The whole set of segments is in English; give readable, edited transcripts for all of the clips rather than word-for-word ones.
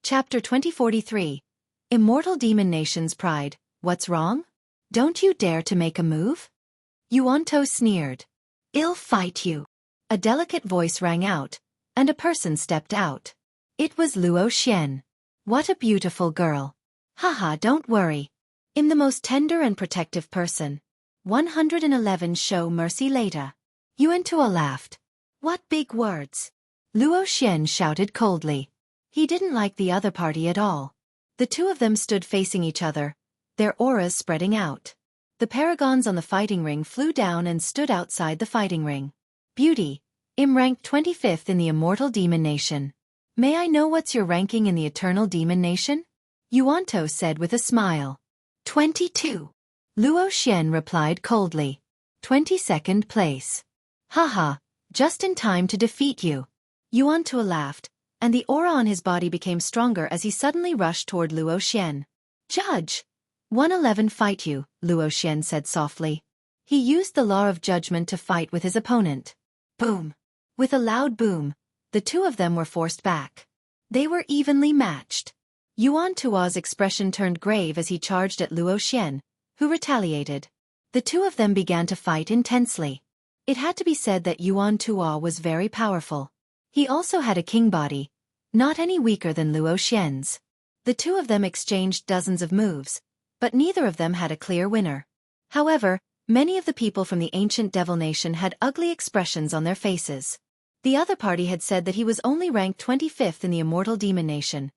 Chapter 2043. Immortal Demon Nation's Pride. What's wrong? Don't you dare to make a move? Yuanto sneered. I'll fight you. A delicate voice rang out, and a person stepped out. It was Luo Xian. What a beautiful girl. Haha, don't worry. I'm the most tender and protective person. 111 Show mercy later. Yuanto laughed. What big words. Luo Xian shouted coldly. He didn't like the other party at all. The two of them stood facing each other, their auras spreading out. The paragons on the fighting ring flew down and stood outside the fighting ring. Beauty, I'm ranked 25th in the Immortal Demon Nation. May I know what's your ranking in the Eternal Demon Nation? Yuanto said with a smile. 22. Luo Xian replied coldly. 22nd place. Haha, just in time to defeat you. Yuanto laughed, and the aura on his body became stronger as he suddenly rushed toward Luo Xian. Judge! 111 fight you, Luo Xian said softly. He used the law of judgment to fight with his opponent. Boom! With a loud boom, the two of them were forced back. They were evenly matched. Yuan Tua's expression turned grave as he charged at Luo Xian, who retaliated. The two of them began to fight intensely. It had to be said that Yuan Tua was very powerful. He also had a king body, not any weaker than Luo Xian's. The two of them exchanged dozens of moves, but neither of them had a clear winner. However, many of the people from the ancient devil nation had ugly expressions on their faces. The other party had said that he was only ranked 25th in the Immortal Demon Nation,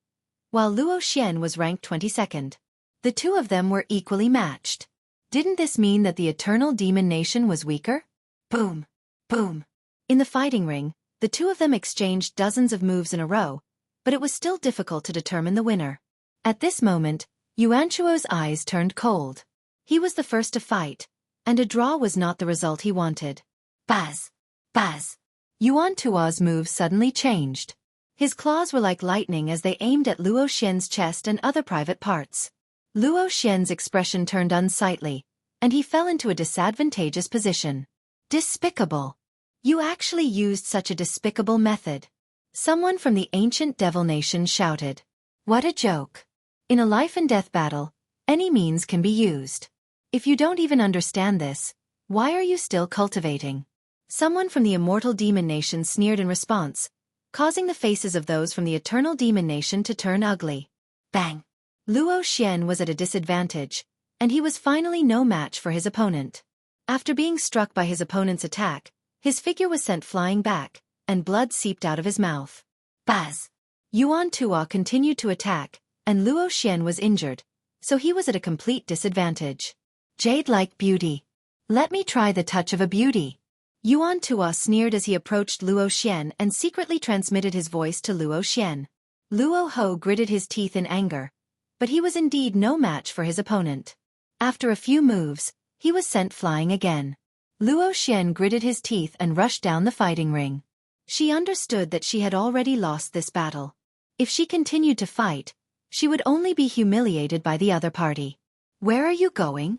while Luo Xian was ranked 22nd. The two of them were equally matched. Didn't this mean that the Eternal Demon Nation was weaker? Boom! Boom! In the fighting ring, the two of them exchanged dozens of moves in a row, but it was still difficult to determine the winner. At this moment, Yuanchuo's eyes turned cold. He was the first to fight, and a draw was not the result he wanted. Buzz! Buzz! Yuantuo's moves suddenly changed. His claws were like lightning as they aimed at Luo Xian's chest and other private parts. Luo Xian's expression turned unsightly, and he fell into a disadvantageous position. Despicable! You actually used such a despicable method. Someone from the ancient devil nation shouted. What a joke. In a life-and-death battle, any means can be used. If you don't even understand this, why are you still cultivating? Someone from the Immortal Demon Nation sneered in response, causing the faces of those from the Eternal Demon Nation to turn ugly. Bang! Luo Xian was at a disadvantage, and he was finally no match for his opponent. After being struck by his opponent's attack, his figure was sent flying back, and blood seeped out of his mouth. Buzz! Yuan Tua continued to attack, and Luo Xian was injured, so he was at a complete disadvantage. Jade-like beauty. Let me try the touch of a beauty. Yuan Tua sneered as he approached Luo Xian and secretly transmitted his voice to Luo Xian. Luo Ho gritted his teeth in anger, but he was indeed no match for his opponent. After a few moves, he was sent flying again. Luo Xian gritted his teeth and rushed down the fighting ring. She understood that she had already lost this battle. If she continued to fight, she would only be humiliated by the other party. Where are you going?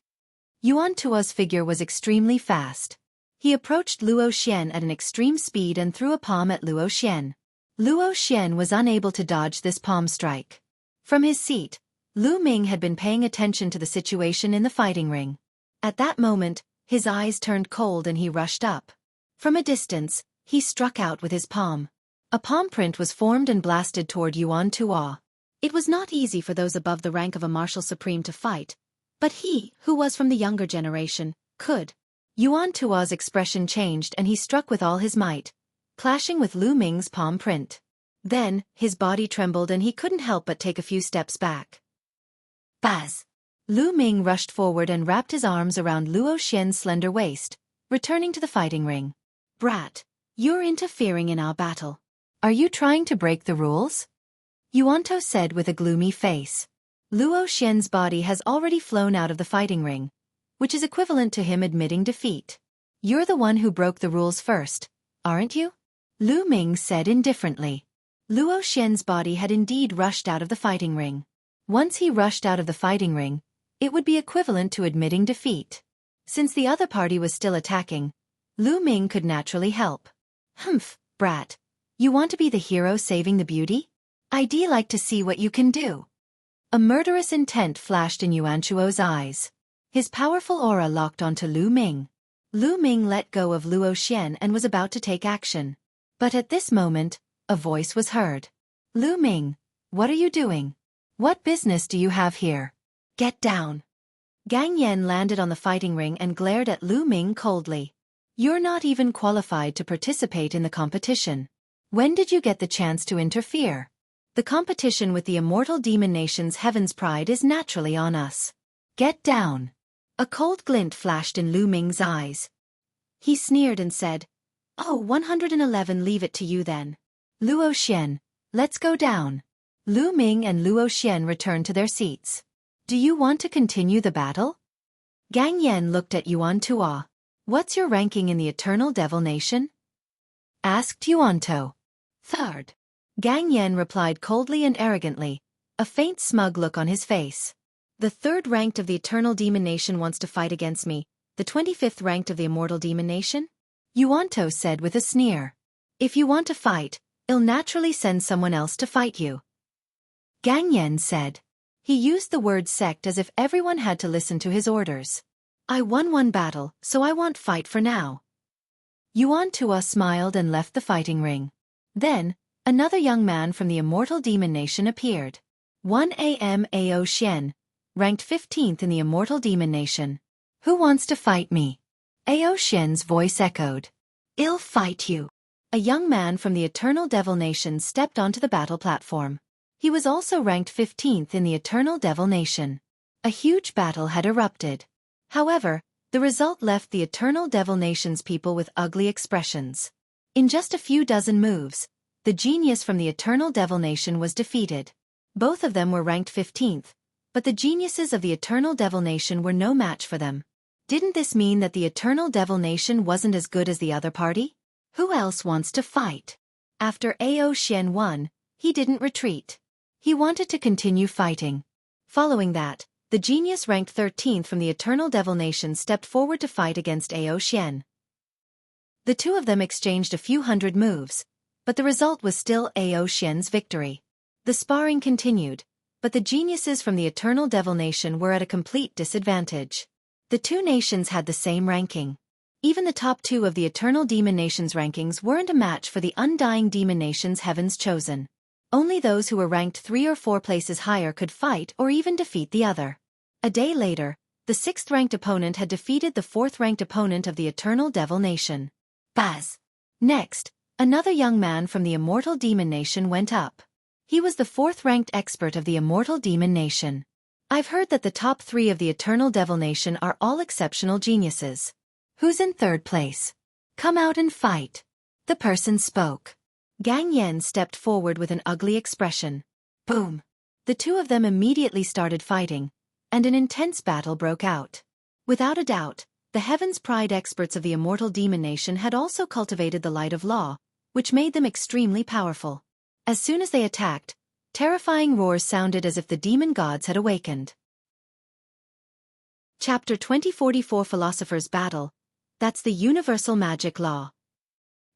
Yuan Tua's figure was extremely fast. He approached Luo Xian at an extreme speed and threw a palm at Luo Xian. Luo Xian was unable to dodge this palm strike. From his seat, Lu Ming had been paying attention to the situation in the fighting ring. At that moment, his eyes turned cold and he rushed up. From a distance, he struck out with his palm. A palm print was formed and blasted toward Yuan Tua. It was not easy for those above the rank of a martial supreme to fight, but he, who was from the younger generation, could. Yuan Tua's expression changed and he struck with all his might, clashing with Lu Ming's palm print. Then, his body trembled and he couldn't help but take a few steps back. Buzz! Lu Ming rushed forward and wrapped his arms around Luo Xian's slender waist, returning to the fighting ring. Brat, you're interfering in our battle. Are you trying to break the rules? Yuanto said with a gloomy face. Luo Xian's body has already flown out of the fighting ring, which is equivalent to him admitting defeat. You're the one who broke the rules first, aren't you? Lu Ming said indifferently. Luo Xian's body had indeed rushed out of the fighting ring. Once he rushed out of the fighting ring, it would be equivalent to admitting defeat. Since the other party was still attacking, Lu Ming could naturally help. Humph, brat. You want to be the hero saving the beauty? I'd like to see what you can do. A murderous intent flashed in Yuan Chuo's eyes. His powerful aura locked onto Lu Ming. Lu Ming let go of Luo Xian and was about to take action. But at this moment, a voice was heard. Lu Ming, what are you doing? What business do you have here? Get down. Gang Yan landed on the fighting ring and glared at Lu Ming coldly. You're not even qualified to participate in the competition. When did you get the chance to interfere? The competition with the immortal demon nation's Heaven's Pride is naturally on us. Get down. A cold glint flashed in Lu Ming's eyes. He sneered and said, Oh, 111, leave it to you then. Luo Xian, let's go down. Lu Ming and Luo Xian returned to their seats. Do you want to continue the battle? Gang Yan looked at Yuan Tuo. What's your ranking in the Eternal Devil Nation? Asked Yuan To. Third. Gang Yan replied coldly and arrogantly, a faint smug look on his face. The third ranked of the Eternal Demon Nation wants to fight against me, the 25th ranked of the Immortal Demon Nation? Yuan To said with a sneer. If you want to fight, I'll naturally send someone else to fight you. Gang Yan said. He used the word sect as if everyone had to listen to his orders. I won one battle, so I won't fight for now. Yuan Tuo smiled and left the fighting ring. Then, another young man from the Immortal Demon Nation appeared. 1 A.M. Ao Xian, ranked 15th in the Immortal Demon Nation. Who wants to fight me? Ao Xian's voice echoed. I'll fight you. A young man from the Eternal Devil Nation stepped onto the battle platform. He was also ranked 15th in the Eternal Devil Nation. A huge battle had erupted. However, the result left the Eternal Devil Nation's people with ugly expressions. In just a few dozen moves, the genius from the Eternal Devil Nation was defeated. Both of them were ranked 15th, but the geniuses of the Eternal Devil Nation were no match for them. Didn't this mean that the Eternal Devil Nation wasn't as good as the other party? Who else wants to fight? After Ao Xian won, he didn't retreat. He wanted to continue fighting. Following that, the genius ranked 13th from the Eternal Devil Nation stepped forward to fight against Ao Xian. The two of them exchanged a few hundred moves, but the result was still Ao Xian's victory. The sparring continued, but the geniuses from the Eternal Devil Nation were at a complete disadvantage. The two nations had the same ranking. Even the top two of the Eternal Demon Nation's rankings weren't a match for the Undying Demon Nation's Heaven's Chosen. Only those who were ranked 3 or 4 places higher could fight or even defeat the other. A day later, the 6th-ranked opponent had defeated the 4th-ranked opponent of the Eternal Devil Nation. Baz. Next, another young man from the Immortal Demon Nation went up. He was the 4th-ranked expert of the Immortal Demon Nation. I've heard that the top 3 of the Eternal Devil Nation are all exceptional geniuses. Who's in 3rd place? Come out and fight. The person spoke. Gang Yan stepped forward with an ugly expression. Boom! The two of them immediately started fighting, and an intense battle broke out. Without a doubt, the Heaven's Pride experts of the Immortal Demon Nation had also cultivated the light of law, which made them extremely powerful. As soon as they attacked, terrifying roars sounded as if the demon gods had awakened. Chapter 2044 Philosopher's Battle. That's the universal magic law.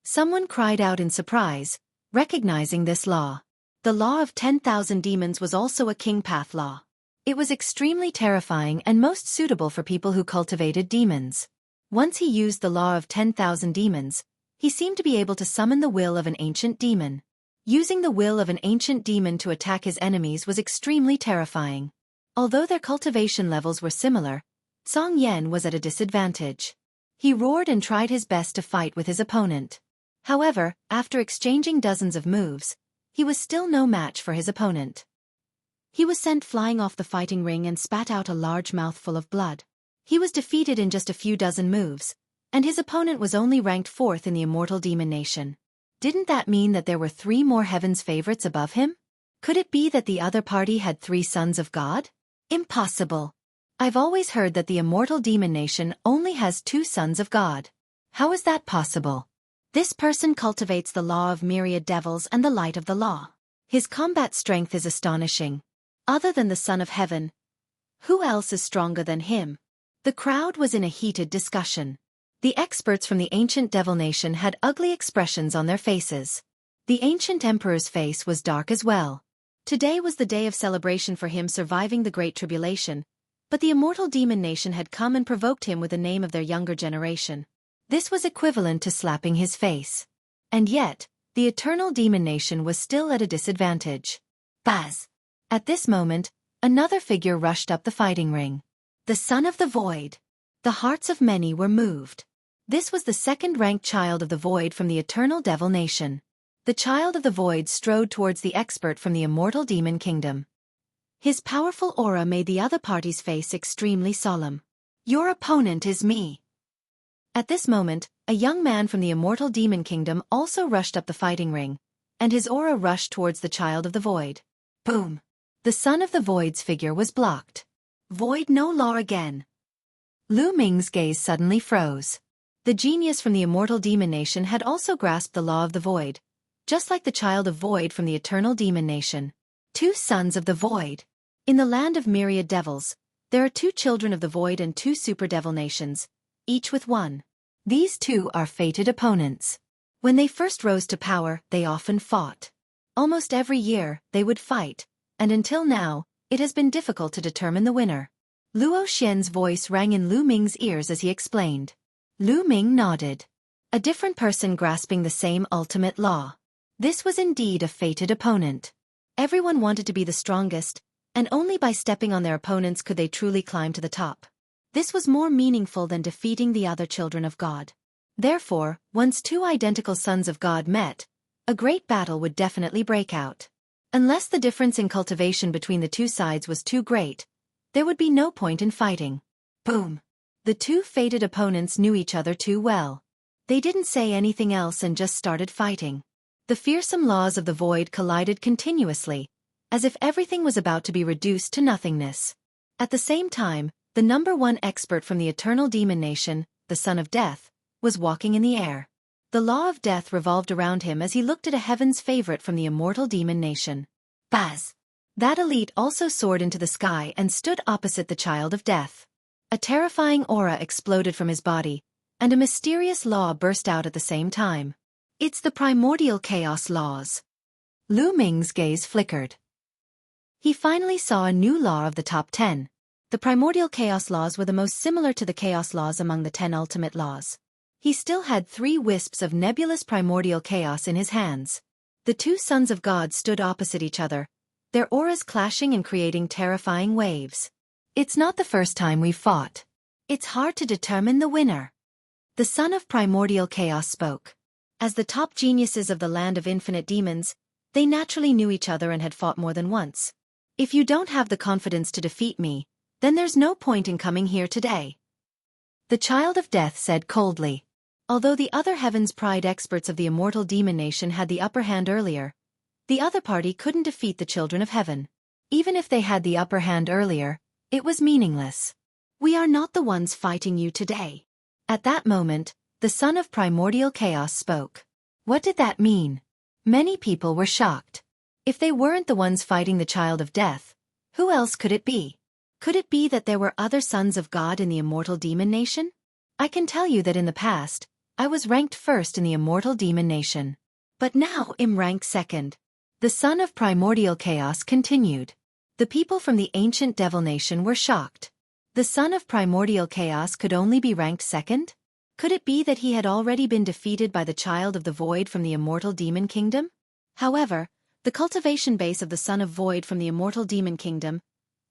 Someone cried out in surprise, recognizing this law. The law of 10,000 demons was also a king path law. It was extremely terrifying and most suitable for people who cultivated demons. Once he used the law of 10,000 demons, he seemed to be able to summon the will of an ancient demon. Using the will of an ancient demon to attack his enemies was extremely terrifying. Although their cultivation levels were similar, Song Yen was at a disadvantage. He roared and tried his best to fight with his opponent. However, after exchanging dozens of moves, he was still no match for his opponent. He was sent flying off the fighting ring and spat out a large mouthful of blood. He was defeated in just a few dozen moves, and his opponent was only ranked 4th in the Immortal Demon Nation. Didn't that mean that there were 3 more Heaven's favorites above him? Could it be that the other party had 3 sons of God? Impossible. I've always heard that the Immortal Demon Nation only has 2 sons of God. How is that possible? This person cultivates the law of myriad devils and the light of the law. His combat strength is astonishing. Other than the Son of Heaven, who else is stronger than him? The crowd was in a heated discussion. The experts from the ancient devil nation had ugly expressions on their faces. The ancient emperor's face was dark as well. Today was the day of celebration for him surviving the Great Tribulation, but the immortal demon nation had come and provoked him with the name of their younger generation. This was equivalent to slapping his face. And yet, the eternal demon nation was still at a disadvantage. Buzz! At this moment, another figure rushed up the fighting ring. The Son of the Void. The hearts of many were moved. This was the second-ranked child of the Void from the eternal devil nation. The child of the Void strode towards the expert from the immortal demon kingdom. His powerful aura made the other party's face extremely solemn. Your opponent is me. At this moment, a young man from the immortal demon kingdom also rushed up the fighting ring, and his aura rushed towards the child of the Void. Boom! The Son of the Void's figure was blocked. Void no law again. Lu Ming's gaze suddenly froze. The genius from the immortal demon nation had also grasped the law of the Void, just like the child of Void from the eternal demon nation. Two sons of the Void. In the land of Myriad devils, there are two children of the Void and two super devil nations, each with one. These two are fated opponents. When they first rose to power, they often fought. Almost every year, they would fight, and until now, it has been difficult to determine the winner. Luo Xian's voice rang in Lu Ming's ears as he explained. Lu Ming nodded. A different person grasping the same ultimate law. This was indeed a fated opponent. Everyone wanted to be the strongest, and only by stepping on their opponents could they truly climb to the top. This was more meaningful than defeating the other children of God. Therefore, once two identical sons of God met, a great battle would definitely break out. Unless the difference in cultivation between the two sides was too great, there would be no point in fighting. Boom! The two fated opponents knew each other too well. They didn't say anything else and just started fighting. The fearsome laws of the Void collided continuously, as if everything was about to be reduced to nothingness. At the same time, the number one expert from the eternal demon nation, the Son of Death, was walking in the air. The law of death revolved around him as he looked at a heaven's favorite from the immortal demon nation. Buzz! That elite also soared into the sky and stood opposite the child of death. A terrifying aura exploded from his body, and a mysterious law burst out at the same time. It's the primordial chaos laws. Lu Ming's gaze flickered. He finally saw a new law of the top 10. The primordial chaos laws were the most similar to the chaos laws among the 10 ultimate laws. He still had 3 wisps of nebulous primordial chaos in his hands. The two sons of God stood opposite each other, their auras clashing and creating terrifying waves. It's not the first time we've fought. It's hard to determine the winner. The son of primordial chaos spoke. As the top geniuses of the land of infinite demons, they naturally knew each other and had fought more than once. If you don't have the confidence to defeat me, then there's no point in coming here today. The child of death said coldly. Although the other heaven's pride experts of the immortal demon nation had the upper hand earlier, the other party couldn't defeat the children of heaven. Even if they had the upper hand earlier, it was meaningless. We are not the ones fighting you today. At that moment, the son of primordial chaos spoke. What did that mean? Many people were shocked. If they weren't the ones fighting the child of death, who else could it be? Could it be that there were other sons of God in the immortal demon nation? I can tell you that in the past, I was ranked first in the immortal demon nation. But now I'm ranked second. The son of primordial chaos continued. The people from the ancient devil nation were shocked. The son of primordial chaos could only be ranked second? Could it be that he had already been defeated by the child of the void from the immortal demon kingdom? However, the cultivation base of the son of void from the immortal demon kingdom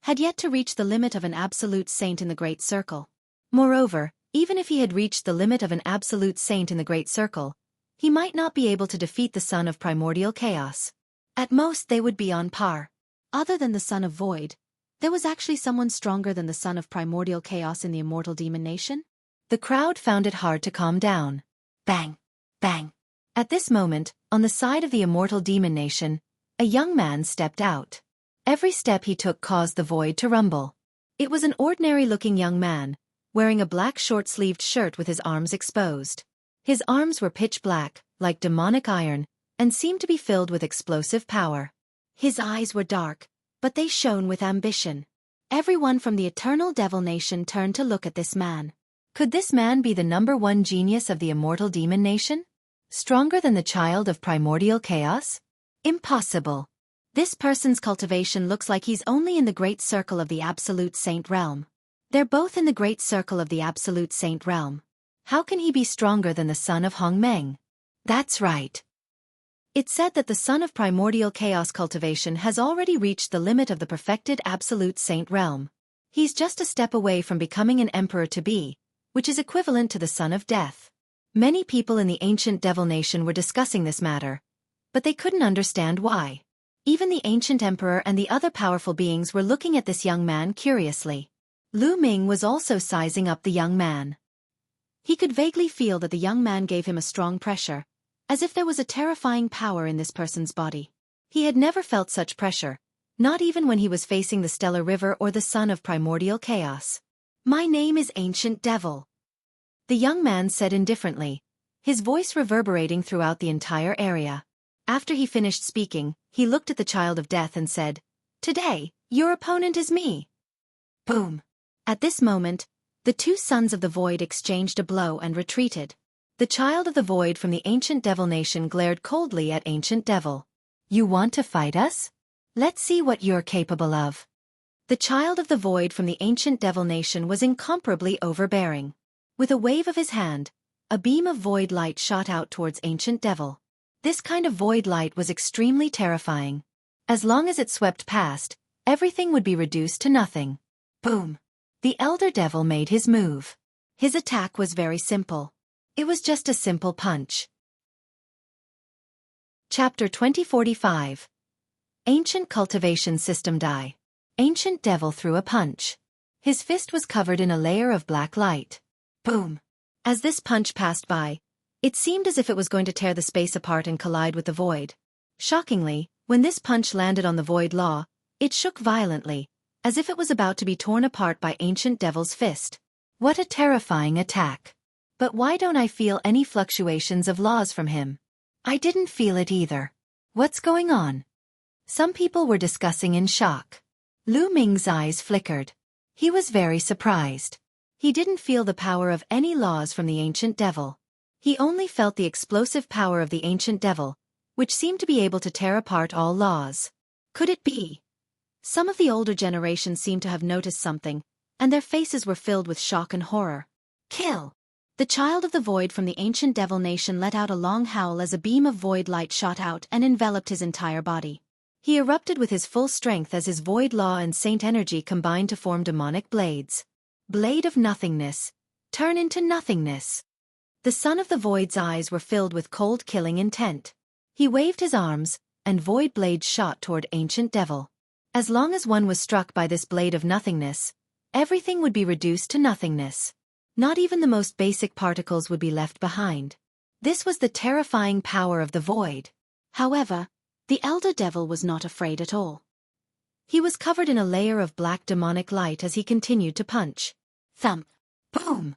had yet to reach the limit of an absolute saint in the Great Circle. Moreover, even if he had reached the limit of an absolute saint in the Great Circle, he might not be able to defeat the son of primordial chaos. At most they would be on par. Other than the son of void, there was actually someone stronger than the son of primordial chaos in the immortal demon nation? The crowd found it hard to calm down. Bang! Bang! At this moment, on the side of the immortal demon nation, a young man stepped out. Every step he took caused the void to rumble. It was an ordinary-looking young man, wearing a black short-sleeved shirt with his arms exposed. His arms were pitch black, like demonic iron, and seemed to be filled with explosive power. His eyes were dark, but they shone with ambition. Everyone from the eternal devil nation turned to look at this man. Could this man be the #1 genius of the immortal demon nation? Stronger than the child of primordial chaos? Impossible. This person's cultivation looks like he's only in the great circle of the absolute saint realm. They're both in the great circle of the absolute saint realm. How can he be stronger than the son of Hongmeng? That's right. It's said that the son of primordial chaos cultivation has already reached the limit of the perfected absolute saint realm. He's just a step away from becoming an emperor-to-be, which is equivalent to the son of death. Many people in the ancient devil nation were discussing this matter, but they couldn't understand why. Even the ancient emperor and the other powerful beings were looking at this young man curiously. Lu Ming was also sizing up the young man. He could vaguely feel that the young man gave him a strong pressure, as if there was a terrifying power in this person's body. He had never felt such pressure, not even when he was facing the stellar river or the son of primordial chaos. My name is Ancient Devil, the young man said indifferently, his voice reverberating throughout the entire area. After he finished speaking, he looked at the child of death and said, "Today, your opponent is me." Boom. At this moment, the two sons of the void exchanged a blow and retreated. The child of the void from the ancient devil nation glared coldly at Ancient Devil. You want to fight us? Let's see what you're capable of. The child of the void from the ancient devil nation was incomparably overbearing. With a wave of his hand, a beam of void light shot out towards Ancient Devil. This kind of void light was extremely terrifying. As long as it swept past, everything would be reduced to nothing. Boom. The elder devil made his move. His attack was very simple. It was just a simple punch. Chapter 2045. Ancient Cultivation System Die. Ancient Devil threw a punch. His fist was covered in a layer of black light. Boom. As this punch passed by, it seemed as if it was going to tear the space apart and collide with the void. Shockingly, when this punch landed on the void law, it shook violently, as if it was about to be torn apart by Ancient Devil's fist. What a terrifying attack. But why don't I feel any fluctuations of laws from him? I didn't feel it either. What's going on? Some people were discussing in shock. Lu Ming's eyes flickered. He was very surprised. He didn't feel the power of any laws from the Ancient Devil. He only felt the explosive power of the Ancient Devil, which seemed to be able to tear apart all laws. Could it be? Some of the older generation seemed to have noticed something, and their faces were filled with shock and horror. Kill! The child of the void from the ancient devil nation let out a long howl as a beam of void light shot out and enveloped his entire body. He erupted with his full strength as his void law and saint energy combined to form demonic blades. Blade of nothingness. Turn into nothingness. The son of the void's eyes were filled with cold killing intent. He waved his arms, and void blades shot toward Ancient Devil. As long as one was struck by this blade of nothingness, everything would be reduced to nothingness. Not even the most basic particles would be left behind. This was the terrifying power of the void. However, the elder devil was not afraid at all. He was covered in a layer of black demonic light as he continued to punch. Thump! Boom!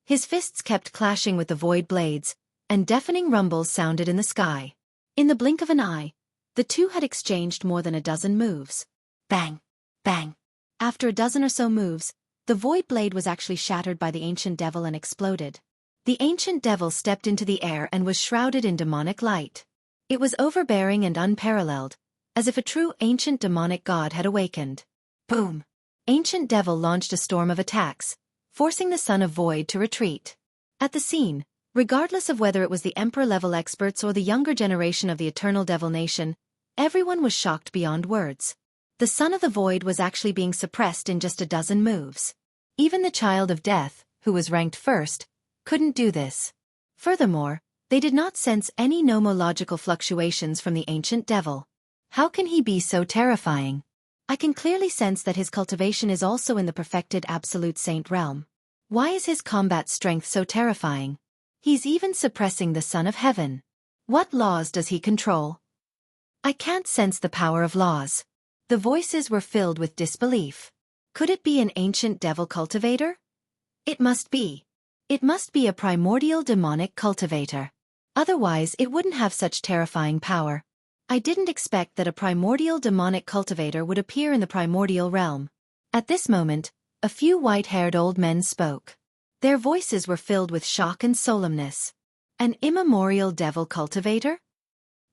His fists kept clashing with the void blades, and deafening rumbles sounded in the sky. In the blink of an eye, the two had exchanged more than a dozen moves. Bang! Bang! After a dozen or so moves, the void blade was actually shattered by the ancient devil and exploded. The ancient devil stepped into the air and was shrouded in demonic light. It was overbearing and unparalleled, as if a true ancient demonic god had awakened. Boom! Ancient devil launched a storm of attacks, forcing the son of void to retreat. At the scene, regardless of whether it was the emperor-level experts or the younger generation of the eternal devil nation, everyone was shocked beyond words. The son of the void was actually being suppressed in just a dozen moves. Even the child of death, who was ranked first, couldn't do this. Furthermore, they did not sense any nomological fluctuations from the ancient devil. How can he be so terrifying? I can clearly sense that his cultivation is also in the perfected absolute saint realm. Why is his combat strength so terrifying? He's even suppressing the Son of Heaven. What laws does he control? I can't sense the power of laws. The voices were filled with disbelief. Could it be an ancient devil cultivator? It must be. It must be a primordial demonic cultivator. Otherwise it wouldn't have such terrifying power. I didn't expect that a primordial demonic cultivator would appear in the primordial realm. At this moment, a few white-haired old men spoke. Their voices were filled with shock and solemnness. An immemorial devil cultivator?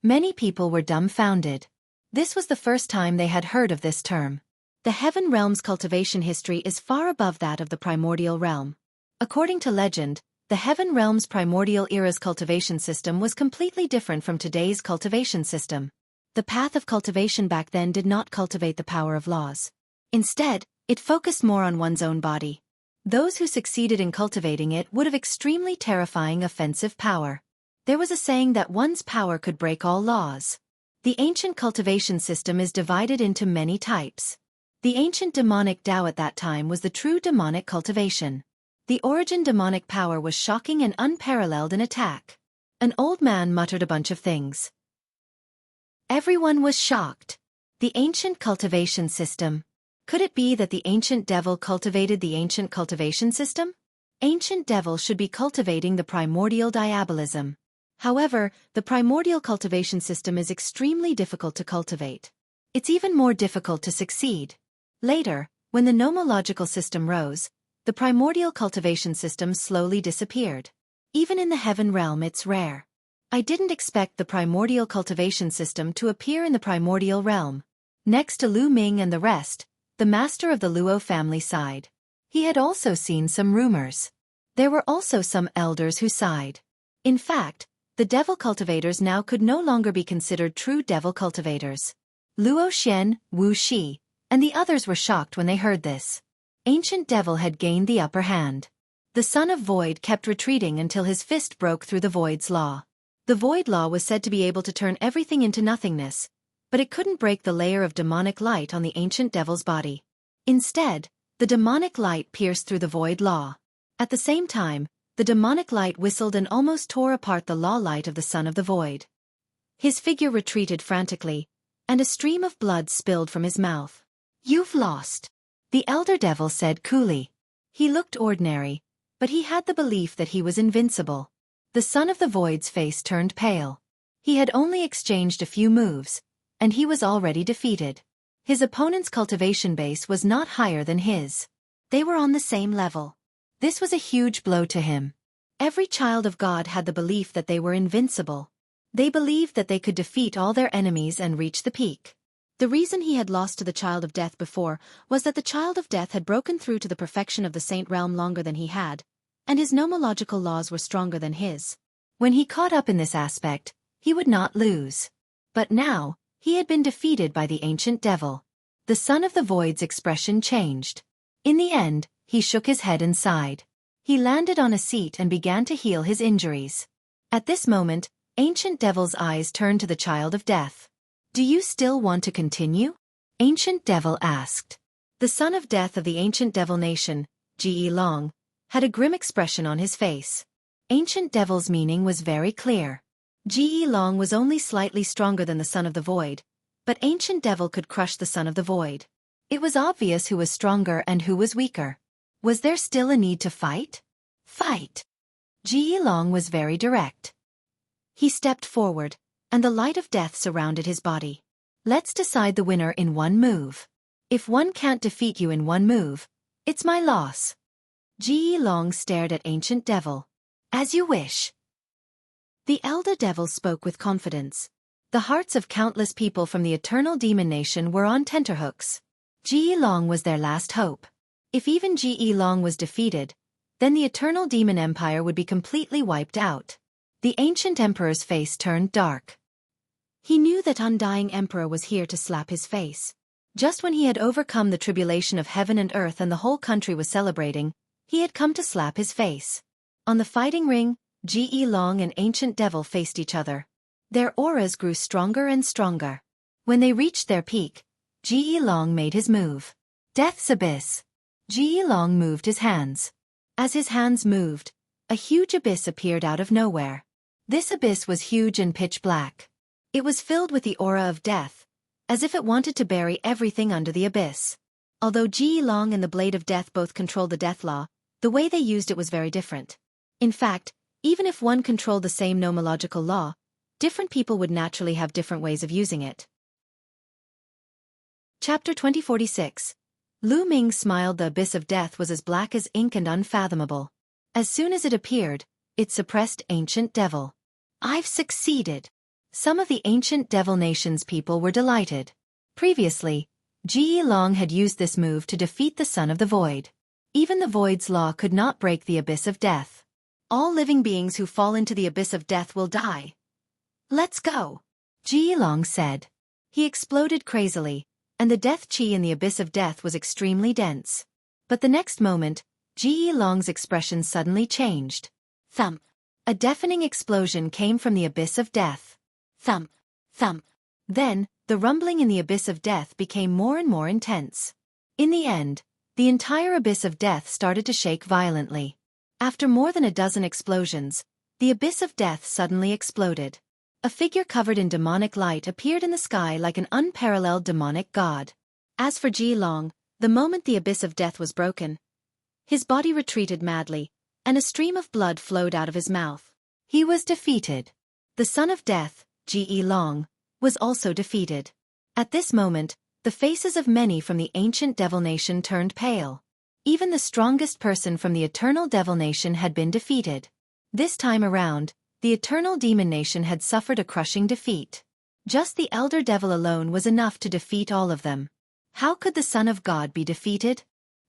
Many people were dumbfounded. This was the first time they had heard of this term. The Heaven Realm's cultivation history is far above that of the Primordial Realm. According to legend, the Heaven Realm's Primordial era's cultivation system was completely different from today's cultivation system. The path of cultivation back then did not cultivate the power of laws. Instead, it focused more on one's own body. Those who succeeded in cultivating it would have extremely terrifying offensive power. There was a saying that one's power could break all laws. The ancient cultivation system is divided into many types. The ancient demonic Tao at that time was the true demonic cultivation. The origin demonic power was shocking and unparalleled in attack. An old man muttered a bunch of things. Everyone was shocked. The ancient cultivation system. Could it be that the ancient devil cultivated the ancient cultivation system? Ancient devil should be cultivating the primordial diabolism. However, the primordial cultivation system is extremely difficult to cultivate. It's even more difficult to succeed. Later, when the nomological system rose, the primordial cultivation system slowly disappeared. Even in the Heaven Realm it's rare. I didn't expect the primordial cultivation system to appear in the primordial realm. Next to Lu Ming and the rest, the master of the Luo family sighed. He had also seen some rumors. There were also some elders who sighed. In fact, the devil cultivators now could no longer be considered true devil cultivators. Luo Xian, Wu Shi, and the others were shocked when they heard this. Ancient devil had gained the upper hand. The son of Void kept retreating until his fist broke through the Void's law. The Void law was said to be able to turn everything into nothingness, but it couldn't break the layer of demonic light on the ancient devil's body. Instead, the demonic light pierced through the Void law. At the same time, the demonic light whistled and almost tore apart the law light of the son of the Void. His figure retreated frantically, and a stream of blood spilled from his mouth. "You've lost," the elder devil said coolly. He looked ordinary, but he had the belief that he was invincible. The son of the Void's face turned pale. He had only exchanged a few moves, and he was already defeated. His opponent's cultivation base was not higher than his. They were on the same level. This was a huge blow to him. Every child of God had the belief that they were invincible. They believed that they could defeat all their enemies and reach the peak. The reason he had lost to the Child of Death before was that the Child of Death had broken through to the perfection of the Saint Realm longer than he had, and his nomological laws were stronger than his. When he caught up in this aspect, he would not lose. But now, he had been defeated by the ancient devil. The son of the Void's expression changed. In the end, he shook his head and sighed. He landed on a seat and began to heal his injuries. At this moment, ancient devil's eyes turned to the Child of Death. "Do you still want to continue?" Ancient devil asked. The son of death of the ancient devil nation, Ge Long, had a grim expression on his face. Ancient devil's meaning was very clear. Ge Long was only slightly stronger than the son of the Void, but ancient devil could crush the son of the Void. It was obvious who was stronger and who was weaker. Was there still a need to fight? Fight! Ge Long was very direct. He stepped forward, and the light of death surrounded his body. "Let's decide the winner in one move. If one can't defeat you in one move, it's my loss." Ge Long stared at ancient devil. "As you wish." The elder devil spoke with confidence. The hearts of countless people from the eternal demon nation were on tenterhooks. Ge Long was their last hope. If even Ge Long was defeated, then the eternal demon empire would be completely wiped out. The ancient emperor's face turned dark. He knew that undying emperor was here to slap his face. Just when he had overcome the tribulation of heaven and earth and the whole country was celebrating, he had come to slap his face. On the fighting ring, Ge Long and ancient devil faced each other. Their auras grew stronger and stronger. When they reached their peak, Ge Long made his move. Death's Abyss. Ge Long moved his hands. As his hands moved, a huge abyss appeared out of nowhere. This abyss was huge and pitch black. It was filled with the aura of death, as if it wanted to bury everything under the abyss. Although Ge Long and the Blade of Death both controlled the death law, the way they used it was very different. In fact, even if one controlled the same nomological law, different people would naturally have different ways of using it. Chapter 2046. Lu Ming smiled. The abyss of death was as black as ink and unfathomable. As soon as it appeared, it suppressed ancient devil. "I've succeeded," Some of the ancient Devil Nation's people were delighted. Previously, Ji Long had used this move to defeat the Son of the Void. Even the Void's law could not break the abyss of death. All living beings who fall into the abyss of death will die. Let's go, Ji Long said. He exploded crazily, and the death chi in the abyss of death was extremely dense. But the next moment, Ji Long's expression suddenly changed. Thump. A deafening explosion came from the abyss of death. Thump. Thump. Then, the rumbling in the abyss of death became more and more intense. In the end, the entire abyss of death started to shake violently. After more than a dozen explosions, the abyss of death suddenly exploded. A figure covered in demonic light appeared in the sky like an unparalleled demonic god. As for Ji Long, the moment the abyss of death was broken, his body retreated madly, and a stream of blood flowed out of his mouth. He was defeated. The Son of Death, Ji Long, was also defeated. At this moment, the faces of many from the ancient Devil Nation turned pale. Even the strongest person from the Eternal Devil Nation had been defeated. This time around, the Eternal Demon Nation had suffered a crushing defeat. Just the Elder Devil alone was enough to defeat all of them. How could the Son of God be defeated?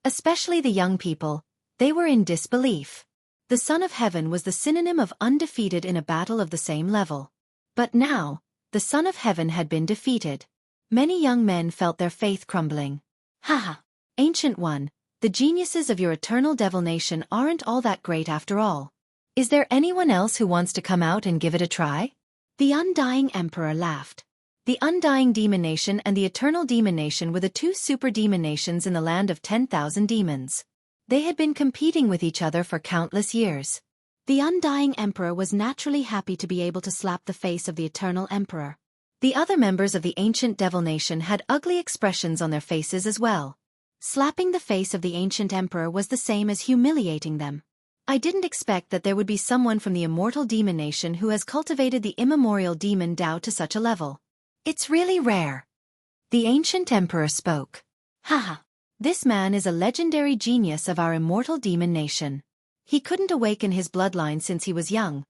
Especially the young people, they were in disbelief. The Son of Heaven was the synonym of undefeated in a battle of the same level. But now, the Son of Heaven had been defeated. Many young men felt their faith crumbling. Haha, Ancient One, the geniuses of your Eternal Devil Nation aren't all that great after all. Is there anyone else who wants to come out and give it a try? The Undying Emperor laughed. The Undying Demon Nation and the Eternal Demon Nation were the two super demon nations in the land of 10,000 demons. They had been competing with each other for countless years. The Undying Emperor was naturally happy to be able to slap the face of the Eternal Emperor. The other members of the Ancient Devil Nation had ugly expressions on their faces as well. Slapping the face of the Ancient Emperor was the same as humiliating them. I didn't expect that there would be someone from the Immortal Demon Nation who has cultivated the immemorial demon Tao to such a level. It's really rare. The Ancient Emperor spoke. Haha. This man is a legendary genius of our Immortal Demon Nation. He couldn't awaken his bloodline since he was young,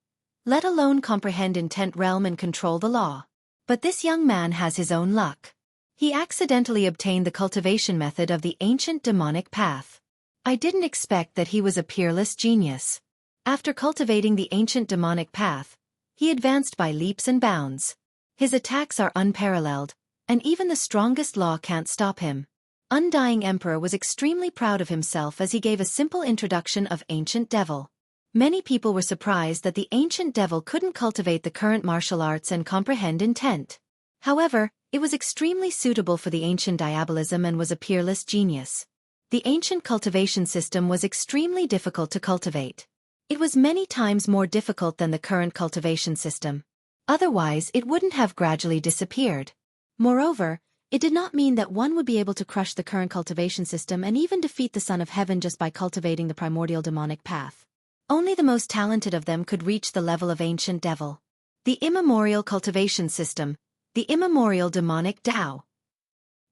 let alone comprehend Intent Realm and control the law. But this young man has his own luck. He accidentally obtained the cultivation method of the ancient demonic path. I didn't expect that he was a peerless genius. After cultivating the ancient demonic path, he advanced by leaps and bounds. His attacks are unparalleled, and even the strongest law can't stop him. Undying Emperor was extremely proud of himself as he gave a simple introduction of Ancient Devil. Many people were surprised that the Ancient Devil couldn't cultivate the current martial arts and comprehend intent. However, it was extremely suitable for the ancient diabolism and was a peerless genius. The ancient cultivation system was extremely difficult to cultivate. It was many times more difficult than the current cultivation system. Otherwise, it wouldn't have gradually disappeared. Moreover, it did not mean that one would be able to crush the current cultivation system and even defeat the Son of Heaven just by cultivating the primordial demonic path. Only the most talented of them could reach the level of Ancient Devil. The immemorial cultivation system, the immemorial demonic Tao.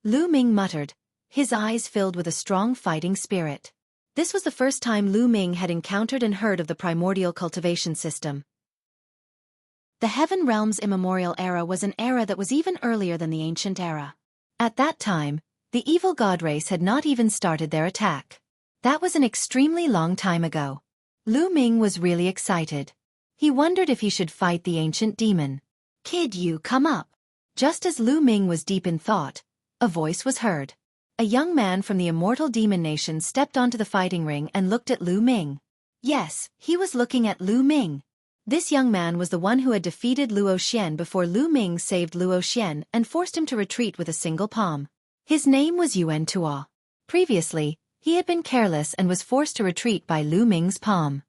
Lu Ming muttered, his eyes filled with a strong fighting spirit. This was the first time Lu Ming had encountered and heard of the primordial cultivation system. The Heaven Realm's immemorial era was an era that was even earlier than the ancient era. At that time, the evil god race had not even started their attack. That was an extremely long time ago. Lu Ming was really excited. He wondered if he should fight the ancient demon. Kid, you come up. Just as Lu Ming was deep in thought, a voice was heard. A young man from the Immortal Demon Nation stepped onto the fighting ring and looked at Lu Ming. Yes, he was looking at Lu Ming. This young man was the one who had defeated Luo Xian before Lu Ming saved Luo Xian and forced him to retreat with a single palm. His name was Yuan Tuo. Previously, he had been careless and was forced to retreat by Lu Ming's palm.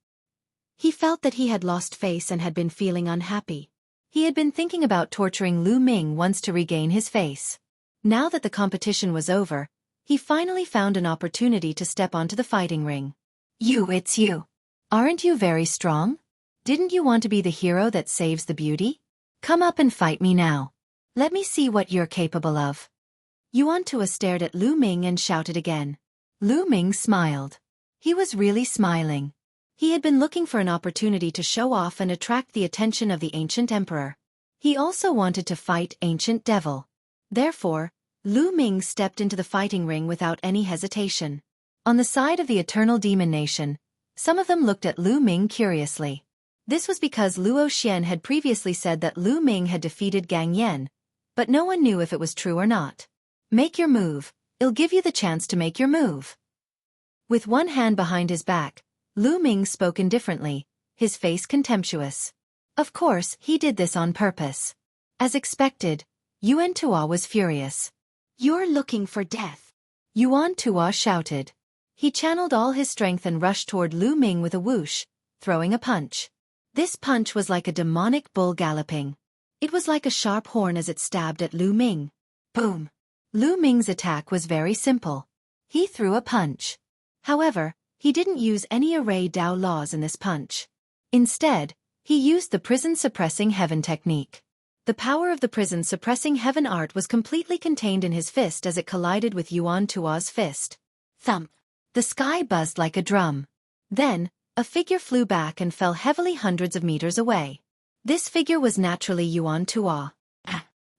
He felt that he had lost face and had been feeling unhappy. He had been thinking about torturing Lu Ming once to regain his face. Now that the competition was over, he finally found an opportunity to step onto the fighting ring. It's you. Aren't you very strong? Didn't you want to be the hero that saves the beauty? Come up and fight me now. Let me see what you're capable of. Yuan Tuo stared at Lu Ming and shouted again. Lu Ming smiled. He was really smiling. He had been looking for an opportunity to show off and attract the attention of the ancient emperor. He also wanted to fight Ancient Devil. Therefore, Lu Ming stepped into the fighting ring without any hesitation. On the side of the Eternal Demon Nation, some of them looked at Lu Ming curiously. This was because Luo Xian had previously said that Lu Ming had defeated Gang Yan, but no one knew if it was true or not. Make your move, I'll give you the chance to make your move. With one hand behind his back, Lu Ming spoke indifferently, his face contemptuous. Of course, he did this on purpose. As expected, Yuan Tuo was furious. You're looking for death. Yuan Tuo shouted. He channeled all his strength and rushed toward Lu Ming with a whoosh, throwing a punch. This punch was like a demonic bull galloping. It was like a sharp horn as it stabbed at Lu Ming. Boom! Lu Ming's attack was very simple. He threw a punch. However, he didn't use any array Dao laws in this punch. Instead, he used the prison suppressing heaven technique. The power of the prison suppressing heaven art was completely contained in his fist as it collided with Yuan Tuo's fist. Thump! The sky buzzed like a drum. Then, a figure flew back and fell heavily hundreds of meters away. This figure was naturally Yuan Tuo.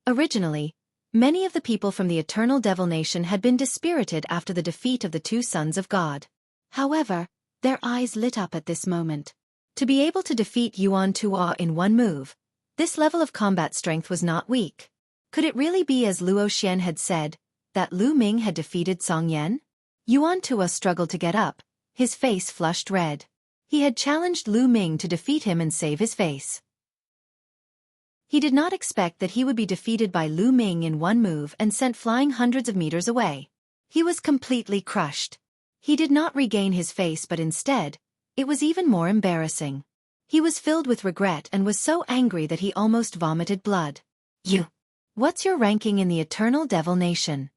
Originally, many of the people from the Eternal Devil Nation had been dispirited after the defeat of the two sons of God. However, their eyes lit up at this moment. To be able to defeat Yuan Tuo in one move, this level of combat strength was not weak. Could it really be as Luo Xian had said, that Lu Ming had defeated Song Yan? Yuan Tuo struggled to get up, his face flushed red. He had challenged Lu Ming to defeat him and save his face. He did not expect that he would be defeated by Lu Ming in one move and sent flying hundreds of meters away. He was completely crushed. He did not regain his face but instead, it was even more embarrassing. He was filled with regret and was so angry that he almost vomited blood. What's your ranking in the Eternal Devil Nation?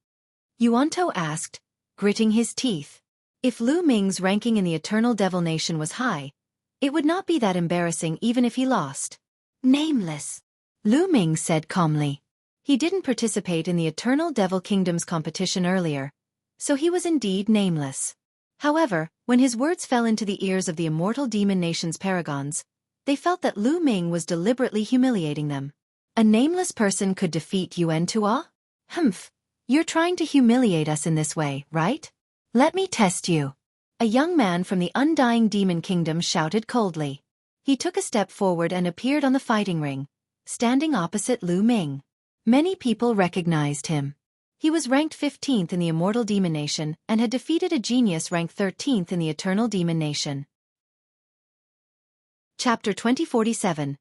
Yuan Tuo asked, gritting his teeth. If Lu Ming's ranking in the Eternal Devil Nation was high, it would not be that embarrassing even if he lost. Nameless. Lu Ming said calmly. He didn't participate in the Eternal Devil Kingdom's competition earlier, so he was indeed nameless. However, when his words fell into the ears of the Immortal Demon Nation's paragons, they felt that Lu Ming was deliberately humiliating them. A nameless person could defeat Yuan Tuo? Humph, you're trying to humiliate us in this way, right? Let me test you. A young man from the Undying Demon Kingdom shouted coldly. He took a step forward and appeared on the fighting ring, standing opposite Lu Ming. Many people recognized him. He was ranked 15th in the Immortal Demon Nation and had defeated a genius ranked 13th in the Eternal Demon Nation. Chapter 2047.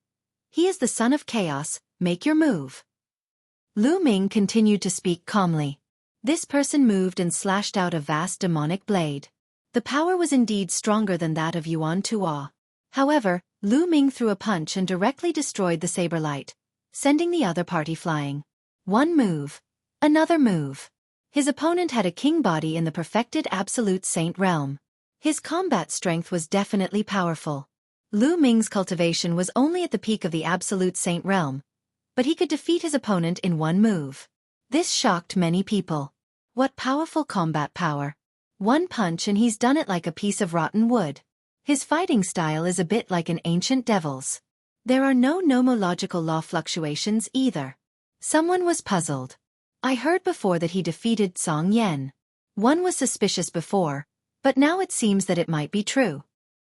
He is the son of chaos, make your move. Lu Ming continued to speak calmly. This person moved and slashed out a vast demonic blade. The power was indeed stronger than that of Yuan Tuo. However, Lu Ming threw a punch and directly destroyed the saber light, sending the other party flying. One move. Another move. His opponent had a king body in the perfected absolute saint realm. His combat strength was definitely powerful. Lu Ming's cultivation was only at the peak of the absolute saint realm, but he could defeat his opponent in one move. This shocked many people. What powerful combat power. One punch and he's done it like a piece of rotten wood. His fighting style is a bit like an ancient devil's. There are no nomological law fluctuations either. Someone was puzzled. I heard before that he defeated Song Yan. One was suspicious before, but now it seems that it might be true.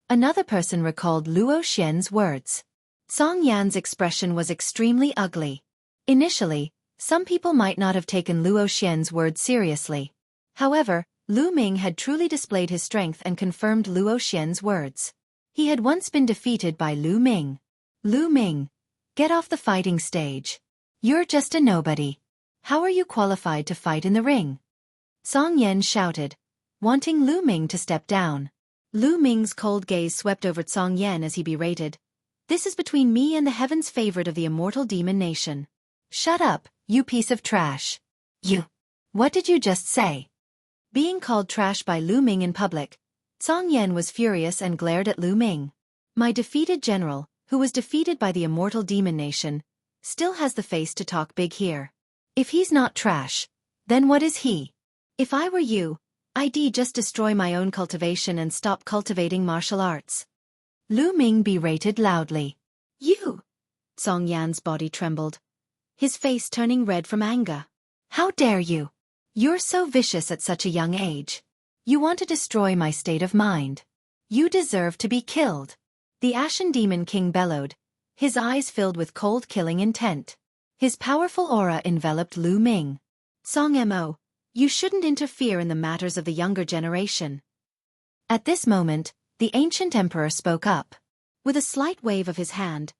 Another person recalled Luo Xian's words. Song Yan's expression was extremely ugly. Initially, some people might not have taken Luo Xian's words seriously. However, Lu Ming had truly displayed his strength and confirmed Luo Xian's words. He had once been defeated by Lu Ming. Lu Ming, get off the fighting stage. You're just a nobody. How are you qualified to fight in the ring? Song Yan shouted, wanting Lu Ming to step down. Lu Ming's cold gaze swept over Song Yan as he berated. This is between me and the heaven's favorite of the Immortal Demon Nation. Shut up, you piece of trash. You. What did you just say? Being called trash by Lu Ming in public, Song Yan was furious and glared at Lu Ming. My defeated general, who was defeated by the Immortal Demon Nation, still has the face to talk big here. If he's not trash, then what is he? If I were you, I'd just destroy my own cultivation and stop cultivating martial arts. Lu Ming berated loudly. You! Song Yan's body trembled, his face turning red from anger. How dare you? You're so vicious at such a young age. You want to destroy my state of mind. You deserve to be killed. The Ashen Demon King bellowed, his eyes filled with cold killing intent. His powerful aura enveloped Lu Ming. Song Mo, you shouldn't interfere in the matters of the younger generation. At this moment, the ancient emperor spoke up. With a slight wave of his hand,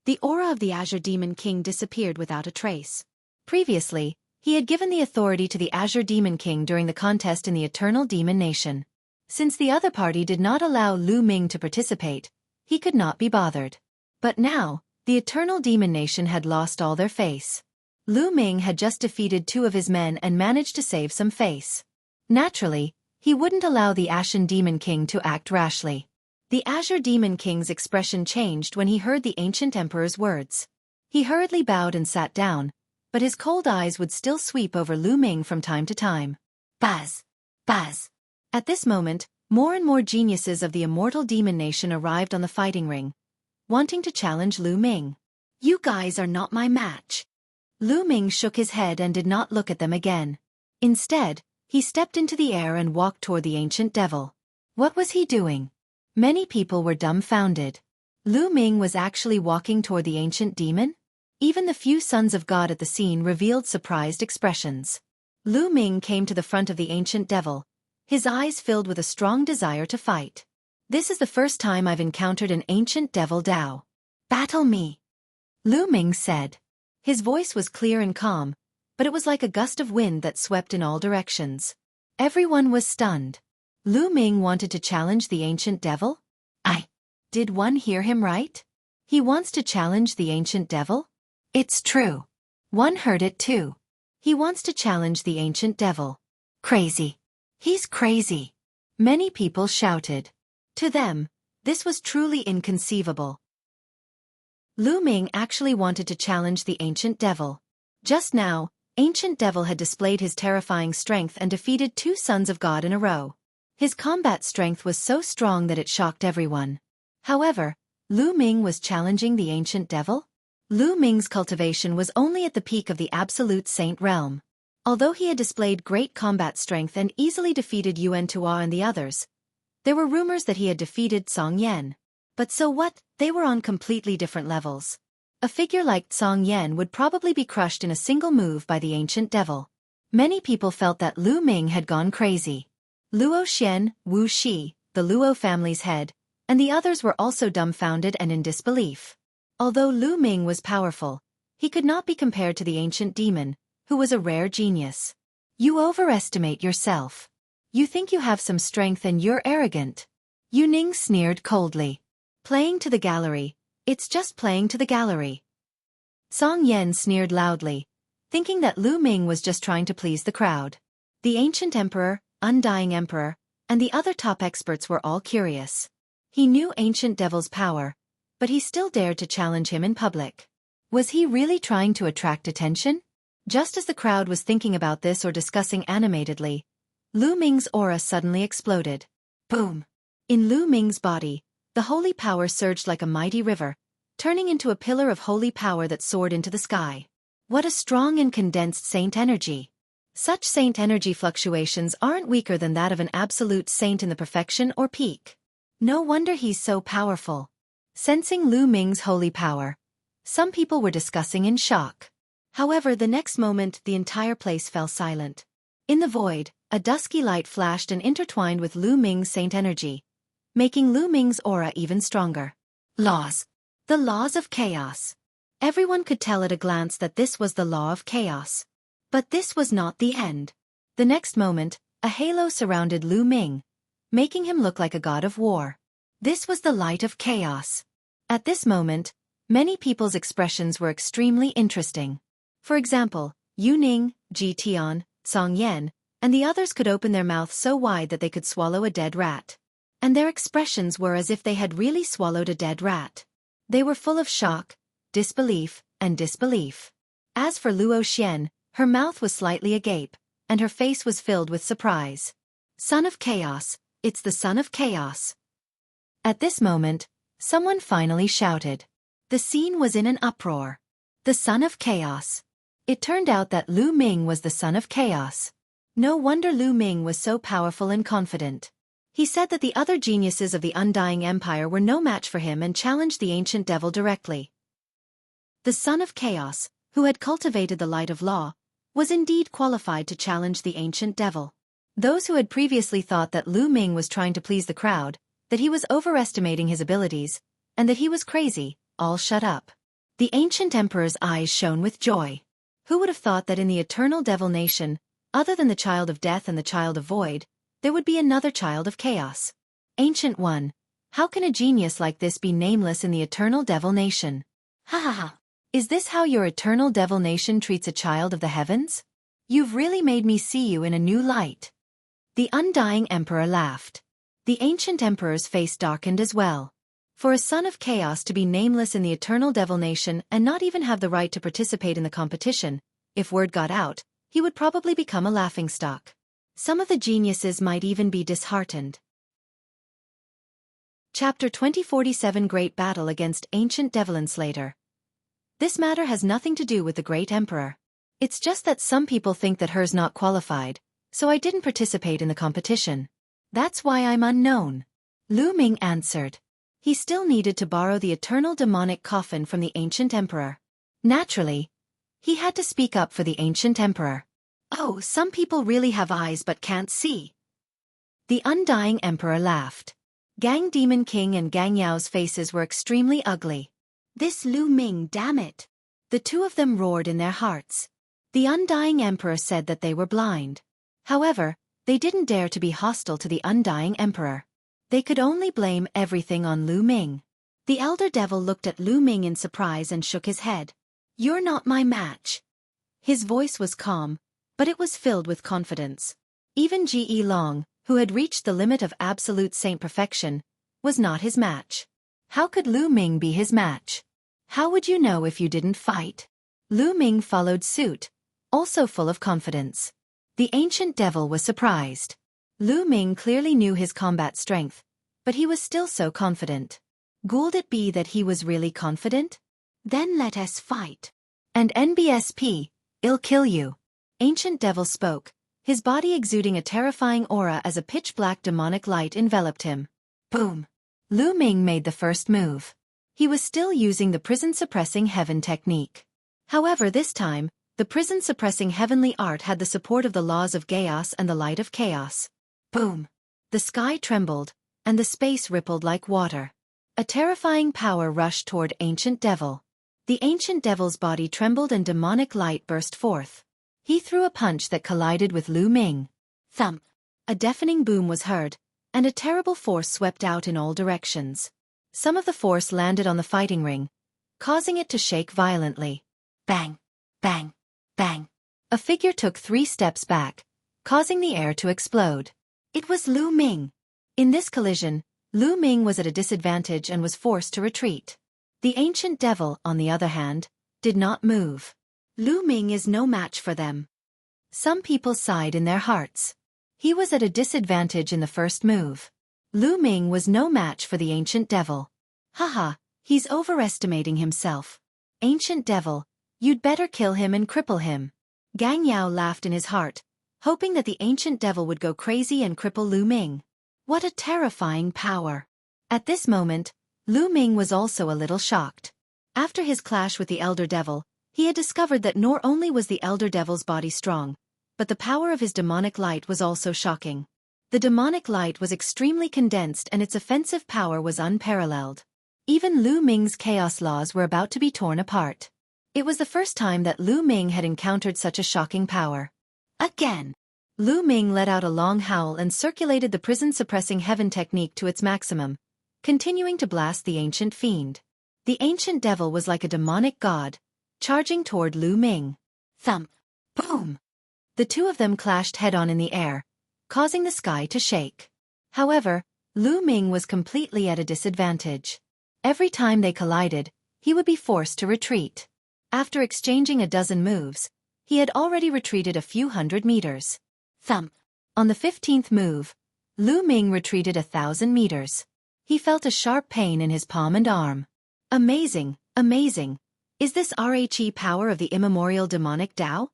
the aura of the Azure Demon King disappeared without a trace. Previously, he had given the authority to the Azure Demon King during the contest in the Eternal Demon Nation. Since the other party did not allow Lu Ming to participate, he could not be bothered. But now, the Eternal Demon Nation had lost all their face. Lu Ming had just defeated 2 of his men and managed to save some face. Naturally, he wouldn't allow the Ashen Demon King to act rashly. The Azure Demon King's expression changed when he heard the ancient emperor's words. He hurriedly bowed and sat down, but his cold eyes would still sweep over Lu Ming from time to time. Buzz! Buzz! At this moment, more and more geniuses of the Immortal Demon Nation arrived on the fighting ring, wanting to challenge Lu Ming. You guys are not my match. Lu Ming shook his head and did not look at them again. Instead, he stepped into the air and walked toward the ancient devil. What was he doing? Many people were dumbfounded. Lu Ming was actually walking toward the ancient demon? Even the few sons of God at the scene revealed surprised expressions. Lu Ming came to the front of the ancient devil, his eyes filled with a strong desire to fight. This is the first time I've encountered an ancient devil Dao. Battle me! Lu Ming said. His voice was clear and calm, but it was like a gust of wind that swept in all directions. Everyone was stunned. Lu Ming wanted to challenge the ancient devil? Did one hear him right? He wants to challenge the ancient devil? It's true. One heard it too. He wants to challenge the ancient devil. Crazy. He's crazy. Many people shouted. To them, this was truly inconceivable. Lu Ming actually wanted to challenge the ancient devil. Just now, ancient devil had displayed his terrifying strength and defeated 2 sons of God in a row. His combat strength was so strong that it shocked everyone. However, Lu Ming was challenging the ancient devil? Lu Ming's cultivation was only at the peak of the absolute saint realm. Although he had displayed great combat strength and easily defeated Yuan Tua and the others, there were rumors that he had defeated Song Yan. But so what? They were on completely different levels. A figure like Song Yan would probably be crushed in a single move by the ancient devil. Many people felt that Lu Ming had gone crazy. Luo Xian, Wu Shi, the Luo family's head, and the others were also dumbfounded and in disbelief. Although Lu Ming was powerful, he could not be compared to the ancient demon, who was a rare genius. You overestimate yourself. You think you have some strength and you're arrogant. Yu Ning sneered coldly. Playing to the gallery, it's just playing to the gallery. Song Yan sneered loudly, thinking that Lu Ming was just trying to please the crowd. The ancient emperor, Undying Emperor, and the other top experts were all curious. He knew Ancient Devil's power, but he still dared to challenge him in public. Was he really trying to attract attention? Just as the crowd was thinking about this or discussing animatedly, Lu Ming's aura suddenly exploded. Boom! In Lu Ming's body, the holy power surged like a mighty river, turning into a pillar of holy power that soared into the sky. What a strong and condensed saint energy! Such saint energy fluctuations aren't weaker than that of an absolute saint in the perfection or peak. No wonder he's so powerful. Sensing Lu Ming's holy power, some people were discussing in shock. However, the next moment the entire place fell silent. In the void, a dusky light flashed and intertwined with Lu Ming's saint energy, making Lu Ming's aura even stronger. Laws. The laws of chaos. Everyone could tell at a glance that this was the law of chaos. But this was not the end. The next moment, a halo surrounded Lu Ming, making him look like a god of war. This was the light of chaos. At this moment, many people's expressions were extremely interesting. For example, Yu Ning, Ji Tian, Song Yan, and the others could open their mouths so wide that they could swallow a dead rat. And their expressions were as if they had really swallowed a dead rat. They were full of shock, disbelief, and disbelief. As for Luo Xian, her mouth was slightly agape, and her face was filled with surprise. Son of Chaos, it's the Son of Chaos. At this moment, someone finally shouted. The scene was in an uproar. The son of chaos. It turned out that Lu Ming was the son of chaos. No wonder Lu Ming was so powerful and confident. He said that the other geniuses of the Undying Empire were no match for him and challenged the ancient devil directly. The son of chaos, who had cultivated the light of law, was indeed qualified to challenge the ancient devil. Those who had previously thought that Lu Ming was trying to please the crowd, that he was overestimating his abilities, and that he was crazy, all shut up. The ancient emperor's eyes shone with joy. Who would have thought that in the eternal devil nation, other than the child of death and the child of void, there would be another child of chaos? Ancient One, how can a genius like this be nameless in the eternal devil nation? Ha ha ha. Is this how your eternal devil nation treats a child of the heavens? You've really made me see you in a new light. The Undying Emperor laughed. The ancient emperor's face darkened as well. For a son of chaos to be nameless in the eternal devil nation and not even have the right to participate in the competition, if word got out, he would probably become a laughingstock. Some of the geniuses might even be disheartened. Chapter 2047 Great Battle Against Ancient Devil Enslater. This matter has nothing to do with the great emperor. It's just that some people think that her's not qualified, so I didn't participate in the competition. That's why I'm unknown. Lu Ming answered. He still needed to borrow the eternal demonic coffin from the ancient emperor. Naturally, he had to speak up for the ancient emperor. Oh, some people really have eyes but can't see. The Undying Emperor laughed. Gang Demon King and Gang Yao's faces were extremely ugly. This Lu Ming, damn it. The two of them roared in their hearts. The Undying Emperor said that they were blind. However, they didn't dare to be hostile to the Undying Emperor. They could only blame everything on Lu Ming. The Elder Devil looked at Lu Ming in surprise and shook his head. You're not my match. His voice was calm, but it was filled with confidence. Even Ge Long, who had reached the limit of absolute saint perfection, was not his match. How could Lu Ming be his match? How would you know if you didn't fight? Lu Ming followed suit, also full of confidence. The ancient devil was surprised. Lu Ming clearly knew his combat strength, but he was still so confident. Could it be that he was really confident? Then let us fight. And NBSP, I'll kill you. Ancient Devil spoke, his body exuding a terrifying aura as a pitch-black demonic light enveloped him. Boom! Lu Ming made the first move. He was still using the prison-suppressing heaven technique. However, this time, the prison-suppressing heavenly art had the support of the laws of chaos and the light of chaos. Boom! The sky trembled, and the space rippled like water. A terrifying power rushed toward Ancient Devil. The Ancient Devil's body trembled and demonic light burst forth. He threw a punch that collided with Lu Ming. Thump! A deafening boom was heard, and a terrible force swept out in all directions. Some of the force landed on the fighting ring, causing it to shake violently. Bang! Bang! Bang! A figure took 3 steps back, causing the air to explode. It was Lu Ming. In this collision, Lu Ming was at a disadvantage and was forced to retreat. The Ancient Devil, on the other hand, did not move. Lu Ming is no match for them. Some people sighed in their hearts. He was at a disadvantage in the first move. Lu Ming was no match for the Ancient Devil. Haha, he's overestimating himself. Ancient Devil, you'd better kill him and cripple him. Gang Yao laughed in his heart, hoping that the Ancient Devil would go crazy and cripple Lu Ming. What a terrifying power. At this moment, Lu Ming was also a little shocked. After his clash with the Elder Devil, he had discovered that not only was the Elder Devil's body strong, but the power of his demonic light was also shocking. The demonic light was extremely condensed and its offensive power was unparalleled. Even Lu Ming's chaos laws were about to be torn apart. It was the first time that Lu Ming had encountered such a shocking power. Again! Lu Ming let out a long howl and circulated the prison-suppressing heaven technique to its maximum, continuing to blast the ancient fiend. The Ancient Devil was like a demonic god, charging toward Lu Ming. Thump! Boom! The two of them clashed head-on in the air, causing the sky to shake. However, Lu Ming was completely at a disadvantage. Every time they collided, he would be forced to retreat. After exchanging a dozen moves, he had already retreated a few hundred meters. Thump! On the 15th move, Lu Ming retreated 1,000 meters. He felt a sharp pain in his palm and arm. Amazing, Amazing. Is this Rhe power of the immemorial demonic Tao?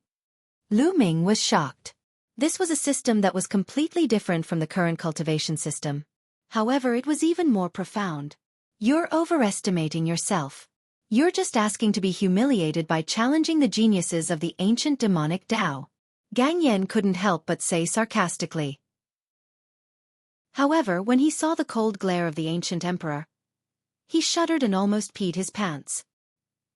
Lu Ming was shocked. This was a system that was completely different from the current cultivation system. However, it was even more profound. You're overestimating yourself. You're just asking to be humiliated by challenging the geniuses of the ancient demonic Tao. Gang Yan couldn't help but say sarcastically. However, when he saw the cold glare of the ancient emperor, he shuddered and almost peed his pants.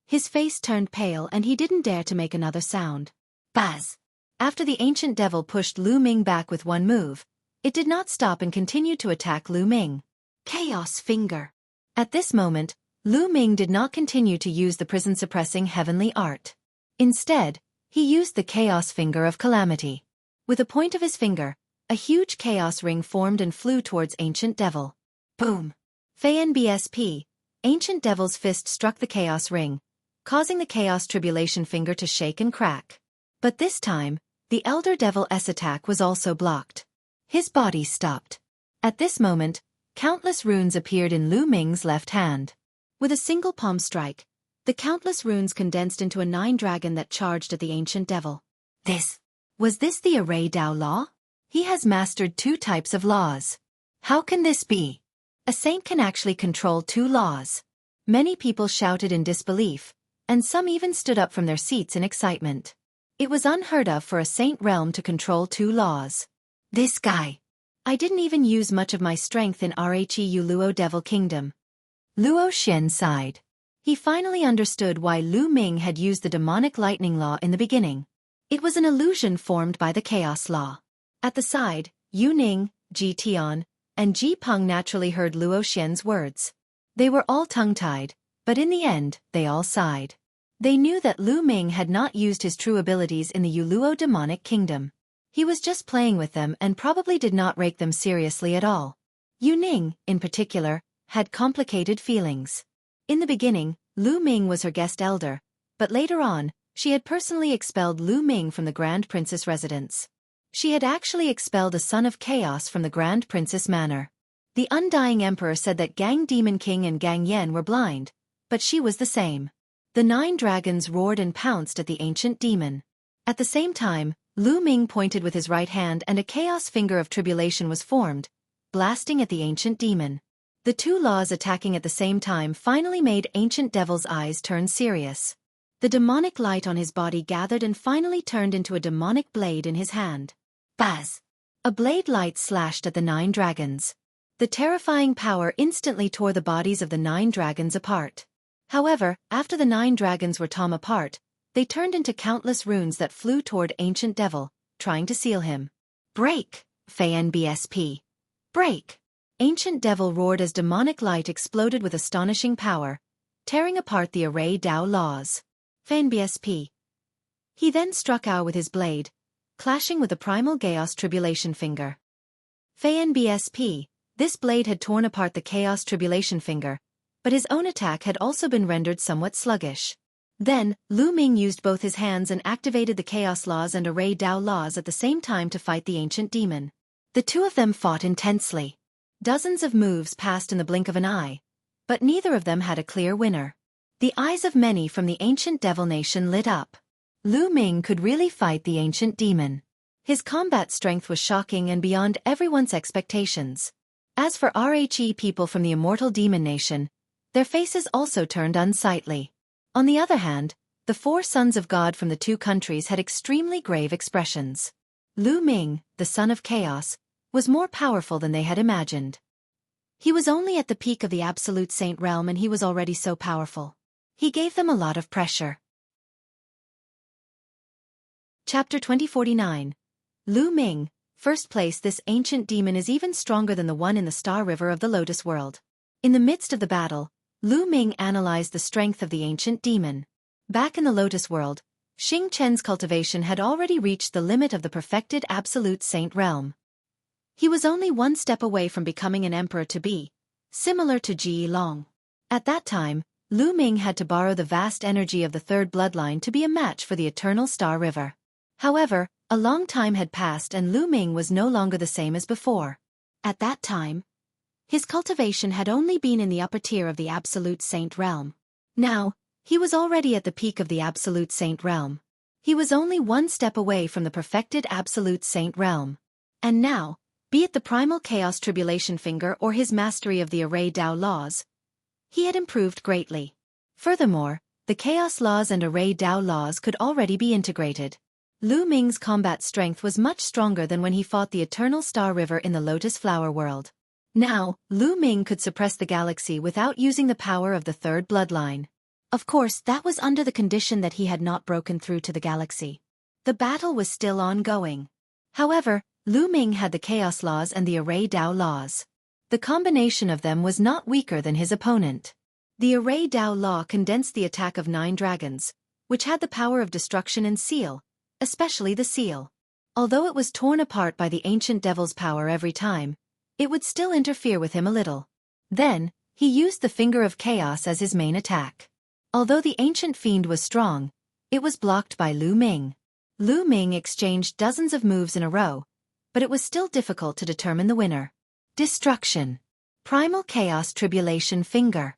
His face turned pale and he didn't dare to make another sound. Buzz! After the ancient devil pushed Lu Ming back with one move, it did not stop and continued to attack Lu Ming. Chaos Finger! At this moment, Lu Ming did not continue to use the prison-suppressing heavenly art. Instead, he used the Chaos Finger of Calamity. With a point of his finger, a huge chaos ring formed and flew towards Ancient Devil. Boom! FNBSP, Ancient Devil's fist struck the chaos ring, causing the Chaos Tribulation Finger to shake and crack. But this time, the Elder Devil's attack was also blocked. His body stopped. At this moment, countless runes appeared in Lu Ming's left hand. With a single palm strike, the countless runes condensed into a 9-dragon that charged at the Ancient Devil. Was this the Array Dao Law? He has mastered 2 types of laws. How can this be? A saint can actually control 2 laws. Many people shouted in disbelief, and some even stood up from their seats in excitement. It was unheard of for a saint realm to control 2 laws. This guy. I didn't even use much of my strength in Rhu Luo Devil Kingdom. Luo Xian sighed. He finally understood why Lu Ming had used the demonic lightning law in the beginning. It was an illusion formed by the chaos law. At the side, Yu Ning, Ji Tian, and Ji Peng naturally heard Luo Xian's words. They were all tongue-tied, but in the end, they all sighed. They knew that Lu Ming had not used his true abilities in the Yuluo demonic kingdom. He was just playing with them and probably did not rake them seriously at all. Yu Ning, in particular, had complicated feelings. In the beginning, Lu Ming was her guest elder, but later on, she had personally expelled Lu Ming from the Grand Princess residence. She had actually expelled a son of chaos from the Grand Princess manor. The Undying Emperor said that Gang Demon King and Gang Yan were blind, but she was the same. The 9 dragons roared and pounced at the ancient demon. At the same time, Lu Ming pointed with his right hand and a chaos finger of tribulation was formed, blasting at the ancient demon. The 2 laws attacking at the same time finally made Ancient Devil's eyes turn serious. The demonic light on his body gathered and finally turned into a demonic blade in his hand. Buzz! A blade light slashed at the 9 dragons. The terrifying power instantly tore the bodies of the 9 dragons apart. However, after the 9 dragons were torn apart, they turned into countless runes that flew toward Ancient Devil, trying to seal him. Break! FNBSP. Break! Ancient Devil roared as demonic light exploded with astonishing power, tearing apart the Array Dao laws. FNBSP. He then struck out with his blade, clashing with the primal Chaos Tribulation Finger. FNBSP. This blade had torn apart the Chaos Tribulation Finger, but his own attack had also been rendered somewhat sluggish. Then, Lu Ming used both his hands and activated the Chaos Laws and Array Dao Laws at the same time to fight the ancient demon. The 2 of them fought intensely. Dozens of moves passed in the blink of an eye, but neither of them had a clear winner. The eyes of many from the ancient devil nation lit up. Lu Ming could really fight the ancient demon. His combat strength was shocking and beyond everyone's expectations. As for Rhe people from the immortal demon nation, their faces also turned unsightly. On the other hand, the 4 sons of God from the 2 countries had extremely grave expressions. Lu Ming, the son of chaos, was more powerful than they had imagined. He was only at the peak of the absolute saint realm and he was already so powerful. He gave them a lot of pressure. Chapter 2049. Lu Ming, first place. This ancient demon is even stronger than the one in the Star River of the Lotus World. In the midst of the battle, Lu Ming analyzed the strength of the ancient demon. Back in the Lotus World, Xing Chen's cultivation had already reached the limit of the perfected absolute saint realm. He was only one step away from becoming an emperor to be similar to Ji Long. At that time, Lu Ming had to borrow the vast energy of the 3rd bloodline to be a match for the eternal Star River. However, a long time had passed and Lu Ming was no longer the same as before. At that time, his cultivation had only been in the upper tier of the absolute saint realm. Now, he was already at the peak of the Absolute Saint realm. He was only one step away from the perfected Absolute Saint realm. And now, be it the primal chaos tribulation finger or his mastery of the array Dao laws, he had improved greatly. Furthermore, the chaos laws and array Dao laws could already be integrated. Lu Ming's combat strength was much stronger than when he fought the Eternal Star River in the Lotus Flower World. Now, Lu Ming could suppress the galaxy without using the power of the third bloodline. Of course, that was under the condition that he had not broken through to the galaxy. The battle was still ongoing. However, Lu Ming had the chaos laws and the array Dao laws. The combination of them was not weaker than his opponent. The array Dao law condensed the attack of 9 dragons, which had the power of destruction and seal, especially the seal. Although it was torn apart by the ancient devil's power every time, it would still interfere with him a little. Then, he used the Finger of Chaos as his main attack. Although the ancient fiend was strong, it was blocked by Lu Ming. Lu Ming exchanged dozens of moves in a row, but it was still difficult to determine the winner. Destruction. Primal Chaos Tribulation Finger.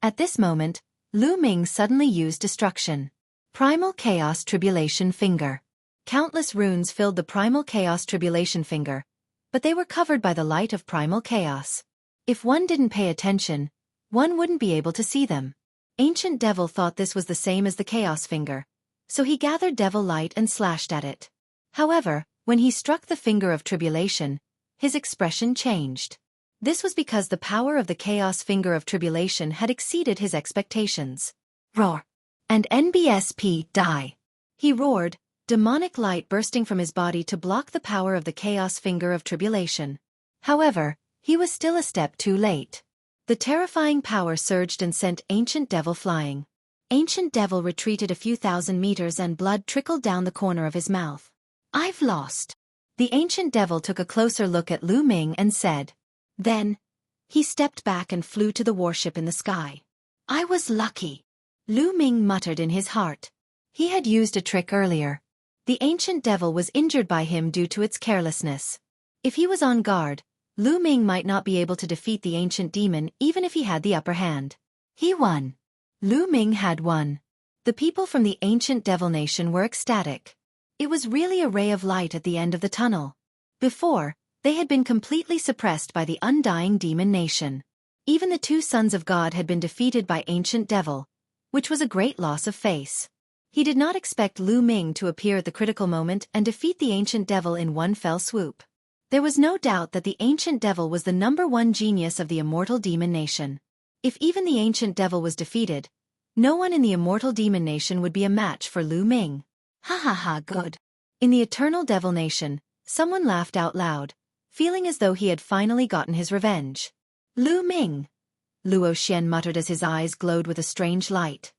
At this moment, Lu Ming suddenly used Destruction. Primal Chaos Tribulation Finger. Countless runes filled the Primal Chaos Tribulation Finger, but they were covered by the light of Primal Chaos. If one didn't pay attention, one wouldn't be able to see them. Ancient Devil thought this was the same as the Chaos Finger, so he gathered Devil Light and slashed at it. However, when he struck the Finger of Tribulation, his expression changed. This was because the power of the Chaos Finger of Tribulation had exceeded his expectations. Roar! And NBSP die! He roared, demonic light bursting from his body to block the power of the Chaos Finger of Tribulation. However, he was still a step too late. The terrifying power surged and sent Ancient Devil flying. Ancient Devil retreated a few thousand meters and blood trickled down the corner of his mouth. I've lost. The Ancient Devil took a closer look at Lu Ming and said. Then, he stepped back and flew to the warship in the sky. I was lucky. Lu Ming muttered in his heart. He had used a trick earlier. The Ancient Devil was injured by him due to its carelessness. If he was on guard, Lu Ming might not be able to defeat the Ancient Demon even if he had the upper hand. He won. Lu Ming had won. The people from the Ancient Devil Nation were ecstatic. It was really a ray of light at the end of the tunnel. Before, they had been completely suppressed by the Undying Demon Nation. Even the 2 sons of God had been defeated by Ancient Devil, which was a great loss of face. He did not expect Lu Ming to appear at the critical moment and defeat the Ancient Devil in one fell swoop. There was no doubt that the Ancient Devil was the #1 genius of the Immortal Demon Nation. If even the Ancient Devil was defeated, no one in the Immortal Demon Nation would be a match for Lu Ming. Ha ha ha, good. In the Eternal Devil Nation, someone laughed out loud, feeling as though he had finally gotten his revenge. Lu Ming! Luo Xian muttered as his eyes glowed with a strange light.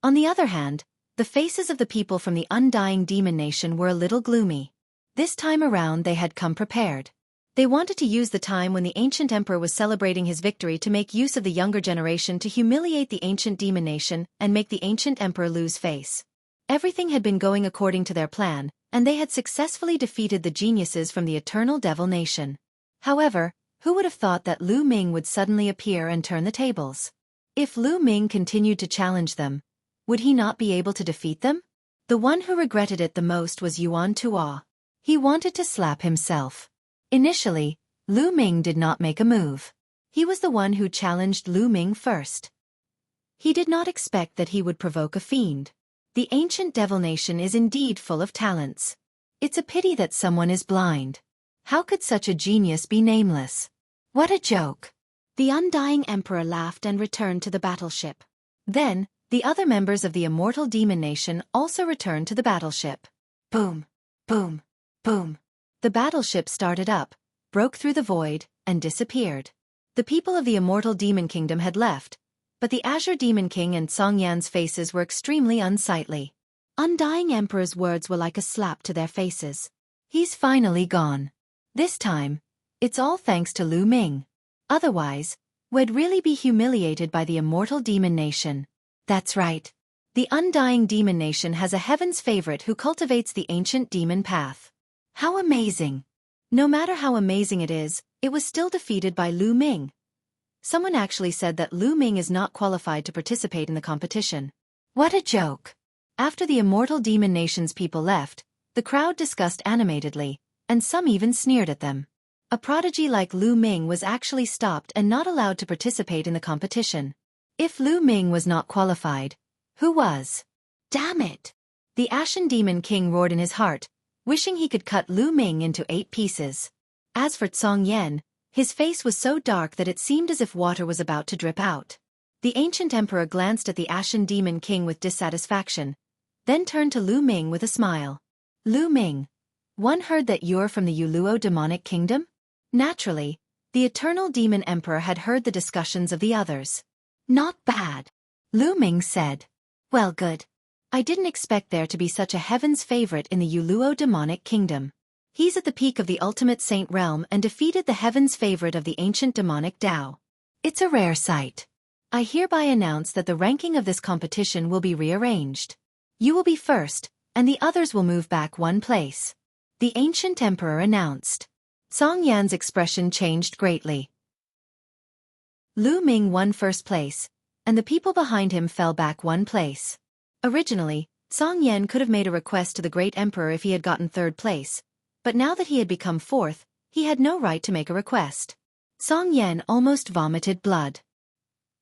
On the other hand, the faces of the people from the Undying Demon Nation were a little gloomy. This time around they had come prepared. They wanted to use the time when the Ancient Emperor was celebrating his victory to make use of the younger generation to humiliate the Ancient Demon Nation and make the Ancient Emperor lose face. Everything had been going according to their plan, and they had successfully defeated the geniuses from the Eternal Devil Nation. However, who would have thought that Lu Ming would suddenly appear and turn the tables? If Lu Ming continued to challenge them, would he not be able to defeat them? The one who regretted it the most was Yuan Tuo. He wanted to slap himself. Initially, Lu Ming did not make a move. He was the one who challenged Lu Ming first. He did not expect that he would provoke a fiend. The Ancient Devil Nation is indeed full of talents. It's a pity that someone is blind. How could such a genius be nameless? What a joke. The Undying Emperor laughed and returned to the battleship. Then, the other members of the Immortal Demon Nation also returned to the battleship. Boom, boom, boom. The battleship started up, broke through the void, and disappeared. The people of the Immortal Demon Kingdom had left, but the Azure Demon King and Songyan's faces were extremely unsightly. Undying Emperor's words were like a slap to their faces. He's finally gone. This time, it's all thanks to Lu Ming. Otherwise, we'd really be humiliated by the Immortal Demon Nation. That's right. The Undying Demon Nation has a heaven's favorite who cultivates the ancient demon path. How amazing! No matter how amazing it is, it was still defeated by Lu Ming. Someone actually said that Lu Ming is not qualified to participate in the competition. What a joke! After the immortal demon nation's people left, the crowd discussed animatedly, and some even sneered at them. A prodigy like Lu Ming was actually stopped and not allowed to participate in the competition. If Lu Ming was not qualified, who was? Damn it! The Ashen Demon King roared in his heart, wishing he could cut Lu Ming into 8 pieces. As for Song Yan, his face was so dark that it seemed as if water was about to drip out. The ancient emperor glanced at the Ashen Demon King with dissatisfaction, then turned to Lu Ming with a smile. Lu Ming, one heard that you're from the Yuluo demonic kingdom? Naturally, the Eternal Demon Emperor had heard the discussions of the others. Not bad, Lu Ming said. Well, good. I didn't expect there to be such a heaven's favorite in the Yuluo demonic kingdom. He's at the peak of the ultimate saint realm and defeated the heaven's favorite of the ancient demonic Tao. It's a rare sight. I hereby announce that the ranking of this competition will be rearranged. You will be first, and the others will move back 1 place. The ancient emperor announced. Song Yan's expression changed greatly. Lu Ming won first place, and the people behind him fell back 1 place. Originally, Song Yan could have made a request to the great emperor if he had gotten 3rd place, but now that he had become 4th, he had no right to make a request. Song Yan almost vomited blood.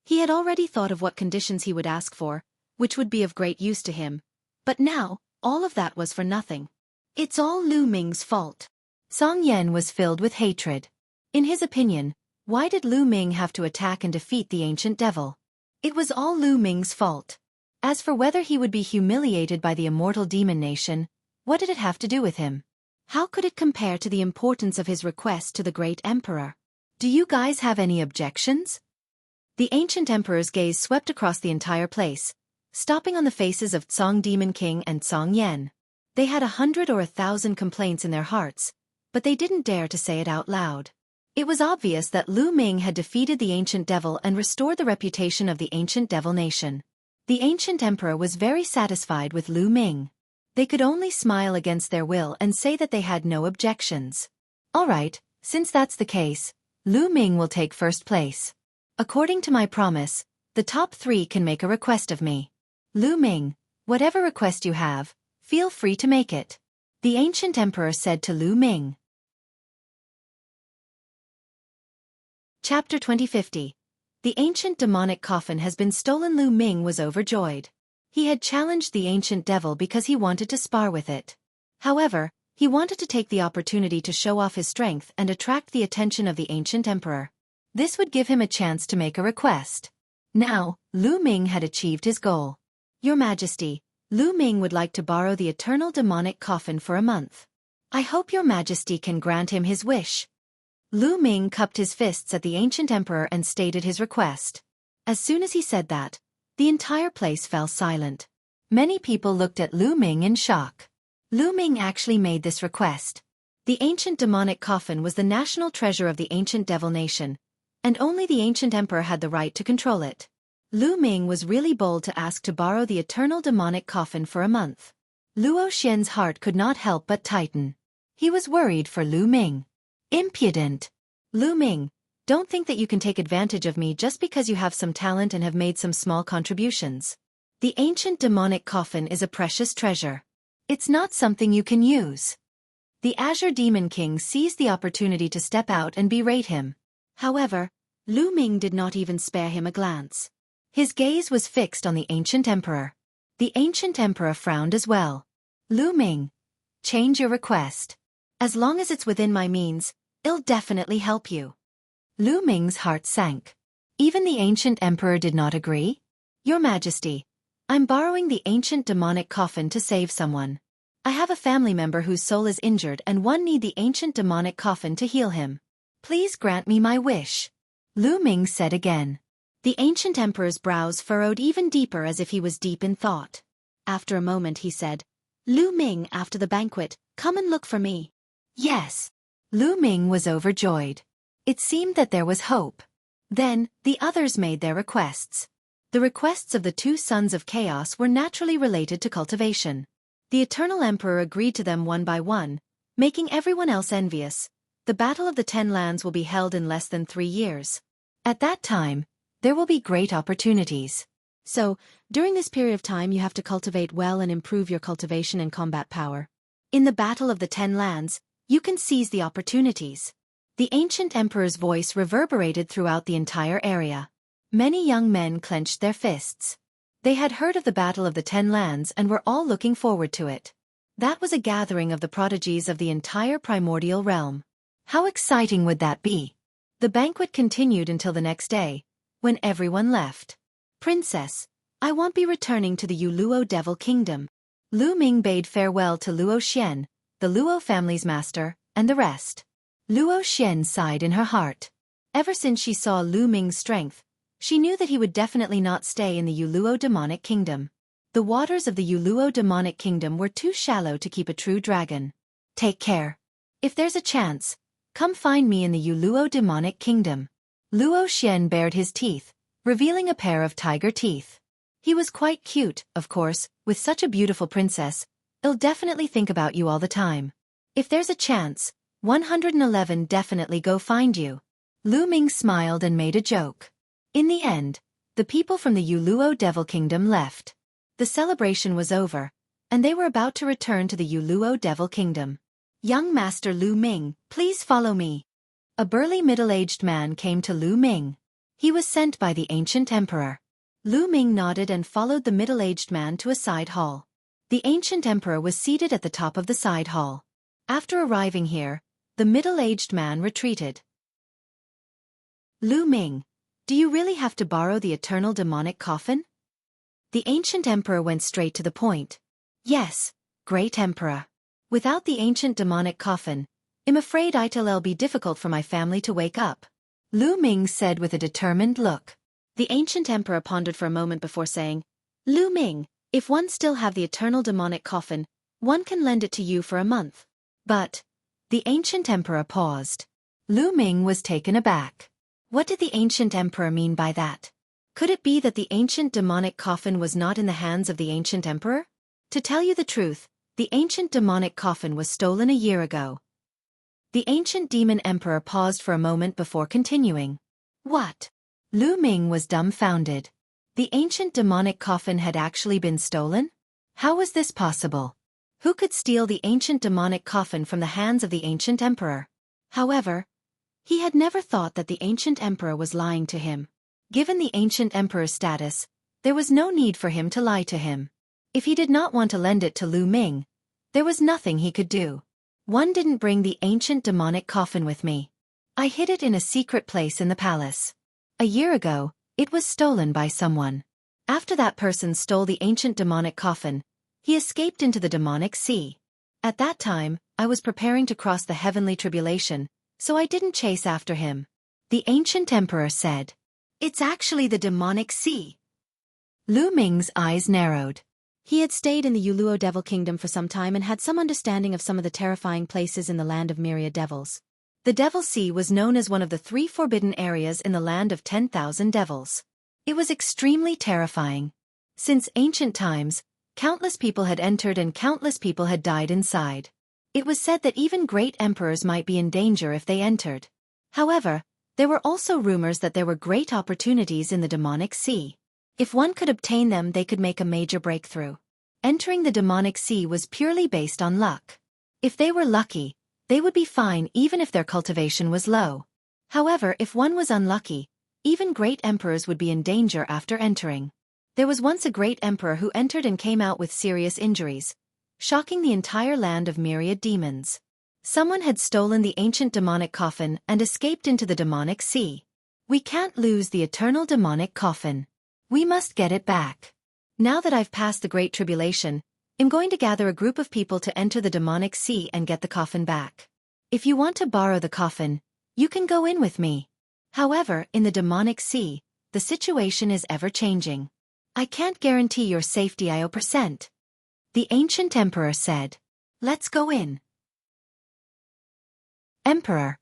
He had already thought of what conditions he would ask for, which would be of great use to him, but now, all of that was for nothing. It's all Lu Ming's fault. Song Yan was filled with hatred. In his opinion, why did Lu Ming have to attack and defeat the ancient devil? It was all Lu Ming's fault. As for whether he would be humiliated by the immortal demon nation, what did it have to do with him? How could it compare to the importance of his request to the great emperor? Do you guys have any objections? The ancient emperor's gaze swept across the entire place, stopping on the faces of Song Demon King and Song Yan. They had 100 or 1,000 complaints in their hearts, but they didn't dare to say it out loud. It was obvious that Lu Ming had defeated the ancient devil and restored the reputation of the ancient devil nation. The ancient emperor was very satisfied with Lu Ming. They could only smile against their will and say that they had no objections. All right, since that's the case, Lu Ming will take first place. According to my promise, the top 3 can make a request of me. Lu Ming, whatever request you have, feel free to make it. The ancient emperor said to Lu Ming. Chapter 2050. The ancient demonic coffin has been stolen. Lu Ming was overjoyed. He had challenged the ancient devil because he wanted to spar with it. However, he wanted to take the opportunity to show off his strength and attract the attention of the ancient emperor. This would give him a chance to make a request. Now, Lu Ming had achieved his goal. Your Majesty, Lu Ming would like to borrow the eternal demonic coffin for a month. I hope your Majesty can grant him his wish. Lu Ming cupped his fists at the ancient emperor and stated his request. As soon as he said that, the entire place fell silent. Many people looked at Lu Ming in shock. Lu Ming actually made this request. The ancient demonic coffin was the national treasure of the ancient devil nation, and only the ancient emperor had the right to control it. Lu Ming was really bold to ask to borrow the eternal demonic coffin for a month. Luo Xian's heart could not help but tighten. He was worried for Lu Ming. Impudent! Lu Ming, don't think that you can take advantage of me just because you have some talent and have made some small contributions. The ancient demonic coffin is a precious treasure. It's not something you can use. The Azure Demon King seized the opportunity to step out and berate him. However, Lu Ming did not even spare him a glance. His gaze was fixed on the ancient emperor. The ancient emperor frowned as well. Lu Ming, change your request. As long as it's within my means, it'll definitely help you. Lu Ming's heart sank. Even the ancient emperor did not agree? Your Majesty, I'm borrowing the ancient demonic coffin to save someone. I have a family member whose soul is injured and one need the ancient demonic coffin to heal him. Please grant me my wish. Lu Ming said again. The ancient emperor's brows furrowed even deeper as if he was deep in thought. After a moment he said, Lu Ming, after the banquet, come and look for me. Yes. Lu Ming was overjoyed. It seemed that there was hope. Then, the others made their requests. The requests of the 2 sons of chaos were naturally related to cultivation. The Eternal Emperor agreed to them one by one, making everyone else envious. The Battle of the 10 Lands will be held in less than 3 years. At that time, there will be great opportunities. So, during this period of time you have to cultivate well and improve your cultivation and combat power. In the Battle of the 10 Lands, you can seize the opportunities. The ancient emperor's voice reverberated throughout the entire area. Many young men clenched their fists. They had heard of the Battle of the 10 Lands and were all looking forward to it. That was a gathering of the prodigies of the entire primordial realm. How exciting would that be? The banquet continued until the next day, when everyone left. Princess, I won't be returning to the Yuluo Devil Kingdom. Lu Ming bade farewell to Luo Xian, the Luo family's master, and the rest. Luo Xian sighed in her heart. Ever since she saw Lu Ming's strength, she knew that he would definitely not stay in the Yuluo Demonic Kingdom. The waters of the Yuluo Demonic Kingdom were too shallow to keep a true dragon. Take care. If there's a chance, come find me in the Yuluo Demonic Kingdom. Luo Xian bared his teeth, revealing a pair of tiger teeth. He was quite cute, of course, with such a beautiful princess. I'll definitely think about you all the time. If there's a chance, 111 definitely go find you. Lu Ming smiled and made a joke. In the end, the people from the Yuluo Devil Kingdom left. The celebration was over, and they were about to return to the Yuluo Devil Kingdom. Young Master Lu Ming, please follow me. A burly middle-aged man came to Lu Ming. He was sent by the ancient emperor. Lu Ming nodded and followed the middle-aged man to a side hall. The ancient emperor was seated at the top of the side hall. After arriving here, the middle-aged man retreated. Lu Ming, do you really have to borrow the eternal demonic coffin? The ancient emperor went straight to the point. Yes, great emperor. Without the ancient demonic coffin, I'm afraid it'll be difficult for my family to wake up. Lu Ming said with a determined look. The ancient emperor pondered for a moment before saying, Lu Ming, if one still have the eternal demonic coffin, one can lend it to you for a month. But, the ancient emperor paused. Lu Ming was taken aback. What did the ancient emperor mean by that? Could it be that the ancient demonic coffin was not in the hands of the ancient emperor? To tell you the truth, the ancient demonic coffin was stolen a year ago. The ancient demon emperor paused for a moment before continuing. What? Lu Ming was dumbfounded. The ancient demonic coffin had actually been stolen? How was this possible? Who could steal the ancient demonic coffin from the hands of the ancient emperor? However, he had never thought that the ancient emperor was lying to him. Given the ancient emperor's status, there was no need for him to lie to him. If he did not want to lend it to Lu Ming, there was nothing he could do. One didn't bring the ancient demonic coffin with me. I hid it in a secret place in the palace. A year ago, it was stolen by someone. After that person stole the ancient demonic coffin, he escaped into the demonic sea. At that time, I was preparing to cross the heavenly tribulation, so I didn't chase after him. The ancient emperor said. It's actually the demonic sea. Lu Ming's eyes narrowed. He had stayed in the Yuluo Devil Kingdom for some time and had some understanding of some of the terrifying places in the land of Myriad devils. The Devil Sea was known as one of the 3 forbidden areas in the land of 10,000 devils. It was extremely terrifying. Since ancient times, countless people had entered and countless people had died inside. It was said that even great emperors might be in danger if they entered. However, there were also rumors that there were great opportunities in the demonic sea. If one could obtain them, they could make a major breakthrough. Entering the demonic sea was purely based on luck. If they were lucky, they would be fine even if their cultivation was low. However, if one was unlucky, even great emperors would be in danger after entering. There was once a great emperor who entered and came out with serious injuries, shocking the entire land of Myriad demons. Someone had stolen the ancient demonic coffin and escaped into the demonic sea. We can't lose the eternal demonic coffin. We must get it back. Now that I've passed the Great Tribulation, I'm going to gather a group of people to enter the demonic sea and get the coffin back. If you want to borrow the coffin, you can go in with me. However, in the demonic sea, the situation is ever-changing. I can't guarantee your safety 100%. The ancient emperor said. Let's go in. Emperor,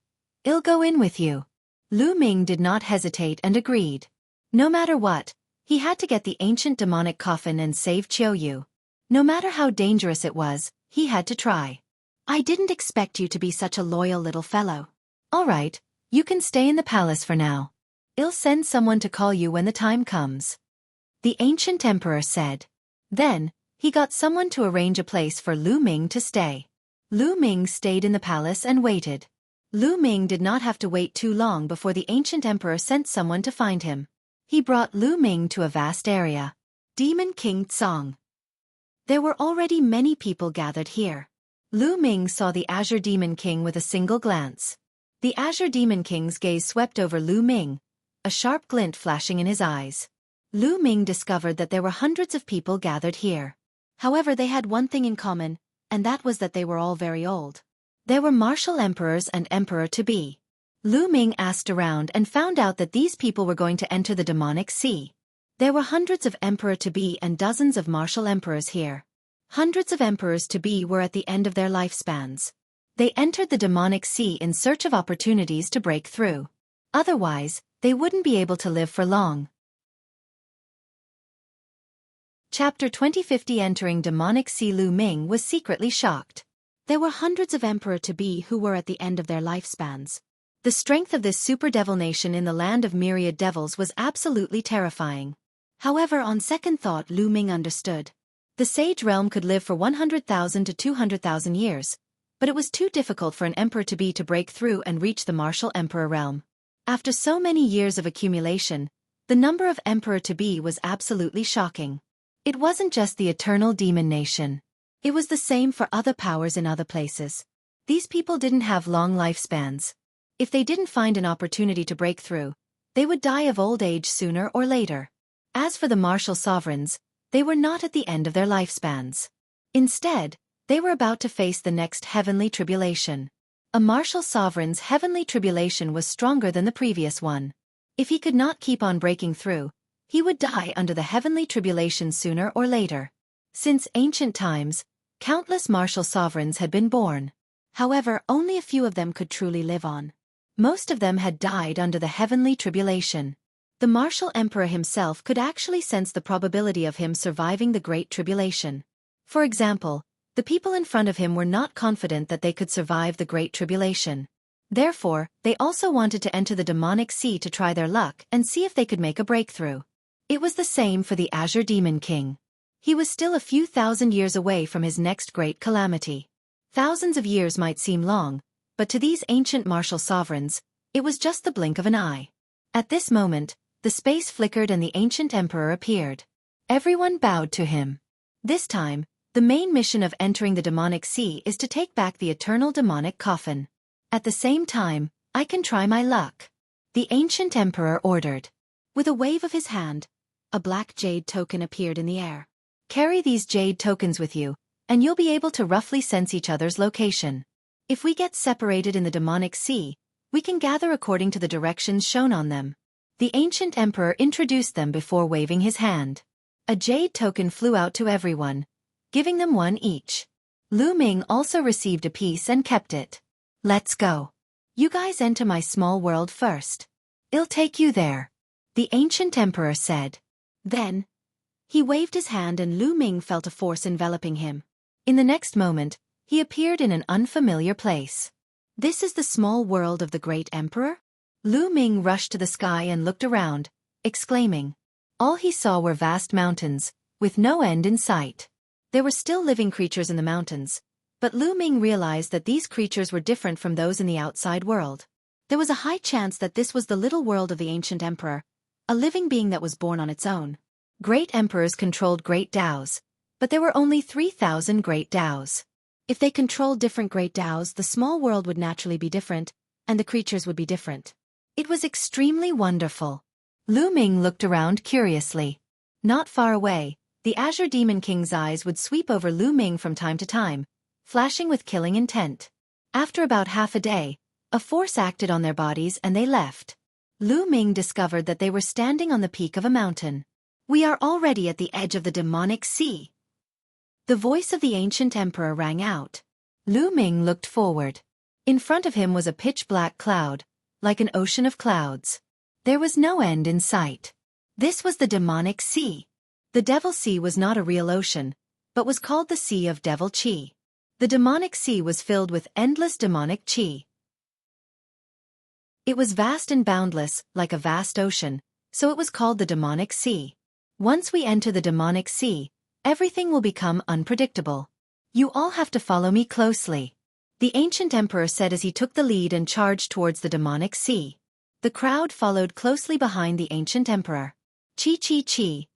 I'll go in with you. Lu Ming did not hesitate and agreed. No matter what, he had to get the ancient demonic coffin and save Qiuyu. No matter how dangerous it was, he had to try. I didn't expect you to be such a loyal little fellow. All right, you can stay in the palace for now. I'll send someone to call you when the time comes," the ancient emperor said. Then, he got someone to arrange a place for Lu Ming to stay. Lu Ming stayed in the palace and waited. Lu Ming did not have to wait too long before the ancient emperor sent someone to find him. He brought Lu Ming to a vast area. Demon King Tsang. There were already many people gathered here. Lu Ming saw the Azure Demon King with a single glance. The Azure Demon King's gaze swept over Lu Ming, a sharp glint flashing in his eyes. Lu Ming discovered that there were hundreds of people gathered here. However, they had one thing in common, and that was that they were all very old. There were martial emperors and emperor-to-be. Lu Ming asked around and found out that these people were going to enter the demonic sea. There were hundreds of emperor-to-be and dozens of martial emperors here. Hundreds of emperors-to-be were at the end of their lifespans. They entered the demonic sea in search of opportunities to break through. Otherwise, they wouldn't be able to live for long. Chapter 2050. Entering demonic sea. Lu Ming was secretly shocked. There were hundreds of emperor-to-be who were at the end of their lifespans. The strength of this super devil nation in the land of myriad devils was absolutely terrifying. However, on second thought, Lu Ming understood. The sage realm could live for 100,000 to 200,000 years, but it was too difficult for an emperor-to-be to break through and reach the martial emperor realm. After so many years of accumulation, the number of emperor-to-be was absolutely shocking. It wasn't just the eternal demon nation. It was the same for other powers in other places. These people didn't have long lifespans. If they didn't find an opportunity to break through, they would die of old age sooner or later. As for the martial sovereigns, they were not at the end of their lifespans. Instead, they were about to face the next heavenly tribulation. A martial sovereign's heavenly tribulation was stronger than the previous one. If he could not keep on breaking through, he would die under the heavenly tribulation sooner or later. Since ancient times, countless martial sovereigns had been born. However, only a few of them could truly live on. Most of them had died under the heavenly tribulation. The martial emperor himself could actually sense the probability of him surviving the great tribulation. For example, the people in front of him were not confident that they could survive the great tribulation. Therefore, they also wanted to enter the demonic sea to try their luck and see if they could make a breakthrough. It was the same for the Azure Demon King. He was still a few thousand years away from his next great calamity. Thousands of years might seem long, but to these ancient martial sovereigns, it was just the blink of an eye. At this moment, the space flickered and the ancient emperor appeared. Everyone bowed to him. This time, the main mission of entering the demonic sea is to take back the eternal demonic coffin. At the same time, I can try my luck, the ancient emperor ordered. With a wave of his hand, a black jade token appeared in the air. Carry these jade tokens with you, and you'll be able to roughly sense each other's location. If we get separated in the demonic sea, we can gather according to the directions shown on them. The ancient emperor introduced them before waving his hand. A jade token flew out to everyone, giving them one each. Lu Ming also received a piece and kept it. Let's go. You guys enter my small world first. I'll take you there, the ancient emperor said. Then, he waved his hand and Lu Ming felt a force enveloping him. In the next moment, he appeared in an unfamiliar place. This is the small world of the great emperor? Lu Ming rushed to the sky and looked around, exclaiming. All he saw were vast mountains, with no end in sight. There were still living creatures in the mountains, but Lu Ming realized that these creatures were different from those in the outside world. There was a high chance that this was the little world of the ancient emperor, a living being that was born on its own. Great emperors controlled great Daos, but there were only 3,000 great Daos. If they controlled different great Daos, the small world would naturally be different, and the creatures would be different. It was extremely wonderful. Lu Ming looked around curiously. Not far away, the Azure Demon King's eyes would sweep over Lu Ming from time to time, flashing with killing intent. After about half a day, a force acted on their bodies and they left. Lu Ming discovered that they were standing on the peak of a mountain. We are already at the edge of the demonic sea. The voice of the ancient emperor rang out. Lu Ming looked forward. In front of him was a pitch-black cloud, like an ocean of clouds. There was no end in sight. This was the demonic sea. The Devil Sea was not a real ocean, but was called the Sea of Devil Chi. The demonic sea was filled with endless demonic chi. It was vast and boundless, like a vast ocean, so it was called the demonic sea. Once we enter the demonic sea, everything will become unpredictable. You all have to follow me closely, the ancient emperor said as he took the lead and charged towards the demonic sea. The crowd followed closely behind the ancient emperor. Chi chi chi.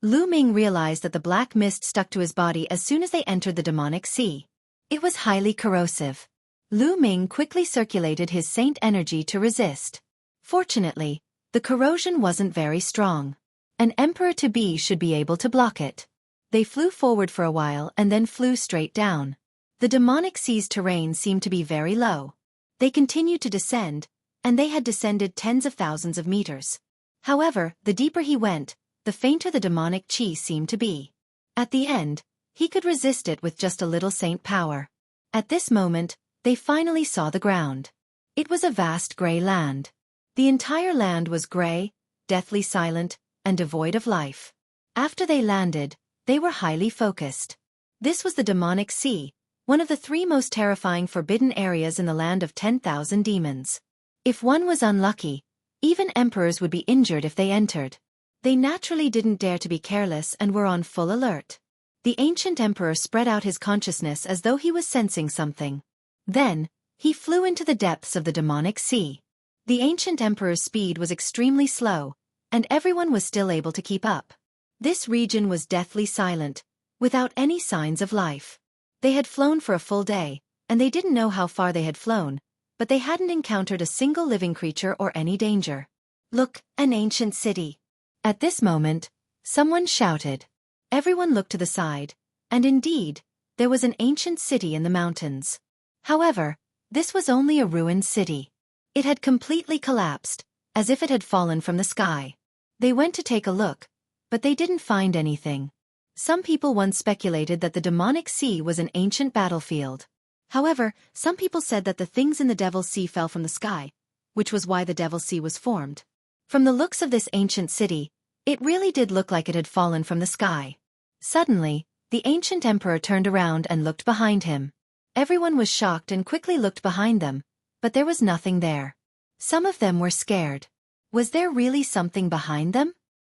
Lu Ming realized that the black mist stuck to his body as soon as they entered the demonic sea. It was highly corrosive. Lu Ming quickly circulated his saint energy to resist. Fortunately, the corrosion wasn't very strong. An emperor-to-be should be able to block it. They flew forward for a while and then flew straight down. The demonic sea's terrain seemed to be very low. They continued to descend, and they had descended tens of thousands of meters. However, the deeper he went, the fainter the demonic chi seemed to be. At the end, he could resist it with just a little saint power. At this moment, they finally saw the ground. It was a vast gray land. The entire land was gray, deathly silent, and devoid of life. After they landed, they were highly focused. This was the demonic sea, one of the 3 most terrifying forbidden areas in the land of 10,000 demons. If one was unlucky, even emperors would be injured if they entered. They naturally didn't dare to be careless and were on full alert. The ancient emperor spread out his consciousness as though he was sensing something. Then, he flew into the depths of the demonic sea. The ancient emperor's speed was extremely slow, and everyone was still able to keep up. This region was deathly silent, without any signs of life. They had flown for a full day, and they didn't know how far they had flown, but they hadn't encountered a single living creature or any danger. Look, an ancient city. At this moment, someone shouted. Everyone looked to the side, and indeed, there was an ancient city in the mountains. However, this was only a ruined city. It had completely collapsed, as if it had fallen from the sky. They went to take a look, but they didn't find anything. Some people once speculated that the demonic sea was an ancient battlefield. However, some people said that the things in the Devil's Sea fell from the sky, which was why the Devil's Sea was formed. From the looks of this ancient city, it really did look like it had fallen from the sky. Suddenly, the ancient emperor turned around and looked behind him. Everyone was shocked and quickly looked behind them, but there was nothing there. Some of them were scared. Was there really something behind them?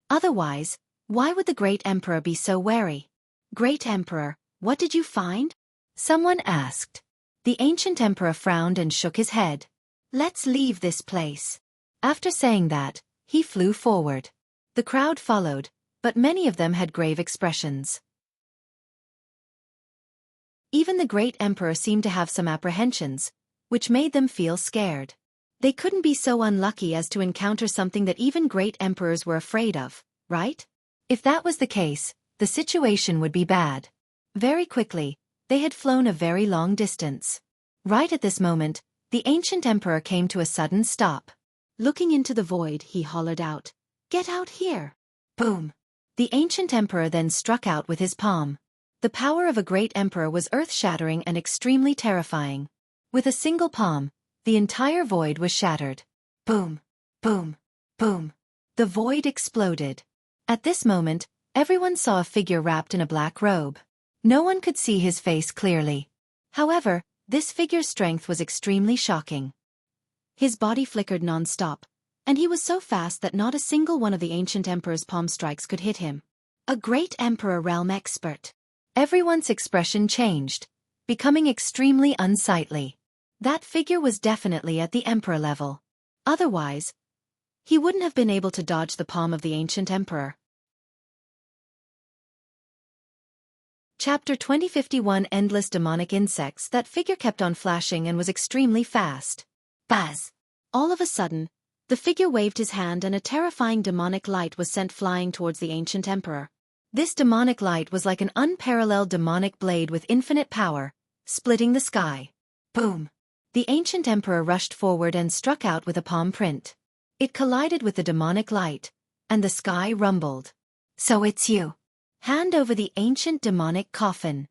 Otherwise, why would the great emperor be so wary? Great emperor, what did you find? Someone asked. The ancient emperor frowned and shook his head. Let's leave this place. After saying that, he flew forward. The crowd followed, but many of them had grave expressions. Even the great emperor seemed to have some apprehensions, which made them feel scared. They couldn't be so unlucky as to encounter something that even great emperors were afraid of, right? If that was the case, the situation would be bad. Very quickly, they had flown a very long distance. Right at this moment, the ancient emperor came to a sudden stop. Looking into the void, he hollered out, "Get out here!" Boom! The ancient emperor then struck out with his palm. The power of a great emperor was earth-shattering and extremely terrifying. With a single palm, the entire void was shattered. Boom! Boom! Boom! The void exploded. At this moment, everyone saw a figure wrapped in a black robe. No one could see his face clearly. However, this figure's strength was extremely shocking. His body flickered non-stop, and he was so fast that not a single one of the ancient emperor's palm strikes could hit him. A great emperor realm expert. Everyone's expression changed, becoming extremely unsightly. That figure was definitely at the emperor level. Otherwise, he wouldn't have been able to dodge the palm of the ancient emperor. Chapter 2051 Endless Demonic Insects. That figure kept on flashing and was extremely fast. Buzz! All of a sudden, the figure waved his hand and a terrifying demonic light was sent flying towards the ancient emperor. This demonic light was like an unparalleled demonic blade with infinite power, splitting the sky. Boom! The ancient emperor rushed forward and struck out with a palm print. It collided with the demonic light, and the sky rumbled. So it's you. Hand over the ancient demonic coffin.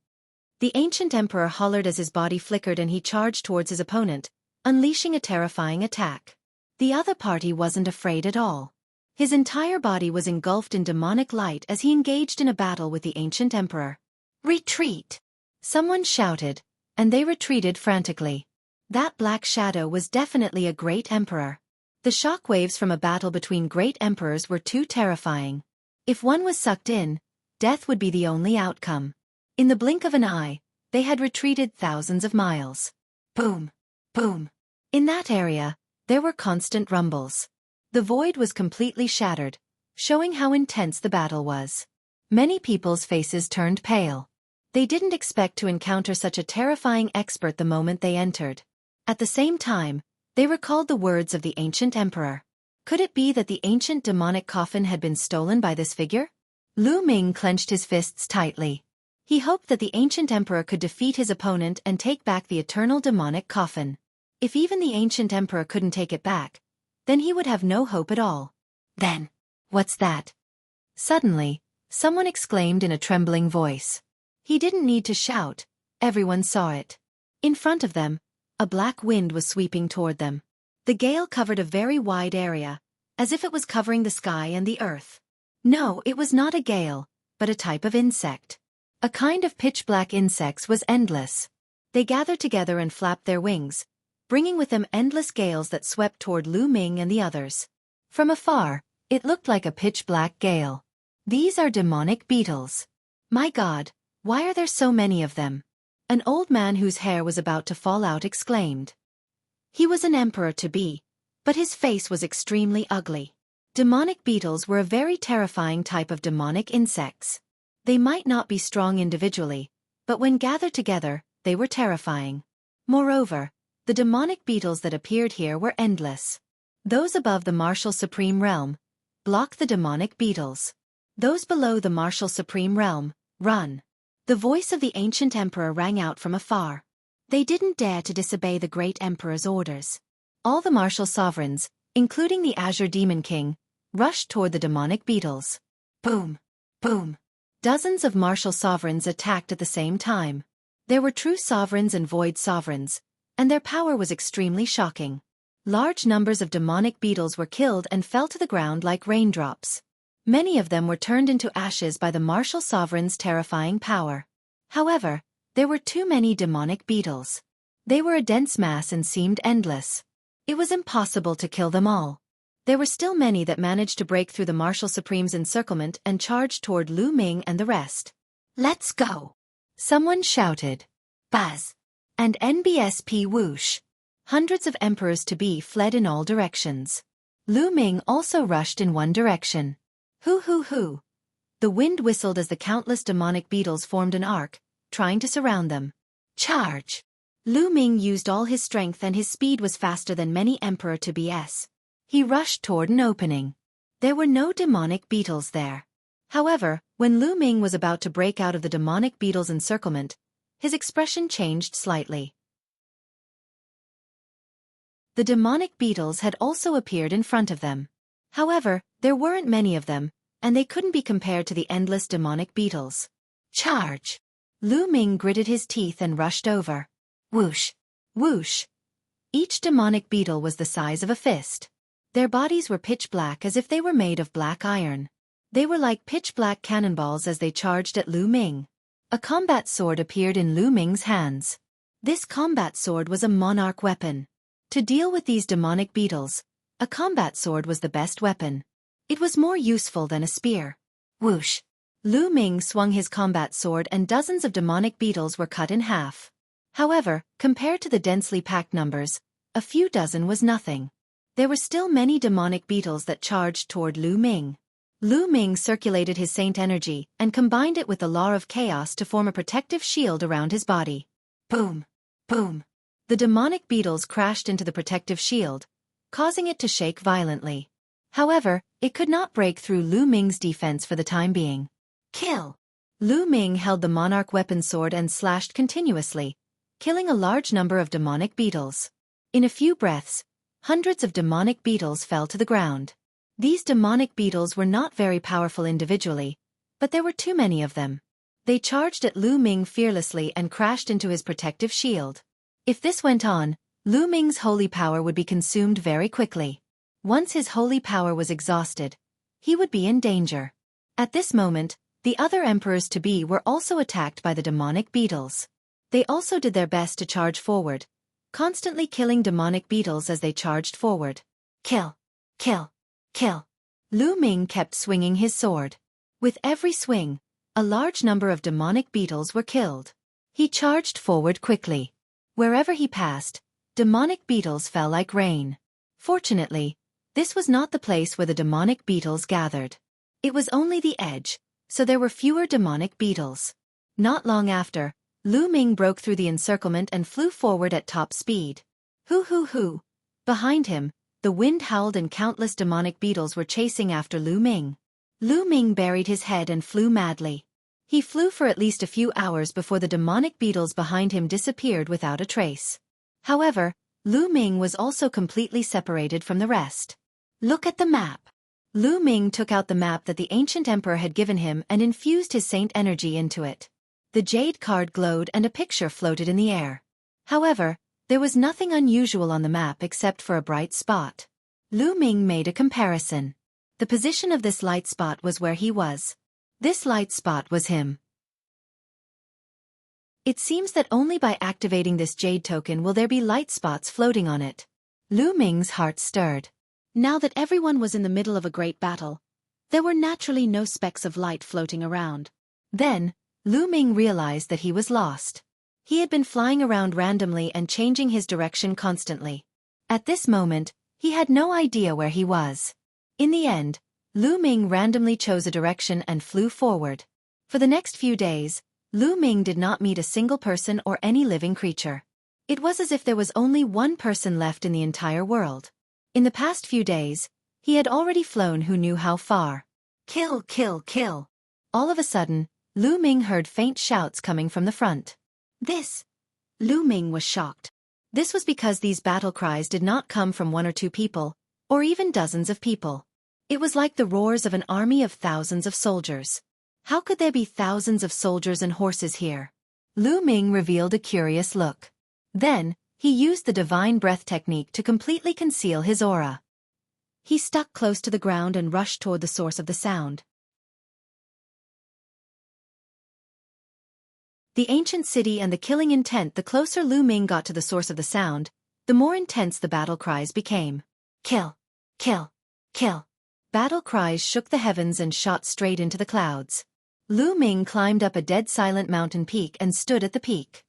The ancient emperor hollered as his body flickered and he charged towards his opponent, unleashing a terrifying attack. The other party wasn't afraid at all. His entire body was engulfed in demonic light as he engaged in a battle with the ancient emperor. Retreat! Someone shouted, and they retreated frantically. That black shadow was definitely a great emperor. The shock waves from a battle between great emperors were too terrifying. If one was sucked in, death would be the only outcome. In the blink of an eye, they had retreated thousands of miles. Boom! Boom! In that area, there were constant rumbles. The void was completely shattered, showing how intense the battle was. Many people's faces turned pale. They didn't expect to encounter such a terrifying expert the moment they entered. At the same time, they recalled the words of the ancient emperor. Could it be that the ancient demonic coffin had been stolen by this figure? Lu Ming clenched his fists tightly. He hoped that the ancient emperor could defeat his opponent and take back the eternal demonic coffin. If even the ancient emperor couldn't take it back, then he would have no hope at all. Then, what's that? Suddenly, someone exclaimed in a trembling voice. He didn't need to shout, everyone saw it. In front of them, a black wind was sweeping toward them. The gale covered a very wide area, as if it was covering the sky and the earth. No, it was not a gale, but a type of insect. A kind of pitch-black insects was endless. They gathered together and flapped their wings, bringing with them endless gales that swept toward Lu Ming and the others. From afar, it looked like a pitch-black gale. These are demonic beetles. My God, why are there so many of them? An old man whose hair was about to fall out exclaimed. He was an emperor-to-be, but his face was extremely ugly. Demonic beetles were a very terrifying type of demonic insects. They might not be strong individually, but when gathered together, they were terrifying. Moreover, the demonic beetles that appeared here were endless. Those above the martial supreme realm blocked the demonic beetles. Those below the martial supreme realm run. The voice of the ancient emperor rang out from afar. They didn't dare to disobey the great emperor's orders. All the martial sovereigns, including the Azure Demon King, rushed toward the demonic beetles. Boom! Boom! Dozens of martial sovereigns attacked at the same time. There were true sovereigns and void sovereigns, and their power was extremely shocking. Large numbers of demonic beetles were killed and fell to the ground like raindrops. Many of them were turned into ashes by the martial sovereign's terrifying power. However, there were too many demonic beetles. They were a dense mass and seemed endless. It was impossible to kill them all. There were still many that managed to break through the martial supreme's encirclement and charged toward Lu Ming and the rest. Let's go! Someone shouted. Buzz! And NBSP whoosh. Hundreds of emperors-to-be fled in all directions. Lu Ming also rushed in one direction. Hoo hoo hoo. The wind whistled as the countless demonic beetles formed an arc, trying to surround them. Charge! Lu Ming used all his strength and his speed was faster than many emperor-to-be's. He rushed toward an opening. There were no demonic beetles there. However, when Lu Ming was about to break out of the demonic beetle's encirclement, his expression changed slightly. The demonic beetles had also appeared in front of them. However, there weren't many of them, and they couldn't be compared to the endless demonic beetles. Charge! Lu Ming gritted his teeth and rushed over. Whoosh! Whoosh! Each demonic beetle was the size of a fist. Their bodies were pitch black as if they were made of black iron. They were like pitch-black cannonballs as they charged at Lu Ming. A combat sword appeared in Lu Ming's hands. This combat sword was a monarch weapon. To deal with these demonic beetles, a combat sword was the best weapon. It was more useful than a spear. Whoosh! Lu Ming swung his combat sword and dozens of demonic beetles were cut in half. However, compared to the densely packed numbers, a few dozen was nothing. There were still many demonic beetles that charged toward Lu Ming. Lu Ming circulated his saint energy and combined it with the law of chaos to form a protective shield around his body. Boom! Boom! The demonic beetles crashed into the protective shield, causing it to shake violently. However, it could not break through Lu Ming's defense for the time being. Kill! Lu Ming held the monarch weapon sword and slashed continuously, killing a large number of demonic beetles. In a few breaths, hundreds of demonic beetles fell to the ground. These demonic beetles were not very powerful individually, but there were too many of them. They charged at Lu Ming fearlessly and crashed into his protective shield. If this went on, Lu Ming's holy power would be consumed very quickly. Once his holy power was exhausted, he would be in danger. At this moment, the other emperors-to-be were also attacked by the demonic beetles. They also did their best to charge forward, constantly killing demonic beetles as they charged forward. Kill! Kill! Kill! Lu Ming kept swinging his sword. With every swing, a large number of demonic beetles were killed. He charged forward quickly. Wherever he passed, demonic beetles fell like rain. Fortunately, this was not the place where the demonic beetles gathered. It was only the edge, so there were fewer demonic beetles. Not long after, Lu Ming broke through the encirclement and flew forward at top speed. Hoo hoo hoo! Behind him, the wind howled and countless demonic beetles were chasing after Lu Ming. Lu Ming buried his head and flew madly. He flew for at least a few hours before the demonic beetles behind him disappeared without a trace. However, Lu Ming was also completely separated from the rest. Look at the map. Lu Ming took out the map that the ancient emperor had given him and infused his saint energy into it. The jade card glowed and a picture floated in the air. However, there was nothing unusual on the map except for a bright spot. Lu Ming made a comparison. The position of this light spot was where he was. This light spot was him. It seems that only by activating this jade token will there be light spots floating on it. Lu Ming's heart stirred. Now that everyone was in the middle of a great battle, there were naturally no specks of light floating around. Then, Lu Ming realized that he was lost. He had been flying around randomly and changing his direction constantly. At this moment, he had no idea where he was. In the end, Lu Ming randomly chose a direction and flew forward. For the next few days, Lu Ming did not meet a single person or any living creature. It was as if there was only one person left in the entire world. In the past few days, he had already flown who knew how far. Kill, kill, kill. All of a sudden, Lu Ming heard faint shouts coming from the front. Lu Ming was shocked. This was because these battle cries did not come from one or two people, or even dozens of people. It was like the roars of an army of thousands of soldiers. How could there be thousands of soldiers and horses here? Lu Ming revealed a curious look. Then, he used the divine breath technique to completely conceal his aura. He stuck close to the ground and rushed toward the source of the sound. The ancient city and the killing intent. The closer Lu Ming got to the source of the sound, the more intense the battle cries became. Kill! Kill! Kill! Battle cries shook the heavens and shot straight into the clouds. Lu Ming climbed up a dead silent mountain peak and stood at the peak.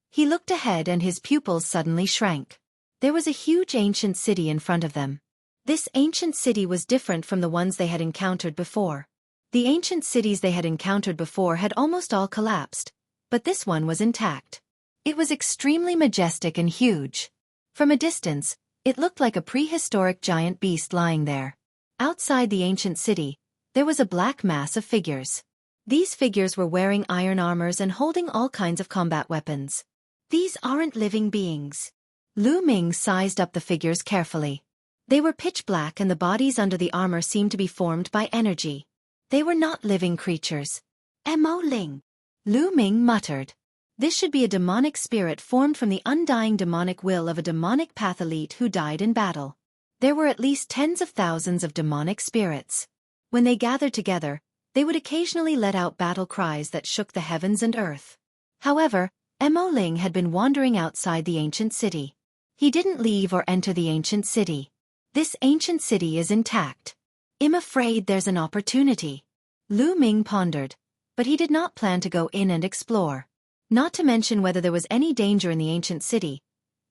He looked ahead and his pupils suddenly shrank. There was a huge ancient city in front of them. This ancient city was different from the ones they had encountered before. The ancient cities they had encountered before had almost all collapsed, but this one was intact. It was extremely majestic and huge. From a distance, it looked like a prehistoric giant beast lying there. Outside the ancient city, there was a black mass of figures. These figures were wearing iron armors and holding all kinds of combat weapons. These aren't living beings. Lu Ming sized up the figures carefully. They were pitch black and the bodies under the armor seemed to be formed by energy. They were not living creatures. Mo Ling. Lu Ming muttered. This should be a demonic spirit formed from the undying demonic will of a demonic path elite who died in battle. There were at least tens of thousands of demonic spirits. When they gathered together, they would occasionally let out battle cries that shook the heavens and earth. However, Mo Ling had been wandering outside the ancient city. He didn't leave or enter the ancient city. This ancient city is intact. I'm afraid there's an opportunity. Lu Ming pondered, but he did not plan to go in and explore. Not to mention whether there was any danger in the ancient city.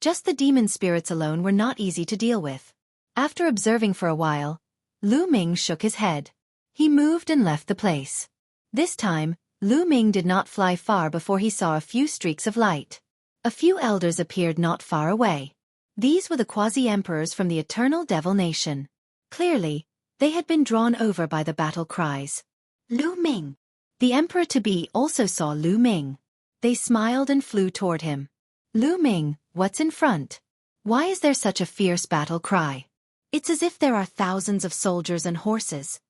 Just the demon spirits alone were not easy to deal with. After observing for a while, Lu Ming shook his head. He moved and left the place. This time, Lu Ming did not fly far before he saw a few streaks of light. A few elders appeared not far away. These were the quasi-emperors from the Eternal Devil Nation. Clearly, they had been drawn over by the battle cries. Lu Ming. The emperor-to-be also saw Lu Ming. They smiled and flew toward him. Lu Ming, what's in front? Why is there such a fierce battle cry? It's as if there are thousands of soldiers and horses.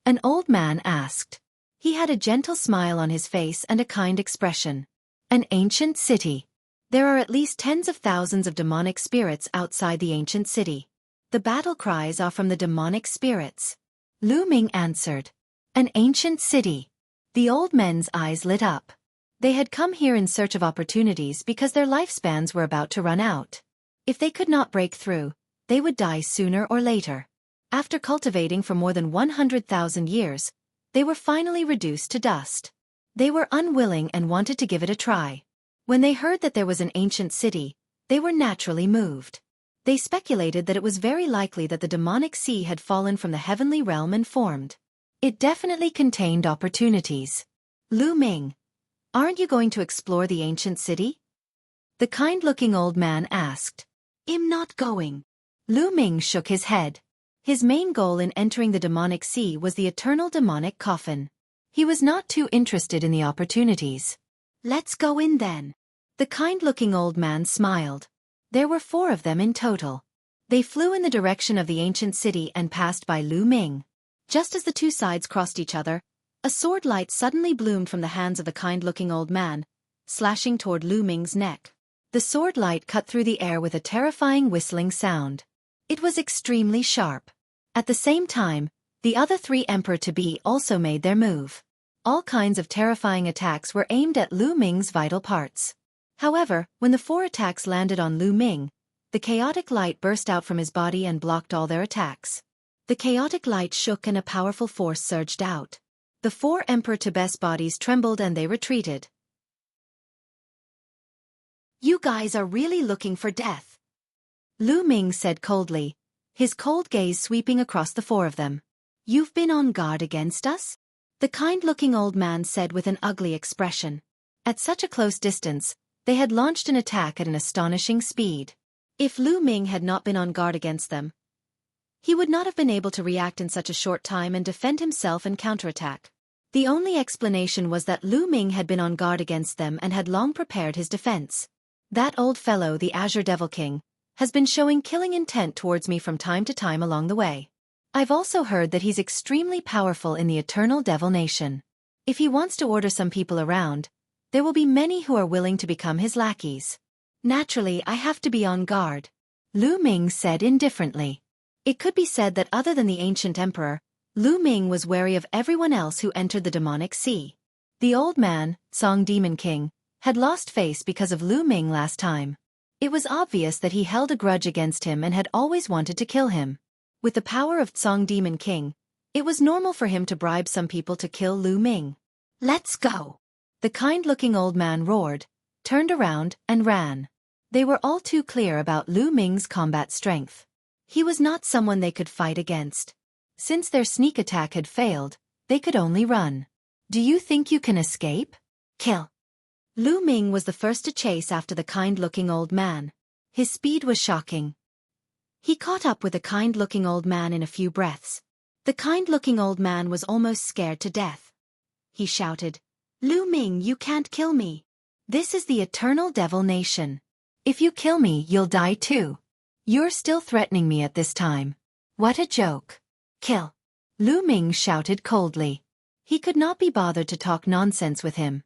An old man asked. He had a gentle smile on his face and a kind expression. An ancient city. There are at least tens of thousands of demonic spirits outside the ancient city. The battle cries are from the demonic spirits. Lu Ming answered. An ancient city. The old men's eyes lit up. They had come here in search of opportunities because their lifespans were about to run out. If they could not break through, they would die sooner or later. After cultivating for more than 100,000 years, they were finally reduced to dust. They were unwilling and wanted to give it a try. When they heard that there was an ancient city, they were naturally moved. They speculated that it was very likely that the demonic sea had fallen from the heavenly realm and formed. It definitely contained opportunities. Lu Ming, aren't you going to explore the ancient city? The kind-looking old man asked. I'm not going. Lu Ming shook his head. His main goal in entering the demonic sea was the eternal demonic coffin. He was not too interested in the opportunities. Let's go in then. The kind-looking old man smiled. There were 4 of them in total. They flew in the direction of the ancient city and passed by Lu Ming. Just as the 2 sides crossed each other, a sword light suddenly bloomed from the hands of the kind-looking old man, slashing toward Lu Ming's neck. The sword light cut through the air with a terrifying whistling sound. It was extremely sharp. At the same time, the other 3 emperor-to-be also made their move. All kinds of terrifying attacks were aimed at Lu Ming's vital parts. However, when the 4 attacks landed on Lu Ming, the chaotic light burst out from his body and blocked all their attacks. The chaotic light shook and a powerful force surged out. The 4 emperor-to-be's bodies trembled and they retreated. You guys are really looking for death, Lu Ming said coldly, his cold gaze sweeping across the 4 of them. You've been on guard against us? The kind-looking old man said with an ugly expression. At such a close distance, they had launched an attack at an astonishing speed. If Lu Ming had not been on guard against them, he would not have been able to react in such a short time and defend himself and counterattack. The only explanation was that Lu Ming had been on guard against them and had long prepared his defense. That old fellow, the Azure Devil King, has been showing killing intent towards me from time to time along the way. I've also heard that he's extremely powerful in the Eternal Devil Nation. If he wants to order some people around, there will be many who are willing to become his lackeys. Naturally, I have to be on guard, Lu Ming said indifferently. It could be said that other than the ancient emperor, Lu Ming was wary of everyone else who entered the demonic sea. The old man, Song Demon King, had lost face because of Lu Ming last time. It was obvious that he held a grudge against him and had always wanted to kill him. With the power of Song Demon King, it was normal for him to bribe some people to kill Lu Ming. Let's go! The kind-looking old man roared, turned around, and ran. They were all too clear about Lu Ming's combat strength. He was not someone they could fight against. Since their sneak attack had failed, they could only run. Do you think you can escape? Kill! Lu Ming was the first to chase after the kind-looking old man. His speed was shocking. He caught up with the kind-looking old man in a few breaths. The kind-looking old man was almost scared to death. He shouted, Lu Ming, you can't kill me. This is the Eternal Devil Nation. If you kill me, you'll die too. You're still threatening me at this time. What a joke. Kill! Lu Ming shouted coldly. He could not be bothered to talk nonsense with him.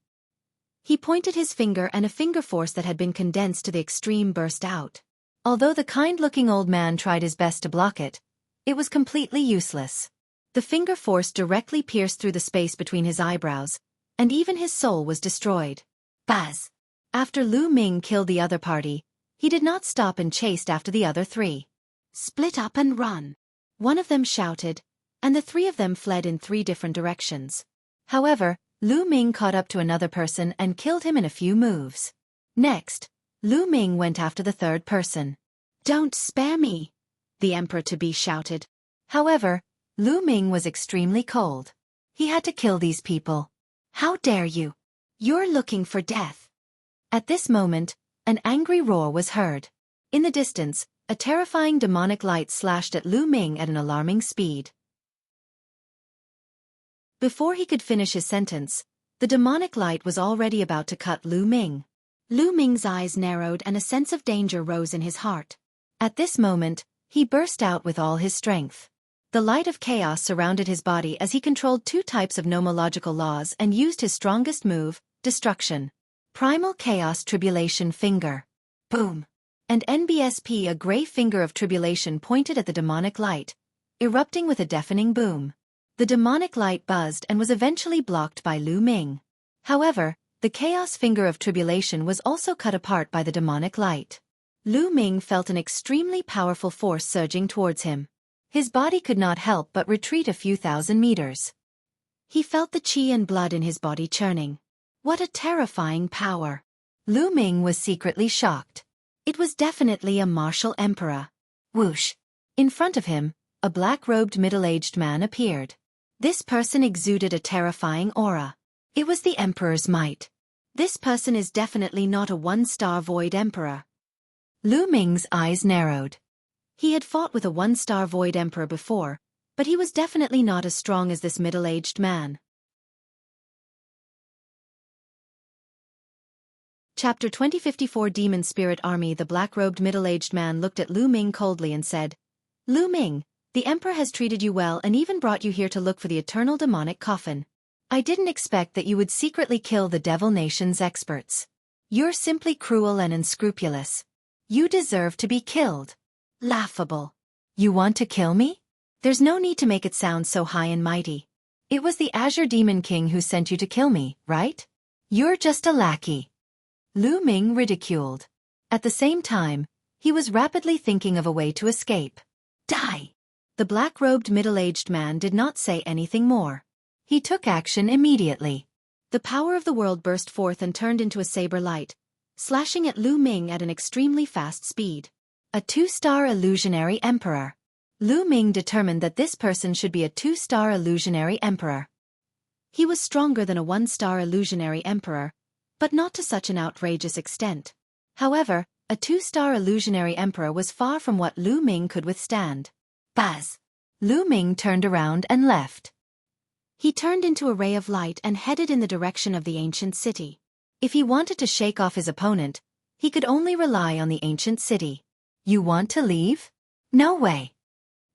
He pointed his finger and a finger force that had been condensed to the extreme burst out. Although the kind-looking old man tried his best to block it, it was completely useless. The finger force directly pierced through the space between his eyebrows, and even his soul was destroyed. Buzz! After Lu Ming killed the other party, he did not stop and chased after the other 3. Split up and run! One of them shouted, and the 3 of them fled in 3 different directions. However, Lu Ming caught up to another person and killed him in a few moves. Next, Lu Ming went after the 3rd person. Don't spare me, the emperor-to-be shouted. However, Lu Ming was extremely cold. He had to kill these people. How dare you? You're looking for death. At this moment, an angry roar was heard. In the distance, a terrifying demonic light slashed at Lu Ming at an alarming speed. Before he could finish his sentence, the demonic light was already about to cut Lu Ming. Lu Ming's eyes narrowed and a sense of danger rose in his heart. At this moment, he burst out with all his strength. The light of chaos surrounded his body as he controlled 2 types of nomological laws and used his strongest move, destruction. Primal Chaos Tribulation Finger. Boom! And NBSP, a gray finger of tribulation, pointed at the demonic light, erupting with a deafening boom. The demonic light buzzed and was eventually blocked by Lu Ming. However, the chaos finger of tribulation was also cut apart by the demonic light. Lu Ming felt an extremely powerful force surging towards him. His body could not help but retreat a few thousand meters. He felt the qi and blood in his body churning. What a terrifying power! Lu Ming was secretly shocked. It was definitely a martial emperor. Whoosh! In front of him, a black-robed middle-aged man appeared. This person exuded a terrifying aura. It was the emperor's might. This person is definitely not a one-star void emperor. Lu Ming's eyes narrowed. He had fought with a one-star void emperor before, but he was definitely not as strong as this middle-aged man. Chapter 2054 Demon Spirit Army. The black-robed middle-aged man looked at Lu Ming coldly and said, "Lu Ming, the Emperor has treated you well and even brought you here to look for the eternal demonic coffin. I didn't expect that you would secretly kill the Devil Nation's experts. You're simply cruel and unscrupulous. You deserve to be killed." Laughable. You want to kill me? There's no need to make it sound so high and mighty. It was the Azure Demon King who sent you to kill me, right? You're just a lackey. Lu Ming ridiculed. At the same time, he was rapidly thinking of a way to escape. Die! The black-robed middle-aged man did not say anything more. He took action immediately. The power of the world burst forth and turned into a saber light, slashing at Lu Ming at an extremely fast speed. A two-star illusionary emperor. Lu Ming determined that this person should be a two-star illusionary emperor. He was stronger than a one-star illusionary emperor, but not to such an outrageous extent. However, a two-star illusionary emperor was far from what Lu Ming could withstand. Buzz! Lu Ming turned around and left. He turned into a ray of light and headed in the direction of the ancient city. If he wanted to shake off his opponent, he could only rely on the ancient city. You want to leave? No way!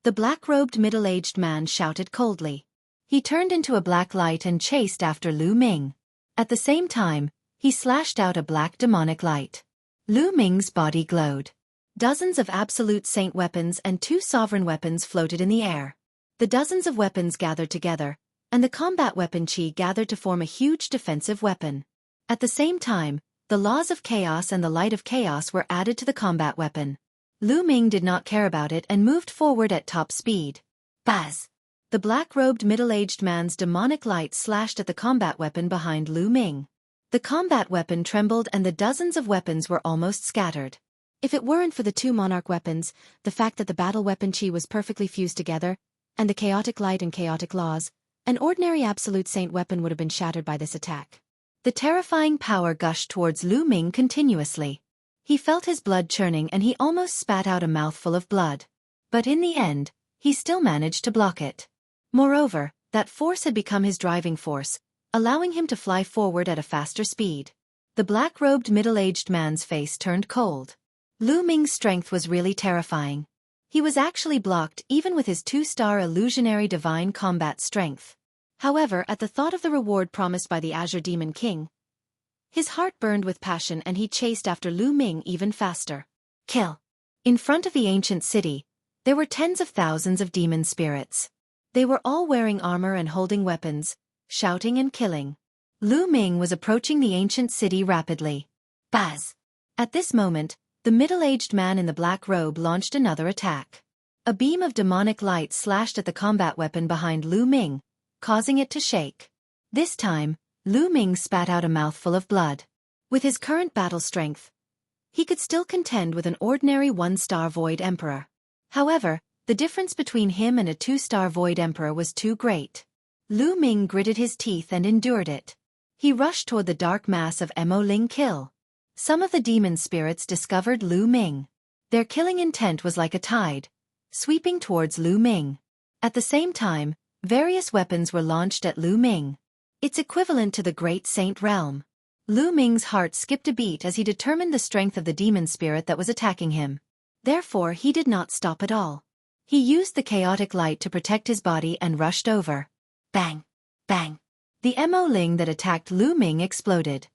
The black-robed middle-aged man shouted coldly. He turned into a black light and chased after Lu Ming. At the same time, he slashed out a black demonic light. Lu Ming's body glowed. Dozens of absolute saint weapons and two sovereign weapons floated in the air. The dozens of weapons gathered together, and the combat weapon qi gathered to form a huge defensive weapon. At the same time, the laws of chaos and the light of chaos were added to the combat weapon. Lu Ming did not care about it and moved forward at top speed. Buzz! The black-robed middle-aged man's demonic light slashed at the combat weapon behind Lu Ming. The combat weapon trembled and the dozens of weapons were almost scattered. If it weren't for the two monarch weapons, the fact that the battle weapon qi was perfectly fused together, and the chaotic light and chaotic laws, an ordinary absolute saint weapon would have been shattered by this attack. The terrifying power gushed towards Lu Ming continuously. He felt his blood churning and he almost spat out a mouthful of blood. But in the end, he still managed to block it. Moreover, that force had become his driving force, allowing him to fly forward at a faster speed. The black-robed middle-aged man's face turned cold. Lu Ming's strength was really terrifying. He was actually blocked even with his two-star illusionary divine combat strength. However, at the thought of the reward promised by the Azure Demon King, his heart burned with passion and he chased after Lu Ming even faster. Kill! In front of the ancient city, there were tens of thousands of demon spirits. They were all wearing armor and holding weapons, shouting and killing. Lu Ming was approaching the ancient city rapidly. Buzz! At this moment, the middle-aged man in the black robe launched another attack. A beam of demonic light slashed at the combat weapon behind Lu Ming, causing it to shake. This time, Lu Ming spat out a mouthful of blood. With his current battle strength, he could still contend with an ordinary one-star Void Emperor. However, the difference between him and a two-star Void Emperor was too great. Lu Ming gritted his teeth and endured it. He rushed toward the dark mass of Mo Ling Kill. Some of the demon spirits discovered Lu Ming. Their killing intent was like a tide, sweeping towards Lu Ming. At the same time, various weapons were launched at Lu Ming. It's equivalent to the Great Saint Realm. Lu Ming's heart skipped a beat as he determined the strength of the demon spirit that was attacking him. Therefore, he did not stop at all. He used the chaotic light to protect his body and rushed over. Bang! Bang! The Mo Ling that attacked Lu Ming exploded.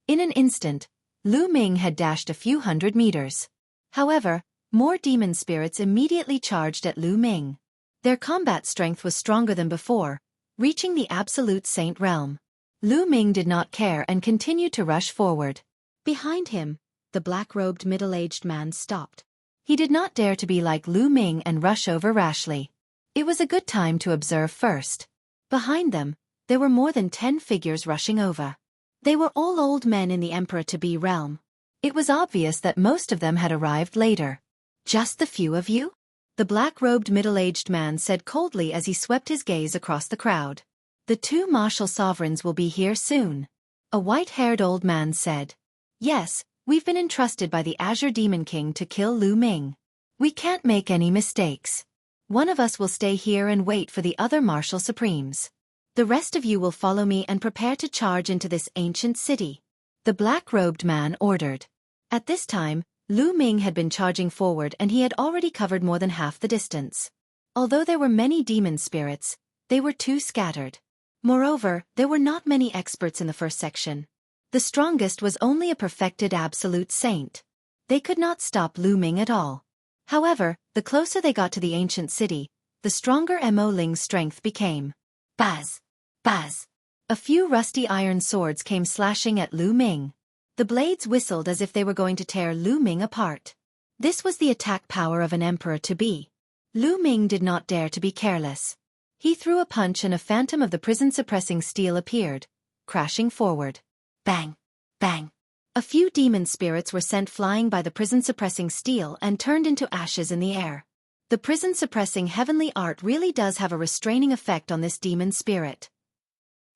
In an instant, Lu Ming had dashed a few hundred meters. However, more demon spirits immediately charged at Lu Ming. Their combat strength was stronger than before, reaching the absolute saint realm. Lu Ming did not care and continued to rush forward. Behind him, the black-robed middle-aged man stopped. He did not dare to be like Lu Ming and rush over rashly. It was a good time to observe first. Behind them, there were more than 10 figures rushing over. They were all old men in the Emperor-to-be realm. It was obvious that most of them had arrived later. "Just the few of you?" the black-robed middle-aged man said coldly as he swept his gaze across the crowd. "The 2 martial sovereigns will be here soon." A white-haired old man said. "Yes, we've been entrusted by the Azure Demon King to kill Lu Ming. We can't make any mistakes. One of us will stay here and wait for the other martial supremes. The rest of you will follow me and prepare to charge into this ancient city," the black-robed man ordered. At this time, Lu Ming had been charging forward and he had already covered more than half the distance. Although there were many demon spirits, they were too scattered. Moreover, there were not many experts in the first section. The strongest was only a perfected absolute saint. They could not stop Lu Ming at all. However, the closer they got to the ancient city, the stronger Mo Ling's strength became. Buzz! Buzz! A few rusty iron swords came slashing at Lu Ming. The blades whistled as if they were going to tear Lu Ming apart. This was the attack power of an emperor-to-be. Lu Ming did not dare to be careless. He threw a punch and a phantom of the prison-suppressing steel appeared, crashing forward. Bang! Bang! A few demon spirits were sent flying by the prison-suppressing steel and turned into ashes in the air. The prison-suppressing heavenly art really does have a restraining effect on this demon spirit.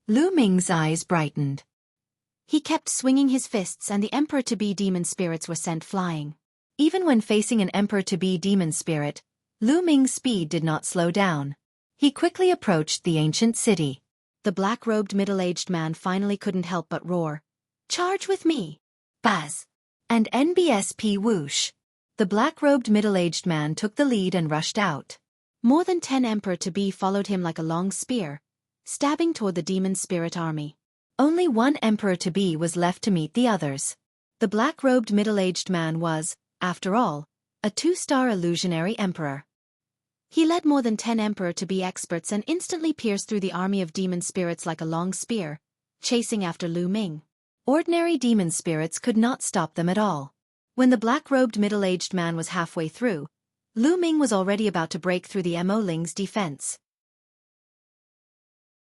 Lu Ming's eyes brightened. He kept swinging his fists and the emperor-to-be demon spirits were sent flying. Even when facing an emperor-to-be demon spirit, Lu Ming's speed did not slow down. He quickly approached the ancient city. The black-robed middle-aged man finally couldn't help but roar. "Charge with me!" Buzz! And NBSP whoosh! The black-robed middle-aged man took the lead and rushed out. More than 10 emperor-to-be followed him like a long spear, stabbing toward the demon spirit army. Only 1 emperor-to-be was left to meet the others. The black-robed middle-aged man was, after all, a 2-star illusionary emperor. He led more than 10 emperor-to-be experts and instantly pierced through the army of demon spirits like a long spear, chasing after Lu Ming. Ordinary demon spirits could not stop them at all. When the black-robed middle-aged man was halfway through, Lu Ming was already about to break through the Mo Ling's defense.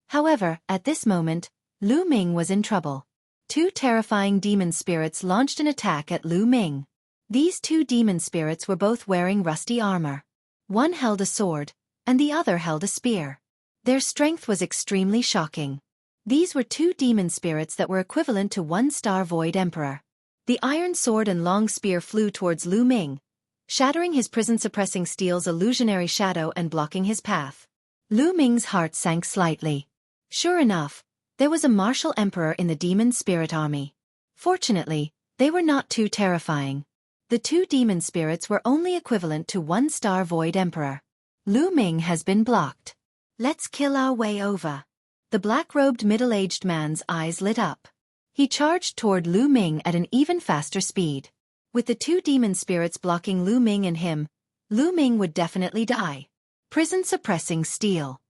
However, at this moment, Lu Ming was in trouble. 2 terrifying demon spirits launched an attack at Lu Ming. These 2 demon spirits were both wearing rusty armor. One held a sword, and the other held a spear. Their strength was extremely shocking. These were 2 demon spirits that were equivalent to 1-star Void Emperor. The iron sword and long spear flew towards Lu Ming, shattering his prison-suppressing steel's illusionary shadow and blocking his path. Lu Ming's heart sank slightly. Sure enough, there was a martial emperor in the demon spirit army. Fortunately, they were not too terrifying. The 2 demon spirits were only equivalent to 1-star Void Emperor. Lu Ming has been blocked. Let's kill our way over. The black-robed middle-aged man's eyes lit up. He charged toward Lu Ming at an even faster speed. With the 2 demon spirits blocking Lu Ming and him, Lu Ming would definitely die. Prison-suppressing steel.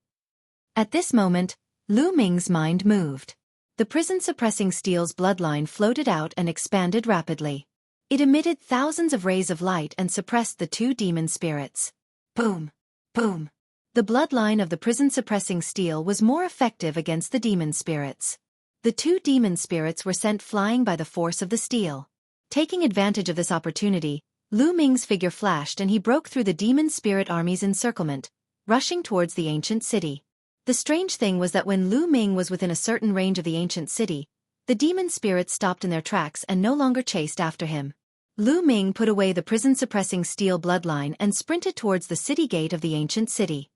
At this moment, Lu Ming's mind moved. The prison-suppressing steel's bloodline floated out and expanded rapidly. It emitted thousands of rays of light and suppressed the 2 demon spirits. Boom! Boom! The bloodline of the prison-suppressing steel was more effective against the demon spirits. The 2 demon spirits were sent flying by the force of the steel. Taking advantage of this opportunity, Lu Ming's figure flashed and he broke through the demon spirit army's encirclement, rushing towards the ancient city. The strange thing was that when Lu Ming was within a certain range of the ancient city, the demon spirits stopped in their tracks and no longer chased after him. Lu Ming put away the prison-suppressing steel bloodline and sprinted towards the city gate of the ancient city.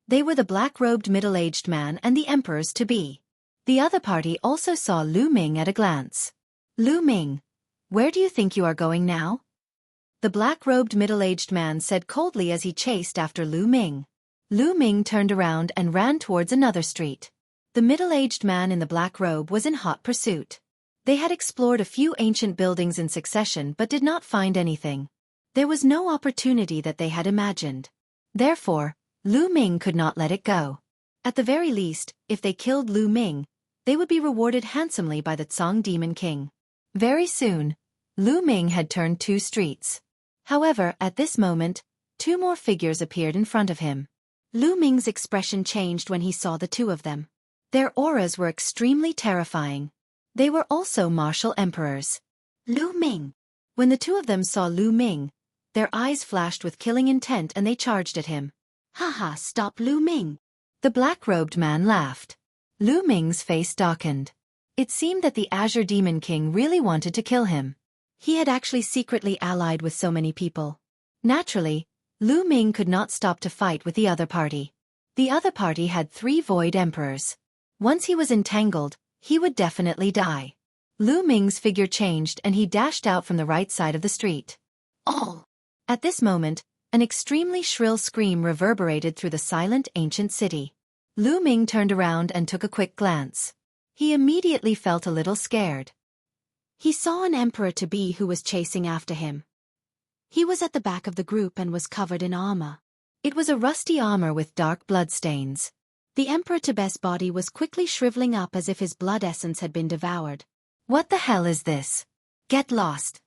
They were the black-robed middle-aged man and the emperors-to-be. The other party also saw Lu Ming at a glance. "Lu Ming, where do you think you are going now?" the black-robed middle-aged man said coldly as he chased after Lu Ming. Lu Ming turned around and ran towards another street. The middle-aged man in the black robe was in hot pursuit. They had explored a few ancient buildings in succession but did not find anything. There was no opportunity that they had imagined. Therefore, Lu Ming could not let it go. At the very least, if they killed Lu Ming, they would be rewarded handsomely by the Tsang Demon King. Very soon, Lu Ming had turned 2 streets. However, at this moment, 2 more figures appeared in front of him. Lu Ming's expression changed when he saw the 2 of them. Their auras were extremely terrifying. They were also martial emperors. Lu Ming! When the 2 of them saw Lu Ming, their eyes flashed with killing intent and they charged at him. Haha, stop Lu Ming! The black-robed man laughed. Lu Ming's face darkened. It seemed that the Azure Demon King really wanted to kill him. He had actually secretly allied with so many people. Naturally, Lu Ming could not stop to fight with the other party. The other party had 3 Void Emperors. Once he was entangled, he would definitely die. Lu Ming's figure changed and he dashed out from the right side of the street. Oh! At this moment, an extremely shrill scream reverberated through the silent ancient city. Lu Ming turned around and took a quick glance. He immediately felt a little scared. He saw an emperor-to-be who was chasing after him. He was at the back of the group and was covered in armor. It was a rusty armor with dark bloodstains. The emperor-to-be's body was quickly shriveling up as if his blood essence had been devoured. What the hell is this? Get lost!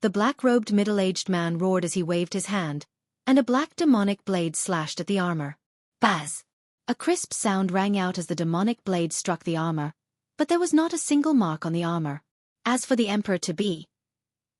The black-robed middle-aged man roared as he waved his hand, and a black demonic blade slashed at the armor. Buzz! A crisp sound rang out as the demonic blade struck the armor, but there was not a single mark on the armor. As for the emperor-to-be,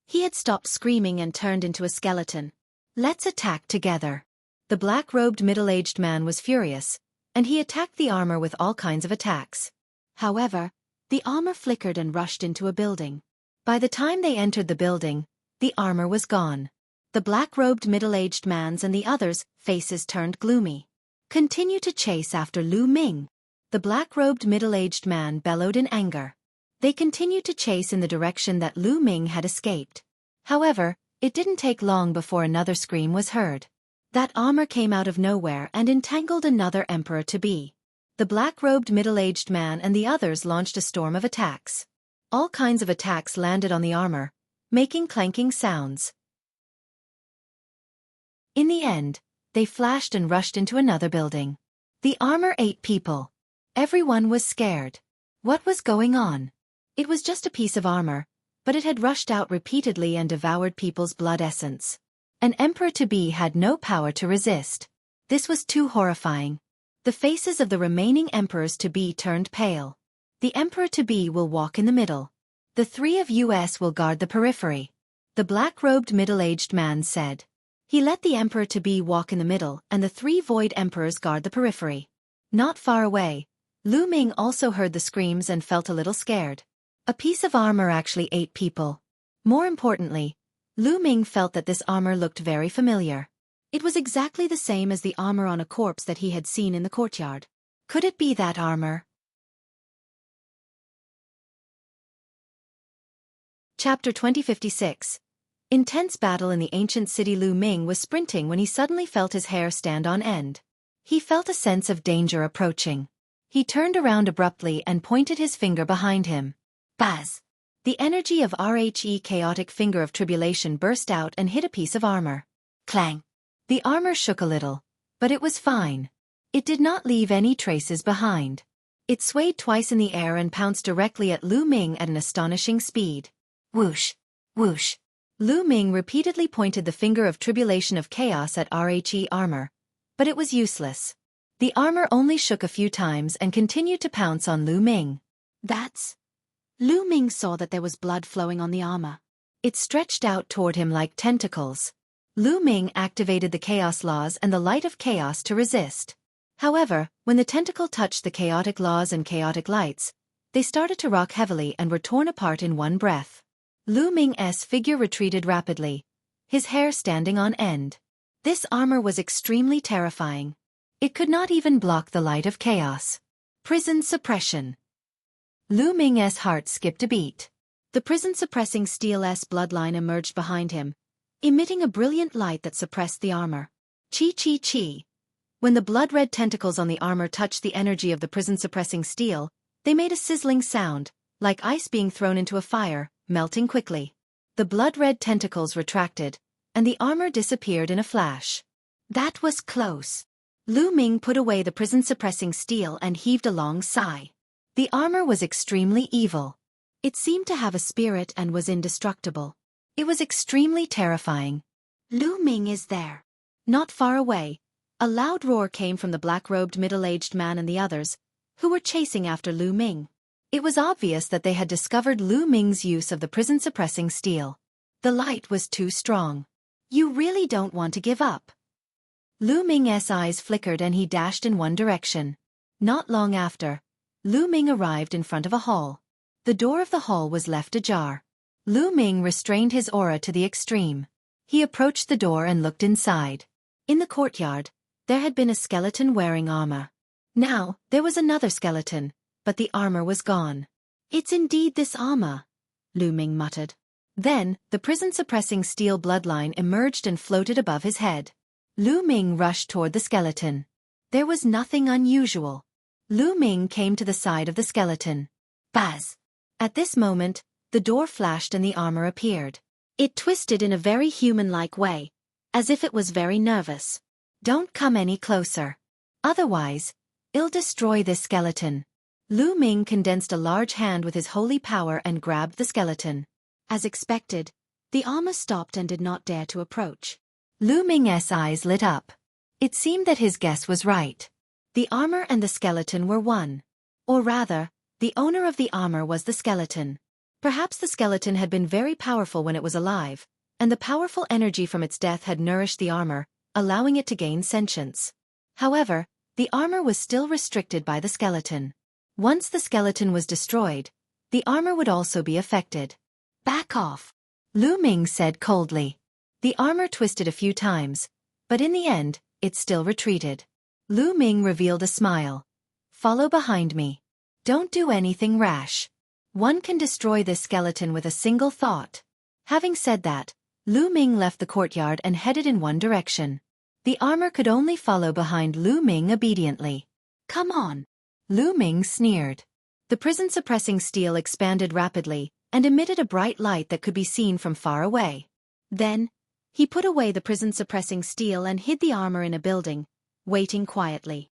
he had stopped screaming and turned into a skeleton. Let's attack together. The black-robed middle-aged man was furious, and he attacked the armor with all kinds of attacks. However, the armor flickered and rushed into a building. By the time they entered the building, the armor was gone. The black-robed middle-aged man's and the others' faces turned gloomy. Continue to chase after Lu Ming. The black-robed middle-aged man bellowed in anger. They continued to chase in the direction that Lu Ming had escaped. However, it didn't take long before another scream was heard. That armor came out of nowhere and entangled another emperor-to-be. The black-robed middle-aged man and the others launched a storm of attacks. All kinds of attacks landed on the armor, making clanking sounds. In the end, they flashed and rushed into another building. The armor ate people. Everyone was scared. What was going on? It was just a piece of armor, but it had rushed out repeatedly and devoured people's blood essence. An emperor-to-be had no power to resist. This was too horrifying. The faces of the remaining emperors-to-be turned pale. The emperor-to-be will walk in the middle. The 3 of us will guard the periphery. The black-robed middle-aged man said. He let the emperor-to-be walk in the middle and the 3 void emperors guard the periphery. Not far away, Lu Ming also heard the screams and felt a little scared. A piece of armor actually ate people. More importantly, Lu Ming felt that this armor looked very familiar. It was exactly the same as the armor on a corpse that he had seen in the courtyard. Could it be that armor? Chapter 2056. Intense battle in the ancient city. Lu Ming was sprinting when he suddenly felt his hair stand on end. He felt a sense of danger approaching. He turned around abruptly and pointed his finger behind him. Buzz! The energy of Rhe chaotic finger of tribulation burst out and hit a piece of armor. Clang! The armor shook a little, but it was fine. It did not leave any traces behind. It swayed twice in the air and pounced directly at Lu Ming at an astonishing speed. Whoosh! Whoosh! Lu Ming repeatedly pointed the finger of tribulation of chaos at Rhe armor, but it was useless. The armor only shook a few times and continued to pounce on Lu Ming. That's... Lu Ming saw that there was blood flowing on the armor. It stretched out toward him like tentacles. Lu Ming activated the chaos laws and the light of chaos to resist. However, when the tentacle touched the chaotic laws and chaotic lights, they started to rock heavily and were torn apart in one breath. Lu Ming's figure retreated rapidly, his hair standing on end. This armor was extremely terrifying. It could not even block the light of chaos. Prison suppression. Lu Ming's heart skipped a beat. The prison-suppressing steel-s bloodline emerged behind him, emitting a brilliant light that suppressed the armor. Chi. When the blood-red tentacles on the armor touched the energy of the prison-suppressing steel, they made a sizzling sound, like ice being thrown into a fire, melting quickly. The blood-red tentacles retracted, and the armor disappeared in a flash. That was close. Lu Ming put away the prison-suppressing steel and heaved a long sigh. The armor was extremely evil. It seemed to have a spirit and was indestructible. It was extremely terrifying. Lu Ming is there. Not far away, a loud roar came from the black-robed middle-aged man and the others, who were chasing after Lu Ming. It was obvious that they had discovered Lu Ming's use of the prison-suppressing steel. The light was too strong. You really don't want to give up. Lu Ming's eyes flickered and he dashed in one direction. Not long after, Lu Ming arrived in front of a hall. The door of the hall was left ajar. Lu Ming restrained his aura to the extreme. He approached the door and looked inside. In the courtyard, there had been a skeleton wearing armor. Now, there was another skeleton, but the armor was gone. It's indeed this armor, Lu Ming muttered. Then, the prison-suppressing steel bloodline emerged and floated above his head. Lu Ming rushed toward the skeleton. There was nothing unusual. Lu Ming came to the side of the skeleton. Buzz! At this moment, the door flashed and the armor appeared. It twisted in a very human-like way, as if it was very nervous. Don't come any closer. Otherwise, I'll destroy this skeleton. Lu Ming condensed a large hand with his holy power and grabbed the skeleton. As expected, the armor stopped and did not dare to approach. Lu Ming's eyes lit up. It seemed that his guess was right. The armor and the skeleton were one. Or rather, the owner of the armor was the skeleton. Perhaps the skeleton had been very powerful when it was alive, and the powerful energy from its death had nourished the armor, allowing it to gain sentience. However, the armor was still restricted by the skeleton. Once the skeleton was destroyed, the armor would also be affected. Back off, Lu Ming said coldly. The armor twisted a few times, but in the end, it still retreated. Lu Ming revealed a smile. Follow behind me. Don't do anything rash. One can destroy this skeleton with a single thought. Having said that, Lu Ming left the courtyard and headed in one direction. The armor could only follow behind Lu Ming obediently. Come on. Lu Ming sneered. The prison-suppressing steel expanded rapidly and emitted a bright light that could be seen from far away. Then, he put away the prison-suppressing steel and hid the armor in a building, waiting quietly.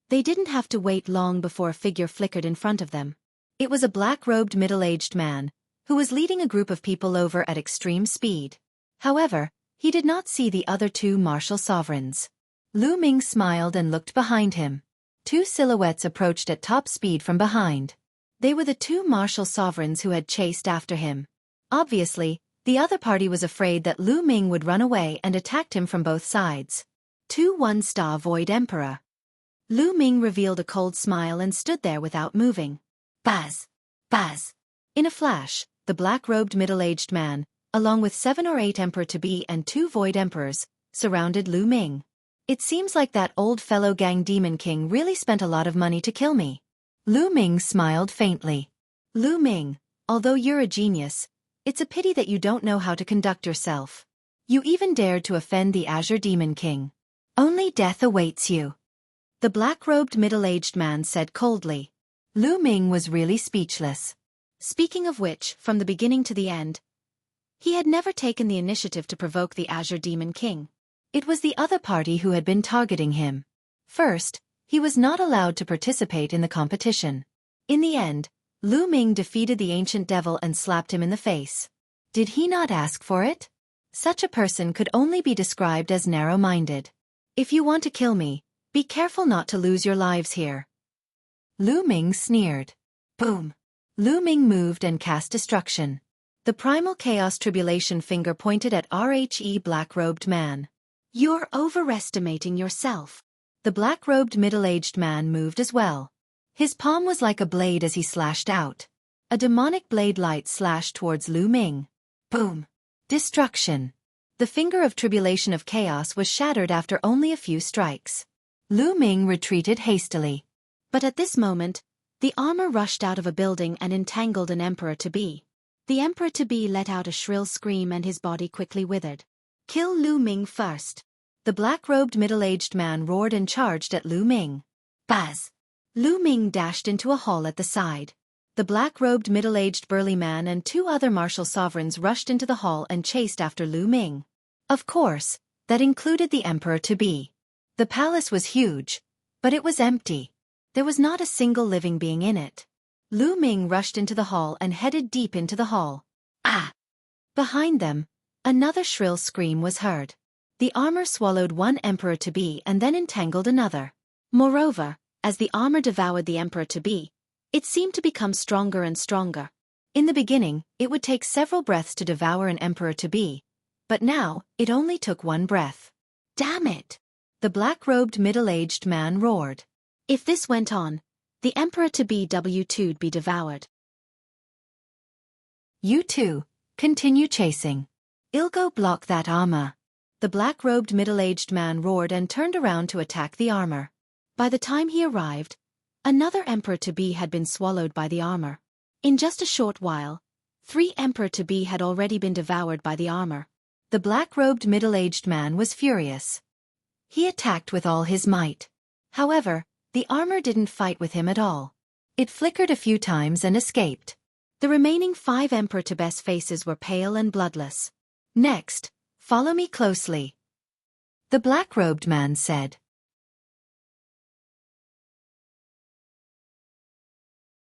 They didn't have to wait long before a figure flickered in front of them. It was a black-robed middle-aged man, who was leading a group of people over at extreme speed. However, he did not see the other two martial sovereigns. Lu Ming smiled and looked behind him. Two silhouettes approached at top speed from behind. They were the two martial sovereigns who had chased after him. Obviously, the other party was afraid that Lu Ming would run away and attacked him from both sides. 2 1-star Void Emperor. Lu Ming revealed a cold smile and stood there without moving. Buzz! Buzz! In a flash, the black-robed middle-aged man, along with 7 or 8 Emperor-to-be and 2 Void Emperors, surrounded Lu Ming. It seems like that old fellow Gang Demon King really spent a lot of money to kill me. Lu Ming smiled faintly. Lu Ming, although you're a genius, it's a pity that you don't know how to conduct yourself. You even dared to offend the Azure Demon King. Only death awaits you. The black-robed middle-aged man said coldly. Lu Ming was really speechless. Speaking of which, from the beginning to the end, he had never taken the initiative to provoke the Azure Demon King. It was the other party who had been targeting him. First, he was not allowed to participate in the competition. In the end, Lu Ming defeated the ancient devil and slapped him in the face. Did he not ask for it? Such a person could only be described as narrow-minded. If you want to kill me, be careful not to lose your lives here. Lu Ming sneered. Boom! Lu Ming moved and cast destruction. The primal chaos tribulation finger pointed at RHE black-robed man. You're overestimating yourself. The black-robed middle-aged man moved as well. His palm was like a blade as he slashed out. A demonic blade light slashed towards Lu Ming. Boom! Destruction. The finger of tribulation of chaos was shattered after only a few strikes. Lu Ming retreated hastily. But at this moment, the armor rushed out of a building and entangled an Emperor-to-be. The Emperor-to-be let out a shrill scream and his body quickly withered. Kill Lu Ming first. The black-robed middle-aged man roared and charged at Lu Ming. Buzz! Lu Ming dashed into a hall at the side. The black-robed middle-aged burly man and 2 other martial sovereigns rushed into the hall and chased after Lu Ming. Of course, That included the emperor-to-be. The palace was huge, but it was empty. There was not a single living being in it. Lu Ming rushed into the hall and headed deep into the hall. Ah! Behind them, another shrill scream was heard. The armor swallowed one emperor-to-be and then entangled another. Moreover, as the armor devoured the emperor-to-be, it seemed to become stronger and stronger. In the beginning, it would take several breaths to devour an emperor-to-be, but now, it only took one breath. Damn it! The black-robed middle-aged man roared. If this went on, the emperor-to-be W2'd be devoured. You two, continue chasing. I'll go block that armor. The black-robed middle-aged man roared and turned around to attack the armor. By the time he arrived, another emperor-to-be had been swallowed by the armor. In just a short while, 3 emperor-to-be had already been devoured by the armor. The black-robed middle-aged man was furious. He attacked with all his might. However, the armor didn't fight with him at all. It flickered a few times and escaped. The remaining 5 emperor-to-be's faces were pale and bloodless. Next, follow me closely, the black-robed man said.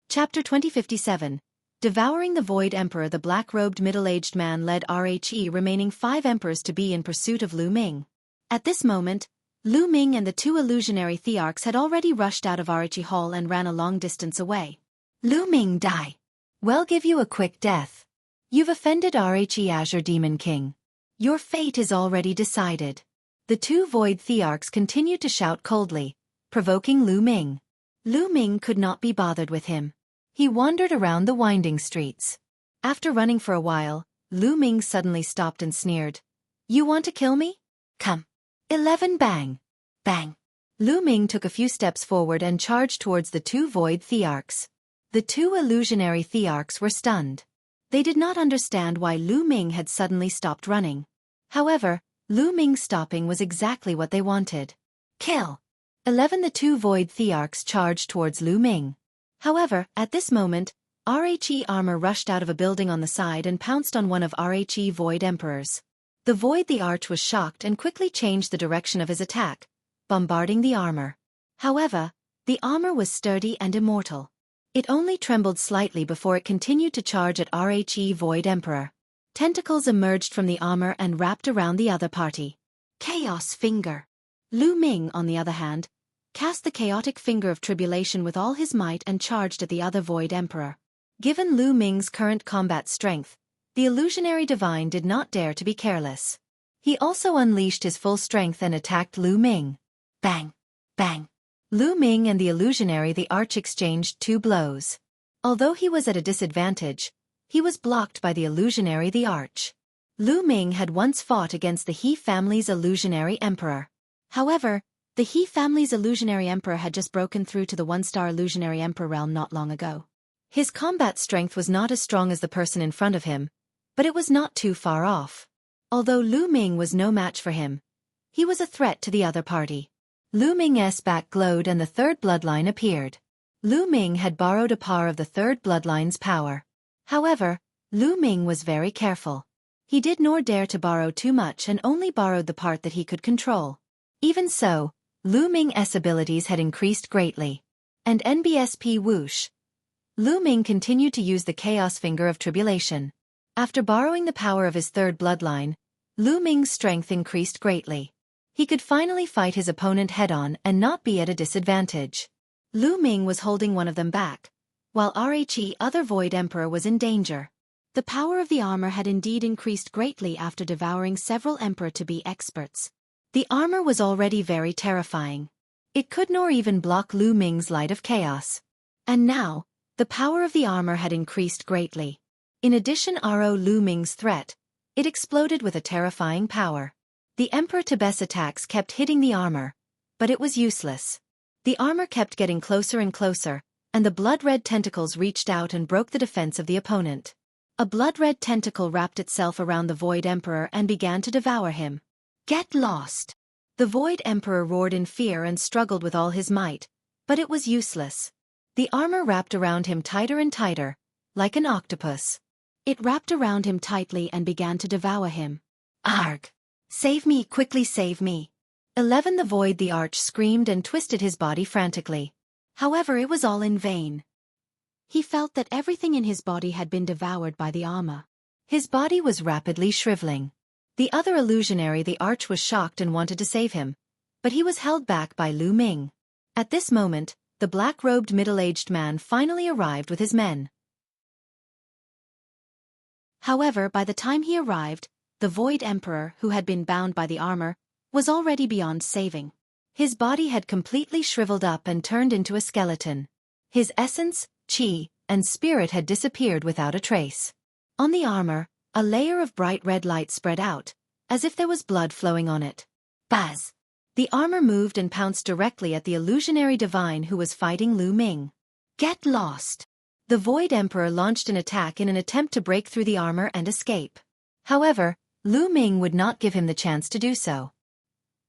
Chapter 2057. Devouring the Void Emperor. The black-robed middle-aged man led remaining 5 emperors to be in pursuit of Lu Ming. At this moment, Lu Ming and the 2 illusionary thearchs had already rushed out of Hall and ran a long distance away. Lu Ming, die. We'll give you a quick death. You've offended Azure Demon King. Your fate is already decided. The 2 Void thearchs continued to shout coldly, provoking Lu Ming. Lu Ming could not be bothered with him. He wandered around the winding streets. After running for a while, Lu Ming suddenly stopped and sneered. You want to kill me? Come. 11 bang. Bang. Lu Ming took a few steps forward and charged towards the 2 Void thearchs. The 2 illusionary thearchs were stunned. They did not understand why Lu Ming had suddenly stopped running. However, Lu Ming's stopping was exactly what they wanted. Kill. 11. The 2 Void thearchs charged towards Lu Ming. However, at this moment, armor rushed out of a building on the side and pounced on one of Void Emperors. The Void thearch was shocked and quickly changed the direction of his attack, bombarding the armor. However, the armor was sturdy and immortal. It only trembled slightly before it continued to charge at Void Emperor. Tentacles emerged from the armor and wrapped around the other party. Chaos Finger. Lu Ming, on the other hand, cast the chaotic finger of tribulation with all his might and charged at the other Void Emperor. Given Lu Ming's current combat strength, the illusionary divine did not dare to be careless. He also unleashed his full strength and attacked Lu Ming. Bang! Bang! Lu Ming and the illusionary the arch exchanged 2 blows. Although he was at a disadvantage, he was blocked by the illusionary the arch. Lu Ming had once fought against the He family's illusionary emperor. However, the He family's illusionary emperor had just broken through to the 1-star illusionary emperor realm not long ago. His combat strength was not as strong as the person in front of him, but it was not too far off. Although Lu Ming was no match for him, he was a threat to the other party. Lu Ming's back glowed and the 3rd bloodline appeared. Lu Ming had borrowed a part of the 3rd bloodline's power. However, Lu Ming was very careful. He did not dare to borrow too much and only borrowed the part that he could control. Even so, Lu Ming's abilities had increased greatly. And NBSP whoosh. Lu Ming continued to use the Chaos Finger of Tribulation. After borrowing the power of his 3rd bloodline, Lu Ming's strength increased greatly. He could finally fight his opponent head-on and not be at a disadvantage. Lu Ming was holding one of them back, while other Void Emperor was in danger. The power of the armor had indeed increased greatly after devouring several emperor-to-be experts. The armor was already very terrifying. It could nor even block Lu Ming's light of chaos. And now, the power of the armor had increased greatly. In addition Lu Ming's threat, it exploded with a terrifying power. The emperor-to-be's attacks kept hitting the armor, but it was useless. The armor kept getting closer and closer, and the blood-red tentacles reached out and broke the defense of the opponent. A blood-red tentacle wrapped itself around the Void Emperor and began to devour him. Get lost! The Void Emperor roared in fear and struggled with all his might, but it was useless. The armor wrapped around him tighter and tighter, like an octopus. It wrapped around him tightly and began to devour him. Arg! Save me, quickly save me. 11 The Void the Arch screamed and twisted his body frantically. However, it was all in vain. He felt that everything in his body had been devoured by the armor. His body was rapidly shriveling. The other illusionary the Arch was shocked and wanted to save him, but he was held back by Lu Ming. At this moment, the black-robed middle-aged man finally arrived with his men. However, by the time he arrived, the Void Emperor, who had been bound by the armor, was already beyond saving. His body had completely shriveled up and turned into a skeleton. His essence, chi, and spirit had disappeared without a trace. On the armor, a layer of bright red light spread out, as if there was blood flowing on it. Buzz! The armor moved and pounced directly at the illusionary divine who was fighting Lu Ming. Get lost! The Void Emperor launched an attack in an attempt to break through the armor and escape. However, Lu Ming would not give him the chance to do so.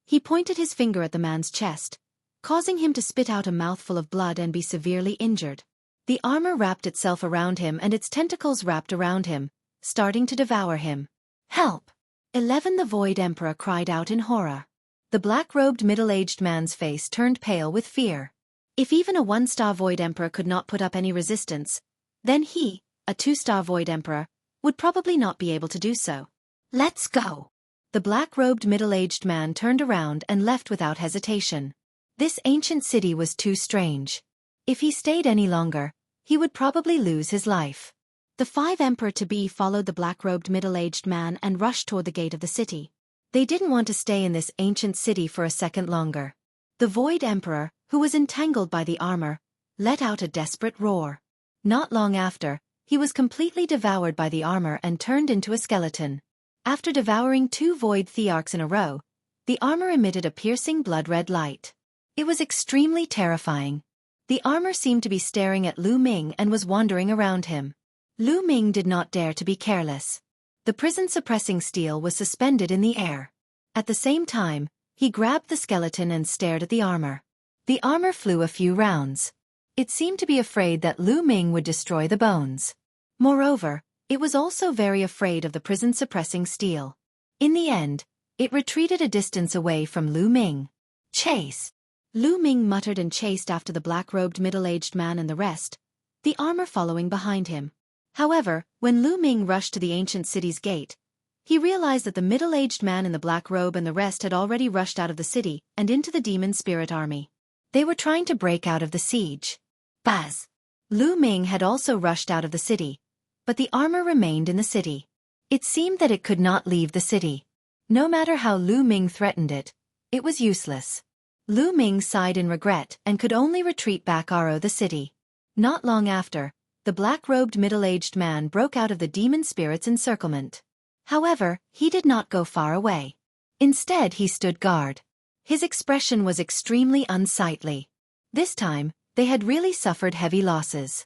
He pointed his finger at the man's chest, causing him to spit out a mouthful of blood and be severely injured. The armor wrapped itself around him and its tentacles wrapped around him, starting to devour him. Help! 11 The Void Emperor cried out in horror. The black-robed middle-aged man's face turned pale with fear. If even a 1-star Void Emperor could not put up any resistance, then he, a 2-star Void Emperor, would probably not be able to do so. Let's go! The black-robed middle-aged man turned around and left without hesitation. This ancient city was too strange. If he stayed any longer, he would probably lose his life. The 5 Emperor-to-be followed the black-robed middle-aged man and rushed toward the gate of the city. They didn't want to stay in this ancient city for a second longer. The Void Emperor, who was entangled by the armor, let out a desperate roar. Not long after, he was completely devoured by the armor and turned into a skeleton. After devouring 2 Void Thearchs in a row, the armor emitted a piercing blood-red light. It was extremely terrifying. The armor seemed to be staring at Lu Ming and was wandering around him. Lu Ming did not dare to be careless. The prison-suppressing steel was suspended in the air. At the same time, he grabbed the skeleton and stared at the armor. The armor flew a few rounds. It seemed to be afraid that Lu Ming would destroy the bones. Moreover, it was also very afraid of the prison-suppressing steel. In the end, it retreated a distance away from Lu Ming. Chase! Lu Ming muttered and chased after the black-robed middle-aged man and the rest, the armor following behind him. However, when Lu Ming rushed to the ancient city's gate, he realized that the middle-aged man in the black robe and the rest had already rushed out of the city and into the demon spirit army. They were trying to break out of the siege. Buzz! Lu Ming had also rushed out of the city, but the armor remained in the city. It seemed that it could not leave the city. No matter how Lu Ming threatened it, it was useless. Lu Ming sighed in regret and could only retreat back the city. Not long after, the black-robed middle-aged man broke out of the demon spirit's encirclement. However, he did not go far away. Instead, he stood guard. His expression was extremely unsightly. This time, they had really suffered heavy losses.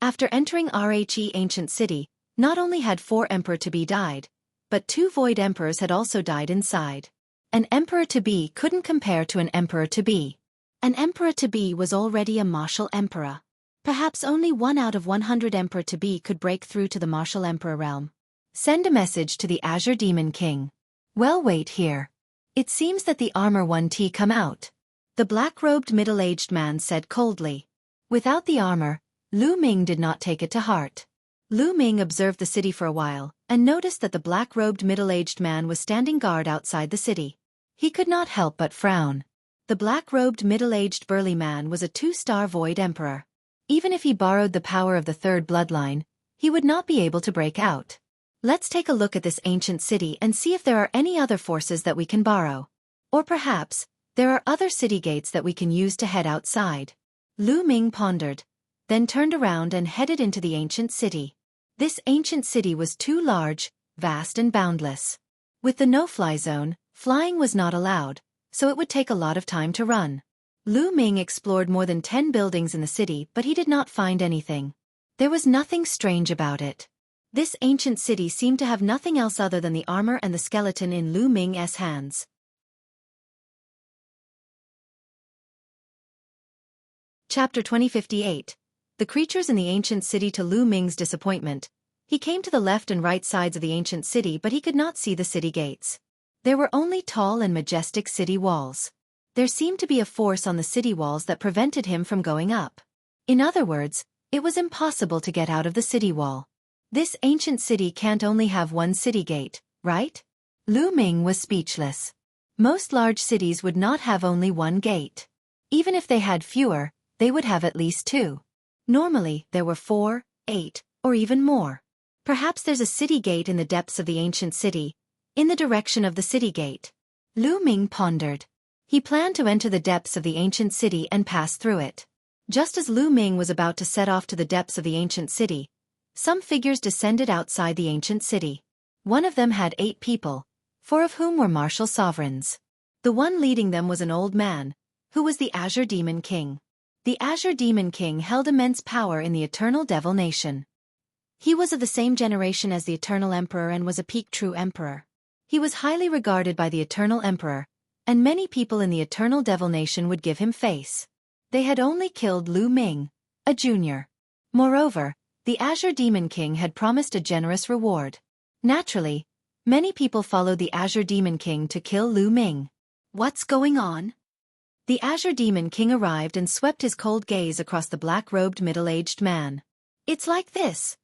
After entering Rhe ancient city, not only had 4 Emperor-to-be died, but 2 Void Emperors had also died inside. An Emperor-to-be couldn't compare to an Emperor-to-be. An Emperor-to-be was already a martial emperor. Perhaps only 1 out of 100 Emperor-to-be could break through to the martial emperor realm. Send a message to the Azure Demon King. Well, wait here. It seems that the armor 1T come out. The black-robed middle-aged man said coldly. Without the armor, Lu Ming did not take it to heart. Lu Ming observed the city for a while and noticed that the black-robed middle-aged man was standing guard outside the city. He could not help but frown. The black-robed middle-aged burly man was a 2-star Void Emperor. Even if he borrowed the power of the 3rd bloodline, he would not be able to break out. Let's take a look at this ancient city and see if there are any other forces that we can borrow. Or perhaps, there are other city gates that we can use to head outside. Lu Ming pondered, then turned around and headed into the ancient city. This ancient city was too large, vast and boundless. With the no-fly zone, flying was not allowed, so it would take a lot of time to run. Lu Ming explored more than 10 buildings in the city, but he did not find anything. There was nothing strange about it. This ancient city seemed to have nothing else other than the armor and the skeleton in Lu Ming's hands. Chapter 2058. The creatures in the ancient city. To Lu Ming's disappointment, He came to the left and right sides of the ancient city, but he could not see the city gates. There were only tall and majestic city walls. There seemed to be a force on the city walls that prevented him from going up. In other words, it was impossible to get out of the city wall. This ancient city can't only have one city gate, right? Lu Ming was speechless. Most large cities would not have only one gate. Even if they had fewer, they would have at least two. Normally, there were 4, 8, or even more. Perhaps there's a city gate in the depths of the ancient city, in the direction of the city gate. Lu Ming pondered. He planned to enter the depths of the ancient city and pass through it. Just as Lu Ming was about to set off to the depths of the ancient city, some figures descended outside the ancient city. One of them had 8 people, 4 of whom were martial sovereigns. The one leading them was an old man, who was the Azure Demon King. The Azure Demon King held immense power in the Eternal Devil Nation. He was of the same generation as the Eternal Emperor and was a peak true emperor. He was highly regarded by the Eternal Emperor, and many people in the Eternal Devil Nation would give him face. They had only killed Lu Ming, a junior. Moreover, the Azure Demon King had promised a generous reward. Naturally, many people followed the Azure Demon King to kill Lu Ming. What's going on? The Azure Demon King arrived and swept his cold gaze across the black-robed middle-aged man. It's like this.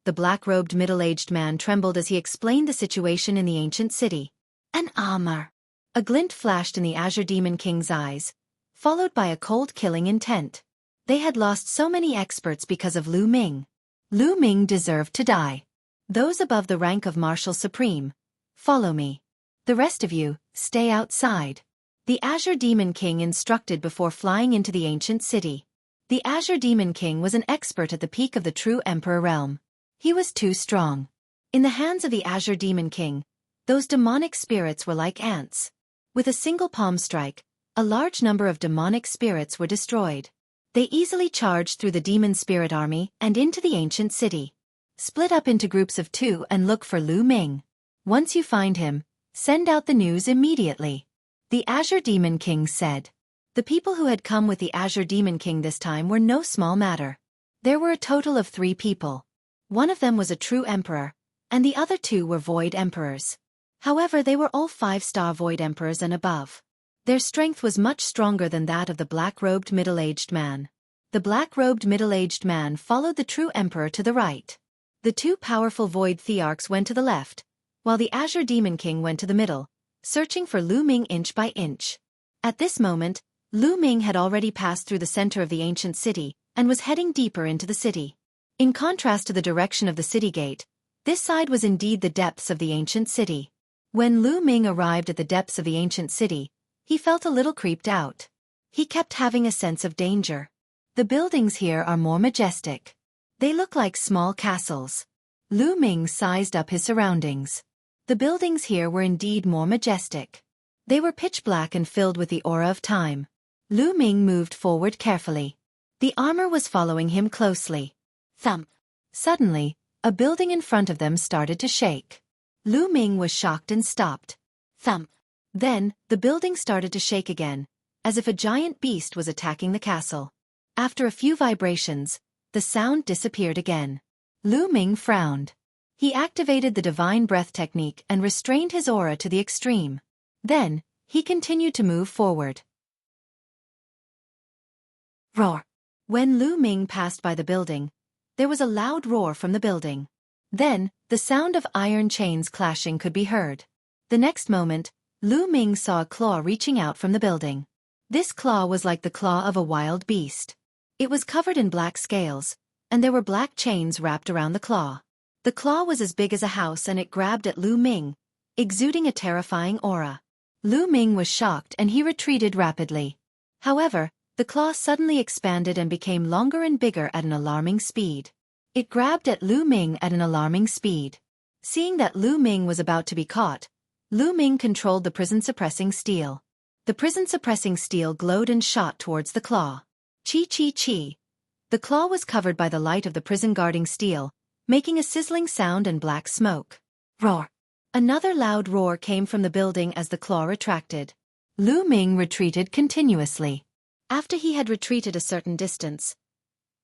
The black-robed middle-aged man trembled as he explained the situation in the ancient city. An armor. A glint flashed in the Azure Demon King's eyes, followed by a cold killing intent. They had lost so many experts because of Lu Ming. Lu Ming deserved to die. Those above the rank of Marshal Supreme, follow me. The rest of you, stay outside. The Azure Demon King instructed before flying into the ancient city. The Azure Demon King was an expert at the peak of the true Emperor realm. He was too strong. In the hands of the Azure Demon King, those demonic spirits were like ants. With a single palm strike, a large number of demonic spirits were destroyed. They easily charged through the demon spirit army and into the ancient city. Split up into groups of 2 and look for Lu Ming. Once you find him, send out the news immediately. The Azure Demon King said. The people who had come with the Azure Demon King this time were no small matter. There were a total of 3 people. One of them was a true emperor, and the other 2 were void emperors. However, they were all 5-star void emperors and above. Their strength was much stronger than that of the black-robed middle-aged man. The black-robed middle-aged man followed the true emperor to the right. The 2 powerful void thearchs went to the left, while the Azure Demon King went to the middle, searching for Lu Ming inch by inch. At this moment, Lu Ming had already passed through the center of the ancient city and was heading deeper into the city. In contrast to the direction of the city gate, this side was indeed the depths of the ancient city. When Lu Ming arrived at the depths of the ancient city, he felt a little creeped out. He kept having a sense of danger. The buildings here are more majestic. They look like small castles. Lu Ming sized up his surroundings. The buildings here were indeed more majestic. They were pitch black and filled with the aura of time. Lu Ming moved forward carefully. The armor was following him closely. Thump. Suddenly, a building in front of them started to shake. Lu Ming was shocked and stopped. Thump. Then, the building started to shake again, as if a giant beast was attacking the castle. After a few vibrations, the sound disappeared again. Lu Ming frowned. He activated the divine breath technique and restrained his aura to the extreme. Then, he continued to move forward. Roar. When Lu Ming passed by the building, there was a loud roar from the building. Then, the sound of iron chains clashing could be heard. The next moment, Lu Ming saw a claw reaching out from the building. This claw was like the claw of a wild beast. It was covered in black scales, and there were black chains wrapped around the claw. The claw was as big as a house and it grabbed at Lu Ming, exuding a terrifying aura. Lu Ming was shocked and he retreated rapidly. However, the claw suddenly expanded and became longer and bigger at an alarming speed. It grabbed at Lu Ming at an alarming speed. Seeing that Lu Ming was about to be caught, Lu Ming controlled the prison-suppressing steel. The prison-suppressing steel glowed and shot towards the claw. Chi-chi-chi. The claw was covered by the light of the prison-guarding steel, making a sizzling sound and black smoke. Roar. Another loud roar came from the building as the claw retracted. Lu Ming retreated continuously. After he had retreated a certain distance,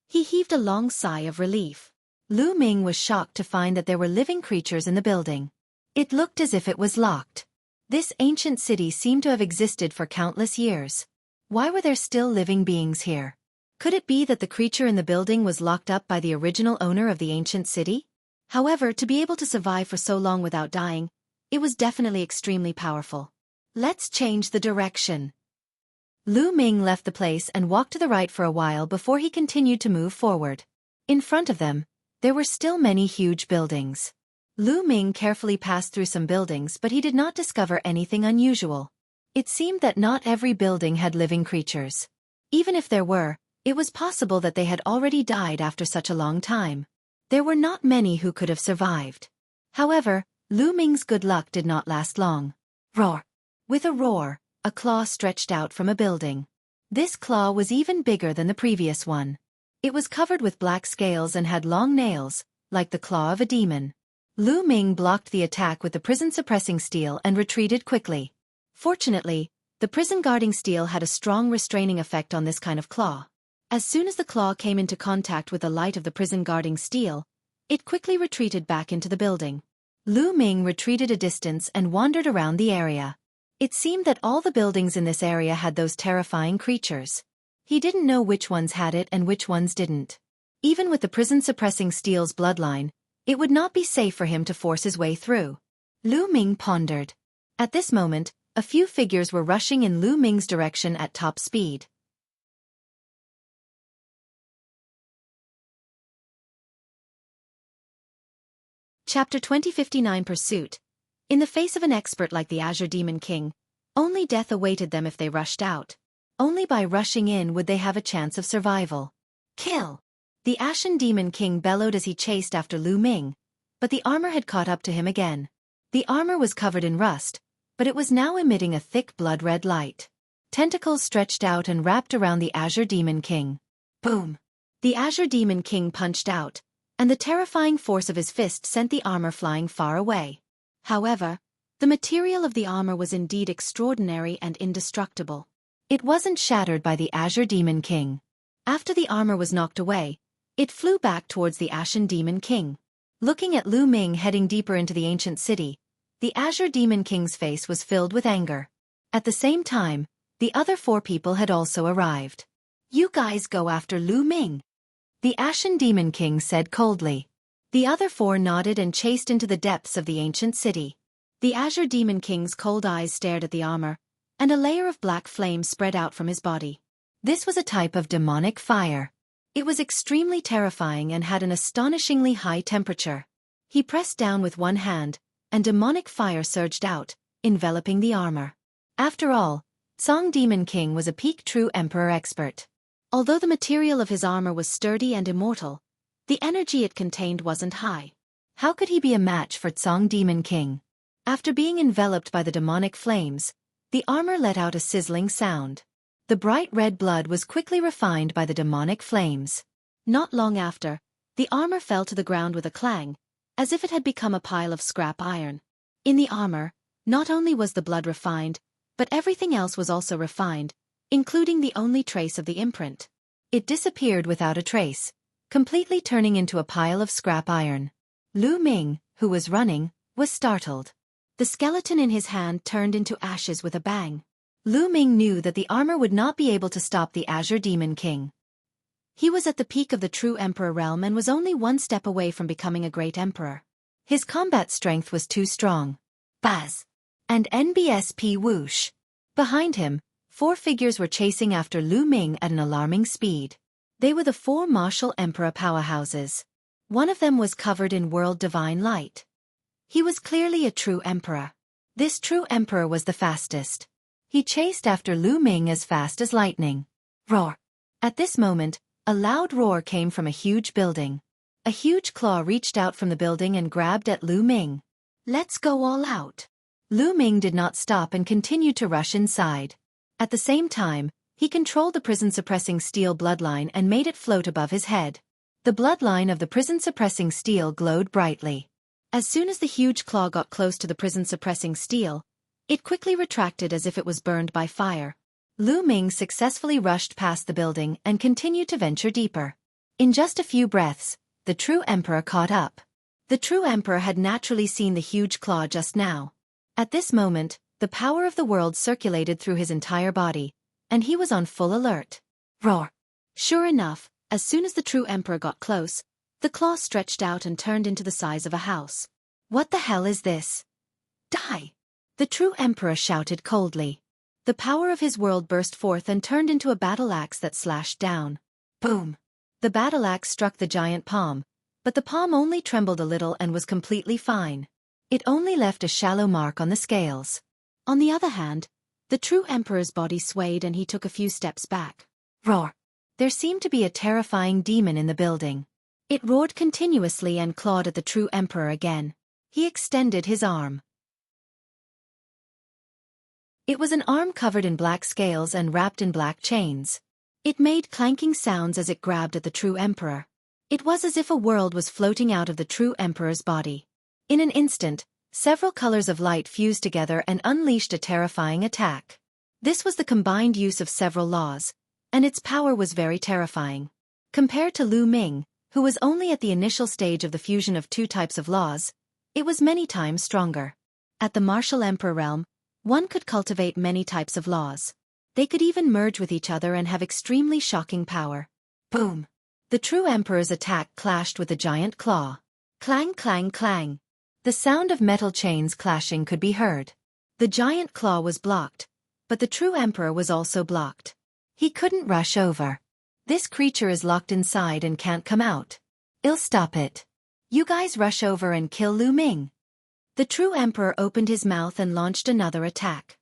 he heaved a long sigh of relief. Lu Ming was shocked to find that there were living creatures in the building. It looked as if it was locked. This ancient city seemed to have existed for countless years. Why were there still living beings here? Could it be that the creature in the building was locked up by the original owner of the ancient city? However, to be able to survive for so long without dying, it was definitely extremely powerful. Let's change the direction. Lu Ming left the place and walked to the right for a while before he continued to move forward. In front of them, there were still many huge buildings. Lu Ming carefully passed through some buildings, but he did not discover anything unusual. It seemed that not every building had living creatures. Even if there were, it was possible that they had already died after such a long time. There were not many who could have survived. However, Lu Ming's good luck did not last long. Roar! With a roar, a claw stretched out from a building. This claw was even bigger than the previous one. It was covered with black scales and had long nails, like the claw of a demon. Lu Ming blocked the attack with the prison-suppressing steel and retreated quickly. Fortunately, the prison-guarding steel had a strong restraining effect on this kind of claw. As soon as the claw came into contact with the light of the prison-guarding steel, it quickly retreated back into the building. Lu Ming retreated a distance and wandered around the area. It seemed that all the buildings in this area had those terrifying creatures. He didn't know which ones had it and which ones didn't. Even with the prison-suppressing steel's bloodline, it would not be safe for him to force his way through. Lu Ming pondered. At this moment, a few figures were rushing in Lu Ming's direction at top speed. Chapter 2059 Pursuit. In the face of an expert like the Azure Demon King, only death awaited them if they rushed out. Only by rushing in would they have a chance of survival. Kill! The Ashen Demon King bellowed as he chased after Lu Ming, but the armor had caught up to him again. The armor was covered in rust, but it was now emitting a thick blood-red light. Tentacles stretched out and wrapped around the Azure Demon King. Boom! The Azure Demon King punched out, and the terrifying force of his fist sent the armor flying far away. However, the material of the armor was indeed extraordinary and indestructible. It wasn't shattered by the Azure Demon King. After the armor was knocked away, it flew back towards the Ashen Demon King. Looking at Lu Ming heading deeper into the ancient city, the Azure Demon King's face was filled with anger. At the same time, the other 4 people had also arrived. You guys go after Lu Ming, the Ashen Demon King said coldly. The other 4 nodded and chased into the depths of the ancient city. The Azure Demon King's cold eyes stared at the armor, and a layer of black flame spread out from his body. This was a type of demonic fire. It was extremely terrifying and had an astonishingly high temperature. He pressed down with one hand, and demonic fire surged out, enveloping the armor. After all, Song Demon King was a peak true emperor expert. Although the material of his armor was sturdy and immortal, the energy it contained wasn't high. How could he be a match for Song Demon King? After being enveloped by the demonic flames, the armor let out a sizzling sound. The bright red blood was quickly refined by the demonic flames. Not long after, the armor fell to the ground with a clang, as if it had become a pile of scrap iron. In the armor, not only was the blood refined, but everything else was also refined, including the only trace of the imprint. It disappeared without a trace, completely turning into a pile of scrap iron. Lu Ming, who was running, was startled. The skeleton in his hand turned into ashes with a bang. Lu Ming knew that the armor would not be able to stop the Azure Demon King. He was at the peak of the true emperor realm and was only one step away from becoming a great emperor. His combat strength was too strong. Buzz! And NBSP whoosh! Behind him, 4 figures were chasing after Lu Ming at an alarming speed. They were the 4 martial emperor powerhouses. One of them was covered in world divine light. He was clearly a true emperor. This true emperor was the fastest. He chased after Lu Ming as fast as lightning. Roar! At this moment, a loud roar came from a huge building. A huge claw reached out from the building and grabbed at Lu Ming. Let's go all out. Lu Ming did not stop and continued to rush inside. At the same time, he controlled the prison-suppressing steel bloodline and made it float above his head. The bloodline of the prison-suppressing steel glowed brightly. As soon as the huge claw got close to the prison-suppressing steel, it quickly retracted as if it was burned by fire. Lu Ming successfully rushed past the building and continued to venture deeper. In just a few breaths, the true emperor caught up. The true emperor had naturally seen the huge claw just now. At this moment, the power of the world circulated through his entire body, and he was on full alert. Roar! Sure enough, as soon as the true emperor got close, the claw stretched out and turned into the size of a house. What the hell is this? Die! The true emperor shouted coldly. The power of his world burst forth and turned into a battle axe that slashed down. Boom! The battle axe struck the giant palm, but the palm only trembled a little and was completely fine. It only left a shallow mark on the scales. On the other hand, the true emperor's body swayed and he took a few steps back. Roar! There seemed to be a terrifying demon in the building. It roared continuously and clawed at the true emperor again. He extended his arm. It was an arm covered in black scales and wrapped in black chains. It made clanking sounds as it grabbed at the true emperor. It was as if a world was floating out of the true emperor's body. In an instant, several colors of light fused together and unleashed a terrifying attack. This was the combined use of several laws, and its power was very terrifying. Compared to Lu Ming, who was only at the initial stage of the fusion of two types of laws, it was many times stronger. At the martial emperor realm, one could cultivate many types of laws. They could even merge with each other and have extremely shocking power. Boom! The true emperor's attack clashed with the giant claw. Clang, clang, clang. The sound of metal chains clashing could be heard. The giant claw was blocked, but the true emperor was also blocked. He couldn't rush over. This creature is locked inside and can't come out. I'll stop it. You guys rush over and kill Lu Ming. The true emperor opened his mouth and launched another attack.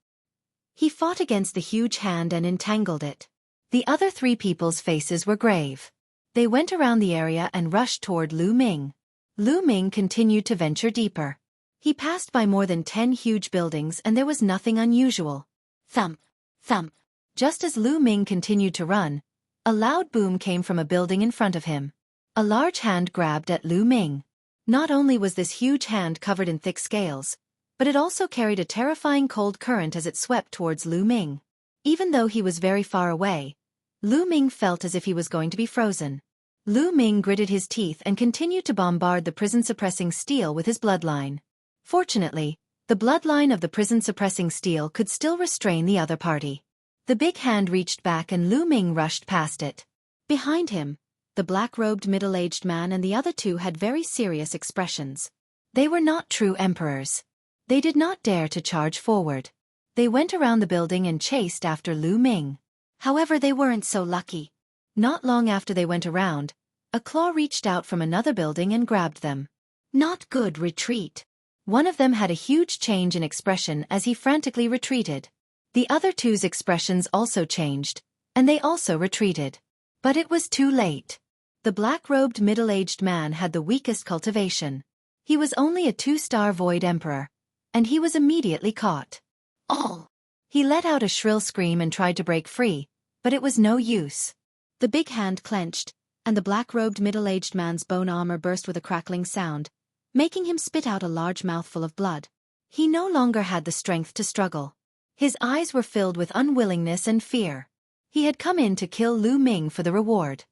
He fought against the huge hand and entangled it. The other three people's faces were grave. They went around the area and rushed toward Lu Ming. Lu Ming continued to venture deeper. He passed by more than 10 huge buildings and there was nothing unusual. Thump, thump. Just as Lu Ming continued to run, a loud boom came from a building in front of him. A large hand grabbed at Lu Ming. Not only was this huge hand covered in thick scales, but it also carried a terrifying cold current as it swept towards Lu Ming. Even though he was very far away, Lu Ming felt as if he was going to be frozen. Lu Ming gritted his teeth and continued to bombard the prison-suppressing steel with his bloodline. Fortunately, the bloodline of the prison-suppressing steel could still restrain the other party. The big hand reached back and Lu Ming rushed past it. Behind him, the black-robed middle-aged man and the other two had very serious expressions. They were not true emperors. They did not dare to charge forward. They went around the building and chased after Lu Ming. However, they weren't so lucky. Not long after they went around, a claw reached out from another building and grabbed them. Not good. Retreat. One of them had a huge change in expression as he frantically retreated. The other two's expressions also changed, and they also retreated. But it was too late. The black-robed middle-aged man had the weakest cultivation. He was only a 2-star void emperor, and he was immediately caught. Oh! He let out a shrill scream and tried to break free, but it was no use. The big hand clenched, and the black-robed middle-aged man's bone armor burst with a crackling sound, making him spit out a large mouthful of blood. He no longer had the strength to struggle. His eyes were filled with unwillingness and fear. He had come in to kill Lu Ming for the reward.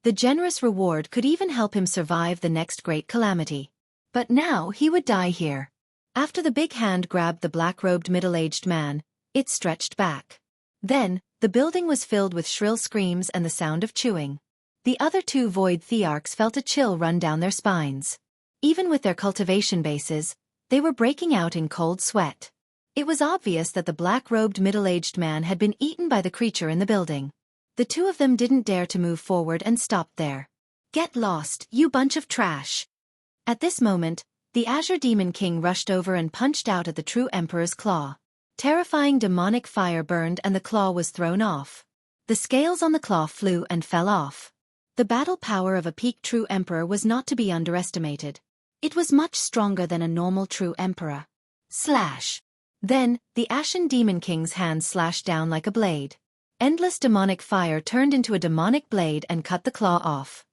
The generous reward could even help him survive the next great calamity. But now he would die here. After the big hand grabbed the black-robed middle-aged man, it stretched back. Then, the building was filled with shrill screams and the sound of chewing. The other two void thearchs felt a chill run down their spines. Even with their cultivation bases, they were breaking out in cold sweat. It was obvious that the black-robed middle-aged man had been eaten by the creature in the building. The two of them didn't dare to move forward and stopped there. Get lost, you bunch of trash! At this moment, the Azure Demon King rushed over and punched out at the true Emperor's claw. Terrifying demonic fire burned and the claw was thrown off. The scales on the claw flew and fell off. The battle power of a peak true Emperor was not to be underestimated. It was much stronger than a normal true Emperor. Slash! Then, the Ashen Demon King's hand slashed down like a blade. Endless demonic fire turned into a demonic blade and cut the claw off.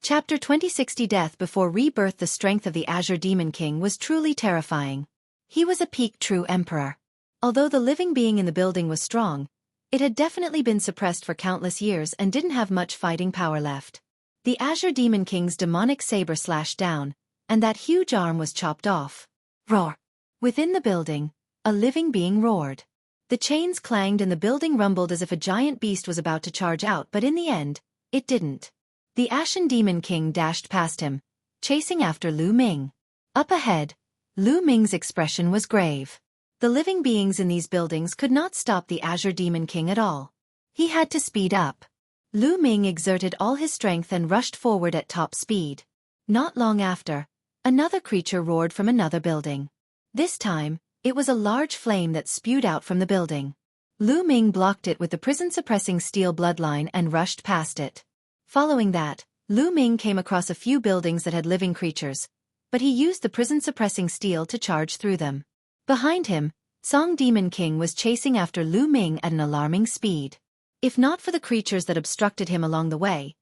Chapter 2060 Death Before Rebirth. The strength of the Azure Demon King was truly terrifying. He was a peak true Emperor. Although the living being in the building was strong, it had definitely been suppressed for countless years and didn't have much fighting power left. The Azure Demon King's demonic saber slashed down, and that huge arm was chopped off. Roar! Within the building, a living being roared. The chains clanged and the building rumbled as if a giant beast was about to charge out, but in the end, it didn't. The Ashen Demon King dashed past him, chasing after Lu Ming. Up ahead, Lu Ming's expression was grave. The living beings in these buildings could not stop the Azure Demon King at all. He had to speed up. Lu Ming exerted all his strength and rushed forward at top speed. Not long after, another creature roared from another building. This time, it was a large flame that spewed out from the building. Lu Ming blocked it with the prison-suppressing steel bloodline and rushed past it. Following that, Lu Ming came across a few buildings that had living creatures, but he used the prison-suppressing steel to charge through them. Behind him, Song Demon King was chasing after Lu Ming at an alarming speed. If not for the creatures that obstructed him along the way,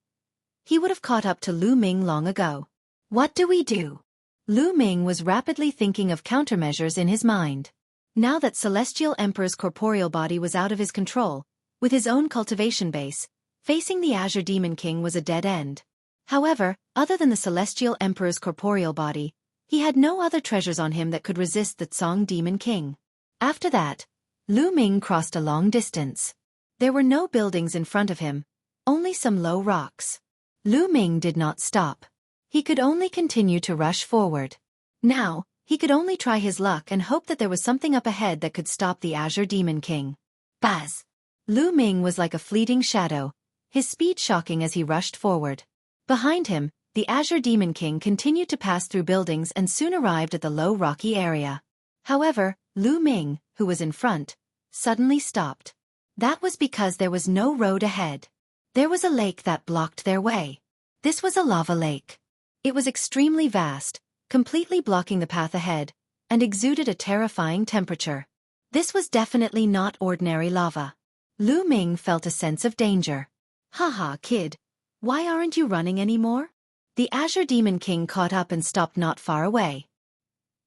he would have caught up to Lu Ming long ago. What do we do? Lu Ming was rapidly thinking of countermeasures in his mind. Now that Celestial Emperor's corporeal body was out of his control, with his own cultivation base, facing the Azure Demon King was a dead end. However, other than the Celestial Emperor's corporeal body, he had no other treasures on him that could resist the Song Demon King. After that, Lu Ming crossed a long distance. There were no buildings in front of him, only some low rocks. Lu Ming did not stop. He could only continue to rush forward. Now, he could only try his luck and hope that there was something up ahead that could stop the Azure Demon King. Buzz! Lu Ming was like a fleeting shadow, his speed shocking as he rushed forward. Behind him, the Azure Demon King continued to pass through buildings and soon arrived at the low rocky area. However, Lu Ming, who was in front, suddenly stopped. That was because there was no road ahead. There was a lake that blocked their way. This was a lava lake. It was extremely vast, completely blocking the path ahead, and exuded a terrifying temperature. This was definitely not ordinary lava. Lu Ming felt a sense of danger. Haha, kid. Why aren't you running anymore? The Azure Demon King caught up and stopped not far away.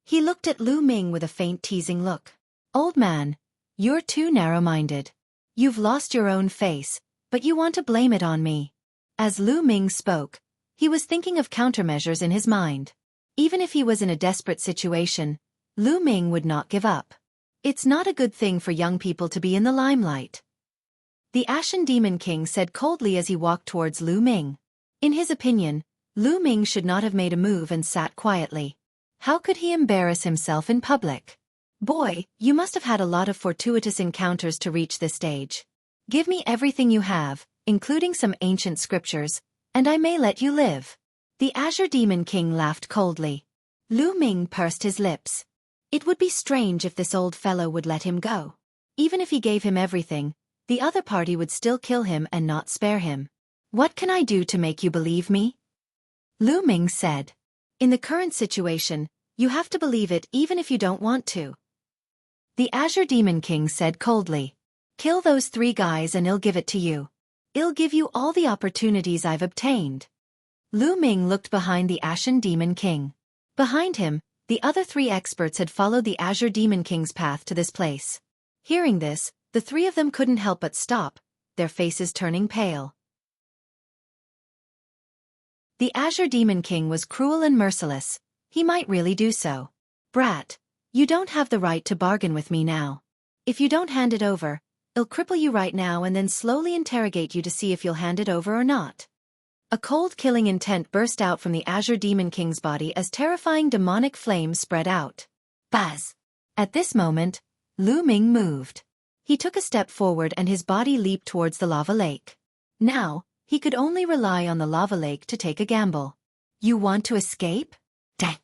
He looked at Lu Ming with a faint teasing look. Old man, you're too narrow-minded. You've lost your own face, but you want to blame it on me. As Lu Ming spoke, he was thinking of countermeasures in his mind. Even if he was in a desperate situation, Lu Ming would not give up. It's not a good thing for young people to be in the limelight. The Ashen Demon King said coldly as he walked towards Lu Ming. In his opinion, Lu Ming should not have made a move and sat quietly. How could he embarrass himself in public? Boy, you must have had a lot of fortuitous encounters to reach this stage. Give me everything you have, including some ancient scriptures, and I may let you live. The Azure Demon King laughed coldly. Lu Ming pursed his lips. It would be strange if this old fellow would let him go. Even if he gave him everything, the other party would still kill him and not spare him. What can I do to make you believe me? Lu Ming said. In the current situation, you have to believe it even if you don't want to. The Azure Demon King said coldly. Kill those 3 guys and I'll give it to you. I'll give you all the opportunities I've obtained. Lu Ming looked behind the Ashen Demon King. Behind him, the other 3 experts had followed the Azure Demon King's path to this place. Hearing this, the 3 of them couldn't help but stop, their faces turning pale. The Azure Demon King was cruel and merciless. He might really do so. Brat, you don't have the right to bargain with me now. If you don't hand it over, I'll cripple you right now and then slowly interrogate you to see if you'll hand it over or not. A cold killing intent burst out from the Azure Demon King's body as terrifying demonic flames spread out. Buzz! At this moment, Lu Ming moved. He took a step forward and his body leaped towards the lava lake. Now, he could only rely on the lava lake to take a gamble. You want to escape? Dang!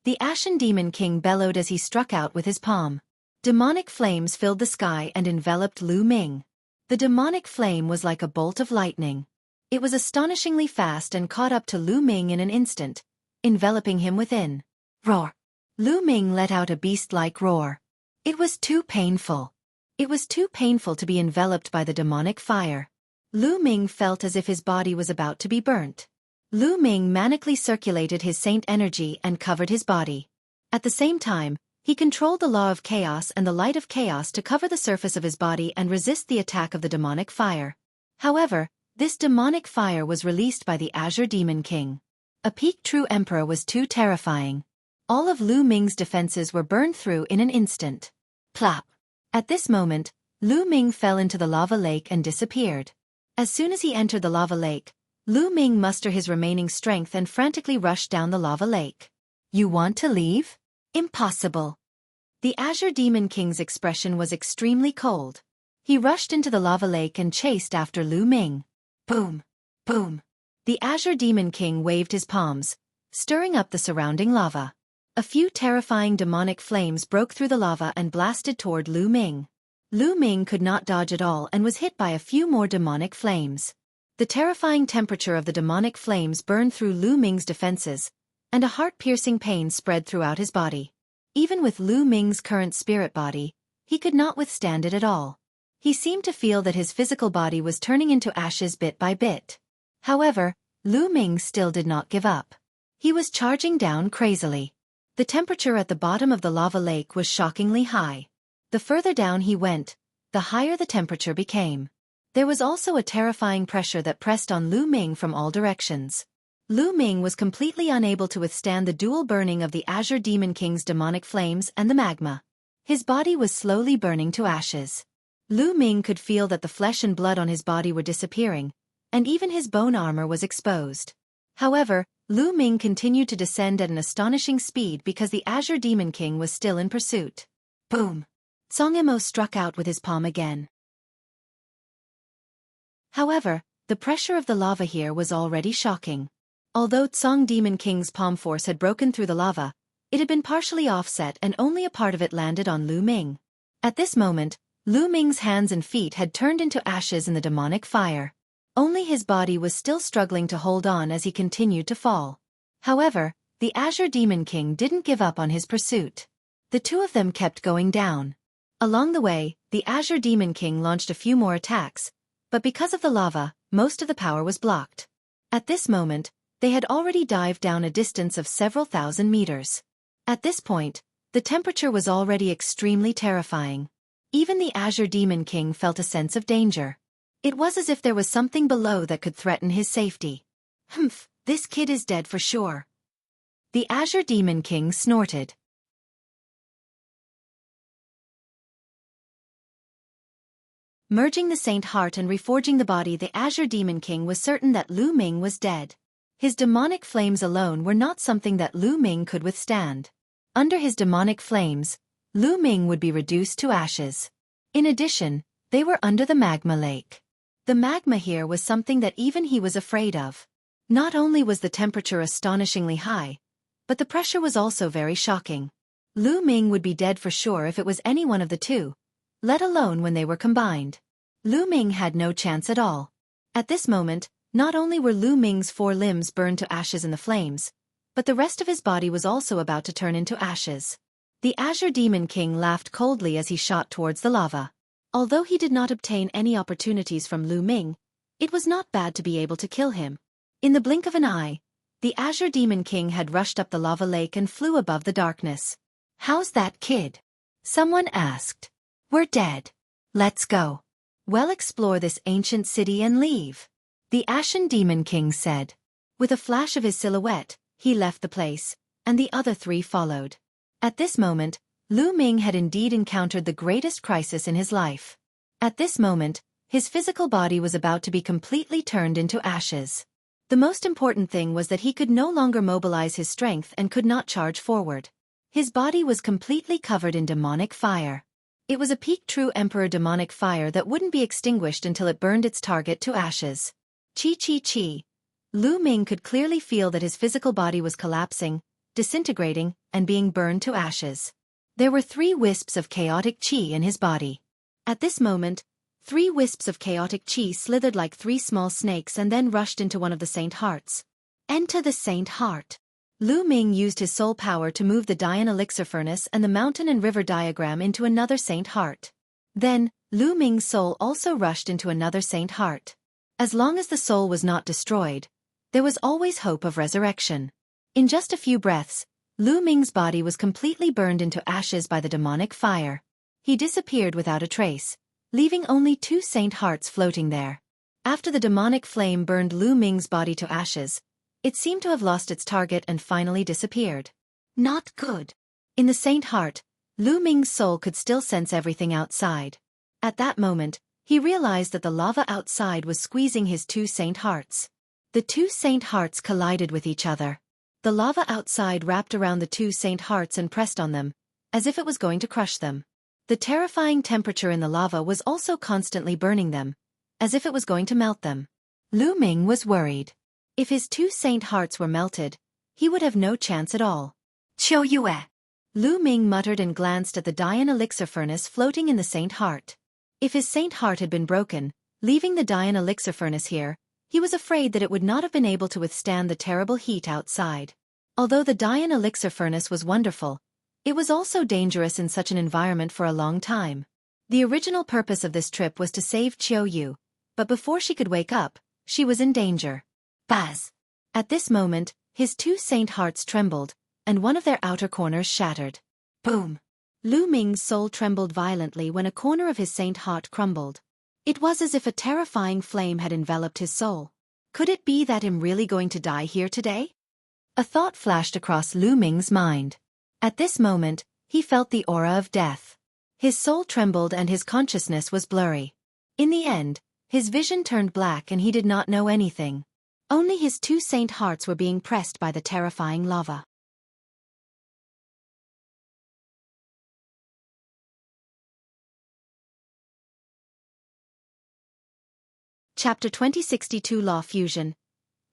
The Ashen Demon King bellowed as he struck out with his palm. Demonic flames filled the sky and enveloped Lu Ming. The demonic flame was like a bolt of lightning. It was astonishingly fast and caught up to Lu Ming in an instant, enveloping him within. Roar! Lu Ming let out a beast-like roar. It was too painful. It was too painful to be enveloped by the demonic fire. Lu Ming felt as if his body was about to be burnt. Lu Ming manically circulated his saint energy and covered his body. At the same time, He controlled the law of chaos and the light of chaos to cover the surface of his body and resist the attack of the demonic fire. However, this demonic fire was released by the Azure Demon King. A peak true emperor was too terrifying. All of Lu Ming's defenses were burned through in an instant. Plop! At this moment, Lu Ming fell into the lava lake and disappeared. As soon as he entered the lava lake, Lu Ming mustered his remaining strength and frantically rushed down the lava lake. You want to leave? Impossible. The Azure Demon King's expression was extremely cold. He rushed into the lava lake and chased after Lu Ming. Boom! Boom! The Azure Demon King waved his palms, stirring up the surrounding lava. A few terrifying demonic flames broke through the lava and blasted toward Lu Ming. Lu Ming could not dodge at all and was hit by a few more demonic flames. The terrifying temperature of the demonic flames burned through Lu Ming's defenses, and a heart-piercing pain spread throughout his body. Even with Lu Ming's current spirit body, he could not withstand it at all. He seemed to feel that his physical body was turning into ashes bit by bit. However, Lu Ming still did not give up. He was charging down crazily. The temperature at the bottom of the lava lake was shockingly high. The further down he went, the higher the temperature became. There was also a terrifying pressure that pressed on Lu Ming from all directions. Lu Ming was completely unable to withstand the dual burning of the Azure Demon King's demonic flames and the magma. His body was slowly burning to ashes. Lu Ming could feel that the flesh and blood on his body were disappearing, and even his bone armor was exposed. However, Lu Ming continued to descend at an astonishing speed because the Azure Demon King was still in pursuit. Boom! Song Emo struck out with his palm again. However, the pressure of the lava here was already shocking. Although Tsong Demon King's palm force had broken through the lava, it had been partially offset and only a part of it landed on Lu Ming. At this moment, Lu Ming's hands and feet had turned into ashes in the demonic fire. Only his body was still struggling to hold on as he continued to fall. However, the Azure Demon King didn't give up on his pursuit. The two of them kept going down. Along the way, the Azure Demon King launched a few more attacks, but because of the lava, most of the power was blocked. At this moment, they had already dived down a distance of several thousand meters. At this point, the temperature was already extremely terrifying. Even the Azure Demon King felt a sense of danger. It was as if there was something below that could threaten his safety. Humph, this kid is dead for sure. The Azure Demon King snorted. Merging the Saint Heart and reforging the body, the Azure Demon King was certain that Lu Ming was dead. His demonic flames alone were not something that Lu Ming could withstand. Under his demonic flames, Lu Ming would be reduced to ashes. In addition, they were under the magma lake. The magma here was something that even he was afraid of. Not only was the temperature astonishingly high, but the pressure was also very shocking. Lu Ming would be dead for sure if it was any one of the two, let alone when they were combined. Lu Ming had no chance at all. At this moment, not only were Lu Ming's 4 limbs burned to ashes in the flames, but the rest of his body was also about to turn into ashes. The Azure Demon King laughed coldly as he shot towards the lava. Although he did not obtain any opportunities from Lu Ming, it was not bad to be able to kill him. In the blink of an eye, the Azure Demon King had rushed up the lava lake and flew above the darkness. "How's that kid?" someone asked. "We're dead. Let's go. We'll explore this ancient city and leave," the Ashen Demon King said. With a flash of his silhouette, he left the place, and the other 3 followed. At this moment, Lu Ming had indeed encountered the greatest crisis in his life. At this moment, his physical body was about to be completely turned into ashes. The most important thing was that he could no longer mobilize his strength and could not charge forward. His body was completely covered in demonic fire. It was a peak true emperor demonic fire that wouldn't be extinguished until it burned its target to ashes. Chi. Lu Ming could clearly feel that his physical body was collapsing, disintegrating, and being burned to ashes. There were 3 wisps of chaotic chi in his body. At this moment, 3 wisps of chaotic chi slithered like 3 small snakes and then rushed into one of the Saint Hearts. Enter the Saint Heart. Lu Ming used his soul power to move the Dian elixir furnace and the mountain and river diagram into another Saint Heart. Then, Lu Ming's soul also rushed into another Saint Heart. As long as the soul was not destroyed, there was always hope of resurrection. In just a few breaths, Lu Ming's body was completely burned into ashes by the demonic fire. He disappeared without a trace, leaving only 2 saint hearts floating there. After the demonic flame burned Lu Ming's body to ashes, it seemed to have lost its target and finally disappeared. Not good. In the saint heart, Lu Ming's soul could still sense everything outside. At that moment, he realized that the lava outside was squeezing his 2 saint hearts. The 2 saint hearts collided with each other. The lava outside wrapped around the 2 saint hearts and pressed on them, as if it was going to crush them. The terrifying temperature in the lava was also constantly burning them, as if it was going to melt them. Lu Ming was worried. If his 2 saint hearts were melted, he would have no chance at all. Qiu Yue. Lu Ming muttered and glanced at the Dian elixir furnace floating in the saint heart. If his saint heart had been broken, leaving the Dian elixir furnace here, he was afraid that it would not have been able to withstand the terrible heat outside. Although the Dian elixir furnace was wonderful, it was also dangerous in such an environment for a long time. The original purpose of this trip was to save Qiu Yu, but before she could wake up, she was in danger. Buzz! At this moment, his 2 saint hearts trembled, and one of their outer corners shattered. Boom! Lu Ming's soul trembled violently when a corner of his saint heart crumbled. It was as if a terrifying flame had enveloped his soul. Could it be that I'm really going to die here today? A thought flashed across Lu Ming's mind. At this moment, he felt the aura of death. His soul trembled and his consciousness was blurry. In the end, his vision turned black and he did not know anything. Only his 2 saint hearts were being pressed by the terrifying lava. Chapter 2062 Law Fusion.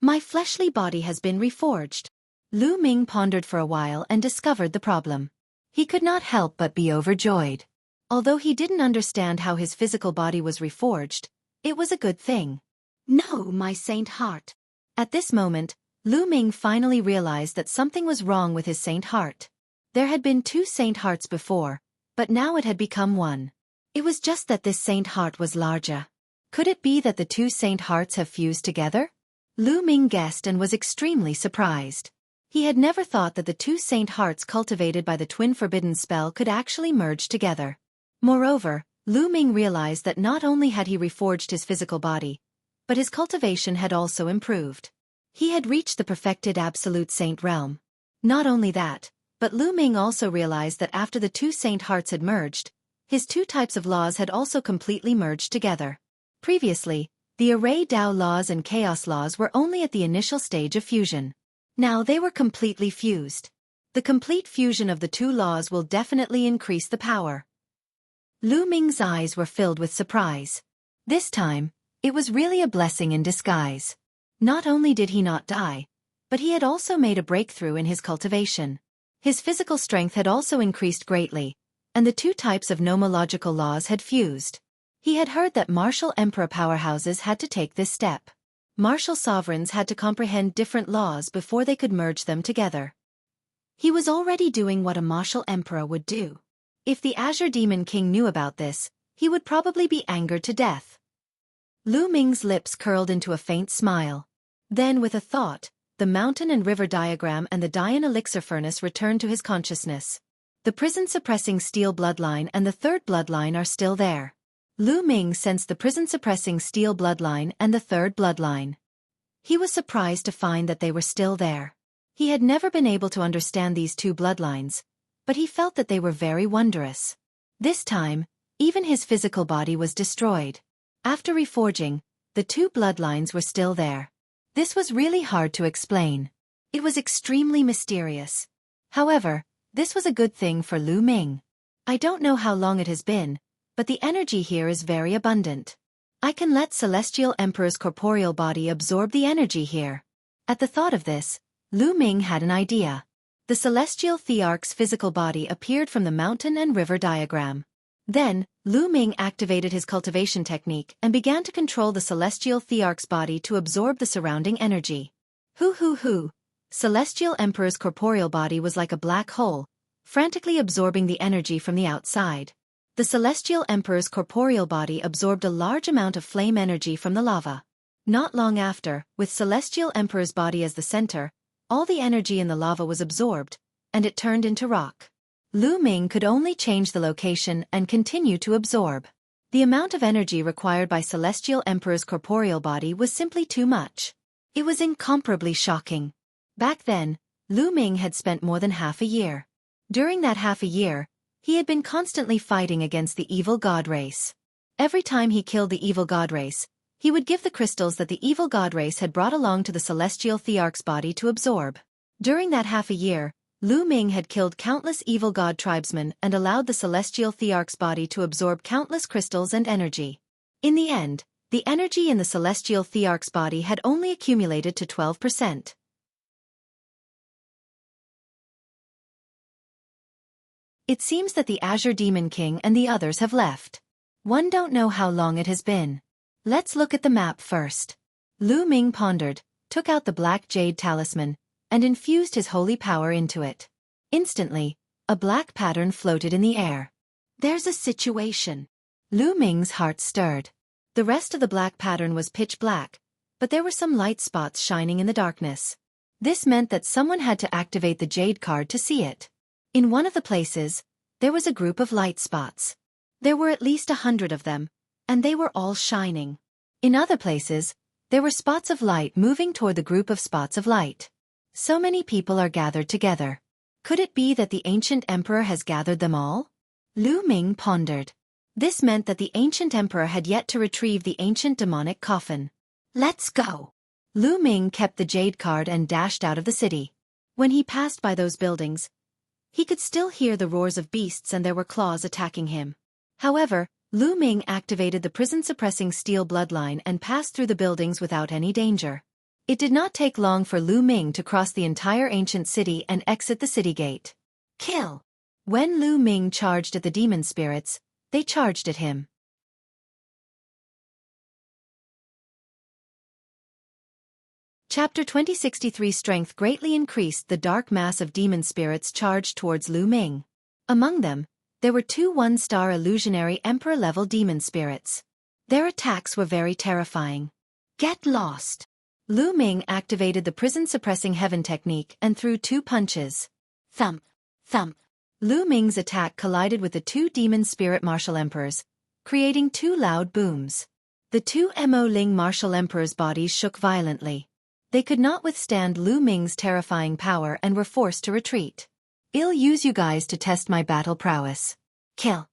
My fleshly body has been reforged. Lu Ming pondered for a while and discovered the problem. He could not help but be overjoyed. Although he didn't understand how his physical body was reforged, it was a good thing. No, my saint heart. At this moment, Lu Ming finally realized that something was wrong with his saint heart. There had been 2 saint hearts before, but now it had become 1. It was just that this saint heart was larger. Could it be that the 2 saint hearts have fused together? Lu Ming guessed and was extremely surprised. He had never thought that the 2 saint hearts cultivated by the twin forbidden spell could actually merge together. Moreover, Lu Ming realized that not only had he reforged his physical body, but his cultivation had also improved. He had reached the perfected absolute saint realm. Not only that, but Lu Ming also realized that after the 2 saint hearts had merged, his 2 types of laws had also completely merged together. Previously, the array Dao laws and chaos laws were only at the initial stage of fusion. Now they were completely fused. The complete fusion of the 2 laws will definitely increase the power. Lu Ming's eyes were filled with surprise. This time, it was really a blessing in disguise. Not only did he not die, but he had also made a breakthrough in his cultivation. His physical strength had also increased greatly, and the 2 types of nomological laws had fused. He had heard that martial emperor powerhouses had to take this step. Martial sovereigns had to comprehend different laws before they could merge them together. He was already doing what a martial emperor would do. If the Azure Demon King knew about this, he would probably be angered to death. Lu Ming's lips curled into a faint smile. Then with a thought, the mountain and river diagram and the Dian elixir furnace returned to his consciousness. The prison-suppressing steel bloodline and the 3rd bloodline are still there. Lu Ming sensed the prison-suppressing steel bloodline and the 3rd bloodline. He was surprised to find that they were still there. He had never been able to understand these 2 bloodlines, but he felt that they were very wondrous. This time, even his physical body was destroyed. After reforging, the 2 bloodlines were still there. This was really hard to explain. It was extremely mysterious. However, this was a good thing for Lu Ming. I don't know how long it has been, but the energy here is very abundant. I can let Celestial Emperor's corporeal body absorb the energy here. At the thought of this, Lu Ming had an idea. The Celestial Thearch's physical body appeared from the mountain and river diagram. Then, Lu Ming activated his cultivation technique and began to control the Celestial Thearch's body to absorb the surrounding energy. Hoo. Celestial Emperor's corporeal body was like a black hole, frantically absorbing the energy from the outside. The Celestial Emperor's corporeal body absorbed a large amount of flame energy from the lava. Not long after, with Celestial Emperor's body as the center, all the energy in the lava was absorbed, and it turned into rock. Lu Ming could only change the location and continue to absorb. The amount of energy required by Celestial Emperor's corporeal body was simply too much. It was incomparably shocking. Back then, Lu Ming had spent more than half a year. During that half a year, he had been constantly fighting against the evil god race. Every time he killed the evil god race, he would give the crystals that the evil god race had brought along to the Celestial Thearch's body to absorb. During that half a year, Lu Ming had killed countless evil god tribesmen and allowed the Celestial Thearch's body to absorb countless crystals and energy. In the end, the energy in the Celestial Thearch's body had only accumulated to 12%. It seems that the Azure Demon King and the others have left. One don't know how long it has been. Let's look at the map first. Lu Ming pondered, took out the black jade talisman, and infused his holy power into it. Instantly, a black pattern floated in the air. There's a situation. Lu Ming's heart stirred. The rest of the black pattern was pitch black, but there were some light spots shining in the darkness. This meant that someone had to activate the jade card to see it. In one of the places, there was a group of light spots. There were at least 100 of them, and they were all shining. In other places, there were spots of light moving toward the group of spots of light. So many people are gathered together. Could it be that the ancient emperor has gathered them all? Lu Ming pondered. This meant that the ancient emperor had yet to retrieve the ancient demonic coffin. Let's go! Lu Ming kept the jade card and dashed out of the city. When he passed by those buildings, he could still hear the roars of beasts and there were claws attacking him. However, Lu Ming activated the prison-suppressing steel bloodline and passed through the buildings without any danger. It did not take long for Lu Ming to cross the entire ancient city and exit the city gate. Kill! When Lu Ming charged at the demon spirits, they charged at him. Chapter 2063 Strength greatly increased. The dark mass of demon spirits charged towards Lu Ming. Among them, there were 2 one-star illusionary emperor-level demon spirits. Their attacks were very terrifying. Get lost! Lu Ming activated the prison-suppressing heaven technique and threw 2 punches. Thump! Thump! Lu Ming's attack collided with the 2 demon spirit martial emperors, creating 2 loud booms. The 2 Mo Ling martial emperors' bodies shook violently. They could not withstand Lu Ming's terrifying power and were forced to retreat. I'll use you guys to test my battle prowess. Kill!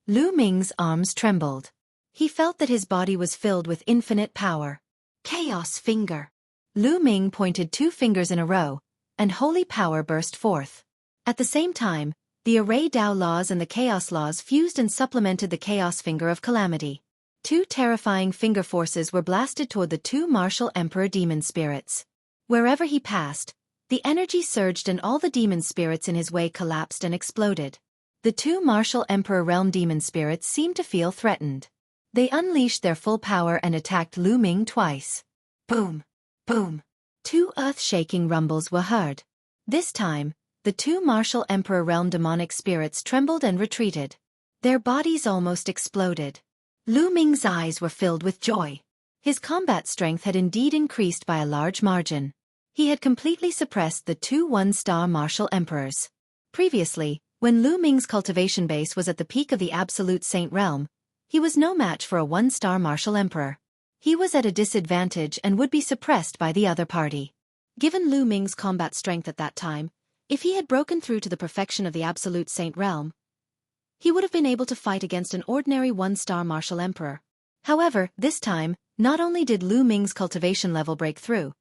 Lu Ming's arms trembled. He felt that his body was filled with infinite power. Chaos Finger! Lu Ming pointed 2 fingers in a row, and holy power burst forth. At the same time, the Array Dao laws and the Chaos laws fused and supplemented the Chaos Finger of Calamity. 2 terrifying finger forces were blasted toward the 2 martial emperor demon spirits. Wherever he passed, the energy surged and all the demon spirits in his way collapsed and exploded. The 2 martial emperor realm demon spirits seemed to feel threatened. They unleashed their full power and attacked Lu Ming twice. Boom! Boom! 2 earth-shaking rumbles were heard. This time, the 2 martial emperor realm demonic spirits trembled and retreated. Their bodies almost exploded. Lu Ming's eyes were filled with joy. His combat strength had indeed increased by a large margin. He had completely suppressed the 2 one-star martial emperors. Previously, when Lu Ming's cultivation base was at the peak of the absolute saint realm, he was no match for a 1-star martial emperor. He was at a disadvantage and would be suppressed by the other party. Given Lu Ming's combat strength at that time, if he had broken through to the perfection of the absolute saint realm, he would have been able to fight against an ordinary 1-star martial emperor. However, this time, not only did Lu Ming's cultivation level break through,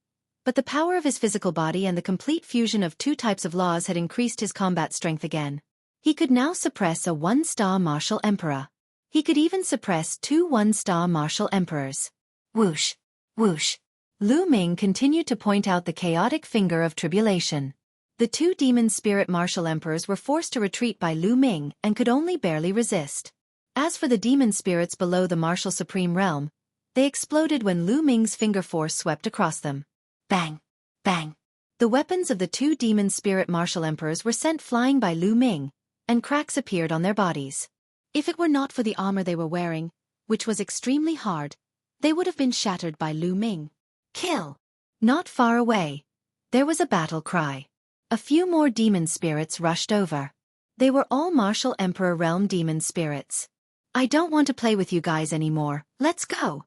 but the power of his physical body and the complete fusion of 2 types of laws had increased his combat strength again. He could now suppress a 1-star martial emperor. He could even suppress 2 one-star martial emperors. Whoosh! Whoosh! Lu Ming continued to point out the chaotic finger of tribulation. The 2 demon spirit martial emperors were forced to retreat by Lu Ming and could only barely resist. As for the demon spirits below the martial supreme realm, they exploded when Lu Ming's finger force swept across them. Bang! Bang! The weapons of the 2 demon spirit martial emperors were sent flying by Lu Ming, and cracks appeared on their bodies. If it were not for the armor they were wearing, which was extremely hard, they would have been shattered by Lu Ming. Kill! Not far away, there was a battle cry. A few more demon spirits rushed over. They were all martial Emperor Realm demon spirits. I don't want to play with you guys anymore, let's go.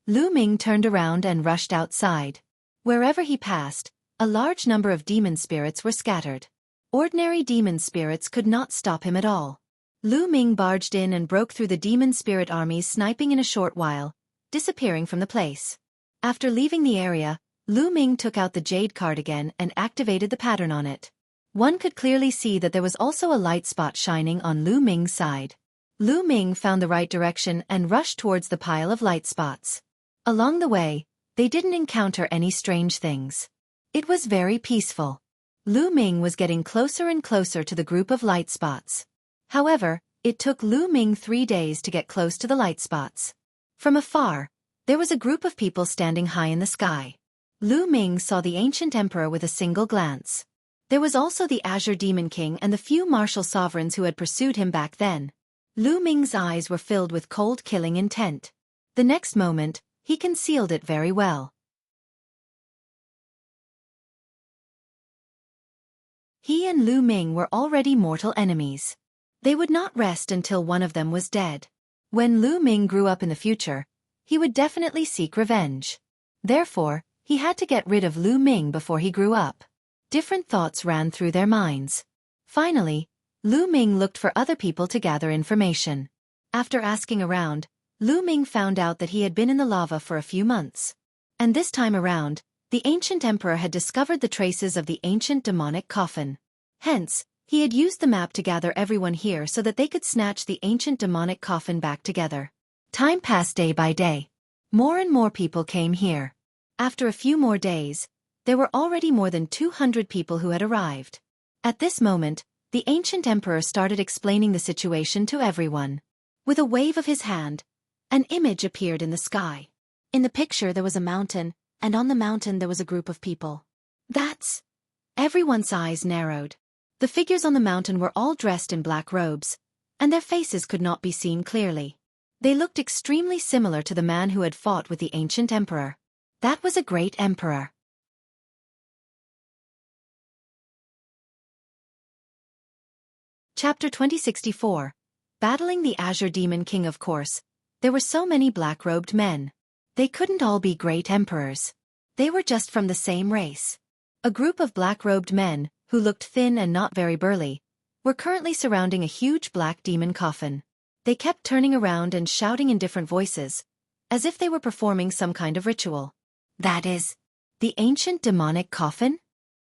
Lu Ming turned around and rushed outside. Wherever he passed, a large number of demon spirits were scattered. Ordinary demon spirits could not stop him at all. Lu Ming barged in and broke through the demon spirit armies, sniping in a short while, disappearing from the place. After leaving the area, Lu Ming took out the jade card again and activated the pattern on it. One could clearly see that there was also a light spot shining on Lu Ming's side. Lu Ming found the right direction and rushed towards the pile of light spots. Along the way, they didn't encounter any strange things. It was very peaceful. Lu Ming was getting closer and closer to the group of light spots. However, it took Lu Ming 3 days to get close to the light spots. From afar, there was a group of people standing high in the sky. Lu Ming saw the ancient emperor with a single glance. There was also the Azure Demon King and the few martial sovereigns who had pursued him back then. Lu Ming's eyes were filled with cold killing intent. The next moment, he concealed it very well. He and Lu Ming were already mortal enemies. They would not rest until one of them was dead. When Lu Ming grew up in the future, he would definitely seek revenge. Therefore, he had to get rid of Lu Ming before he grew up. Different thoughts ran through their minds. Finally, Lu Ming looked for other people to gather information. After asking around, Lu Ming found out that he had been in the lava for a few months. And this time around, the ancient emperor had discovered the traces of the ancient demonic coffin. Hence, he had used the map to gather everyone here so that they could snatch the ancient demonic coffin back together. Time passed day by day. More and more people came here. After a few more days, there were already more than 200 people who had arrived. At this moment, the ancient emperor started explaining the situation to everyone. With a wave of his hand, an image appeared in the sky. In the picture there was a mountain, and on the mountain there was a group of people. That's... Everyone's eyes narrowed. The figures on the mountain were all dressed in black robes, and their faces could not be seen clearly. They looked extremely similar to the man who had fought with the ancient emperor. That was a great emperor. Chapter 2064. Battling the Azure Demon King. Of course, there were so many black-robed men. They couldn't all be great emperors. They were just from the same race. A group of black-robed men, who looked thin and not very burly, were currently surrounding a huge black demon coffin. They kept turning around and shouting in different voices, as if they were performing some kind of ritual. That is, the ancient demonic coffin?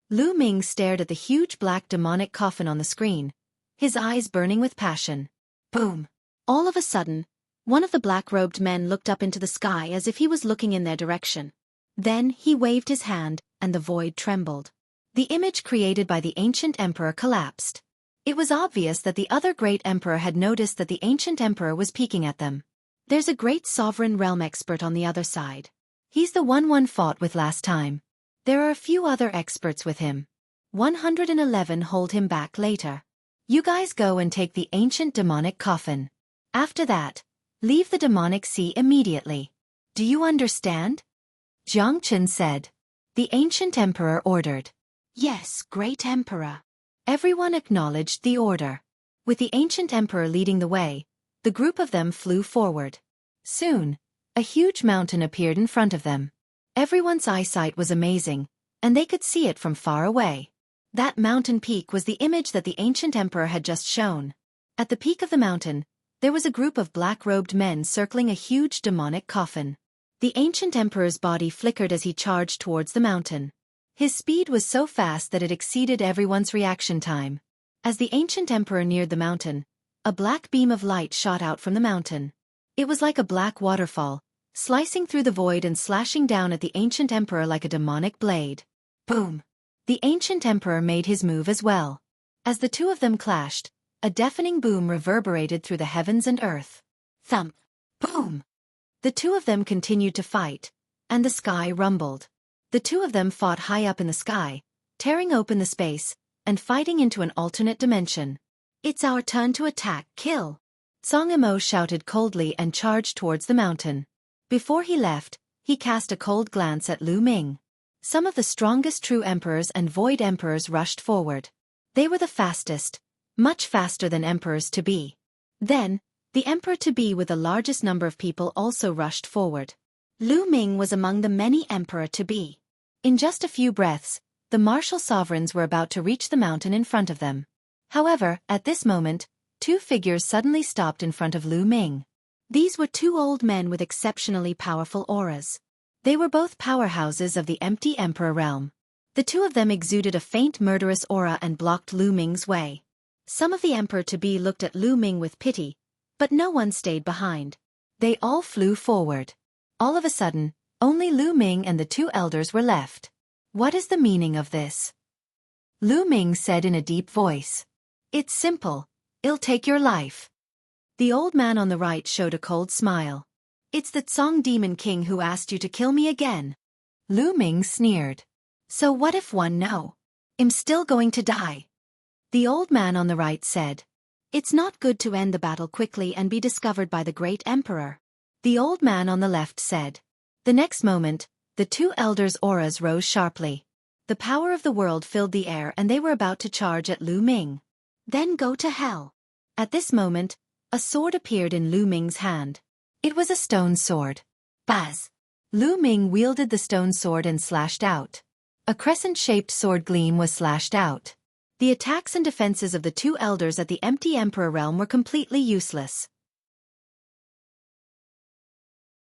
Lu Ming stared at the huge black demonic coffin on the screen, his eyes burning with passion. Boom! All of a sudden, one of the black-robed men looked up into the sky as if he was looking in their direction. Then he waved his hand, and the void trembled. The image created by the ancient emperor collapsed. It was obvious that the other great emperor had noticed that the ancient emperor was peeking at them. There's a great sovereign realm expert on the other side. He's the one fought with last time. There are a few other experts with him. 111 hold him back later. You guys go and take the ancient demonic coffin. After that, leave the demonic sea immediately. Do you understand? Jiang Chen said. The ancient emperor ordered. Yes, great emperor. Everyone acknowledged the order. With the ancient emperor leading the way, the group of them flew forward. Soon, a huge mountain appeared in front of them. Everyone's eyesight was amazing, and they could see it from far away. That mountain peak was the image that the ancient emperor had just shown. At the peak of the mountain, there was a group of black-robed men circling a huge demonic coffin. The ancient emperor's body flickered as he charged towards the mountain. His speed was so fast that it exceeded everyone's reaction time. As the ancient emperor neared the mountain, a black beam of light shot out from the mountain. It was like a black waterfall, slicing through the void and slashing down at the ancient emperor like a demonic blade. Boom! The ancient emperor made his move as well. As the two of them clashed, a deafening boom reverberated through the heavens and earth. Thump! Boom! The two of them continued to fight, and the sky rumbled. The two of them fought high up in the sky, tearing open the space, and fighting into an alternate dimension. It's our turn to attack, kill! Song Emo shouted coldly and charged towards the mountain. Before he left, he cast a cold glance at Lu Ming. Some of the strongest true emperors and void emperors rushed forward. They were the fastest, much faster than emperors-to-be. Then, the emperor-to-be with the largest number of people also rushed forward. Lu Ming was among the many emperor-to-be. In just a few breaths, the martial sovereigns were about to reach the mountain in front of them. However, at this moment, two figures suddenly stopped in front of Lu Ming. These were two old men with exceptionally powerful auras. They were both powerhouses of the empty emperor realm. The two of them exuded a faint murderous aura and blocked Lu Ming's way. Some of the emperor-to-be looked at Lu Ming with pity, but no one stayed behind. They all flew forward. All of a sudden, only Lu Ming and the two elders were left. What is the meaning of this? Lu Ming said in a deep voice. It's simple. It'll take your life. The old man on the right showed a cold smile. It's that Song Demon King who asked you to kill me again. Lu Ming sneered. So what if one no? I'm still going to die. The old man on the right said. It's not good to end the battle quickly and be discovered by the great emperor. The old man on the left said. The next moment, the two elders' auras rose sharply. The power of the world filled the air and they were about to charge at Lu Ming. Then go to hell. At this moment, a sword appeared in Lu Ming's hand. It was a stone sword. Buzz! Lu Ming wielded the stone sword and slashed out. A crescent-shaped sword gleam was slashed out. The attacks and defenses of the two elders at the empty emperor realm were completely useless.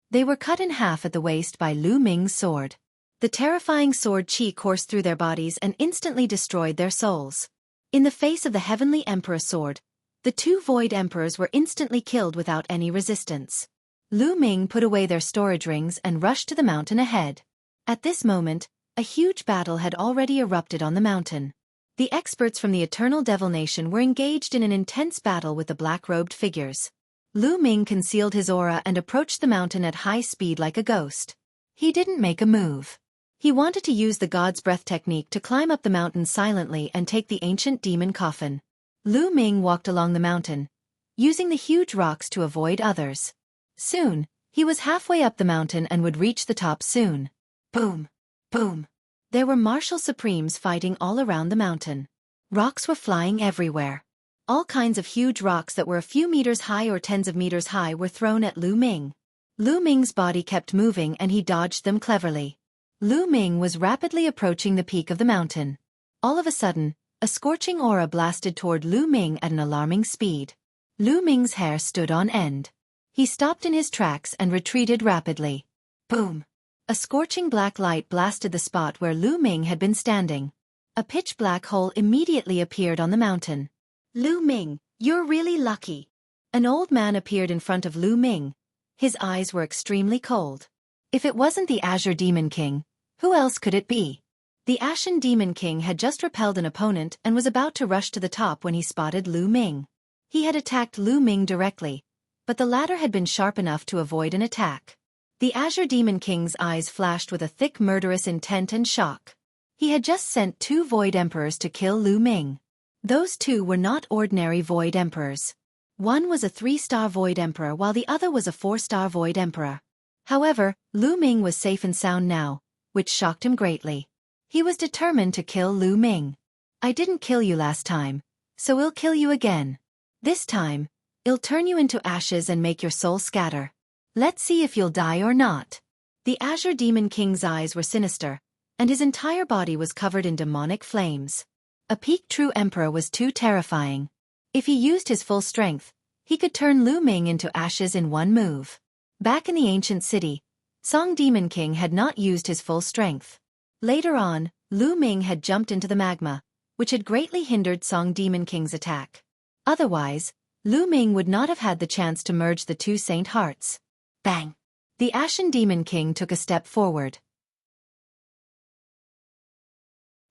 They were cut in half at the waist by Lu Ming's sword. The terrifying sword chi coursed through their bodies and instantly destroyed their souls. In the face of the heavenly emperor sword, the two void emperors were instantly killed without any resistance. Lu Ming put away their storage rings and rushed to the mountain ahead. At this moment, a huge battle had already erupted on the mountain. The experts from the Eternal Devil Nation were engaged in an intense battle with the black-robed figures. Lu Ming concealed his aura and approached the mountain at high speed like a ghost. He didn't make a move. He wanted to use the God's Breath technique to climb up the mountain silently and take the ancient demon coffin. Lu Ming walked along the mountain, using the huge rocks to avoid others. Soon, he was halfway up the mountain and would reach the top soon. Boom! Boom! There were martial supremes fighting all around the mountain. Rocks were flying everywhere. All kinds of huge rocks that were a few meters high or tens of meters high were thrown at Lu Ming. Lu Ming's body kept moving and he dodged them cleverly. Lu Ming was rapidly approaching the peak of the mountain. All of a sudden, a scorching aura blasted toward Lu Ming at an alarming speed. Lu Ming's hair stood on end. He stopped in his tracks and retreated rapidly. Boom! A scorching black light blasted the spot where Lu Ming had been standing. A pitch-black hole immediately appeared on the mountain. Lu Ming, you're really lucky. An old man appeared in front of Lu Ming. His eyes were extremely cold. If it wasn't the Azure Demon King, who else could it be? The Ashen Demon King had just repelled an opponent and was about to rush to the top when he spotted Lu Ming. He had attacked Lu Ming directly, but the latter had been sharp enough to avoid an attack. The Azure Demon King's eyes flashed with a thick murderous intent and shock. He had just sent two Void Emperors to kill Lu Ming. Those two were not ordinary Void Emperors. One was a 3-star Void Emperor while the other was a 4-star Void Emperor. However, Lu Ming was safe and sound now, which shocked him greatly. He was determined to kill Lu Ming. I didn't kill you last time, so I'll kill you again. This time, I'll turn you into ashes and make your soul scatter. Let's see if you'll die or not. The Azure Demon King's eyes were sinister, and his entire body was covered in demonic flames. A peak true emperor was too terrifying. If he used his full strength, he could turn Lu Ming into ashes in one move. Back in the ancient city, Song Demon King had not used his full strength. Later on, Lu Ming had jumped into the magma, which had greatly hindered Song Demon King's attack. Otherwise, Lu Ming would not have had the chance to merge the two saint hearts. Bang! The Ashen Demon King took a step forward.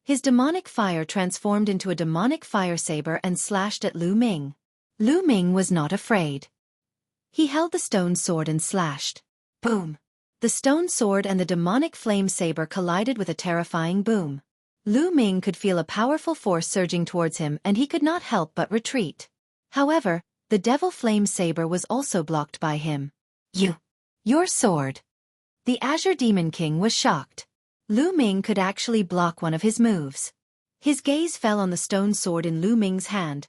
His demonic fire transformed into a demonic fire saber and slashed at Lu Ming. Lu Ming was not afraid. He held the stone sword and slashed. Boom! The stone sword and the demonic flame saber collided with a terrifying boom. Lu Ming could feel a powerful force surging towards him and he could not help but retreat. However, the devil flame saber was also blocked by him. Your sword. The Azure Demon King was shocked. Lu Ming could actually block one of his moves. His gaze fell on the stone sword in Lu Ming's hand,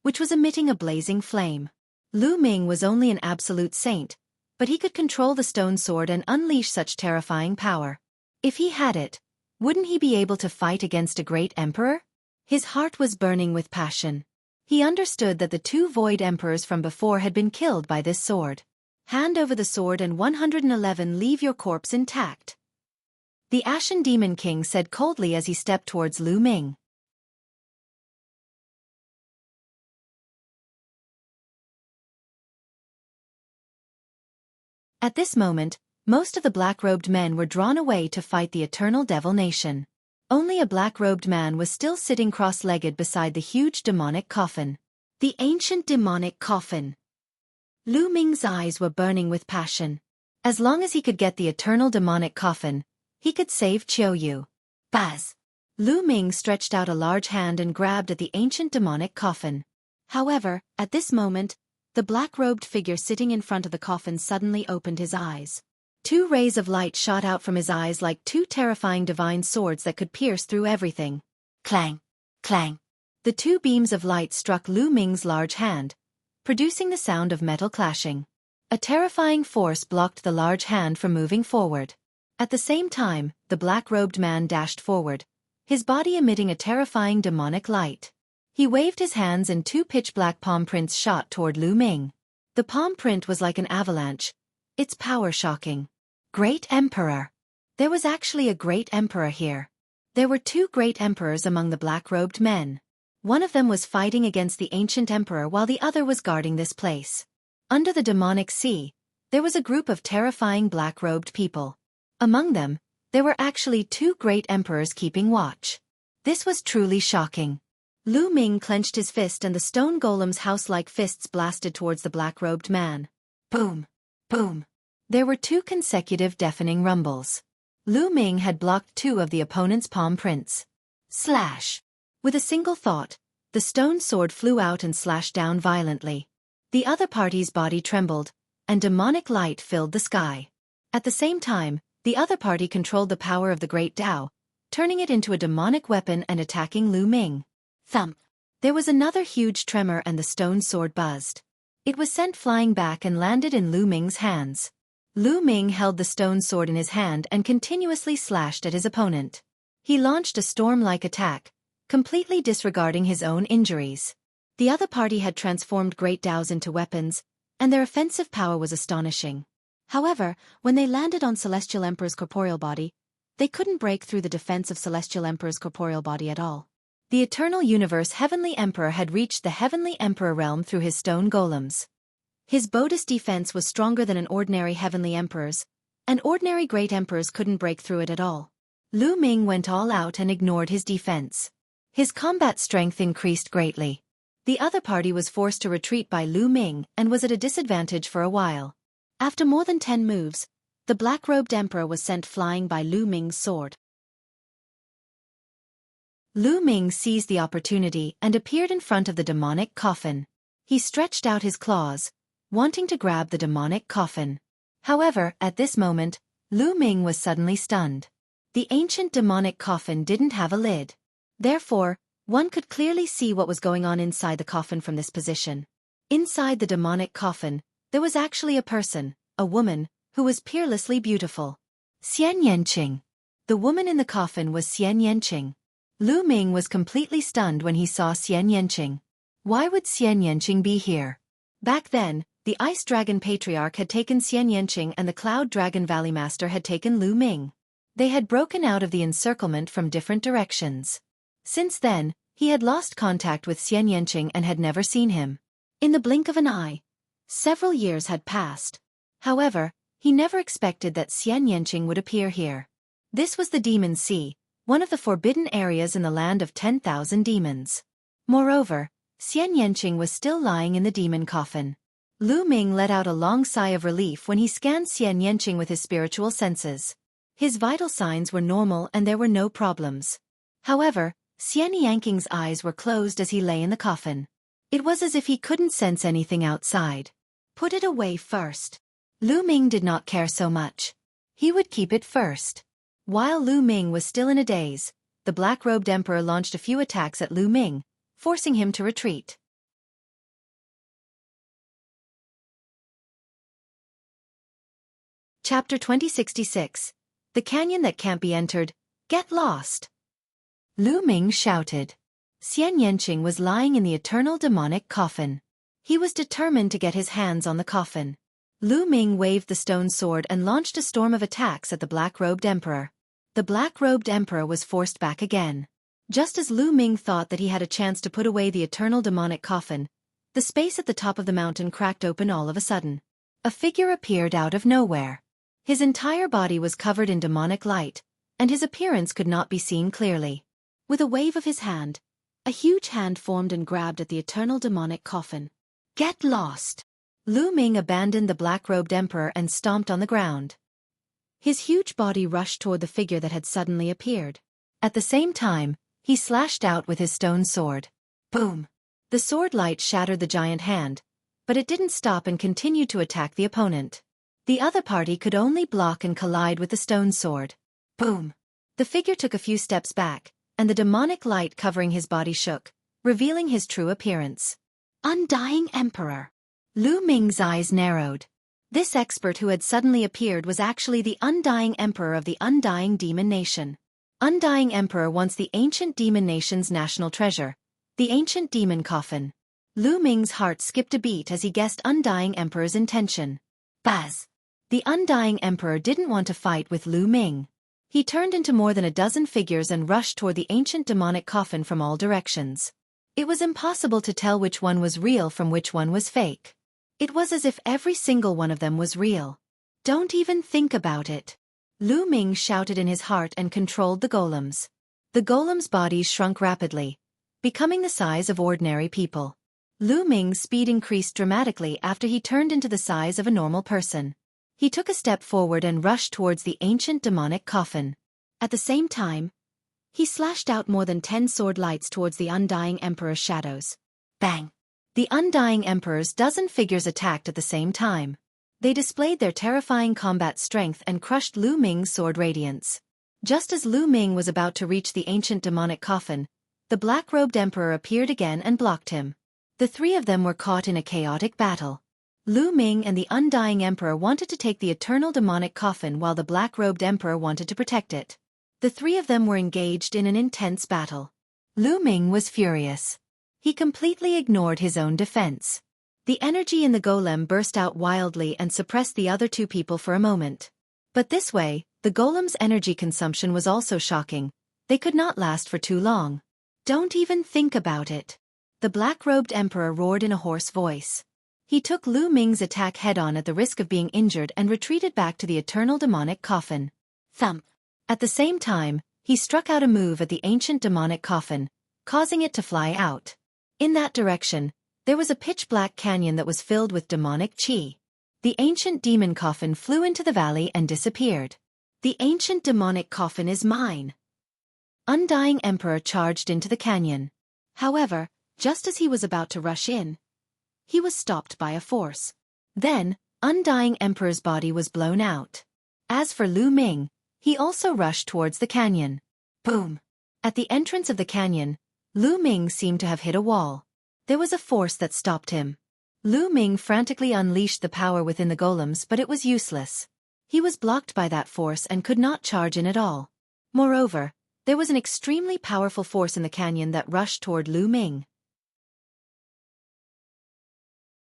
which was emitting a blazing flame. Lu Ming was only an absolute saint, but he could control the stone sword and unleash such terrifying power. If he had it, wouldn't he be able to fight against a great emperor? His heart was burning with passion. He understood that the two void emperors from before had been killed by this sword. Hand over the sword and 111 leave your corpse intact. The Ashen Demon King said coldly as he stepped towards Lu Ming. At this moment, most of the black-robed men were drawn away to fight the Eternal Devil Nation. Only a black-robed man was still sitting cross-legged beside the huge demonic coffin. The ancient demonic coffin. Lu Ming's eyes were burning with passion. As long as he could get the eternal demonic coffin, he could save Qiuyu. Buzz! Lu Ming stretched out a large hand and grabbed at the ancient demonic coffin. However, at this moment, the black-robed figure sitting in front of the coffin suddenly opened his eyes. Two rays of light shot out from his eyes like two terrifying divine swords that could pierce through everything. Clang! Clang! The two beams of light struck Lu Ming's large hand, producing the sound of metal clashing. A terrifying force blocked the large hand from moving forward. At the same time, the black-robed man dashed forward, his body emitting a terrifying demonic light. He waved his hands and two pitch-black palm prints shot toward Lu Ming. The palm print was like an avalanche, its power shocking. Great Emperor! There was actually a great emperor here. There were two great emperors among the black-robed men. One of them was fighting against the ancient emperor while the other was guarding this place. Under the demonic sea, there was a group of terrifying black-robed people. Among them, there were actually two great emperors keeping watch. This was truly shocking. Lu Ming clenched his fist and the stone golem's house-like fists blasted towards the black-robed man. Boom! Boom! There were two consecutive deafening rumbles. Lu Ming had blocked two of the opponent's palm prints. Slash! With a single thought, the stone sword flew out and slashed down violently. The other party's body trembled, and demonic light filled the sky. At the same time, the other party controlled the power of the Great Tao, turning it into a demonic weapon and attacking Lu Ming. Thump! There was another huge tremor and the stone sword buzzed. It was sent flying back and landed in Lu Ming's hands. Lu Ming held the stone sword in his hand and continuously slashed at his opponent. He launched a storm-like attack, completely disregarding his own injuries. The other party had transformed Great Taos into weapons, and their offensive power was astonishing. However, when they landed on Celestial Emperor's corporeal body, they couldn't break through the defense of Celestial Emperor's corporeal body at all. The Eternal Universe Heavenly Emperor had reached the Heavenly Emperor realm through his stone golems. His Buddhist defense was stronger than an ordinary Heavenly Emperor's, and ordinary Great Emperors couldn't break through it at all. Lu Ming went all out and ignored his defense. His combat strength increased greatly. The other party was forced to retreat by Lu Ming and was at a disadvantage for a while. After more than 10 moves, the black-robed emperor was sent flying by Lu Ming's sword. Lu Ming seized the opportunity and appeared in front of the demonic coffin. He stretched out his claws, wanting to grab the demonic coffin. However, at this moment, Lu Ming was suddenly stunned. The ancient demonic coffin didn't have a lid. Therefore, one could clearly see what was going on inside the coffin from this position. Inside the demonic coffin, there was actually a person, a woman, who was peerlessly beautiful. Xian Yanqing. The woman in the coffin was Xian Yanqing. Lu Ming was completely stunned when he saw Xian Yanqing. Why would Xian Yanqing be here? Back then, the Ice Dragon Patriarch had taken Xian Yanqing and the Cloud Dragon Valley Master had taken Lu Ming. They had broken out of the encirclement from different directions. Since then, he had lost contact with Xian Yanqing and had never seen him. In the blink of an eye, several years had passed. However, he never expected that Xian Yanqing would appear here. This was the Demon Sea, one of the forbidden areas in the land of 10,000 demons. Moreover, Xian Yanqing was still lying in the demon coffin. Lu Ming let out a long sigh of relief when he scanned Xian Yanqing with his spiritual senses. His vital signs were normal and there were no problems. However, Xian Yanqing's eyes were closed as he lay in the coffin. It was as if he couldn't sense anything outside. Put it away first. Lu Ming did not care so much. He would keep it first. While Lu Ming was still in a daze, the black-robed emperor launched a few attacks at Lu Ming, forcing him to retreat. Chapter 2066. The Canyon That Can't Be Entered. Get lost! Lu Ming shouted. Xian Yanqing was lying in the eternal demonic coffin. He was determined to get his hands on the coffin. Lu Ming waved the stone sword and launched a storm of attacks at the black-robed emperor. The black-robed emperor was forced back again. Just as Lu Ming thought that he had a chance to put away the eternal demonic coffin, the space at the top of the mountain cracked open all of a sudden. A figure appeared out of nowhere. His entire body was covered in demonic light, and his appearance could not be seen clearly. With a wave of his hand, a huge hand formed and grabbed at the eternal demonic coffin. Get lost! Lu Ming abandoned the black-robed emperor and stomped on the ground. His huge body rushed toward the figure that had suddenly appeared. At the same time, he slashed out with his stone sword. Boom! The sword light shattered the giant hand, but it didn't stop and continued to attack the opponent. The other party could only block and collide with the stone sword. Boom! The figure took a few steps back, and the demonic light covering his body shook, revealing his true appearance. Undying Emperor! Lu Ming's eyes narrowed. This expert who had suddenly appeared was actually the Undying Emperor of the Undying Demon Nation. Undying Emperor wants the ancient demon nation's national treasure, the ancient demon coffin. Lu Ming's heart skipped a beat as he guessed Undying Emperor's intention. Baz! The Undying Emperor didn't want to fight with Lu Ming. He turned into more than a dozen figures and rushed toward the ancient demonic coffin from all directions. It was impossible to tell which one was real from which one was fake. It was as if every single one of them was real. Don't even think about it. Lu Ming shouted in his heart and controlled the golems. The golems' bodies shrunk rapidly, becoming the size of ordinary people. Lu Ming's speed increased dramatically after he turned into the size of a normal person. He took a step forward and rushed towards the ancient demonic coffin. At the same time, he slashed out more than 10 sword lights towards the Undying Emperor's shadows. Bang! The Undying Emperor's dozen figures attacked at the same time. They displayed their terrifying combat strength and crushed Lu Ming's sword radiance. Just as Lu Ming was about to reach the ancient demonic coffin, the black-robed emperor appeared again and blocked him. The three of them were caught in a chaotic battle. Lu Ming and the Undying Emperor wanted to take the eternal demonic coffin while the black-robed emperor wanted to protect it. The three of them were engaged in an intense battle. Lu Ming was furious. He completely ignored his own defense. The energy in the golem burst out wildly and suppressed the other two people for a moment. But this way, the golem's energy consumption was also shocking. They could not last for too long. Don't even think about it. The black-robed emperor roared in a hoarse voice. He took Lu Ming's attack head-on at the risk of being injured and retreated back to the eternal demonic coffin. Thump! At the same time, he struck out a move at the ancient demonic coffin, causing it to fly out. In that direction, there was a pitch-black canyon that was filled with demonic chi. The ancient demon coffin flew into the valley and disappeared. The ancient demonic coffin is mine! Undying Emperor charged into the canyon. However, just as he was about to rush in, he was stopped by a force. Then, Undying Emperor's body was blown out. As for Lu Ming, he also rushed towards the canyon. Boom! At the entrance of the canyon, Lu Ming seemed to have hit a wall. There was a force that stopped him. Lu Ming frantically unleashed the power within the golems, but it was useless. He was blocked by that force and could not charge in at all. Moreover, there was an extremely powerful force in the canyon that rushed toward Lu Ming.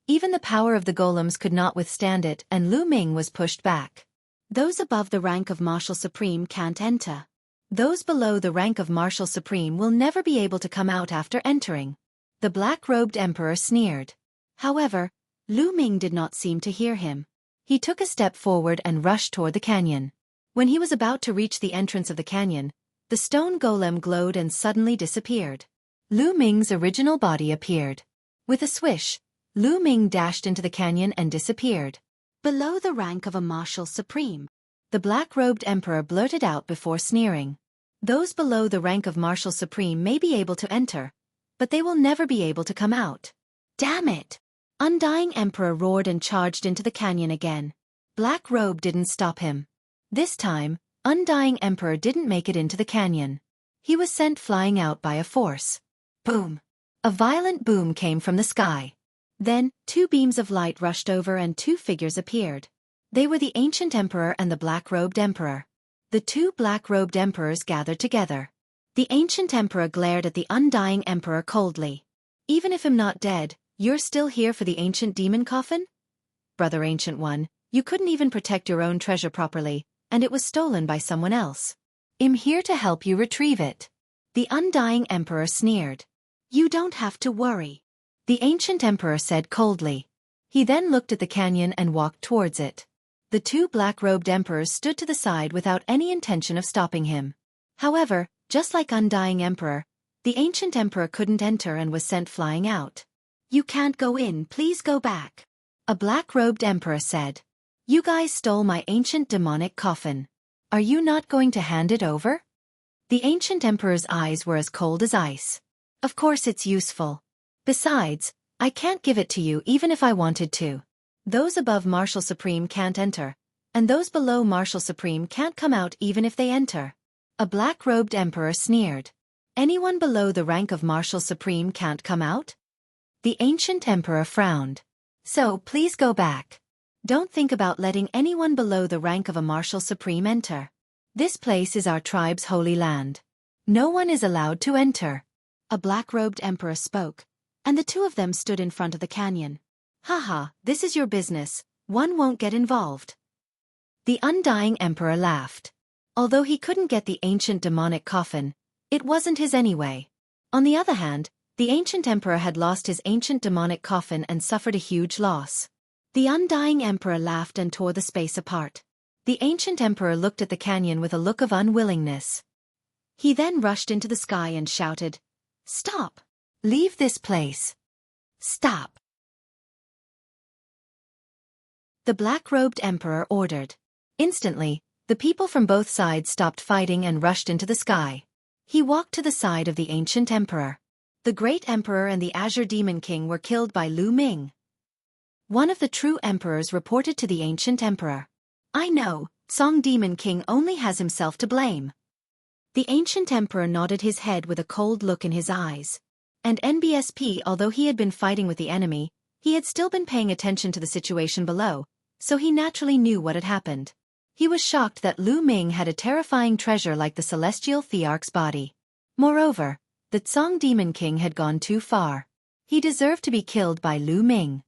Even the power of the golems could not withstand it, and Lu Ming was pushed back. Those above the rank of Marshal Supreme can't enter. Those below the rank of Marshal Supreme will never be able to come out after entering. The black-robed emperor sneered. However, Lu Ming did not seem to hear him. He took a step forward and rushed toward the canyon. When he was about to reach the entrance of the canyon, the stone golem glowed and suddenly disappeared. Lu Ming's original body appeared. With a swish, Lu Ming dashed into the canyon and disappeared. Below the rank of a Marshal Supreme, the black-robed emperor blurted out before sneering. Those below the rank of Marshal Supreme may be able to enter, but they will never be able to come out. Damn it! Undying Emperor roared and charged into the canyon again. Black Robe didn't stop him. This time, Undying Emperor didn't make it into the canyon. He was sent flying out by a force. Boom! A violent boom came from the sky. Then, two beams of light rushed over and two figures appeared. They were the ancient emperor and the black-robed emperor. The two black-robed emperors gathered together. The ancient emperor glared at the undying emperor coldly. Even if I'm not dead, you're still here for the ancient demon coffin? Brother Ancient One, you couldn't even protect your own treasure properly, and it was stolen by someone else. I'm here to help you retrieve it. The undying emperor sneered. You don't have to worry, the ancient emperor said coldly. He then looked at the canyon and walked towards it. The two black-robed emperors stood to the side without any intention of stopping him. However, just like undying emperor, the ancient emperor couldn't enter and was sent flying out. You can't go in, please go back, a black-robed emperor said. You guys stole my ancient demonic coffin. Are you not going to hand it over? The ancient emperor's eyes were as cold as ice. Of course it's useful. Besides, I can't give it to you even if I wanted to. Those above Marshal Supreme can't enter, and those below Marshal Supreme can't come out even if they enter. A black-robed emperor sneered. Anyone below the rank of Marshal Supreme can't come out? The ancient emperor frowned. So please go back. Don't think about letting anyone below the rank of a Marshal Supreme enter. This place is our tribe's holy land. No one is allowed to enter. A black-robed emperor spoke, and the two of them stood in front of the canyon. Haha, this is your business, one won't get involved. The undying emperor laughed. Although he couldn't get the ancient demonic coffin, it wasn't his anyway. On the other hand, the ancient emperor had lost his ancient demonic coffin and suffered a huge loss. The undying emperor laughed and tore the space apart. The ancient emperor looked at the canyon with a look of unwillingness. He then rushed into the sky and shouted, Stop! Leave this place. Stop! The black-robed emperor ordered. Instantly, the people from both sides stopped fighting and rushed into the sky. He walked to the side of the ancient emperor. The great emperor and the Azure Demon King were killed by Lu Ming. One of the true emperors reported to the ancient emperor. I know, Song Demon King only has himself to blame. The ancient emperor nodded his head with a cold look in his eyes. And NBSP, although he had been fighting with the enemy, he had still been paying attention to the situation below, so he naturally knew what had happened. He was shocked that Lu Ming had a terrifying treasure like the celestial Thearch's body. Moreover, the Song Demon King had gone too far. He deserved to be killed by Lu Ming.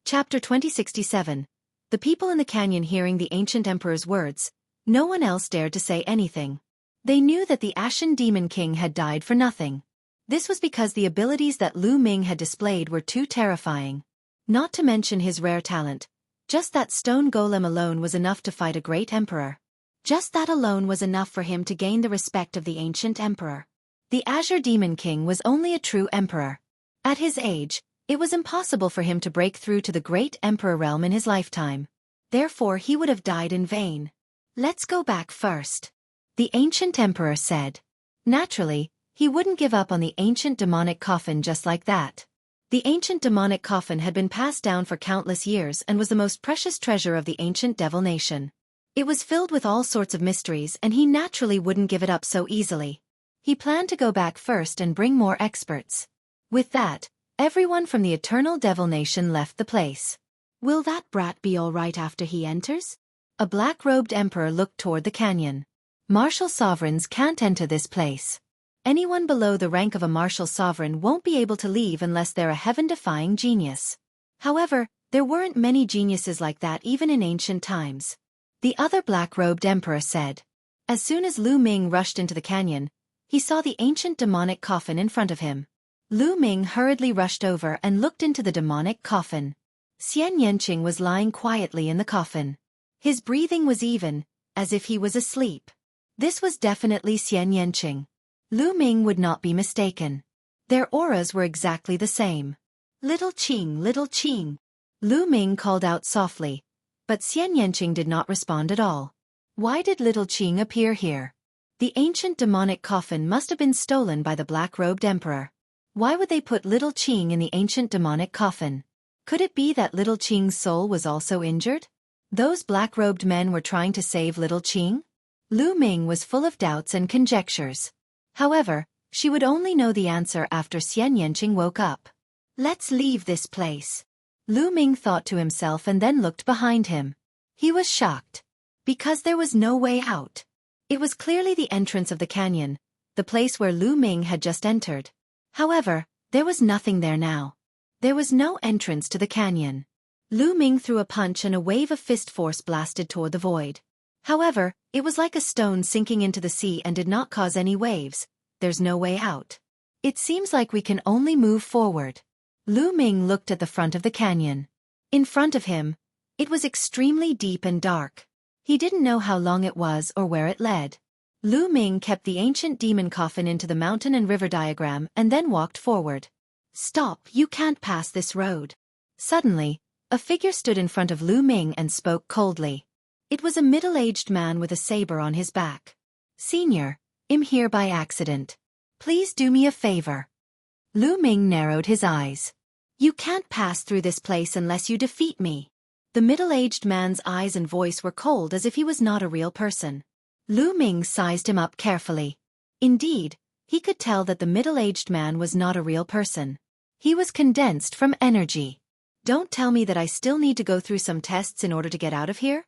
Chapter 2067. The people in the canyon hearing the ancient emperor's words, no one else dared to say anything. They knew that the Ashen Demon King had died for nothing. This was because the abilities that Lu Ming had displayed were too terrifying. Not to mention his rare talent. Just that stone golem alone was enough to fight a great emperor. Just that alone was enough for him to gain the respect of the ancient emperor. The Azure Demon King was only a true emperor. At his age, it was impossible for him to break through to the great emperor realm in his lifetime. Therefore he would have died in vain. Let's go back first, the ancient emperor said. Naturally, he wouldn't give up on the ancient demonic coffin just like that. The ancient demonic coffin had been passed down for countless years and was the most precious treasure of the ancient devil nation. It was filled with all sorts of mysteries and he naturally wouldn't give it up so easily. He planned to go back first and bring more experts. With that, everyone from the Eternal Devil Nation left the place. Will that brat be all right after he enters? A black-robed emperor looked toward the canyon. Martial sovereigns can't enter this place. Anyone below the rank of a martial sovereign won't be able to leave unless they're a heaven-defying genius. However, there weren't many geniuses like that even in ancient times. The other black-robed emperor said. As soon as Lu Ming rushed into the canyon, he saw the ancient demonic coffin in front of him. Lu Ming hurriedly rushed over and looked into the demonic coffin. Xian Yanqing was lying quietly in the coffin. His breathing was even, as if he was asleep. This was definitely Xian Yanqing. Lu Ming would not be mistaken. Their auras were exactly the same. Little Qing, Little Qing. Lu Ming called out softly, but Xian Yanqing did not respond at all. Why did Little Qing appear here? The ancient demonic coffin must have been stolen by the black-robed emperor. Why would they put Little Qing in the ancient demonic coffin? Could it be that little Qing's soul was also injured? Those black-robed men were trying to save little Qing? Lu Ming was full of doubts and conjectures. However, she would only know the answer after Xian Yanqing woke up. Let's leave this place. Lu Ming thought to himself and then looked behind him. He was shocked. Because there was no way out. It was clearly the entrance of the canyon, the place where Lu Ming had just entered. However, there was nothing there now. There was no entrance to the canyon. Lu Ming threw a punch and a wave of fist force blasted toward the void. However, it was like a stone sinking into the sea and did not cause any waves. There's no way out. It seems like we can only move forward. Lu Ming looked at the front of the canyon. In front of him, it was extremely deep and dark. He didn't know how long it was or where it led. Lu Ming kept the ancient demon coffin into the mountain and river diagram and then walked forward. Stop, you can't pass this road. Suddenly, a figure stood in front of Lu Ming and spoke coldly. It was a middle-aged man with a saber on his back. Senior, I'm here by accident. Please do me a favor. Lu Ming narrowed his eyes. You can't pass through this place unless you defeat me. The middle-aged man's eyes and voice were cold as if he was not a real person. Lu Ming sized him up carefully. Indeed, he could tell that the middle-aged man was not a real person. He was condensed from energy. Don't tell me that I still need to go through some tests in order to get out of here?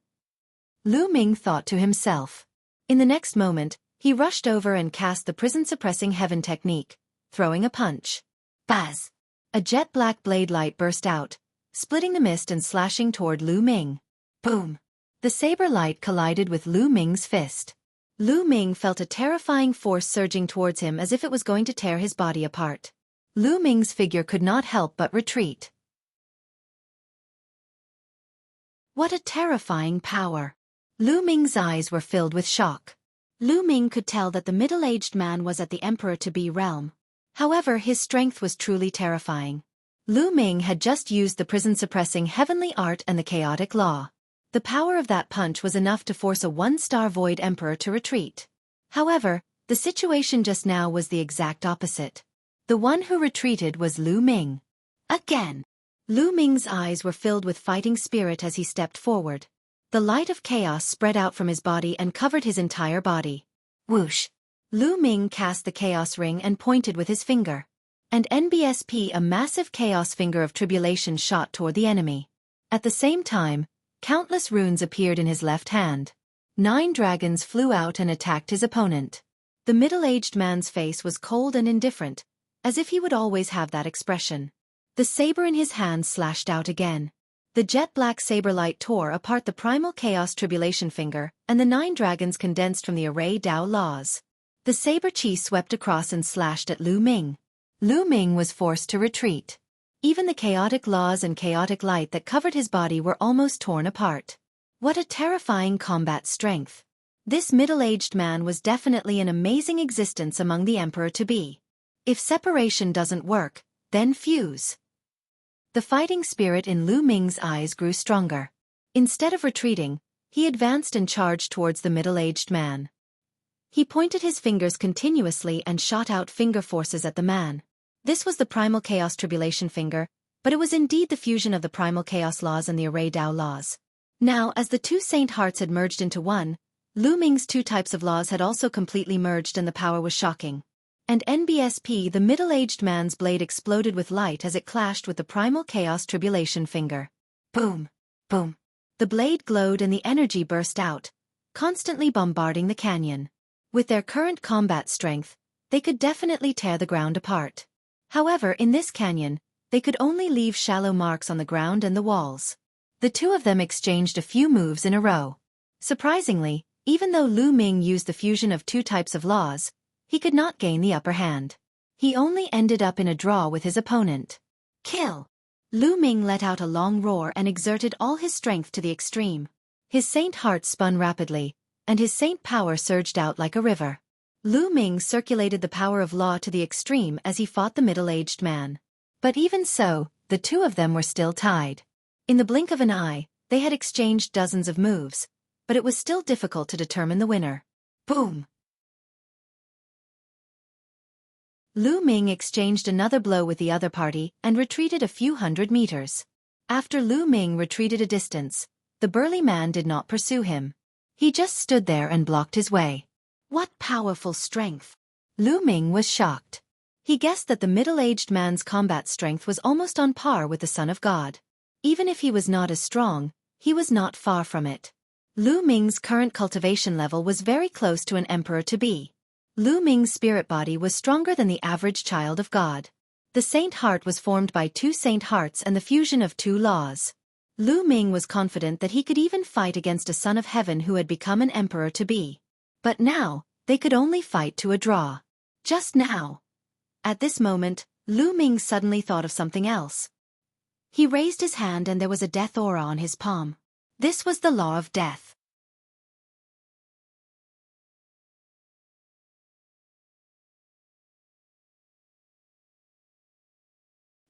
Lu Ming thought to himself. In the next moment, he rushed over and cast the prison-suppressing heaven technique, throwing a punch. Buzz! A jet-black blade light burst out, splitting the mist and slashing toward Lu Ming. Boom! The saber light collided with Lu Ming's fist. Lu Ming felt a terrifying force surging towards him as if it was going to tear his body apart. Lu Ming's figure could not help but retreat. What a terrifying power! Lu Ming's eyes were filled with shock. Lu Ming could tell that the middle-aged man was at the Emperor-to-be realm. However, his strength was truly terrifying. Lu Ming had just used the prison-suppressing heavenly art and the chaotic law. The power of that punch was enough to force a one-star void emperor to retreat. However, the situation just now was the exact opposite. The one who retreated was Lu Ming. Again! Lu Ming's eyes were filled with fighting spirit as he stepped forward. The light of chaos spread out from his body and covered his entire body. Whoosh! Lu Ming cast the chaos ring and pointed with his finger. And NBSP, a massive chaos finger of tribulation, shot toward the enemy. At the same time, countless runes appeared in his left hand. 9 dragons flew out and attacked his opponent. The middle-aged man's face was cold and indifferent, as if he would always have that expression. The saber in his hand slashed out again. The jet-black saber light tore apart the primal chaos tribulation finger, and the 9 dragons condensed from the array Dao laws. The saber chi swept across and slashed at Lu Ming. Lu Ming was forced to retreat. Even the chaotic laws and chaotic light that covered his body were almost torn apart. What a terrifying combat strength. This middle-aged man was definitely an amazing existence among the Emperor-to-be. If separation doesn't work, then fuse. The fighting spirit in Lu Ming's eyes grew stronger. Instead of retreating, he advanced and charged towards the middle-aged man. He pointed his fingers continuously and shot out finger forces at the man. This was the primal chaos tribulation finger, but it was indeed the fusion of the primal chaos laws and the array Dao laws. Now, as the 2 saint hearts had merged into one, Lu Ming's 2 types of laws had also completely merged and the power was shocking. And NBSP, the middle-aged man's blade, exploded with light as it clashed with the primal chaos tribulation finger. Boom! Boom! The blade glowed and the energy burst out, constantly bombarding the canyon. With their current combat strength, they could definitely tear the ground apart. However, in this canyon, they could only leave shallow marks on the ground and the walls. The 2 of them exchanged a few moves in a row. Surprisingly, even though Lu Ming used the fusion of 2 types of laws, he could not gain the upper hand. He only ended up in a draw with his opponent. Kill! Lu Ming let out a long roar and exerted all his strength to the extreme. His saint heart spun rapidly, and his saint power surged out like a river. Lu Ming circulated the power of law to the extreme as he fought the middle-aged man. But even so, the 2 of them were still tied. In the blink of an eye, they had exchanged dozens of moves, but it was still difficult to determine the winner. Boom! Lu Ming exchanged another blow with the other party and retreated a few hundred meters. After Lu Ming retreated a distance, the burly man did not pursue him. He just stood there and blocked his way. What powerful strength! Lu Ming was shocked. He guessed that the middle-aged man's combat strength was almost on par with the Son of God. Even if he was not as strong, he was not far from it. Lu Ming's current cultivation level was very close to an emperor-to-be. Lu Ming's spirit body was stronger than the average child of God. The saint heart was formed by 2 saint hearts and the fusion of 2 laws. Lu Ming was confident that he could even fight against a son of heaven who had become an emperor-to-be. But now, they could only fight to a draw. Just now. At this moment, Lu Ming suddenly thought of something else. He raised his hand and there was a death aura on his palm. This was the law of death.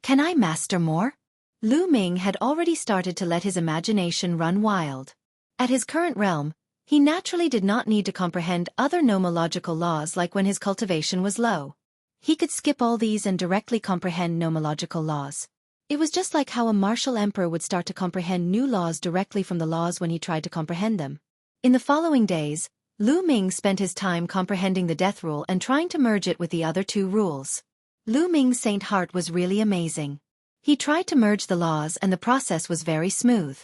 Can I master more? Lu Ming had already started to let his imagination run wild. At his current realm, he naturally did not need to comprehend other nomological laws like when his cultivation was low. He could skip all these and directly comprehend nomological laws. It was just like how a martial emperor would start to comprehend new laws directly from the laws when he tried to comprehend them. In the following days, Lu Ming spent his time comprehending the death rule and trying to merge it with the other 2 rules. Lu Ming's saint heart was really amazing. He tried to merge the laws and the process was very smooth.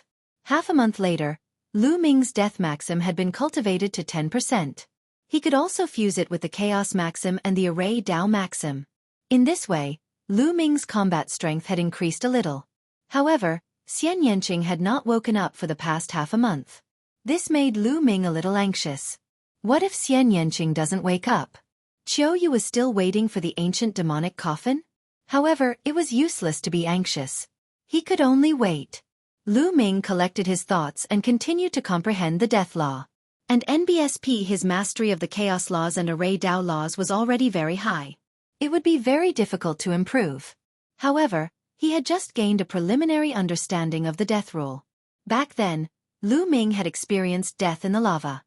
Half a month later, Lu Ming's death maxim had been cultivated to 10%. He could also fuse it with the chaos maxim and the array Dao maxim. In this way, Lu Ming's combat strength had increased a little. However, Xian Yanqing had not woken up for the past half a month. This made Lu Ming a little anxious. What if Xian Yanqing doesn't wake up? Qiu Yu was still waiting for the ancient demonic coffin? However, it was useless to be anxious. He could only wait. Lu Ming collected his thoughts and continued to comprehend the death law. And NBSP, his mastery of the chaos laws and array Dao laws was already very high. It would be very difficult to improve. However, he had just gained a preliminary understanding of the death rule. Back then, Lu Ming had experienced death in the lava.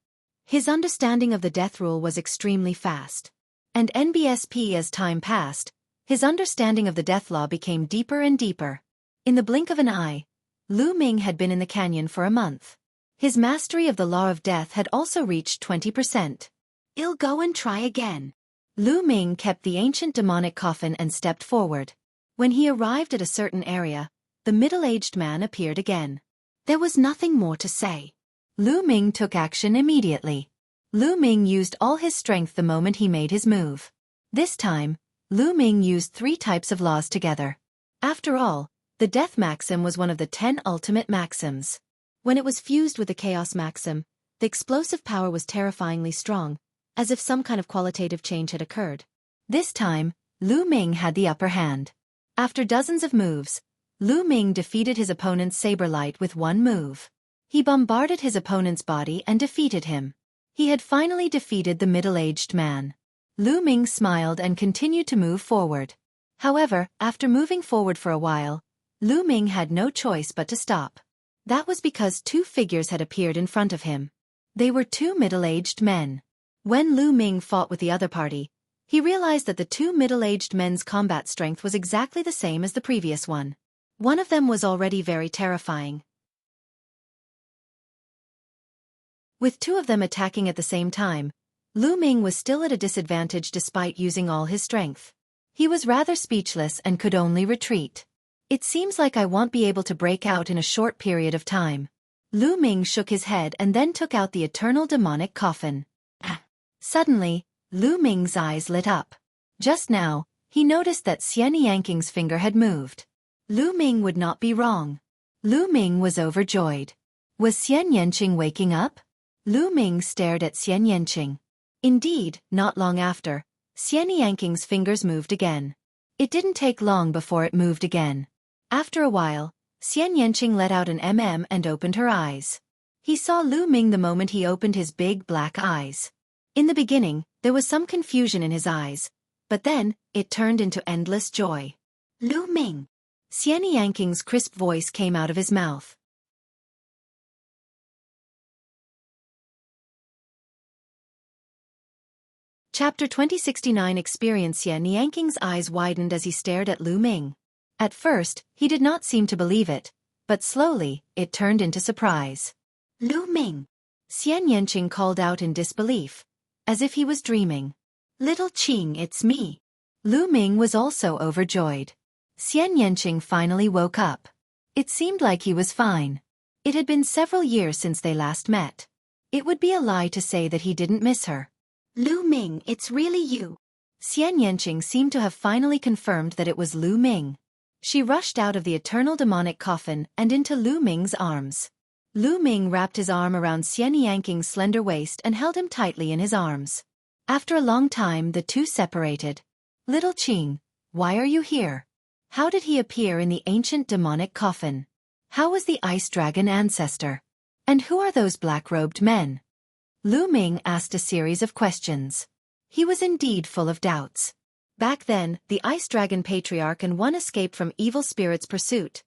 His understanding of the death rule was extremely fast. And NBSP, as time passed, his understanding of the death law became deeper and deeper. In the blink of an eye, Lu Ming had been in the canyon for a month. His mastery of the law of death had also reached 20%. I'll go and try again. Lu Ming kept the ancient demonic coffin and stepped forward. When he arrived at a certain area, the middle-aged man appeared again. There was nothing more to say. Lu Ming took action immediately. Lu Ming used all his strength the moment he made his move. This time, Lu Ming used 3 types of laws together. After all, the death maxim was one of the 10 ultimate maxims. When it was fused with the chaos maxim, the explosive power was terrifyingly strong, as if some kind of qualitative change had occurred. This time, Lu Ming had the upper hand. After dozens of moves, Lu Ming defeated his opponent's saber light with 1 move. He bombarded his opponent's body and defeated him. He had finally defeated the middle-aged man. Lu Ming smiled and continued to move forward. However, after moving forward for a while, Lu Ming had no choice but to stop. That was because 2 figures had appeared in front of him. They were 2 middle-aged men. When Lu Ming fought with the other party, he realized that the 2 middle-aged men's combat strength was exactly the same as the previous one. One of them was already very terrifying. With 2 of them attacking at the same time, Lu Ming was still at a disadvantage despite using all his strength. He was rather speechless and could only retreat. It seems like I won't be able to break out in a short period of time. Lu Ming shook his head and then took out the eternal demonic coffin. Suddenly, Lu Ming's eyes lit up. Just now, he noticed that Xian Yanqing's finger had moved. Lu Ming would not be wrong. Lu Ming was overjoyed. Was Xian Yanqing waking up? Lu Ming stared at Xian Yanqing. Indeed, not long after, Xian Yanqing's fingers moved again. It didn't take long before it moved again. After a while, Xian Yanqing let out an and opened her eyes. He saw Lu Ming the moment he opened his big black eyes. In the beginning, there was some confusion in his eyes, but then, it turned into endless joy. Lu Ming! Xian Yanqing's crisp voice came out of his mouth. Chapter 2069 Experience. Xian Yanqing's eyes widened as he stared at Lu Ming. At first, he did not seem to believe it, but slowly, it turned into surprise. Lu Ming. Xian Yanqing called out in disbelief, as if he was dreaming. Little Qing, it's me. Lu Ming was also overjoyed. Xian Yanqing finally woke up. It seemed like he was fine. It had been several years since they last met. It would be a lie to say that he didn't miss her. Lu Ming, it's really you. Xian Yanqing seemed to have finally confirmed that it was Lu Ming. She rushed out of the eternal demonic coffin and into Lu Ming's arms. Lu Ming wrapped his arm around Xian Yanqing's slender waist and held him tightly in his arms. After a long time, the two separated. Little Qing, why are you here? How did he appear in the ancient demonic coffin? How was the ice dragon ancestor? And who are those black-robed men? Lu Ming asked a series of questions. He was indeed full of doubts. Back then, the ice dragon patriarch and one escaped from evil spirits' pursuit.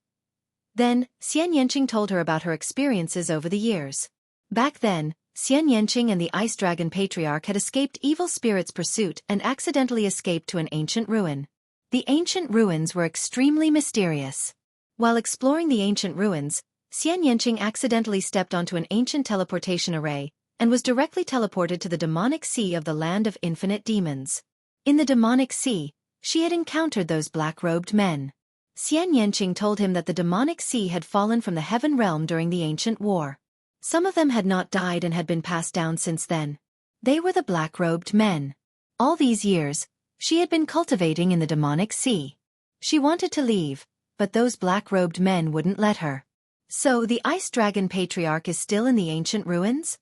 Then, Xian Yanqing told her about her experiences over the years. Back then, Xian Yanqing and the ice dragon patriarch had escaped evil spirits' pursuit and accidentally escaped to an ancient ruin. The ancient ruins were extremely mysterious. While exploring the ancient ruins, Xian Yanqing accidentally stepped onto an ancient teleportation array and was directly teleported to the demonic sea of the land of infinite demons. In the demonic sea, she had encountered those black-robed men. Xian Yanqing told him that the demonic sea had fallen from the heaven realm during the ancient war. Some of them had not died and had been passed down since then. They were the black-robed men. All these years, she had been cultivating in the demonic sea. She wanted to leave, but those black-robed men wouldn't let her. So the ice dragon patriarch is still in the ancient ruins?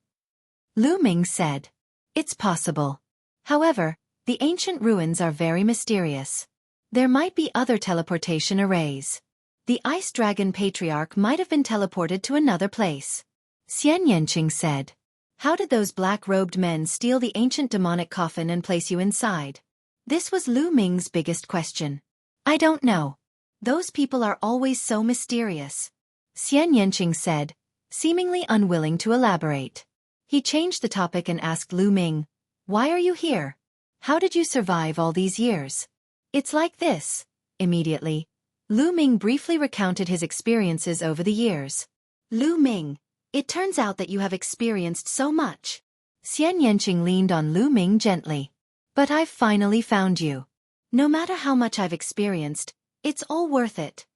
Lu Ming said. It's possible. However, the ancient ruins are very mysterious. There might be other teleportation arrays. The ice dragon patriarch might have been teleported to another place. Xian Yanqing said. How did those black-robed men steal the ancient demonic coffin and place you inside? This was Lu Ming's biggest question. I don't know. Those people are always so mysterious. Xian Yanqing said, seemingly unwilling to elaborate. He changed the topic and asked Lu Ming, why are you here? How did you survive all these years? It's like this. Immediately, Lu Ming briefly recounted his experiences over the years. Lu Ming, it turns out that you have experienced so much. Xian Yanqing leaned on Lu Ming gently. But I've finally found you. No matter how much I've experienced, it's all worth it.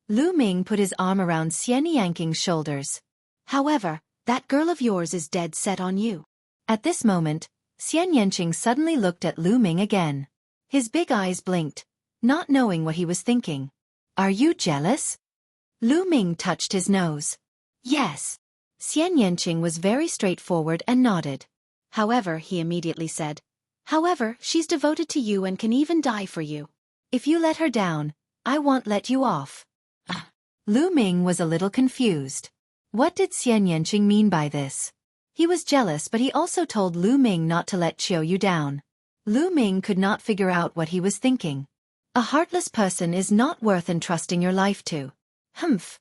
Lu Ming put his arm around Xian Yanqing's shoulders. However, that girl of yours is dead set on you. At this moment, Xian Yanqing suddenly looked at Lu Ming again. His big eyes blinked, not knowing what he was thinking. Are you jealous? Lu Ming touched his nose. Yes. Xian Yanqing was very straightforward and nodded. However, he immediately said, however, she's devoted to you and can even die for you. If you let her down, I won't let you off. Lu Ming was a little confused. What did Xian Yanqing mean by this? He was jealous, but he also told Lu Ming not to let Xiaoyu down. Lu Ming could not figure out what he was thinking. A heartless person is not worth entrusting your life to. Humph.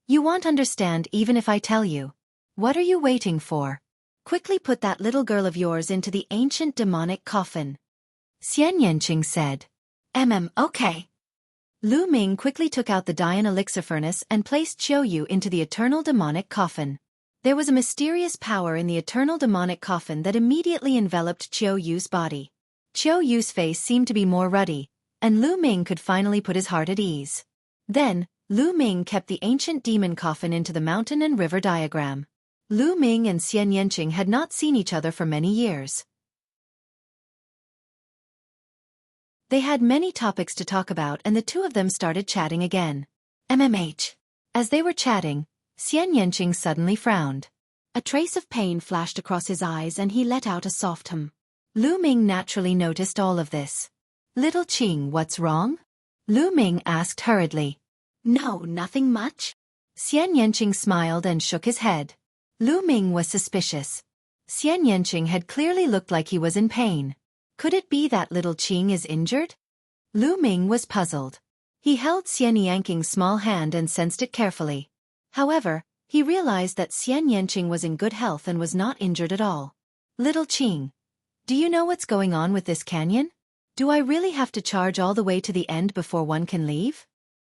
You won't understand even if I tell you. What are you waiting for? Quickly put that little girl of yours into the ancient demonic coffin. Xian Yanqing said. Okay. Lu Ming quickly took out the Dian elixir furnace and placed Xiaoyu into the eternal demonic coffin. There was a mysterious power in the eternal demonic coffin that immediately enveloped Xiaoyu's body. Xiaoyu's face seemed to be more ruddy, and Lu Ming could finally put his heart at ease. Then, Lu Ming kept the ancient demon coffin into the mountain and river diagram. Lu Ming and Xian Yanqing had not seen each other for many years. They had many topics to talk about and the two of them started chatting again. As they were chatting, Xian Yanqing suddenly frowned. A trace of pain flashed across his eyes and he let out a soft hum. Lu Ming naturally noticed all of this. Little Qing, what's wrong? Lu Ming asked hurriedly. No, nothing much. Xian Yanqing smiled and shook his head. Lu Ming was suspicious. Xian Yanqing had clearly looked like he was in pain. Could it be that little Qing is injured? Lu Ming was puzzled. He held Xian Yanqing's small hand and sensed it carefully. However, he realized that Xian Yanqing was in good health and was not injured at all. Little Qing, do you know what's going on with this canyon? Do I really have to charge all the way to the end before one can leave?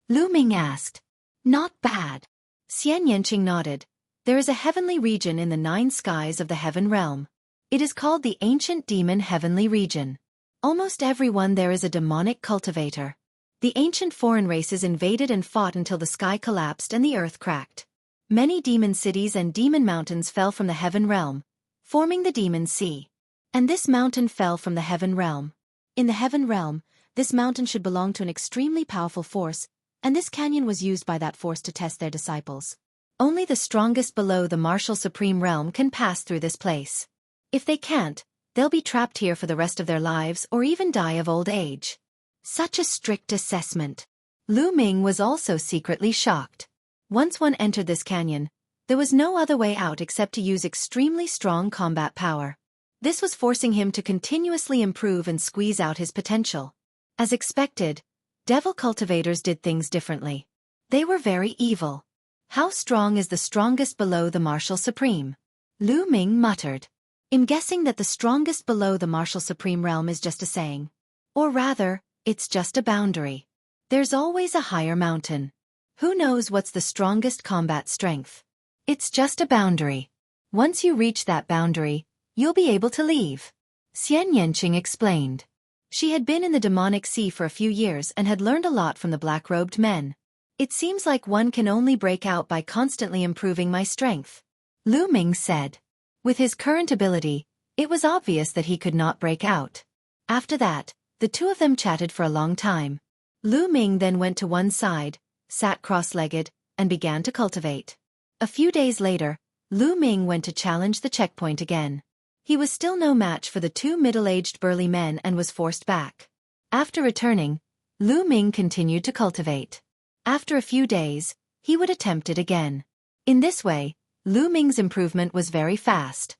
Lu Ming asked. Not bad. Xian Yanqing nodded. There is a heavenly region in the 9 skies of the heaven realm. It is called the Ancient Demon Heavenly Region. Almost everyone there is a demonic cultivator. The ancient foreign races invaded and fought until the sky collapsed and the earth cracked. Many demon cities and demon mountains fell from the heaven realm, forming the demon sea. And this mountain fell from the heaven realm. In the heaven realm, this mountain should belong to an extremely powerful force, and this canyon was used by that force to test their disciples. Only the strongest below the martial supreme realm can pass through this place. If they can't, they'll be trapped here for the rest of their lives or even die of old age. Such a strict assessment. Lu Ming was also secretly shocked. Once one entered this canyon, there was no other way out except to use extremely strong combat power. This was forcing him to continuously improve and squeeze out his potential. As expected, devil cultivators did things differently. They were very evil. How strong is the strongest below the martial supreme? Lu Ming muttered. I'm guessing that the strongest below the martial supreme realm is just a saying. Or rather, it's just a boundary. There's always a higher mountain. Who knows what's the strongest combat strength? It's just a boundary. Once you reach that boundary, you'll be able to leave. Xian Yanqing explained. She had been in the demonic sea for a few years and had learned a lot from the black-robed men. It seems like one can only break out by constantly improving my strength. Lu Ming said. With his current ability, it was obvious that he could not break out. After that, the two of them chatted for a long time. Lu Ming then went to one side, sat cross-legged, and began to cultivate. A few days later, Lu Ming went to challenge the checkpoint again. He was still no match for the 2 middle-aged burly men and was forced back. After returning, Lu Ming continued to cultivate. After a few days, he would attempt it again. In this way, Lu Ming's improvement was very fast.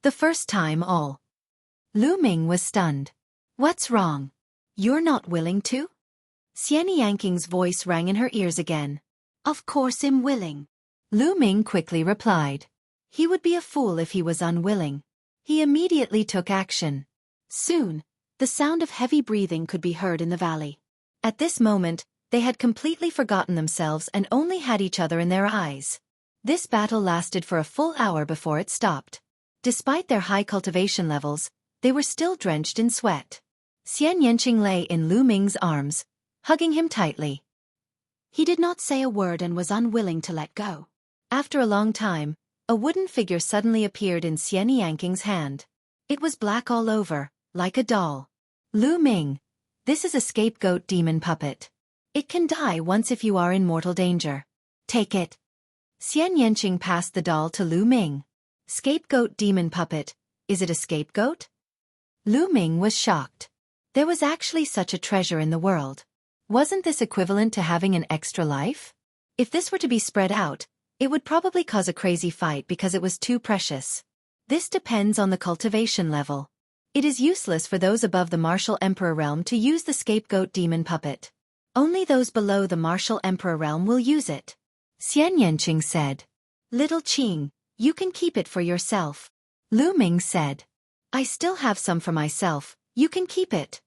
The first time all. Lu Ming was stunned. What's wrong? You're not willing to? Xian Yanqing's voice rang in her ears again. Of course I'm willing. Lu Ming quickly replied. He would be a fool if he was unwilling. He immediately took action. Soon, the sound of heavy breathing could be heard in the valley. At this moment, they had completely forgotten themselves and only had each other in their eyes. This battle lasted for a full hour before it stopped. Despite their high cultivation levels, they were still drenched in sweat. Xian Yanqing lay in Lu Ming's arms, hugging him tightly. He did not say a word and was unwilling to let go. After a long time, a wooden figure suddenly appeared in Xian Yanqing's hand. It was black all over, like a doll. Lu Ming, this is a scapegoat demon puppet. It can die once if you are in mortal danger. Take it. Xian Yanqing passed the doll to Lu Ming. Scapegoat demon puppet, is it a scapegoat? Lu Ming was shocked. There was actually such a treasure in the world. Wasn't this equivalent to having an extra life? If this were to be spread out, it would probably cause a crazy fight because it was too precious. This depends on the cultivation level. It is useless for those above the martial emperor realm to use the scapegoat demon puppet. Only those below the martial emperor realm will use it. Xian Yanqing said. Little Qing, you can keep it for yourself. Lu Ming said. I still have some for myself, you can keep it.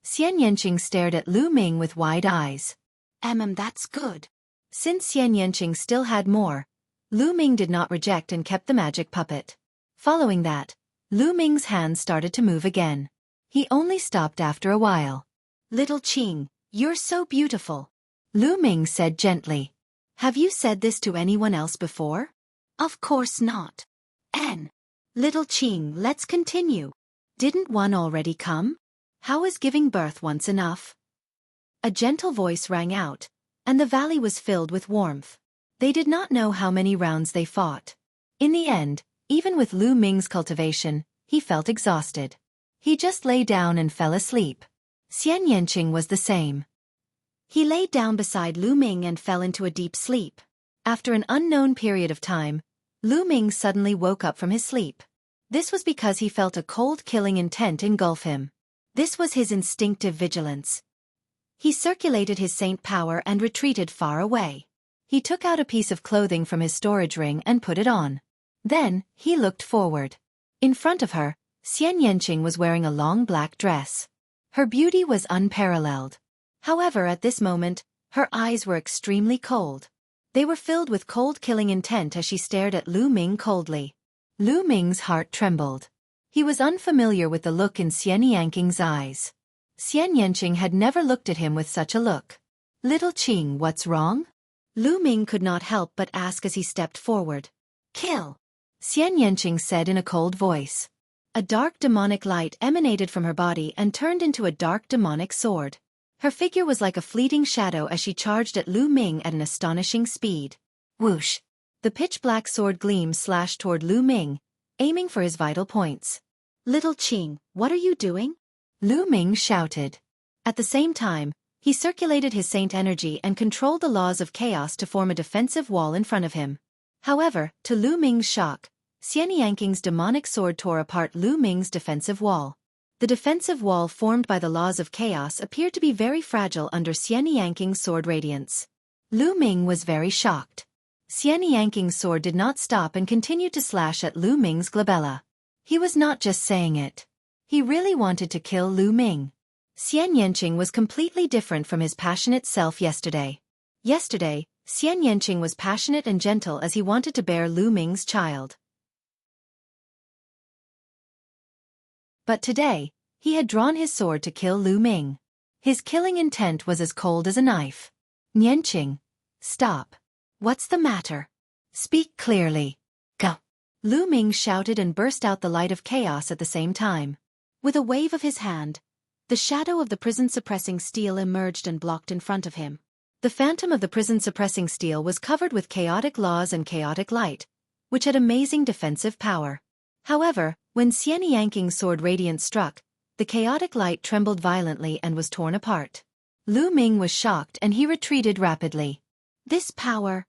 Xian Yanqing stared at Lu Ming with wide eyes. That's good. Since Xian Yanqing still had more, Lu Ming did not reject and kept the magic puppet. Following that, Lu Ming's hands started to move again. He only stopped after a while. Little Qing, you're so beautiful. Lu Ming said gently. Have you said this to anyone else before? Of course not. Little Qing, let's continue. Didn't one already come? How is giving birth once enough? A gentle voice rang out, and the valley was filled with warmth. They did not know how many rounds they fought. In the end, even with Lu Ming's cultivation, he felt exhausted. He just lay down and fell asleep. Xian Yanqing was the same. He laid down beside Lu Ming and fell into a deep sleep. After an unknown period of time, Lu Ming suddenly woke up from his sleep. This was because he felt a cold killing intent engulf him. This was his instinctive vigilance. He circulated his saint power and retreated far away. He took out a piece of clothing from his storage ring and put it on. Then, he looked forward. In front of her, Xian Yanqing was wearing a long black dress. Her beauty was unparalleled. However, at this moment, her eyes were extremely cold. They were filled with cold-killing intent as she stared at Lu Ming coldly. Lu Ming's heart trembled. He was unfamiliar with the look in Xian Yanqing's eyes. Xian Yanqing had never looked at him with such a look. "Little Qing, what's wrong?" Lu Ming could not help but ask as he stepped forward. "Kill," Xian Yanqing said in a cold voice. A dark demonic light emanated from her body and turned into a dark demonic sword. Her figure was like a fleeting shadow as she charged at Lu Ming at an astonishing speed. Whoosh! The pitch-black sword gleam slashed toward Lu Ming, aiming for his vital points. "Little Qing, what are you doing?" Lu Ming shouted. At the same time, he circulated his saint energy and controlled the laws of chaos to form a defensive wall in front of him. However, to Lu Ming's shock, Xian Yanqing's demonic sword tore apart Lu Ming's defensive wall. The defensive wall formed by the laws of chaos appeared to be very fragile under Xian Yanqing's sword radiance. Lu Ming was very shocked. Xian Yanqing's sword did not stop and continued to slash at Lu Ming's glabella. He was not just saying it. He really wanted to kill Lu Ming. Xian Yanqing was completely different from his passionate self yesterday. Yesterday, Xian Yanqing was passionate and gentle as he wanted to bear Lu Ming's child. But today, he had drawn his sword to kill Lu Ming. His killing intent was as cold as a knife. "Yanqing, stop. What's the matter? Speak clearly. Go." Lu Ming shouted and burst out the light of chaos at the same time. With a wave of his hand, the shadow of the prison-suppressing steel emerged and blocked in front of him. The phantom of the prison-suppressing steel was covered with chaotic laws and chaotic light, which had amazing defensive power. However, when Xian Yanqing's sword radiance struck, the chaotic light trembled violently and was torn apart. Lu Ming was shocked and he retreated rapidly. This power...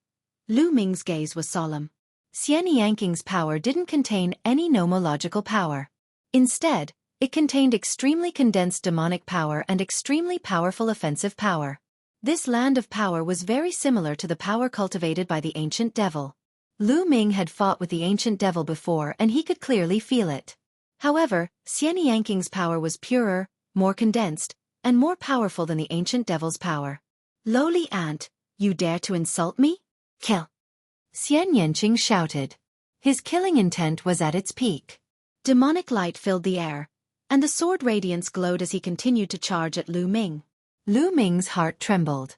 Lu Ming's gaze was solemn. Xian Yanqing's power didn't contain any nomological power. Instead, it contained extremely condensed demonic power and extremely powerful offensive power. This land of power was very similar to the power cultivated by the ancient devil. Lu Ming had fought with the ancient devil before and he could clearly feel it. However, Xian Yanqing's power was purer, more condensed, and more powerful than the ancient devil's power. "Lowly ant, you dare to insult me? Kill!" Xian Yanqing shouted. His killing intent was at its peak. Demonic light filled the air, and the sword radiance glowed as he continued to charge at Lu Ming. Lu Ming's heart trembled.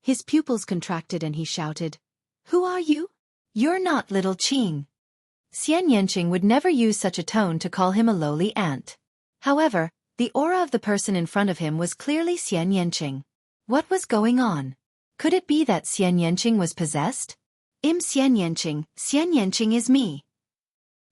His pupils contracted and he shouted, "Who are you? You're not little Qing." Xian Yanqing would never use such a tone to call him a lowly ant. However, the aura of the person in front of him was clearly Xian Yanqing. What was going on? Could it be that Xian Yanqing was possessed? Xian Yanqing is me."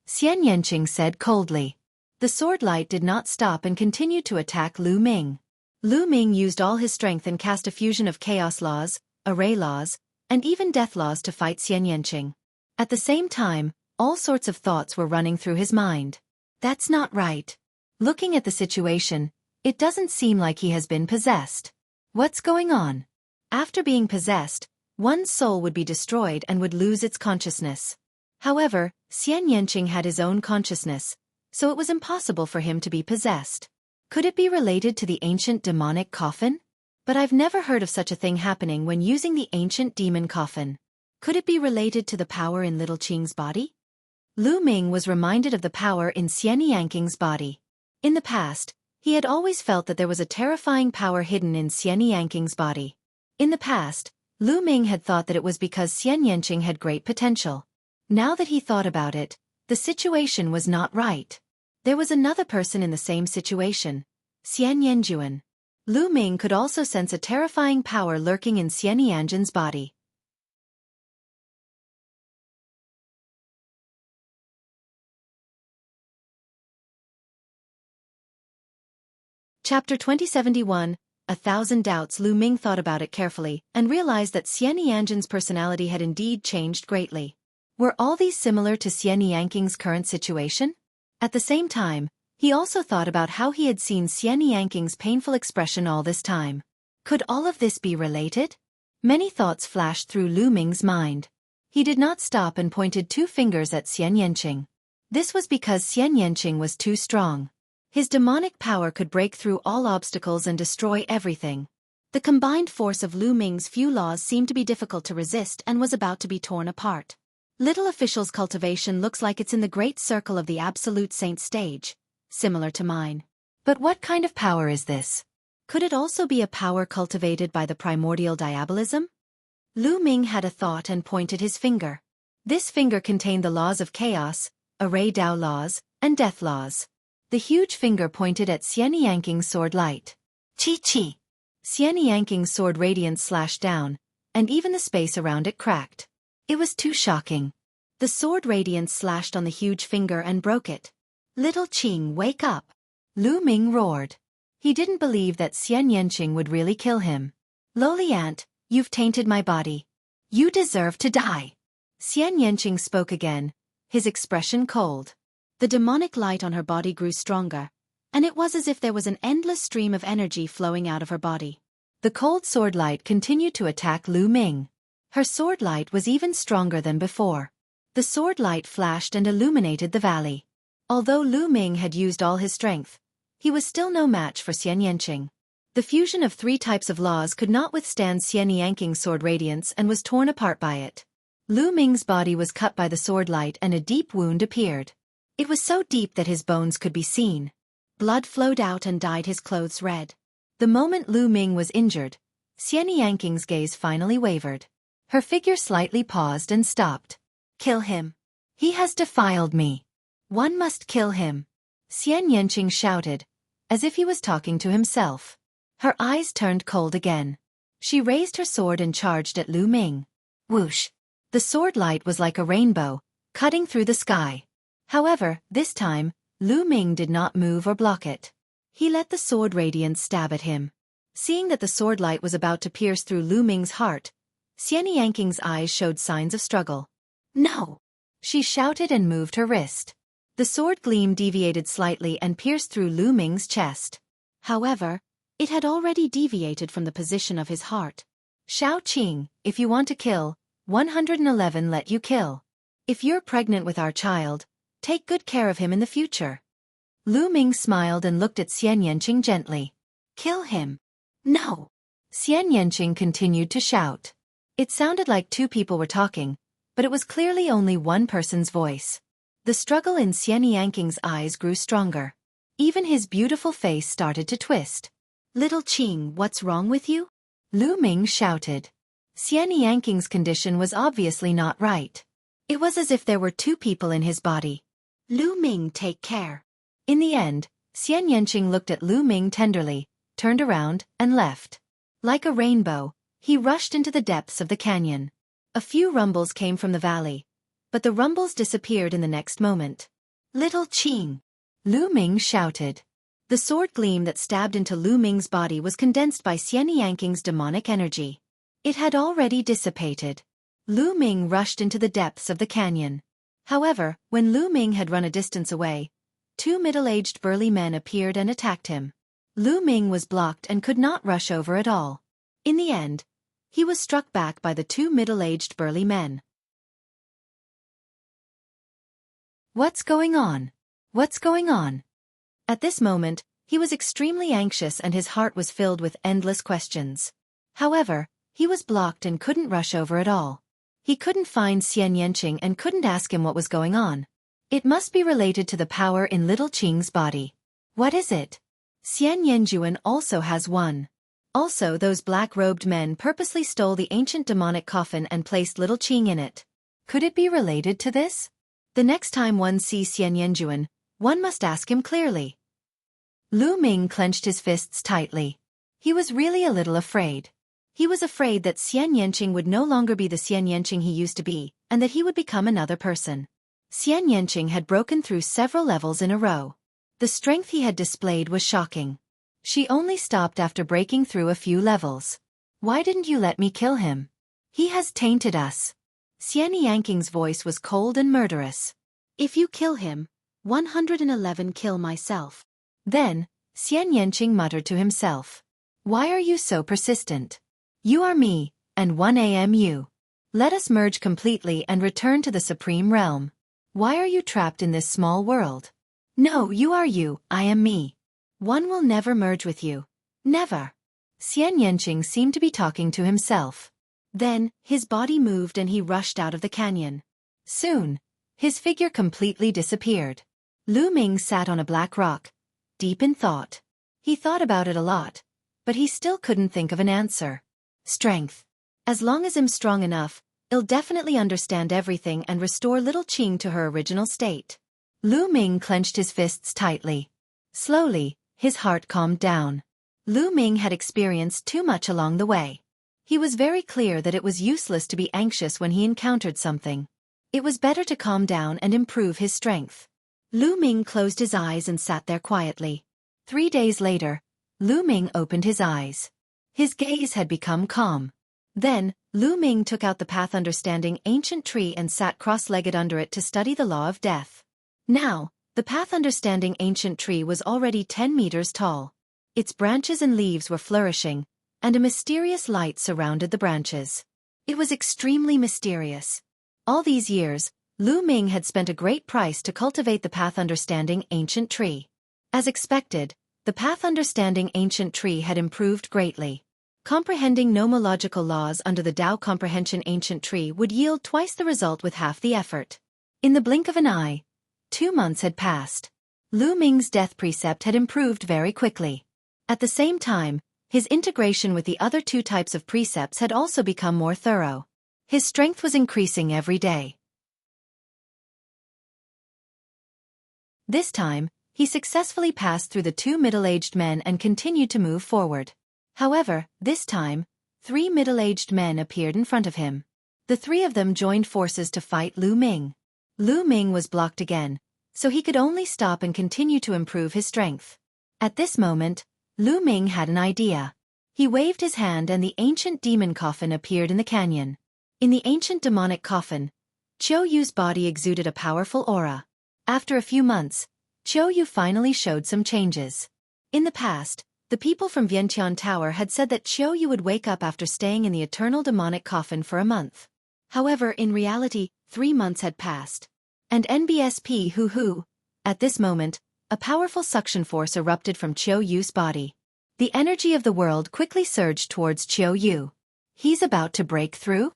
Xian Yanqing said coldly. The sword light did not stop and continued to attack Lu Ming. Lu Ming used all his strength and cast a fusion of chaos laws, array laws, and even death laws to fight Xian Yanqing. At the same time, all sorts of thoughts were running through his mind. That's not right. Looking at the situation, it doesn't seem like he has been possessed. What's going on? After being possessed, one's soul would be destroyed and would lose its consciousness. However, Xian Yanqing had his own consciousness, so it was impossible for him to be possessed. Could it be related to the ancient demonic coffin? But I've never heard of such a thing happening when using the ancient demon coffin. Could it be related to the power in little Qing's body? Lu Ming was reminded of the power in Xian Yanqing's body. In the past, he had always felt that there was a terrifying power hidden in Xian Yanqing's body. In the past, Lu Ming had thought that it was because Xian Yanqing had great potential. Now that he thought about it, the situation was not right. There was another person in the same situation, Xian Yanjuan. Lu Ming could also sense a terrifying power lurking in Xian Yanjuan's body. Chapter 2071, 1,000 Doubts. Lu Ming thought about it carefully and realized that Xian Yanjuan's personality had indeed changed greatly. Were all these similar to Xian Yanqing's current situation? At the same time, he also thought about how he had seen Xian Yanqing's painful expression all this time. Could all of this be related? Many thoughts flashed through Lu Ming's mind. He did not stop and pointed two fingers at Xian Yanqing. This was because Xian Yanqing was too strong. His demonic power could break through all obstacles and destroy everything. The combined force of Lu Ming's few laws seemed to be difficult to resist and was about to be torn apart. Little official's cultivation looks like it's in the great circle of the absolute saint stage, similar to mine. But what kind of power is this? Could it also be a power cultivated by the primordial diabolism? Lu Ming had a thought and pointed his finger. This finger contained the laws of chaos, array Dao laws, and death laws. The huge finger pointed at Xian Yanqing's sword light. Chi. Xian Yanqing's sword radiance slashed down, and even the space around it cracked. It was too shocking. The sword radiance slashed on the huge finger and broke it. "Little Qing, wake up!" Lu Ming roared. He didn't believe that Xian Yanqing would really kill him. "Lowly ant, you've tainted my body. You deserve to die." Xian Yanqing spoke again, his expression cold. The demonic light on her body grew stronger, and it was as if there was an endless stream of energy flowing out of her body. The cold sword light continued to attack Lu Ming. Her sword light was even stronger than before. The sword light flashed and illuminated the valley. Although Lu Ming had used all his strength, he was still no match for Xian Yanqing. The fusion of 3 types of laws could not withstand Xian Yanqing's sword radiance and was torn apart by it. Lu Ming's body was cut by the sword light and a deep wound appeared. It was so deep that his bones could be seen. Blood flowed out and dyed his clothes red. The moment Lu Ming was injured, Xian Yanqing's gaze finally wavered. Her figure slightly paused and stopped. "Kill him. He has defiled me. One must kill him," Xian Yanqing shouted, as if he was talking to himself. Her eyes turned cold again. She raised her sword and charged at Lu Ming. Whoosh! The sword light was like a rainbow, cutting through the sky. However, this time, Lu Ming did not move or block it. He let the sword radiance stab at him. Seeing that the sword light was about to pierce through Lu Ming's heart, Xian Yanqing's eyes showed signs of struggle. "No!" she shouted and moved her wrist. The sword gleam deviated slightly and pierced through Lu Ming's chest. However, it had already deviated from the position of his heart. "Shao Qing, if you want to kill, 111 let you kill. If you're pregnant with our child, take good care of him in the future." Lu Ming smiled and looked at Xian Yanqing gently. "Kill him." "No!" Xian Yanqing continued to shout. It sounded like 2 people were talking, but it was clearly only one person's voice. The struggle in Xian Yanqing's eyes grew stronger. Even his beautiful face started to twist. "Little Qing, what's wrong with you?" Lu Ming shouted. Xian Yanqing's condition was obviously not right. It was as if there were 2 people in his body. "Lu Ming, take care." In the end, Xian Yanqing looked at Lu Ming tenderly, turned around, and left. Like a rainbow, he rushed into the depths of the canyon. A few rumbles came from the valley, but the rumbles disappeared in the next moment. "Little Qing!" Lu Ming shouted. The sword gleam that stabbed into Lu Ming's body was condensed by Xian Yanqing's demonic energy. It had already dissipated. Lu Ming rushed into the depths of the canyon. However, when Lu Ming had run a distance away, 2 middle-aged burly men appeared and attacked him. Lu Ming was blocked and could not rush over at all. In the end, he was struck back by the 2 middle-aged burly men. What's going on? What's going on? At this moment, he was extremely anxious and his heart was filled with endless questions. However, he was blocked and couldn't rush over at all. He couldn't find Xian Yanqing and couldn't ask him what was going on. It must be related to the power in Little Qing's body. What is it? Xian Yanjuan also has one. Also, those black-robed men purposely stole the ancient demonic coffin and placed Little Qing in it. Could it be related to this? The next time one sees Xian Yanjuan, one must ask him clearly. Lu Ming clenched his fists tightly. He was really a little afraid. He was afraid that Xian Yanqing would no longer be the Xian Yanqing he used to be, and that he would become another person. Xian Yanqing had broken through several levels in a row. The strength he had displayed was shocking. She only stopped after breaking through a few levels. "Why didn't you let me kill him? He has tainted us." Xian Yanqing's voice was cold and murderous. "If you kill him, 111 kill myself." Then, Xian Yanqing muttered to himself. "Why are you so persistent? You are me, and 1 am you. Let us merge completely and return to the Supreme Realm." Why are you trapped in this small world? No, you are you, I am me. One will never merge with you. Never. Xian Yanqing seemed to be talking to himself. Then, his body moved and he rushed out of the canyon. Soon, his figure completely disappeared. Lu Ming sat on a black rock, deep in thought. He thought about it a lot, but he still couldn't think of an answer. Strength. As long as I'm strong enough, I'll definitely understand everything and restore little Qing to her original state. Lu Ming clenched his fists tightly. Slowly, his heart calmed down. Lu Ming had experienced too much along the way. He was very clear that it was useless to be anxious when he encountered something. It was better to calm down and improve his strength. Lu Ming closed his eyes and sat there quietly. 3 days later, Lu Ming opened his eyes. His gaze had become calm. Then, Lu Ming took out the path understanding ancient tree and sat cross-legged under it to study the law of death. Now, the path understanding ancient tree was already 10 meters tall. Its branches and leaves were flourishing, and a mysterious light surrounded the branches. It was extremely mysterious. All these years, Lu Ming had spent a great price to cultivate the path understanding ancient tree. As expected, the path understanding ancient tree had improved greatly. Comprehending nomological laws under the Tao comprehension ancient tree would yield twice the result with half the effort. In the blink of an eye, 2 months had passed. Lu Ming's death precept had improved very quickly. At the same time, his integration with the other 2 types of precepts had also become more thorough. His strength was increasing every day. This time, he successfully passed through the 2 middle-aged men and continued to move forward. However, this time, 3 middle-aged men appeared in front of him. The 3 of them joined forces to fight Lu Ming. Lu Ming was blocked again, so he could only stop and continue to improve his strength. At this moment, Lu Ming had an idea. He waved his hand and the ancient demon coffin appeared in the canyon. In the ancient demonic coffin, Qiu Yu's body exuded a powerful aura. After a few months, Qiu Yu finally showed some changes. In the past, the people from Vientiane Tower had said that Qiu Yu would wake up after staying in the eternal demonic coffin for a month. However, in reality, 3 months had passed. And NBSP hoo-hoo. At this moment, a powerful suction force erupted from Qiu Yu's body. The energy of the world quickly surged towards Qiu Yu. He's about to break through?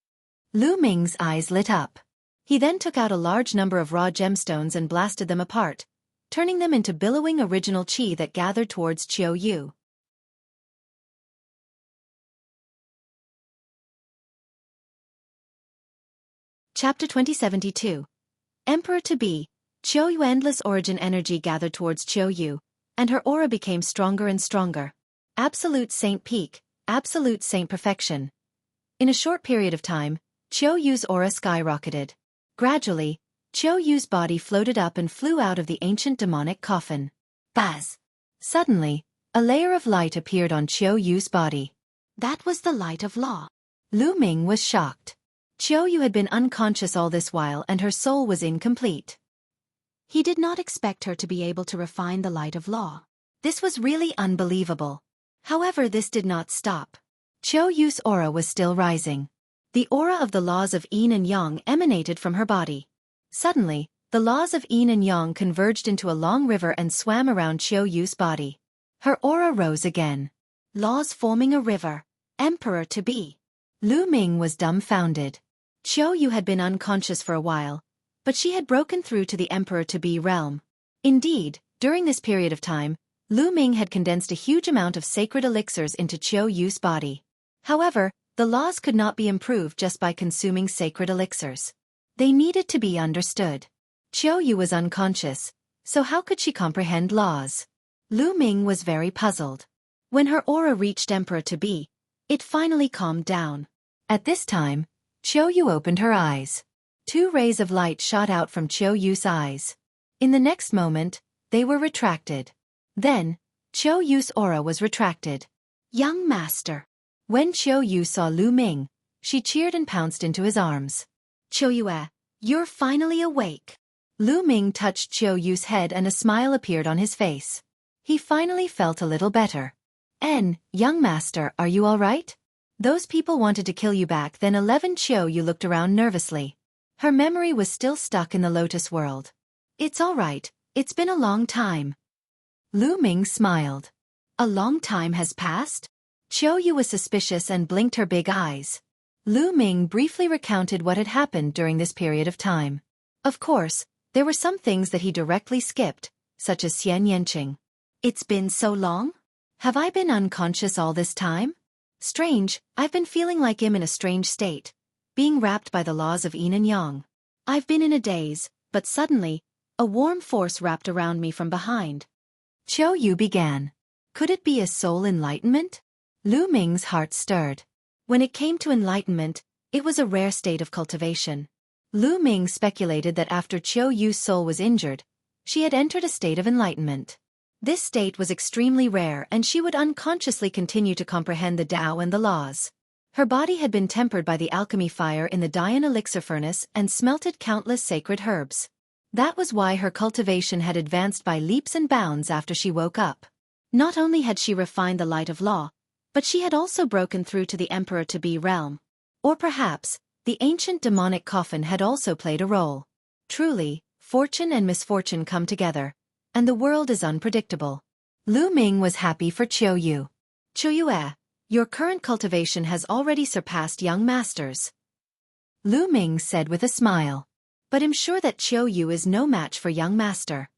Lu Ming's eyes lit up. He then took out a large number of raw gemstones and blasted them apart, turning them into billowing original qi that gathered towards Qiu Yu. Chapter 2072. Emperor-to-be, Qiu Yu. Endless origin energy gathered towards Qiu Yu, and her aura became stronger and stronger. Absolute saint peak, absolute saint perfection. In a short period of time, Qiu Yu's aura skyrocketed. Gradually, Qiu Yu's body floated up and flew out of the ancient demonic coffin. Buzz! Suddenly, a layer of light appeared on Qiu Yu's body. That was the light of law. Lu Ming was shocked. Qiu Yu had been unconscious all this while and her soul was incomplete. He did not expect her to be able to refine the light of law. This was really unbelievable. However, this did not stop. Qiu Yu's aura was still rising. The aura of the laws of yin and yang emanated from her body. Suddenly, the laws of yin and yang converged into a long river and swam around Qiu Yu's body. Her aura rose again. Laws forming a river. Emperor-to-be. Lu Ming was dumbfounded. Qiu Yu had been unconscious for a while, but she had broken through to the Emperor-to-be realm. Indeed, during this period of time, Lu Ming had condensed a huge amount of sacred elixirs into Qiu Yu's body. However, the laws could not be improved just by consuming sacred elixirs. They needed to be understood. Qiu Yu was unconscious, so how could she comprehend laws? Lu Ming was very puzzled. When her aura reached Emperor-to-be, it finally calmed down. At this time, Qiu Yu opened her eyes. 2 rays of light shot out from Qiu Yu's eyes. In the next moment, they were retracted. Then, Qiu Yu's aura was retracted. Young master. When Qiu Yu saw Lu Ming, she cheered and pounced into his arms. Qiu Yue, you're finally awake. Lu Ming touched Qiu Yu's head and a smile appeared on his face. He finally felt a little better. Young master, are you all right? Those people wanted to kill you back then. 11 Qiu Yu looked around nervously. Her memory was still stuck in the lotus world. It's all right, it's been a long time. Lu Ming smiled. A long time has passed? Qiu Yu was suspicious and blinked her big eyes. Lu Ming briefly recounted what had happened during this period of time. Of course, there were some things that he directly skipped, such as Xian Yanqing. It's been so long? Have I been unconscious all this time? Strange, I've been feeling like I'm in a strange state, being wrapped by the laws of yin and yang. I've been in a daze, but suddenly, a warm force wrapped around me from behind. Qiu Yu began. Could it be a soul enlightenment? Lu Ming's heart stirred. When it came to enlightenment, it was a rare state of cultivation. Lu Ming speculated that after Qiu Yu's soul was injured, she had entered a state of enlightenment. This state was extremely rare and she would unconsciously continue to comprehend the Tao and the laws. Her body had been tempered by the alchemy fire in the Dian elixir furnace and smelted countless sacred herbs. That was why her cultivation had advanced by leaps and bounds after she woke up. Not only had she refined the light of law, but she had also broken through to the emperor-to-be realm. Or perhaps, the ancient demonic coffin had also played a role. Truly, fortune and misfortune come together, and the world is unpredictable. Lu Ming was happy for Qiu Yu. Qiu Yue, your current cultivation has already surpassed young masters. Lu Ming said with a smile. But I'm sure that Qiu Yu is no match for young master.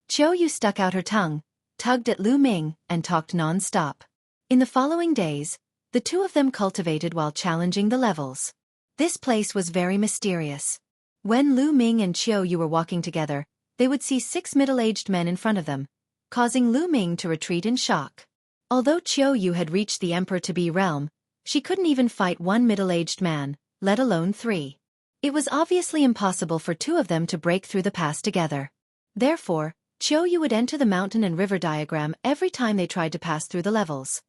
Qiu Yu stuck out her tongue, tugged at Lu Ming, and talked non-stop. In the following days, the two of them cultivated while challenging the levels. This place was very mysterious. When Lu Ming and Qiu Yu were walking together, they would see 6 middle-aged men in front of them, causing Lu Ming to retreat in shock. Although Qiu Yu had reached the emperor-to-be realm, she couldn't even fight one middle-aged man, let alone 3. It was obviously impossible for 2 of them to break through the pass together. Therefore, Qiu Yu would enter the mountain and river diagram every time they tried to pass through the levels.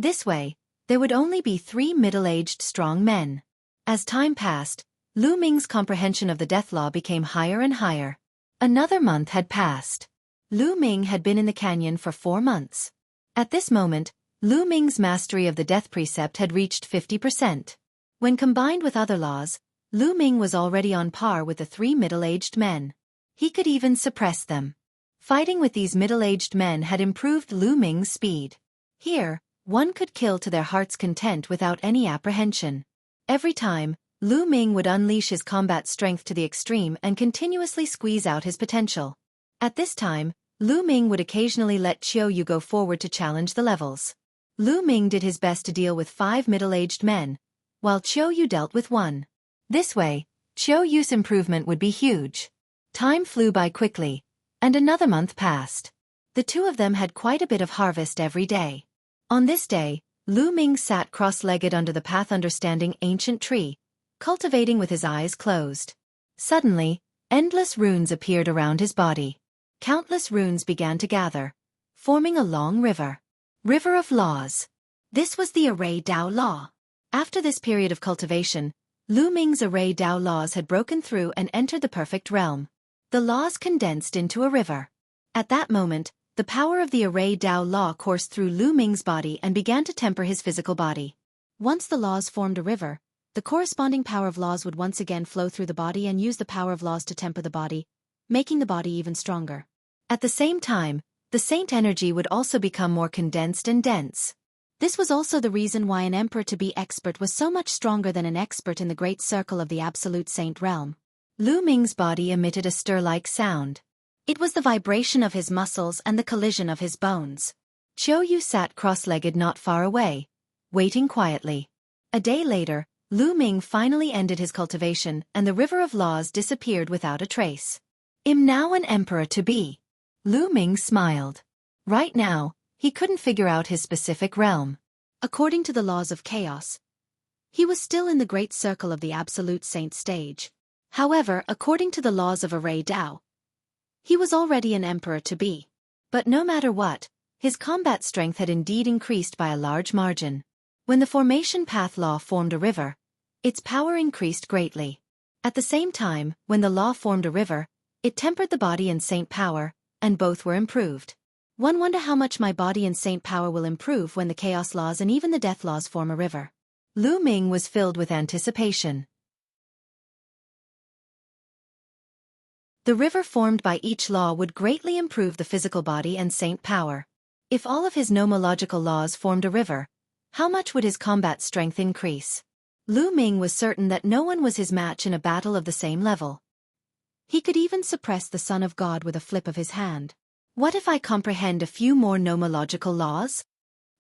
This way, there would only be 3 middle-aged strong men. As time passed, Lu Ming's comprehension of the death law became higher and higher. Another month had passed. Lu Ming had been in the canyon for 4 months. At this moment, Lu Ming's mastery of the death precept had reached 50%. When combined with other laws, Lu Ming was already on par with the 3 middle-aged men. He could even suppress them. Fighting with these middle-aged men had improved Lu Ming's speed. Here, one could kill to their heart's content without any apprehension. Every time, Lu Ming would unleash his combat strength to the extreme and continuously squeeze out his potential. At this time, Lu Ming would occasionally let Qiu Yu go forward to challenge the levels. Lu Ming did his best to deal with 5 middle-aged men, while Qiu Yu dealt with 1. This way, Qiu Yu's improvement would be huge. Time flew by quickly, and another month passed. The 2 of them had quite a bit of harvest every day. On this day, Lu Ming sat cross-legged under the path understanding ancient tree, cultivating with his eyes closed. Suddenly, endless runes appeared around his body. Countless runes began to gather, forming a long river. River of Laws. This was the Array Dao Law. After this period of cultivation, Lu Ming's Array Dao laws had broken through and entered the perfect realm. The laws condensed into a river. At that moment, the power of the Array Dao law coursed through Lu Ming's body and began to temper his physical body. Once the laws formed a river, the corresponding power of laws would once again flow through the body and use the power of laws to temper the body, making the body even stronger. At the same time, the saint energy would also become more condensed and dense. This was also the reason why an emperor-to-be expert was so much stronger than an expert in the great circle of the absolute saint realm. Lu Ming's body emitted a stir-like sound. It was the vibration of his muscles and the collision of his bones. Qiu Yu sat cross-legged not far away, waiting quietly. A day later, Lu Ming finally ended his cultivation and the river of laws disappeared without a trace. I'm now an emperor-to-be. Lu Ming smiled. Right now, he couldn't figure out his specific realm. According to the laws of chaos, he was still in the great circle of the absolute saint stage. However, according to the laws of Array Dao, he was already an emperor-to-be. But no matter what, his combat strength had indeed increased by a large margin. When the formation path law formed a river, its power increased greatly. At the same time, when the law formed a river, it tempered the body and saint power, and both were improved. One wonder how much my body and saint power will improve when the chaos laws and even the death laws form a river. Lu Ming was filled with anticipation. The river formed by each law would greatly improve the physical body and saint power. If all of his nomological laws formed a river, how much would his combat strength increase? Lu Ming was certain that no one was his match in a battle of the same level. He could even suppress the Son of God with a flip of his hand. What if I comprehend a few more nomological laws?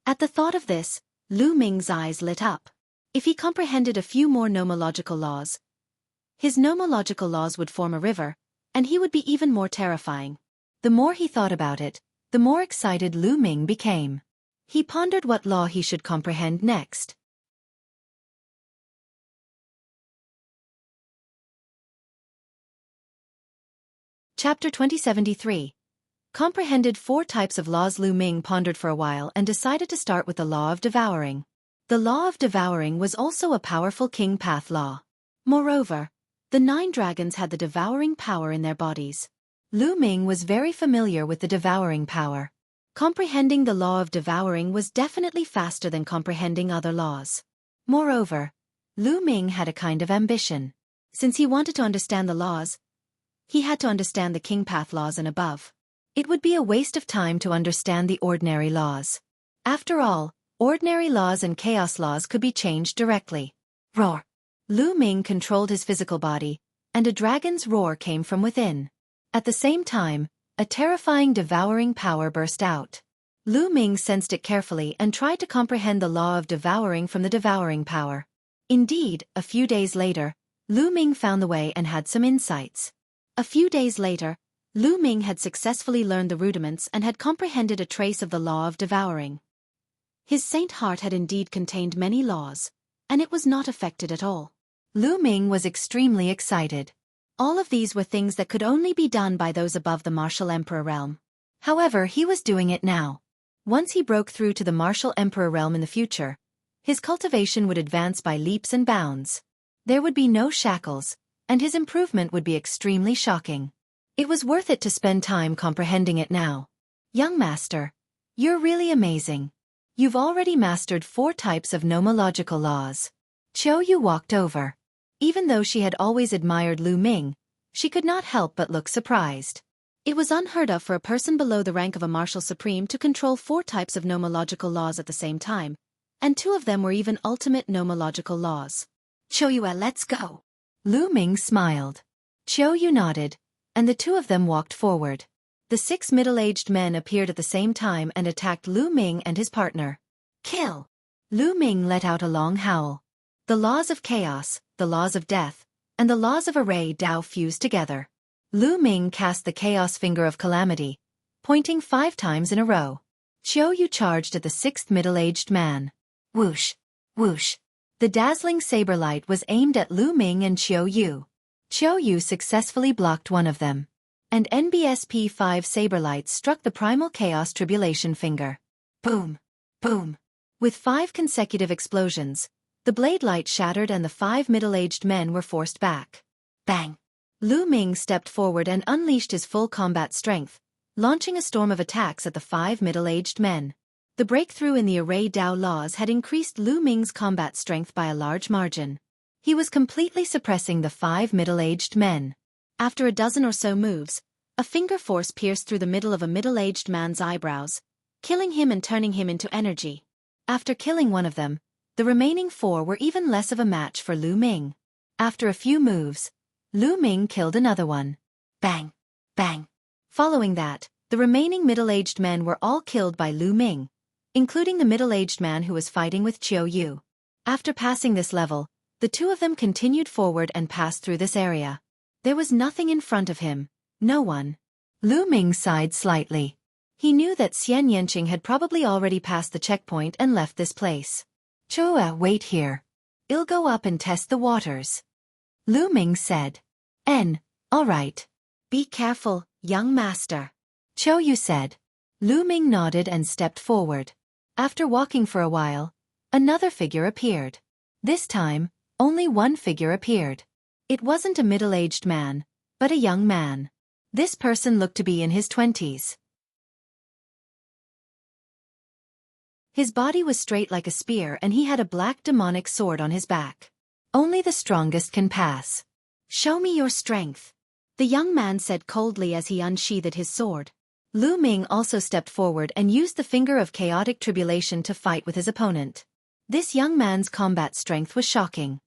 At the thought of this, Lu Ming's eyes lit up. If he comprehended a few more nomological laws, his nomological laws would form a river, and he would be even more terrifying. The more he thought about it, the more excited Lu Ming became. He pondered what law he should comprehend next. Chapter 2073. Comprehended 4 types of laws. Lu Ming pondered for a while and decided to start with the law of devouring. The law of devouring was also a powerful king path law. Moreover, the 9 dragons had the devouring power in their bodies. Lu Ming was very familiar with the devouring power. Comprehending the law of devouring was definitely faster than comprehending other laws. Moreover, Lu Ming had a kind of ambition. Since he wanted to understand the laws, he had to understand the king path laws and above. It would be a waste of time to understand the ordinary laws. After all, ordinary laws and chaos laws could be changed directly. Roar! Lu Ming controlled his physical body, and a dragon's roar came from within. At the same time, a terrifying devouring power burst out. Lu Ming sensed it carefully and tried to comprehend the law of devouring from the devouring power. Indeed, a few days later, Lu Ming found the way and had some insights. A few days later, Lu Ming had successfully learned the rudiments and had comprehended a trace of the law of devouring. His saint heart had indeed contained many laws, and it was not affected at all. Lu Ming was extremely excited. All of these were things that could only be done by those above the martial emperor realm. However, he was doing it now. Once he broke through to the martial emperor realm in the future, his cultivation would advance by leaps and bounds. There would be no shackles, and his improvement would be extremely shocking. It was worth it to spend time comprehending it now. Young master, you're really amazing. You've already mastered 4 types of nomological laws. Qiu Yu walked over. Even though she had always admired Lu Ming, she could not help but look surprised. It was unheard of for a person below the rank of a martial supreme to control 4 types of nomological laws at the same time, and 2 of them were even ultimate nomological laws. Qiu Yu, let's go. Lu Ming smiled. Qiu Yu nodded, and the 2 of them walked forward. The 6 middle-aged men appeared at the same time and attacked Lu Ming and his partner. Kill! Lu Ming let out a long howl. The laws of chaos, the laws of death, and the laws of array Dao fused together. Lu Ming cast the chaos finger of calamity, pointing 5 times in a row. Qiu Yu charged at the 6th middle-aged man. Whoosh! Whoosh! The dazzling saber light was aimed at Lu Ming and Qiu Yu. Qiu Yu successfully blocked one of them. And NBSP 5 saber lights struck the primal chaos tribulation finger. Boom! Boom! With 5 consecutive explosions, the blade light shattered and the 5 middle-aged men were forced back. Bang! Lu Ming stepped forward and unleashed his full combat strength, launching a storm of attacks at the 5 middle-aged men. The breakthrough in the array Dao laws had increased Lu Ming's combat strength by a large margin. He was completely suppressing the 5 middle-aged men. After a dozen or so moves, a finger force pierced through the middle of a middle-aged man's eyebrows, killing him and turning him into energy. After killing one of them, the remaining 4 were even less of a match for Lu Ming. After a few moves, Lu Ming killed another one. Bang! Bang! Following that, the remaining middle-aged men were all killed by Lu Ming, including the middle-aged man who was fighting with Qiu Yu. After passing this level, the 2 of them continued forward and passed through this area. There was nothing in front of him, no one. Lu Ming sighed slightly. He knew that Xian Yanqing had probably already passed the checkpoint and left this place. Chua, wait here. I'll go up and test the waters. Lu Ming said. All right. Be careful, young master. Qiu Yu said. Lu Ming nodded and stepped forward. After walking for a while, another figure appeared. This time, only one figure appeared. It wasn't a middle-aged man, but a young man. This person looked to be in his 20s. His body was straight like a spear and he had a black demonic sword on his back. Only the strongest can pass. Show me your strength, the young man said coldly as he unsheathed his sword. Lu Ming also stepped forward and used the finger of chaotic tribulation to fight with his opponent. This young man's combat strength was shocking.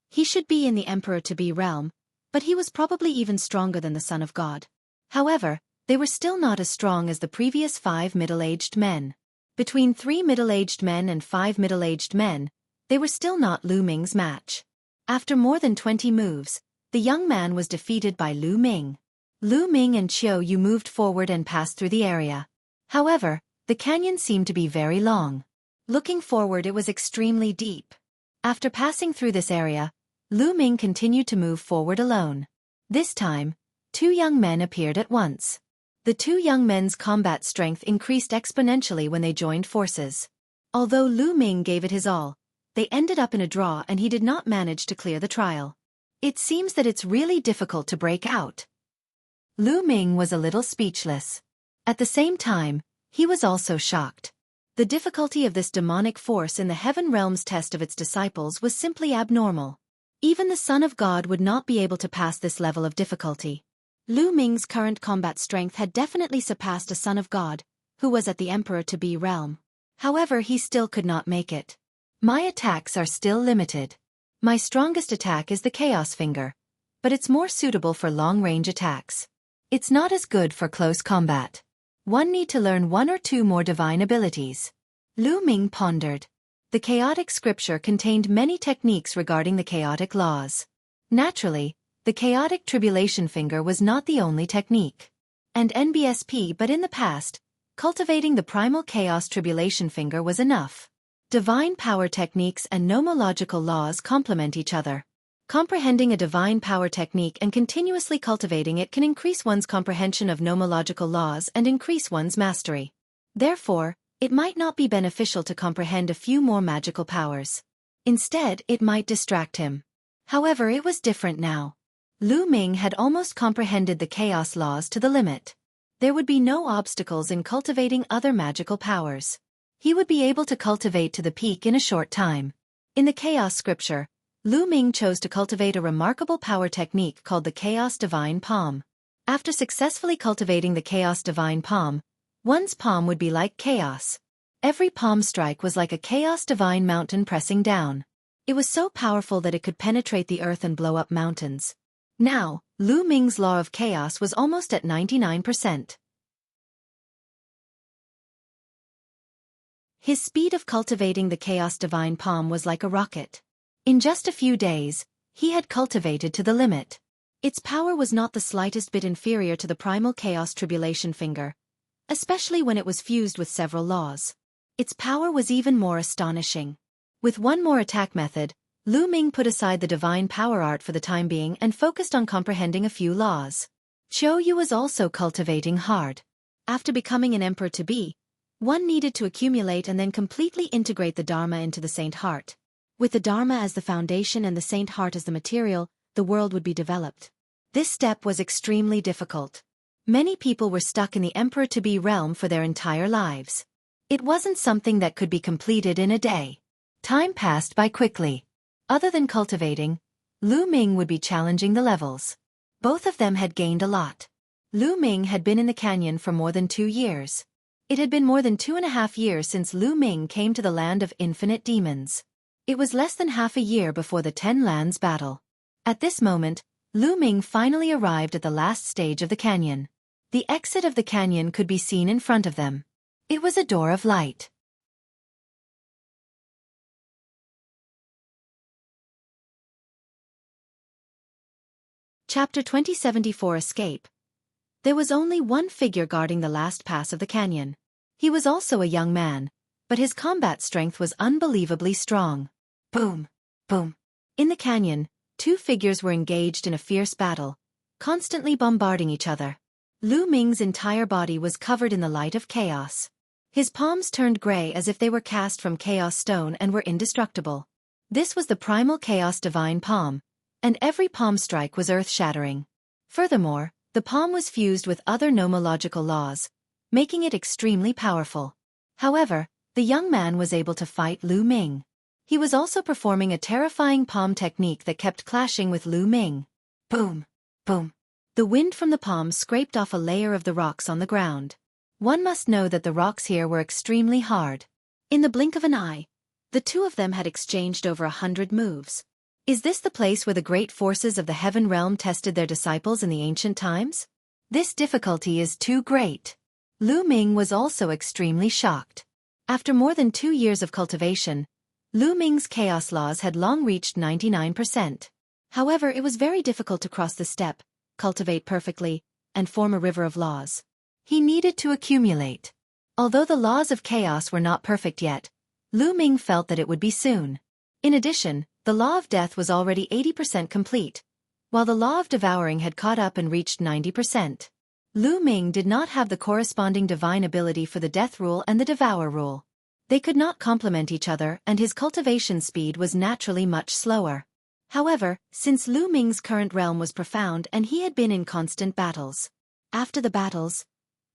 He should be in the emperor-to-be realm, but he was probably even stronger than the Son of God. However, they were still not as strong as the previous 5 middle-aged men. Between 3 middle-aged men and 5 middle-aged men, they were still not Lu Ming's match. After more than 20 moves, the young man was defeated by Lu Ming. Lu Ming and Qiu Yu moved forward and passed through the area. However, the canyon seemed to be very long. Looking forward, it was extremely deep. After passing through this area, Lu Ming continued to move forward alone. This time, 2 young men appeared at once. The 2 young men's combat strength increased exponentially when they joined forces. Although Lu Ming gave it his all, they ended up in a draw and he did not manage to clear the trial. It seems that it's really difficult to break out. Lu Ming was a little speechless. At the same time, he was also shocked. The difficulty of this demonic force in the heaven realm's test of its disciples was simply abnormal. Even the Son of God would not be able to pass this level of difficulty. Lu Ming's current combat strength had definitely surpassed a Son of God, who was at the emperor-to-be realm. However, he still could not make it. My attacks are still limited. My strongest attack is the Chaos Finger, but it's more suitable for long-range attacks. It's not as good for close combat. One need to learn 1 or 2 more divine abilities. Lu Ming pondered. The chaotic scripture contained many techniques regarding the chaotic laws. Naturally, the chaotic tribulation finger was not the only technique. And NBSP, but in the past, cultivating the primal chaos tribulation finger was enough. Divine power techniques and nomological laws complement each other. Comprehending a divine power technique and continuously cultivating it can increase one's comprehension of nomological laws and increase one's mastery. Therefore, it might not be beneficial to comprehend a few more magical powers. Instead, it might distract him. However, it was different now. Lu Ming had almost comprehended the chaos laws to the limit. There would be no obstacles in cultivating other magical powers. He would be able to cultivate to the peak in a short time. In the chaos scripture, Lu Ming chose to cultivate a remarkable power technique called the Chaos Divine Palm. After successfully cultivating the Chaos Divine Palm, one's palm would be like chaos. Every palm strike was like a Chaos Divine mountain pressing down. It was so powerful that it could penetrate the earth and blow up mountains. Now, Lu Ming's law of chaos was almost at 99%. His speed of cultivating the Chaos Divine Palm was like a rocket. In just a few days, he had cultivated to the limit. Its power was not the slightest bit inferior to the primal chaos tribulation finger, especially when it was fused with several laws. Its power was even more astonishing. With one more attack method, Lu Ming put aside the divine power art for the time being and focused on comprehending a few laws. Qiu Yu was also cultivating hard. After becoming an emperor-to-be, one needed to accumulate and then completely integrate the Dharma into the Saint Heart. With the Dharma as the foundation and the Saint Heart as the material, the world would be developed. This step was extremely difficult. Many people were stuck in the emperor-to-be realm for their entire lives. It wasn't something that could be completed in a day. Time passed by quickly. Other than cultivating, Lu Ming would be challenging the levels. Both of them had gained a lot. Lu Ming had been in the canyon for more than 2 years. It had been more than 2.5 years since Lu Ming came to the land of infinite demons. It was less than half a year before the 10 Lands battle. At this moment, Lu Ming finally arrived at the last stage of the canyon. The exit of the canyon could be seen in front of them. It was a door of light. Chapter 2074 Escape. There was only one figure guarding the last pass of the canyon. He was also a young man, but his combat strength was unbelievably strong. Boom! Boom! In the canyon, 2 figures were engaged in a fierce battle, constantly bombarding each other. Lu Ming's entire body was covered in the light of chaos. His palms turned gray as if they were cast from chaos stone and were indestructible. This was the primal chaos divine palm, and every palm strike was earth-shattering. Furthermore, the palm was fused with other nomological laws, making it extremely powerful. However, the young man was able to fight Lu Ming. He was also performing a terrifying palm technique that kept clashing with Lu Ming. Boom! Boom! The wind from the palms scraped off a layer of the rocks on the ground. One must know that the rocks here were extremely hard. In the blink of an eye, the two of them had exchanged over 100 moves. Is this the place where the great forces of the heaven realm tested their disciples in the ancient times? This difficulty is too great. Lu Ming was also extremely shocked. After more than 2 years of cultivation, Lu Ming's chaos laws had long reached 99%. However, it was very difficult to cross the step, cultivate perfectly, and form a river of laws. He needed to accumulate. Although the laws of chaos were not perfect yet, Lu Ming felt that it would be soon. In addition, the law of death was already 80% complete, while the law of devouring had caught up and reached 90%. Lu Ming did not have the corresponding divine ability for the death rule and the devour rule. They could not complement each other, and his cultivation speed was naturally much slower. However, since Lu Ming's current realm was profound and he had been in constant battles. After the battles,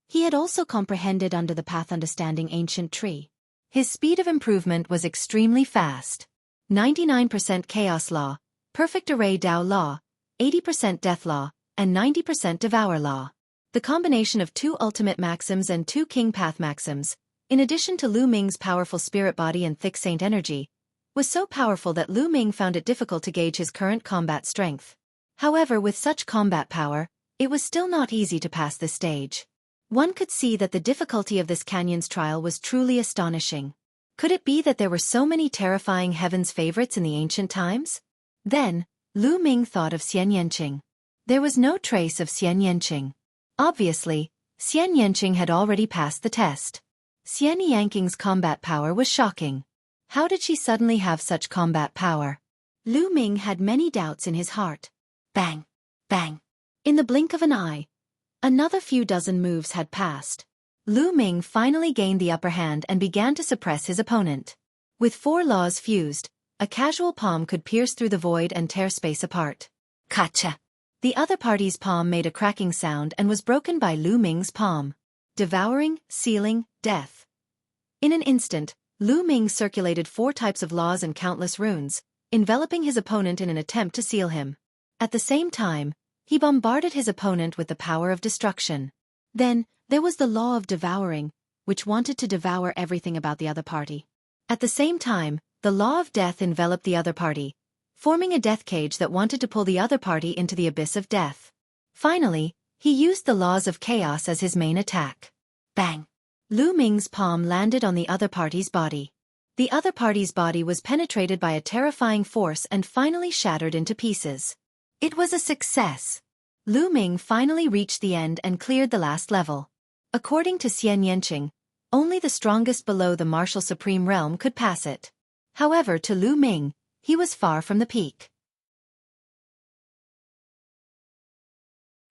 he had also comprehended under the path understanding ancient tree. His speed of improvement was extremely fast. 99% chaos law, perfect array Dao law, 80% death law, and 90% devour law. The combination of 2 ultimate maxims and 2 king path maxims, in addition to Lu Ming's powerful spirit body and thick saint energy, was so powerful that Lu Ming found it difficult to gauge his current combat strength. However, with such combat power, it was still not easy to pass this stage. One could see that the difficulty of this canyon's trial was truly astonishing. Could it be that there were so many terrifying heaven's favorites in the ancient times? Then, Lu Ming thought of Xian Yanqing. There was no trace of Xian Yanqing. Obviously, Xian Yanqing had already passed the test. Xian Yanqing's combat power was shocking. How did she suddenly have such combat power? Lu Ming had many doubts in his heart. Bang! Bang! In the blink of an eye, another few dozen moves had passed. Lu Ming finally gained the upper hand and began to suppress his opponent. With 4 laws fused, a casual palm could pierce through the void and tear space apart. Kacha! The other party's palm made a cracking sound and was broken by Lu Ming's palm. Devouring, sealing, death. In an instant, Lu Ming circulated 4 types of laws and countless runes, enveloping his opponent in an attempt to seal him. At the same time, he bombarded his opponent with the power of destruction. Then, there was the law of devouring, which wanted to devour everything about the other party. At the same time, the law of death enveloped the other party, forming a death cage that wanted to pull the other party into the abyss of death. Finally, he used the laws of chaos as his main attack. Bang! Lu Ming's palm landed on the other party's body. The other party's body was penetrated by a terrifying force and finally shattered into pieces. It was a success. Lu Ming finally reached the end and cleared the last level. According to Xian Yanqing, only the strongest below the martial supreme realm could pass it. However, to Lu Ming, he was far from the peak.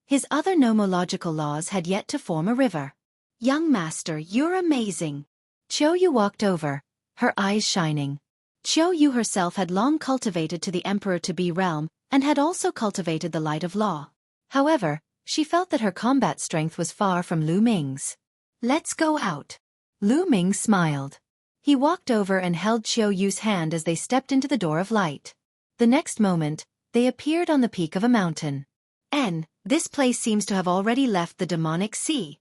His other nomological laws had yet to form a river. Young master, you're amazing. Qiu Yu walked over, her eyes shining. Qiu Yu herself had long cultivated to the emperor-to-be realm, and had also cultivated the light of law. However, she felt that her combat strength was far from Lu Ming's. Let's go out. Lu Ming smiled. He walked over and held Qiu Yu's hand as they stepped into the door of light. The next moment, they appeared on the peak of a mountain. This place seems to have already left the demonic sea.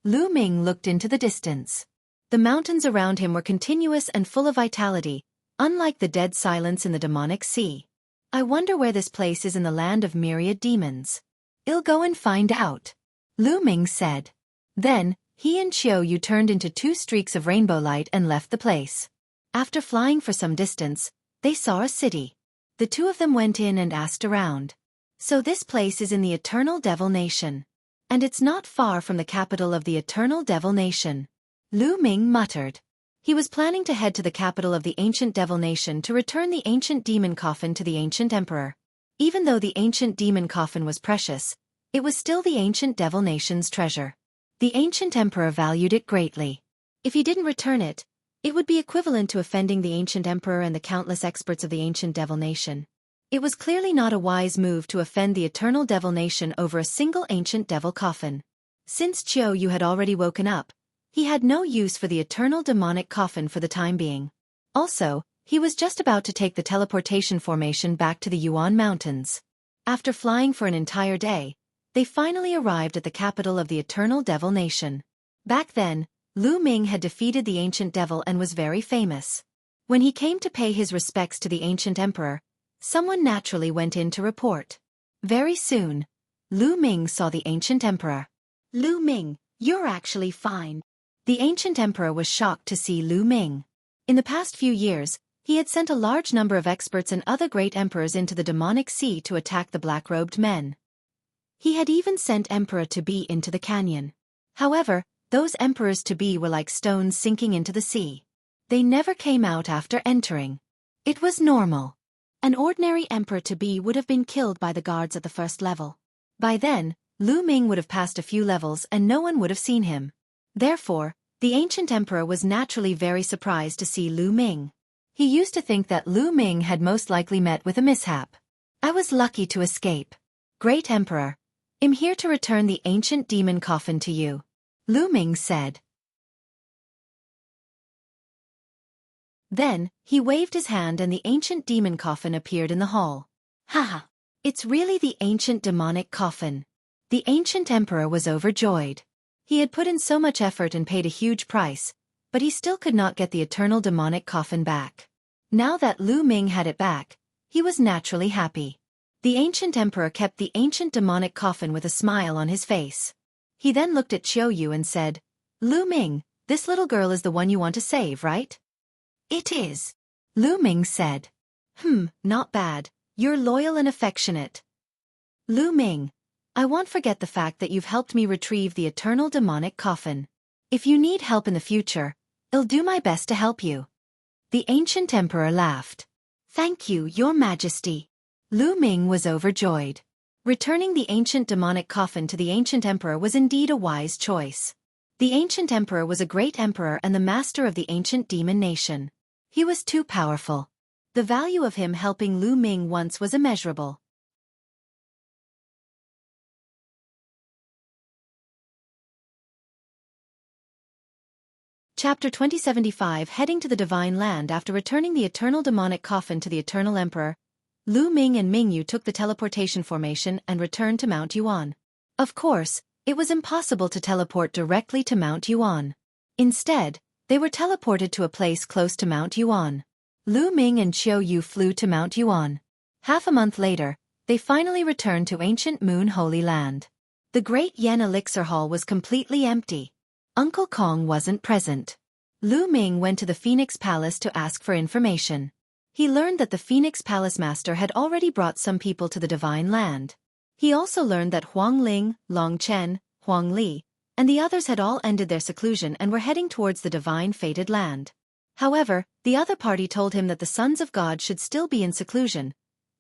Lu Ming looked into the distance. The mountains around him were continuous and full of vitality, unlike the dead silence in the demonic sea. I wonder where this place is in the land of myriad demons. I'll go and find out, Lu Ming said. Then, he and Qiu Yu turned into 2 streaks of rainbow light and left the place. After flying for some distance, they saw a city. The 2 of them went in and asked around. So this place is in the Eternal Devil Nation. And it's not far from the capital of the Eternal Devil Nation. Lu Ming muttered. He was planning to head to the capital of the ancient Devil Nation to return the ancient demon coffin to the ancient emperor. Even though the ancient demon coffin was precious, it was still the ancient Devil Nation's treasure. The ancient emperor valued it greatly. If he didn't return it, it would be equivalent to offending the ancient emperor and the countless experts of the ancient Devil Nation. It was clearly not a wise move to offend the Eternal Devil Nation over a single ancient devil coffin. Since Qiu Yu had already woken up, He had no use for the eternal demonic coffin for the time being. Also, he was just about to take the teleportation formation back to the Yuan Mountains. After flying for an entire day, they finally arrived at the capital of the Eternal Devil Nation. Back then, Lu Ming had defeated the ancient devil and was very famous. When he came to pay his respects to the ancient emperor, someone naturally went in to report. Very soon, Lu Ming saw the ancient emperor. "Lu Ming, you're actually fine." The ancient emperor was shocked to see Lu Ming. In the past few years, he had sent a large number of experts and other great emperors into the demonic sea to attack the black-robed men. He had even sent Emperor To-Be into the canyon. However, those emperors To-Be were like stones sinking into the sea. They never came out after entering. It was normal. An ordinary Emperor To-Be would have been killed by the guards at the first level. By then, Lu Ming would have passed a few levels and no one would have seen him. Therefore, the ancient emperor was naturally very surprised to see Lu Ming. He used to think that Lu Ming had most likely met with a mishap. "I was lucky to escape. Great Emperor, I'm here to return the ancient demon coffin to you," Lu Ming said. Then, he waved his hand and the ancient demon coffin appeared in the hall. "Haha! It's really the ancient demonic coffin." The ancient emperor was overjoyed. He had put in so much effort and paid a huge price, but he still could not get the eternal demonic coffin back. Now that Lu Ming had it back, he was naturally happy. The ancient emperor kept the ancient demonic coffin with a smile on his face. He then looked at Xiao Yu and said, "Lu Ming, this little girl is the one you want to save, right?" "It is," Lu Ming said. Not bad. You're loyal and affectionate." "Lu Ming, I won't forget the fact that you've helped me retrieve the eternal demonic coffin. If you need help in the future, I'll do my best to help you." The ancient emperor laughed. "Thank you, Your Majesty." Lu Ming was overjoyed. Returning the ancient demonic coffin to the ancient emperor was indeed a wise choice. The ancient emperor was a great emperor and the master of the ancient demon nation. He was too powerful. The value of him helping Lu Ming once was immeasurable. Chapter 2075. Heading to the Divine Land. After returning the eternal demonic coffin to the eternal emperor, Lu Ming and Mingyu took the teleportation formation and returned to Mount Yuan. Of course, it was impossible to teleport directly to Mount Yuan. Instead, they were teleported to a place close to Mount Yuan. Lu Ming and Xiao Yu flew to Mount Yuan. Half a month later, they finally returned to ancient Moon Holy Land. The Great Yen Elixir Hall was completely empty. Uncle Kong wasn't present. Lu Ming went to the Phoenix Palace to ask for information. He learned that the Phoenix Palace Master had already brought some people to the Divine Land. He also learned that Huang Ling, Long Chen, Huang Li, and the others had all ended their seclusion and were heading towards the Divine Fated Land. However, the other party told him that the Sons of God should still be in seclusion,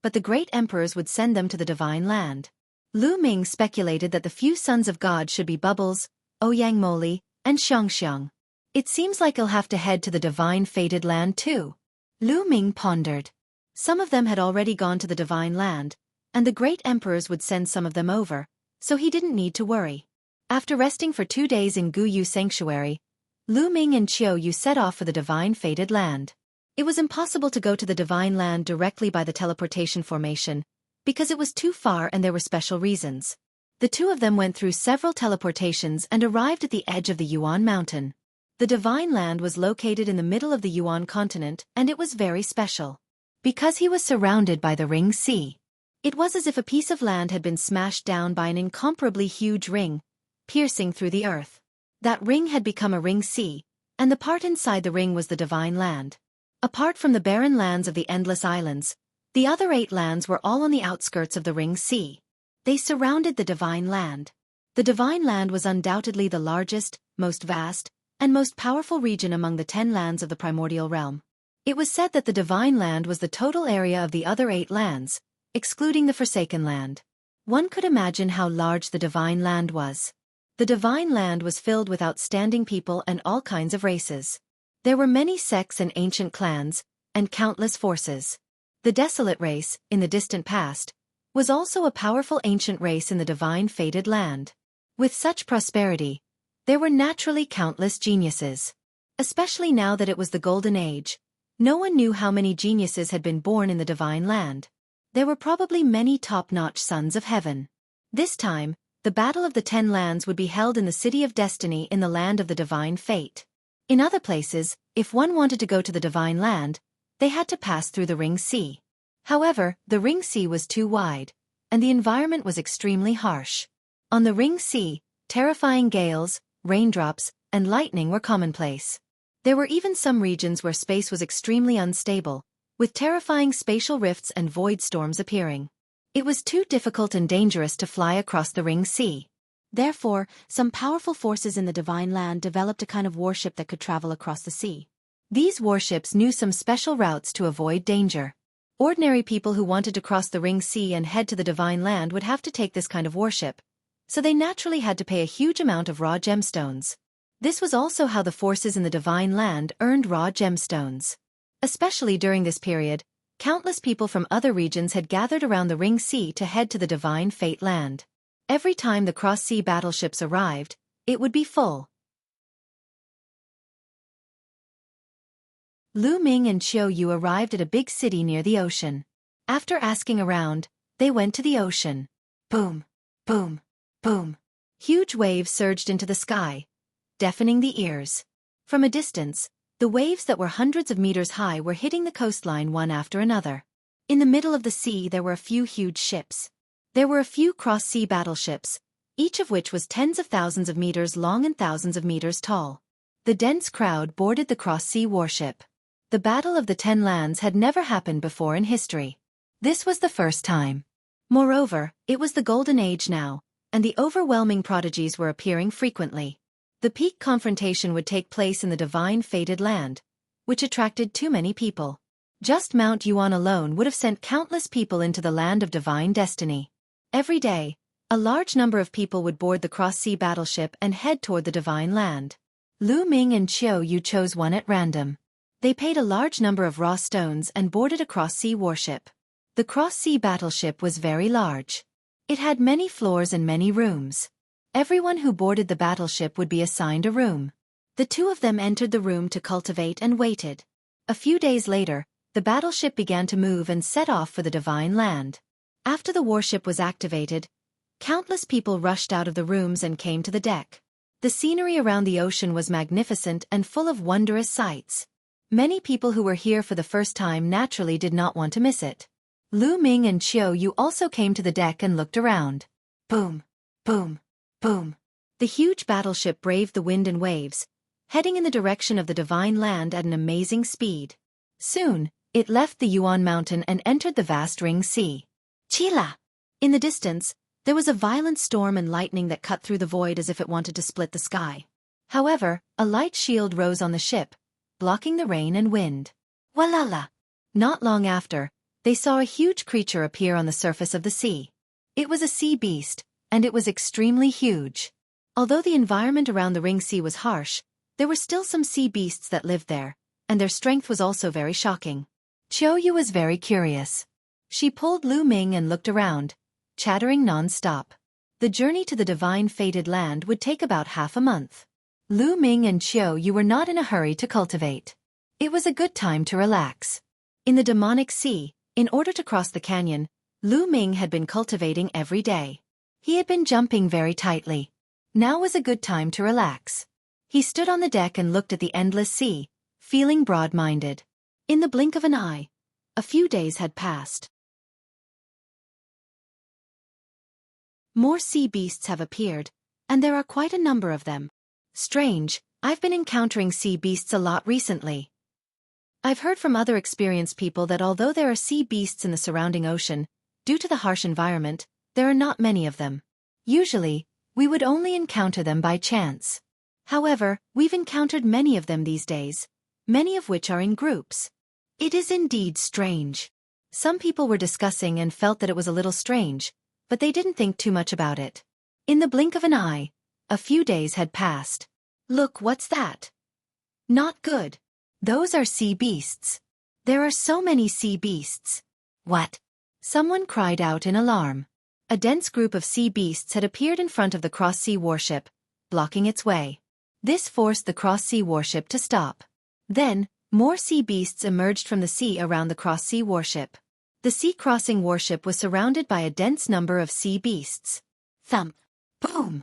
but the great emperors would send them to the Divine Land. Lu Ming speculated that the few Sons of God should be Bubbles, Ouyang Moli, and Xiangxiang. It seems like he'll have to head to the Divine Fated Land too. Lu Ming pondered. Some of them had already gone to the Divine Land, and the great emperors would send some of them over, so he didn't need to worry. After resting for 2 days in Guyu Sanctuary, Lu Ming and Xiao Yu set off for the Divine Fated Land. It was impossible to go to the Divine Land directly by the teleportation formation, because it was too far and there were special reasons. The two of them went through several teleportations and arrived at the edge of the Yuan Mountain. The Divine Land was located in the middle of the Yuan continent and it was very special. Because he was surrounded by the Ring Sea. It was as if a piece of land had been smashed down by an incomparably huge ring, piercing through the earth. That ring had become a ring sea, and the part inside the ring was the Divine Land. Apart from the barren lands of the Endless Islands, the other 8 lands were all on the outskirts of the Ring Sea. They surrounded the Divine Land. The Divine Land was undoubtedly the largest, most vast, and most powerful region among the 10 lands of the primordial realm. It was said that the Divine Land was the total area of the other 8 lands, excluding the Forsaken Land. One could imagine how large the Divine Land was. The Divine Land was filled with outstanding people and all kinds of races. There were many sects and ancient clans, and countless forces. The Desolate race, in the distant past, was also a powerful ancient race in the Divine Fated Land. With such prosperity, There were naturally countless geniuses. Especially now that it was the Golden Age. No one knew how many geniuses had been born in the Divine Land. There were probably many top-notch sons of heaven. This time, the Battle of the Ten Lands would be held in the City of Destiny in the Land of the Divine Fate. In other places, if one wanted to go to the Divine Land, they had to pass through the Ring Sea. However, the Ring Sea was too wide, and the environment was extremely harsh. On the Ring Sea, terrifying gales, raindrops, and lightning were commonplace. There were even some regions where space was extremely unstable, with terrifying spatial rifts and void storms appearing. It was too difficult and dangerous to fly across the Ring Sea. Therefore, some powerful forces in the Divine Land developed a kind of warship that could travel across the sea. These warships knew some special routes to avoid danger. Ordinary people who wanted to cross the Ring Sea and head to the Divine Land would have to take this kind of warship, so they naturally had to pay a huge amount of raw gemstones. This was also how the forces in the Divine Land earned raw gemstones. Especially during this period, countless people from other regions had gathered around the Ring Sea to head to the Divine Fate Land. Every time the cross-sea battleships arrived, it would be full. Lu Ming and Xiao Yu arrived at a big city near the ocean. After asking around, they went to the ocean. Boom, boom, boom. Huge waves surged into the sky, deafening the ears. From a distance, the waves that were hundreds of meters high were hitting the coastline one after another. In the middle of the sea there were a few huge ships. There were a few cross-sea battleships, each of which was tens of thousands of meters long and thousands of meters tall. The dense crowd boarded the cross-sea warship. The Battle of the Ten Lands had never happened before in history. This was the first time. Moreover, it was the Golden Age now, and the overwhelming prodigies were appearing frequently. The peak confrontation would take place in the Divine Fated Land, which attracted too many people. Just Mount Yuan alone would have sent countless people into the Land of Divine Destiny. Every day, a large number of people would board the cross-sea battleship and head toward the Divine Land. Lu Ming and Xiao Yu chose one at random. They paid a large number of raw stones and boarded a cross-sea warship. The cross-sea battleship was very large. It had many floors and many rooms. Everyone who boarded the battleship would be assigned a room. The two of them entered the room to cultivate and waited. A few days later, the battleship began to move and set off for the Divine Land. After the warship was activated, countless people rushed out of the rooms and came to the deck. The scenery around the ocean was magnificent and full of wondrous sights. Many people who were here for the first time naturally did not want to miss it. Lu Ming and Xiao Yu also came to the deck and looked around. Boom, boom, boom. The huge battleship braved the wind and waves, heading in the direction of the Divine Land at an amazing speed. Soon, it left the Yuan Mountain and entered the vast Ring Sea. Chila! In the distance, there was a violent storm and lightning that cut through the void as if it wanted to split the sky. However, a light shield rose on the ship, blocking the rain and wind. Walala! Not long after, they saw a huge creature appear on the surface of the sea. It was a sea beast, and it was extremely huge. Although the environment around the Ring Sea was harsh, there were still some sea beasts that lived there, and their strength was also very shocking. Xiao Yu was very curious. She pulled Lu Ming and looked around, chattering non-stop. The journey to the Divine Fated Land would take about half a month. Lu Ming and Xiao Yu were not in a hurry to cultivate. It was a good time to relax. In the demonic sea, in order to cross the canyon, Lu Ming had been cultivating every day. He had been jumping very tightly. Now was a good time to relax. He stood on the deck and looked at the endless sea, feeling broad-minded. In the blink of an eye, a few days had passed. More sea beasts have appeared, and there are quite a number of them. Strange, I've been encountering sea beasts a lot recently. I've heard from other experienced people that although there are sea beasts in the surrounding ocean, due to the harsh environment, there are not many of them. Usually, we would only encounter them by chance. However, we've encountered many of them these days, many of which are in groups. It is indeed strange. Some people were discussing and felt that it was a little strange, but they didn't think too much about it. In the blink of an eye, a few days had passed. Look, what's that? Not good. Those are sea beasts. There are so many sea beasts. What? Someone cried out in alarm. A dense group of sea beasts had appeared in front of the cross-sea warship, blocking its way. This forced the cross-sea warship to stop. Then, more sea beasts emerged from the sea around the cross-sea warship. The sea-crossing warship was surrounded by a dense number of sea beasts. Thump! Boom!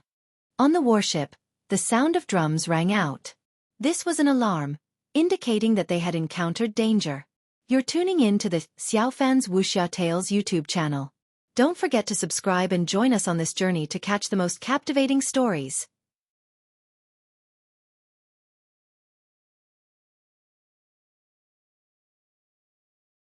On the warship, the sound of drums rang out. This was an alarm, indicating that they had encountered danger. You're tuning in to the Xiaofan's Wuxia Tales YouTube channel. Don't forget to subscribe and join us on this journey to catch the most captivating stories.